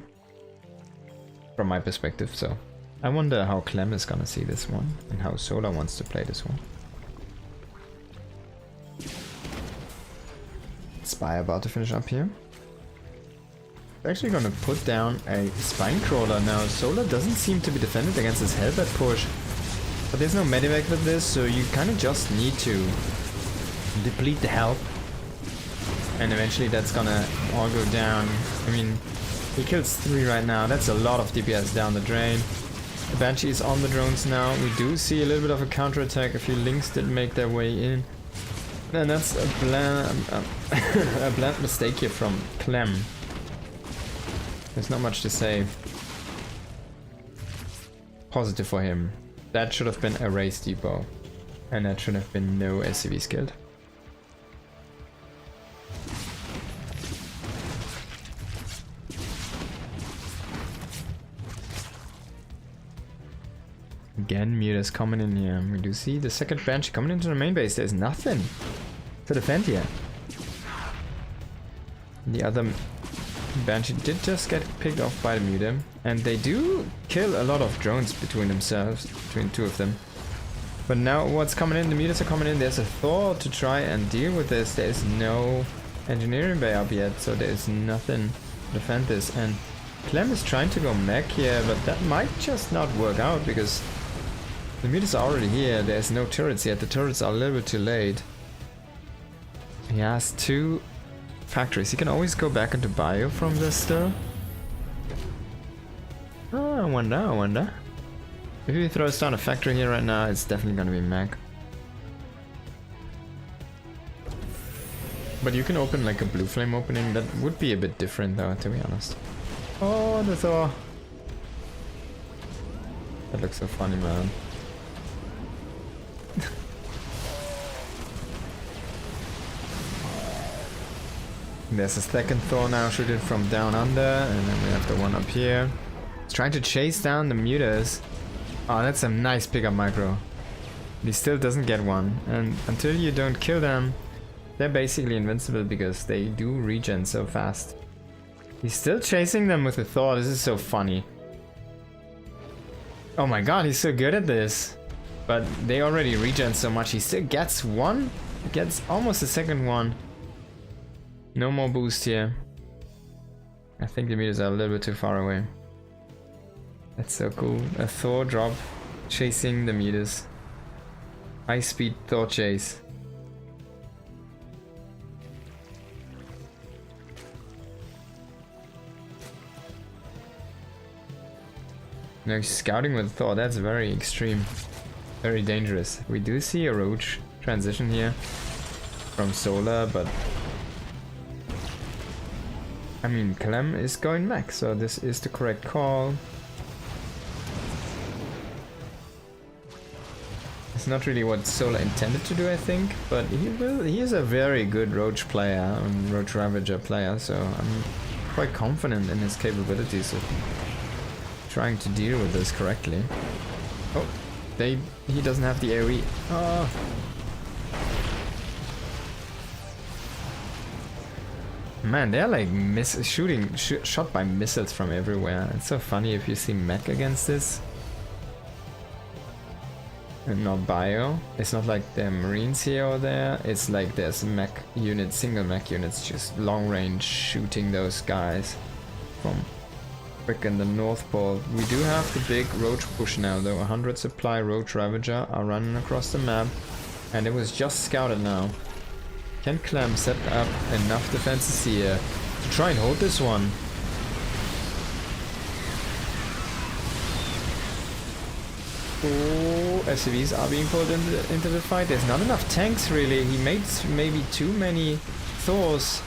from my perspective, so I wonder how Clem is gonna see this one, and how Solar wants to play this one. Spy about to finish up here. We're actually gonna put down a Spine Crawler now. Solar doesn't seem to be defended against this Hellbat push. But there's no medivac with this, so you kind of just need to deplete the health. And eventually that's gonna all go down. I mean, he kills 3 right now. That's a lot of DPS down the drain. The Banshee is on the drones now. We do see a little bit of a counterattack. A few links did make their way in. And that's a bland mistake here from Clem. There's not much to say. Positive for him. That should have been a race depot. And that should have been no SCV skilled. Again, Muta's coming in here. We do see the second Banshee coming into the main base. There's nothing to defend here. The other Banshee did just get picked off by the Muta, and they do kill a lot of drones between themselves, between 2 of them. But now what's coming in, the Mutas are coming in, there's a Thor to try and deal with this. There's no engineering bay up yet, so there's nothing to defend this. And Clem is trying to go mech here, but that might just not work out because the Mutas are already here. There's no turrets yet, the turrets are a little bit too late. He has 2 factories. He can always go back into bio from this still. Oh, I wonder. If he throws down a factory here right now, it's definitely gonna be mech. But you can open like a blue flame opening. That would be a bit different though, to be honest. Oh, the Thor. That looks so funny, man. There's a second Thor now shooting from down under, and then we have the one up here. He's trying to chase down the Mutas. Oh, that's a nice pickup micro. He still doesn't get one, and until you don't kill them, they're basically invincible because they do regen so fast. He's still chasing them with the Thor. This is so funny. Oh my god, he's so good at this. But they already regen so much. He still gets one. He gets almost a second one. No more boost here. I think the Mutas are a little bit too far away. That's so cool. A Thor drop chasing the Mutas. High speed Thor chase. No, he's scouting with Thor. That's very extreme. Very dangerous. We do see a roach transition here from Solar, but I mean, Clem is going mech, so this is the correct call. It's not really what Solar intended to do, I think, but he is a very good Roach player, Roach Ravager player, so I'm quite confident in his capabilities of trying to deal with this correctly. Oh, he doesn't have the AoE. Oh. Man, they're like shot by missiles from everywhere. It's so funny if you see mech against this. And not bio. It's not like there are marines here or there. It's like there's mech units, single mech units, just long range shooting those guys from frickin' the North Pole. We do have the big roach push now though. 100 supply Roach Ravager are running across the map. And it was just scouted now. Can Clem set up enough defenses here to try and hold this one? Oh, SCVs are being pulled into the fight. There's not enough tanks really. He made maybe too many Thors.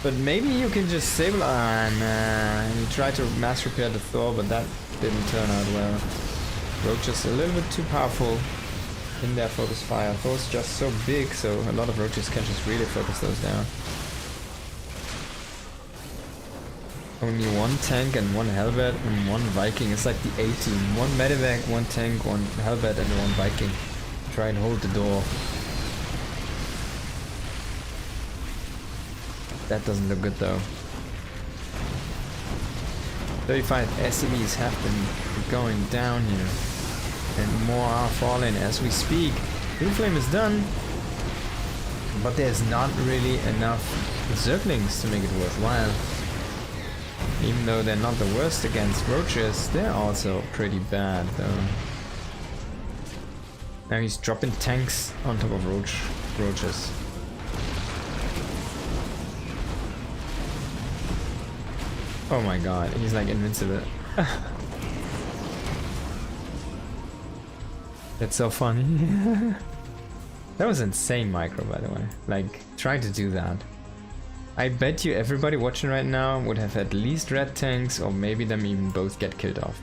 But maybe you can just stabilize. Ah, nah. He tried to mass repair the Thor, but that didn't turn out well. Roach is a little bit too powerful. in their focus fire. Thor's just so big, so a lot of roaches can just really focus those down. Only one tank and one halberd and one Viking. It's like the A-team. One medevac, one tank, one halberd and one Viking. Try and hold the door. That doesn't look good though. 35 SCVs have been going down here. And more are falling as we speak. Blue Flame is done. But there's not really enough Zerglings to make it worthwhile. Even though they're not the worst against roaches, they're also pretty bad though. Now he's dropping tanks on top of roaches. Oh my god, he's like invincible. That's so funny. That was insane micro, by the way. Like, try to do that. I bet you everybody watching right now would have at least red tanks, or maybe them even both get killed off.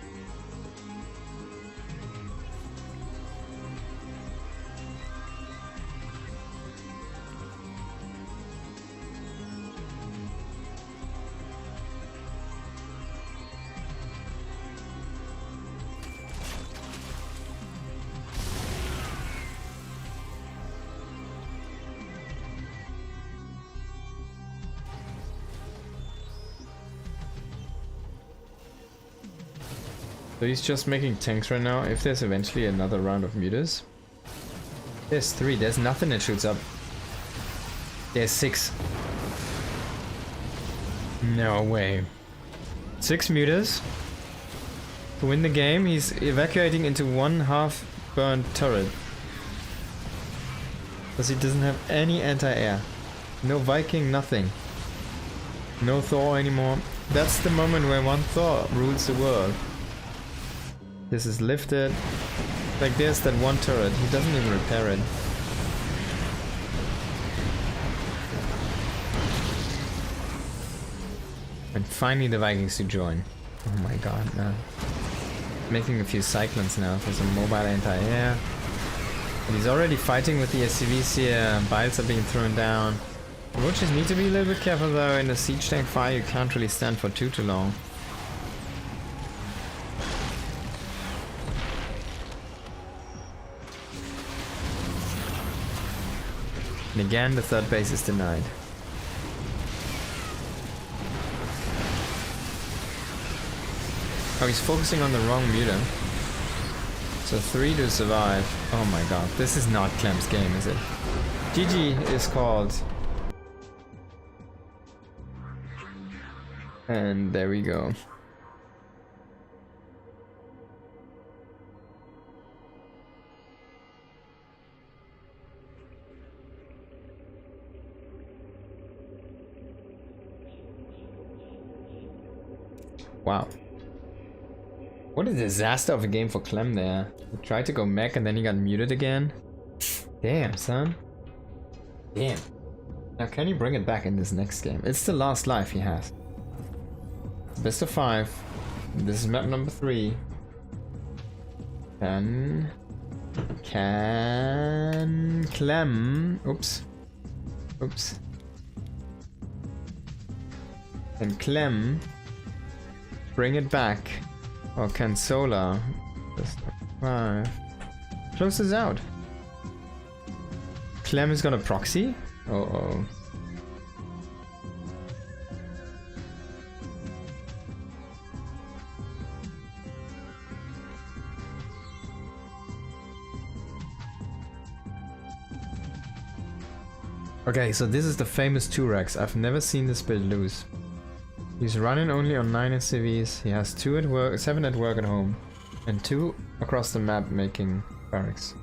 So he's just making tanks right now. If there's eventually another round of mutas. There's 3, there's nothing that shoots up. There's 6. No way. 6 mutas. To win the game, he's evacuating into one half-burned turret. Because he doesn't have any anti-air. No Viking, nothing. No Thor anymore. That's the moment where one Thor rules the world. This is lifted. Like there's that one turret, he doesn't even repair it. And finally the Vikings to join. Oh my god, no. Making a few cyclones now for some mobile anti-air. And he's already fighting with the SCVs here, biles are being thrown down. Roaches need to be a little bit careful though, in the siege tank fire you can't really stand for too long. And again, the third base is denied. Oh, he's focusing on the wrong muta. So 3 to survive. Oh my god, this is not Clem's game, is it? GG is called. And there we go. Wow. What a disaster of a game for Clem there. He tried to go mech and then he got muted again. Damn, son. Damn. Now can he bring it back in this next game? It's the last life he has. Best of 5. This is map number 3. Can Clem... Oops. Oops. Can Clem bring it back? Or can Solar? Just 5. Close this out. Clem is gonna proxy? Uh-oh. Okay, so this is the famous 2-Rex. I've never seen this build lose. He's running only on 9 SCVs. He has 2 at work, 7 at work at home, and 2 across the map making barracks.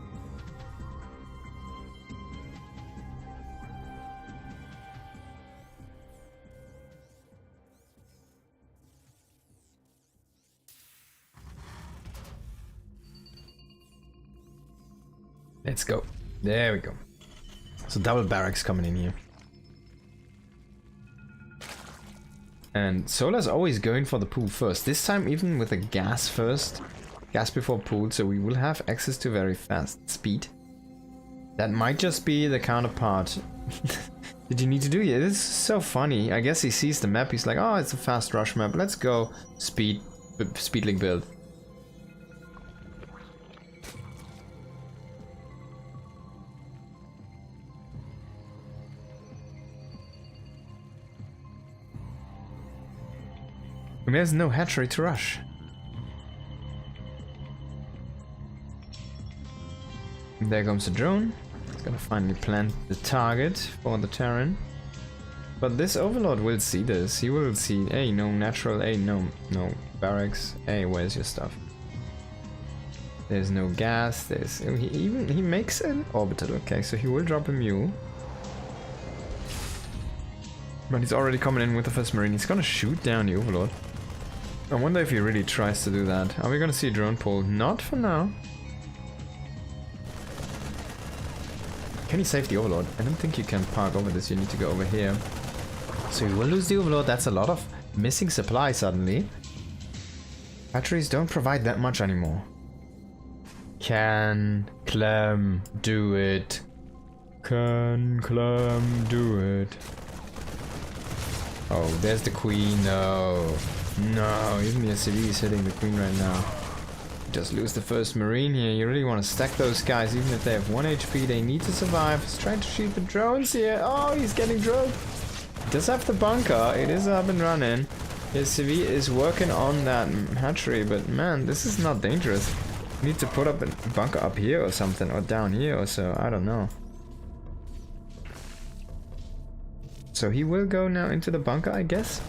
Let's go. There we go. So double barracks coming in here. And Solar's always going for the pool first. This time even with a gas first. Gas before pool, so we will have access to very fast speed. That might just be the counterpart. Did you need to do it? This is so funny. I guess he sees the map. He's like, oh, it's a fast rush map. Let's go speedling build. And there's no hatchery to rush. And there comes the drone. It's gonna finally plant the target for the Terran. But this Overlord will see this. He will see, hey, no natural, hey, no barracks. Hey, where's your stuff? There's no gas. There's he makes an orbital. Okay, so he will drop a mule. But he's already coming in with the first marine. He's gonna shoot down the Overlord. I wonder if he really tries to do that. Are we gonna see a drone pull? Not for now. Can he save the Overlord? I don't think you can park over this. You need to go over here. So you will lose the Overlord. That's a lot of missing supply suddenly. Batteries don't provide that much anymore. Can Clem do it? Can Clem do it? Oh, there's the Queen. No. No, even the SCV is hitting the Queen right now. Just lose the first Marine here. You really want to stack those guys. Even if they have 1 HP, they need to survive. He's trying to shoot the drones here. Oh, he's getting drilled. He does have the bunker. It is up and running. His CV is working on that hatchery, but man, this is not dangerous. You need to put up a bunker up here or something, or down here or so. I don't know. So he will go now into the bunker, I guess.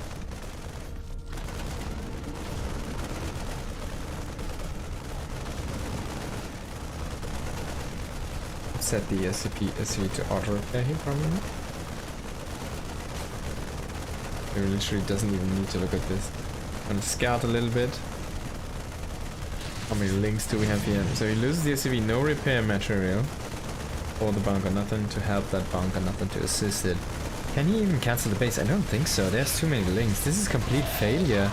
Set the SCP to auto repair here probably. He literally doesn't even need to look at this. I'm gonna scout a little bit. How many links do we have here? So he loses the SCV, no repair material. Or the bunker, nothing to help that bunker, nothing to assist it. Can he even cancel the base? I don't think so. There's too many links. This is complete failure.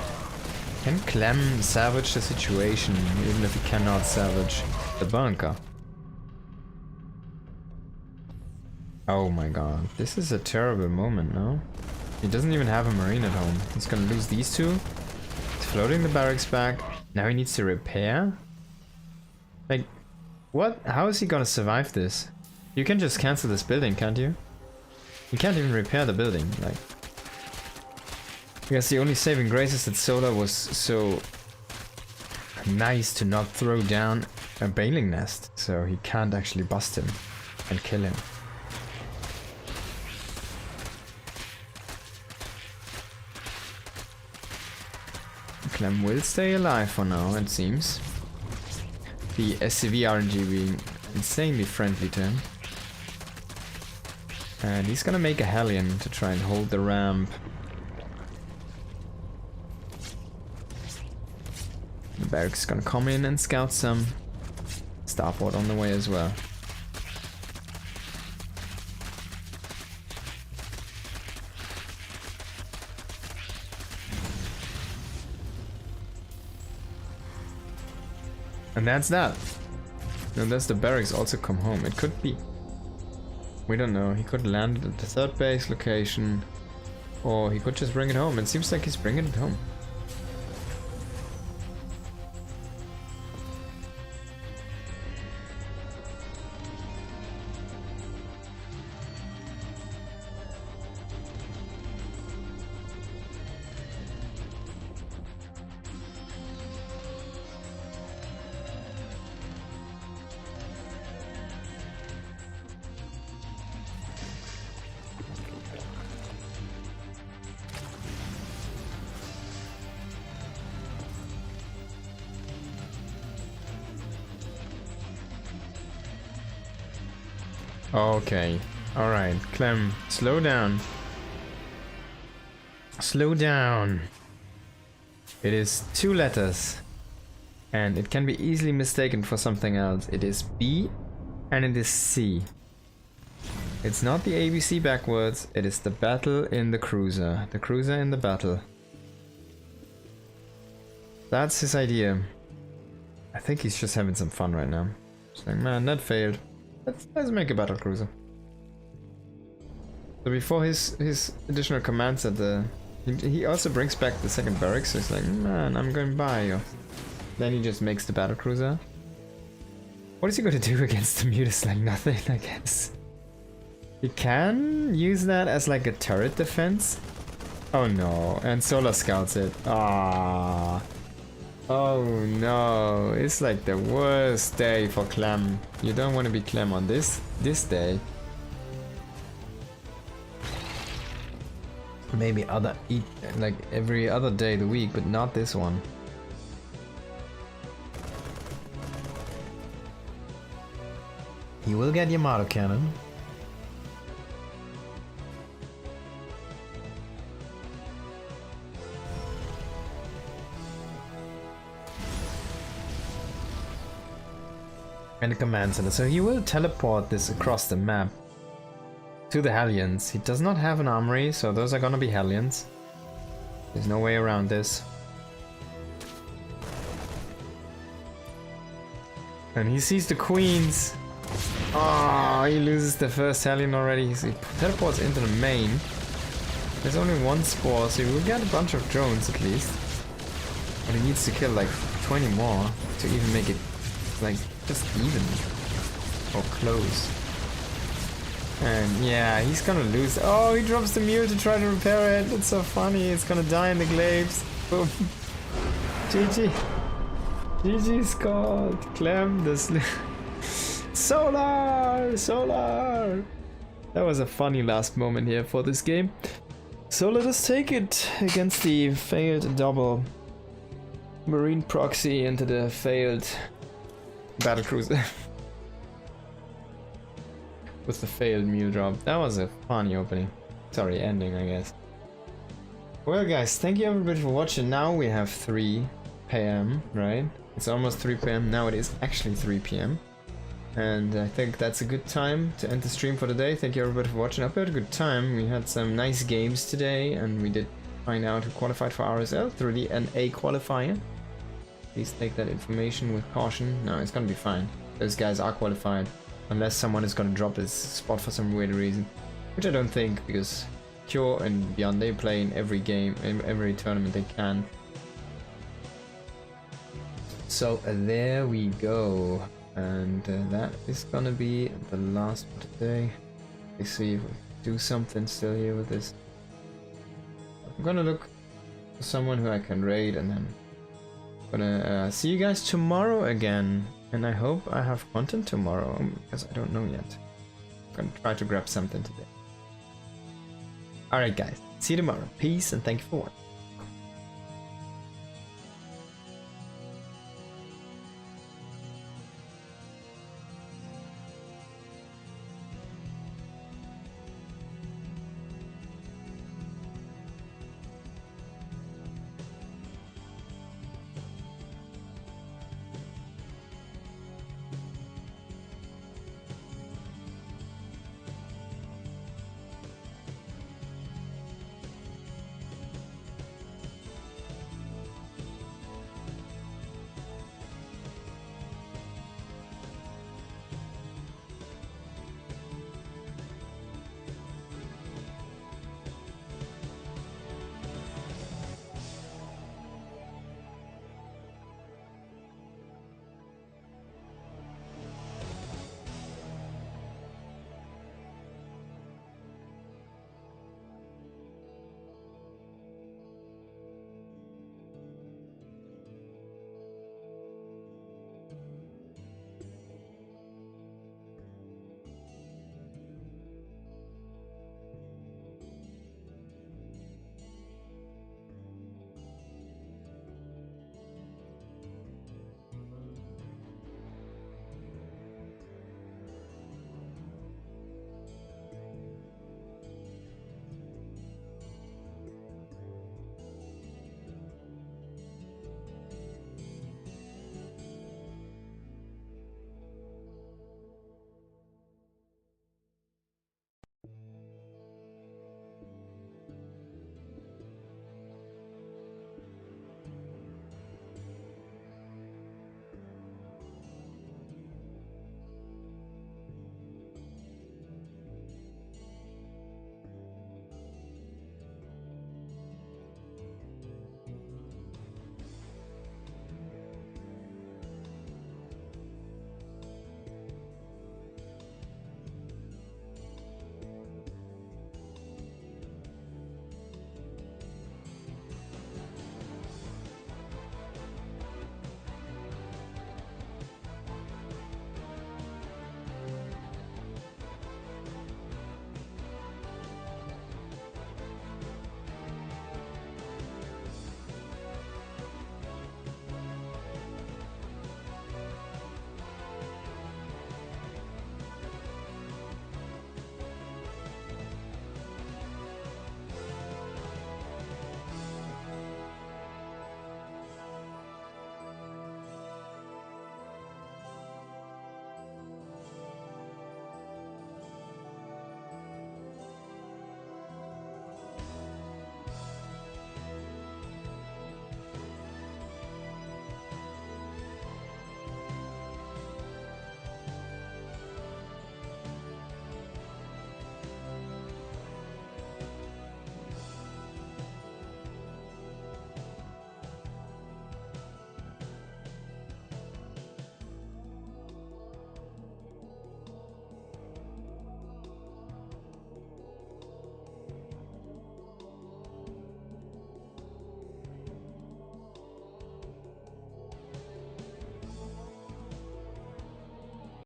Can Clem salvage the situation, even if he cannot salvage the bunker? Oh my god, this is a terrible moment, no? He doesn't even have a marine at home. He's gonna lose these two. He's floating the barracks back. Now he needs to repair? Like, what? How is he gonna survive this? You can just cancel this building, can't you? You can't even repair the building, like... I guess the only saving grace is that Solar was so nice to not throw down a baling nest, so he can't actually bust him and kill him. Clem will stay alive for now, it seems. The SCV RNG being insanely friendly to him. And he's gonna make a Hellion to try and hold the ramp. The barracks is gonna come in and scout some. Starport on the way as well. And that's that. And that's the barracks also come home. It could be. We don't know. He could land at the third base location. Or he could just bring it home. It seems like he's bringing it home. Okay, alright, Clem, slow down. Slow down. It is 2 letters. And it can be easily mistaken for something else. It is B and it is C. It's not the ABC backwards, it is the battle in the cruiser. The cruiser in the battle. That's his idea. I think he's just having some fun right now. He's like, man, that failed. Let's make a battle cruiser. So before his additional commands at the... He also brings back the second barracks, so he's like, man, I'm going by you. Then he just makes the battle cruiser. What is he going to do against the Mutas? Like nothing, I guess. He can use that as like a turret defense. Oh no, and Solar Scouts it. Ah. Oh no, it's like the worst day for Clem. You don't want to be Clem on this day. Maybe like every other day of the week, but not this one. You will get Yamato Cannon. And a command center. So he will teleport this across the map to the Hellions. He does not have an armory, so those are gonna be Hellions. There's no way around this. And he sees the queens. Oh, he loses the first Hellion already. He teleports into the main. There's only one spore, so he will get a bunch of drones at least. But he needs to kill like 20 more to even make it like just even or close. And yeah, he's gonna lose. Oh, he drops the mule to try to repair it. It's so funny. It's gonna die in the glaives. Boom. GG. GG scored. Clem this. Solar! Solar! That was a funny last moment here for this game. So let us take it against the failed double Marine proxy into the failed battlecruiser. With the failed mule drop. That was a funny opening. Sorry, ending, I guess. Well guys, thank you everybody for watching. Now we have 3 PM, right? It's almost 3 PM. Now it is actually 3 PM. And I think that's a good time to end the stream for today. Thank you everybody for watching. I hope you had a good time. We had some nice games today, and we did find out who qualified for RSL through the NA qualifier. Please take that information with caution. No, it's gonna be fine. Those guys are qualified. Unless someone is gonna drop his spot for some weird reason. Which I don't think, because Cure and Beyond, they play in every game, in every tournament they can. So there we go. And that is gonna be the last for today. Let's see if we do something still here with this. I'm gonna look for someone who I can raid, and then I'm gonna see you guys tomorrow again. And I hope I have content tomorrow, because I don't know yet. I'm gonna try to grab something today. Alright guys, see you tomorrow. Peace and thank you for watching.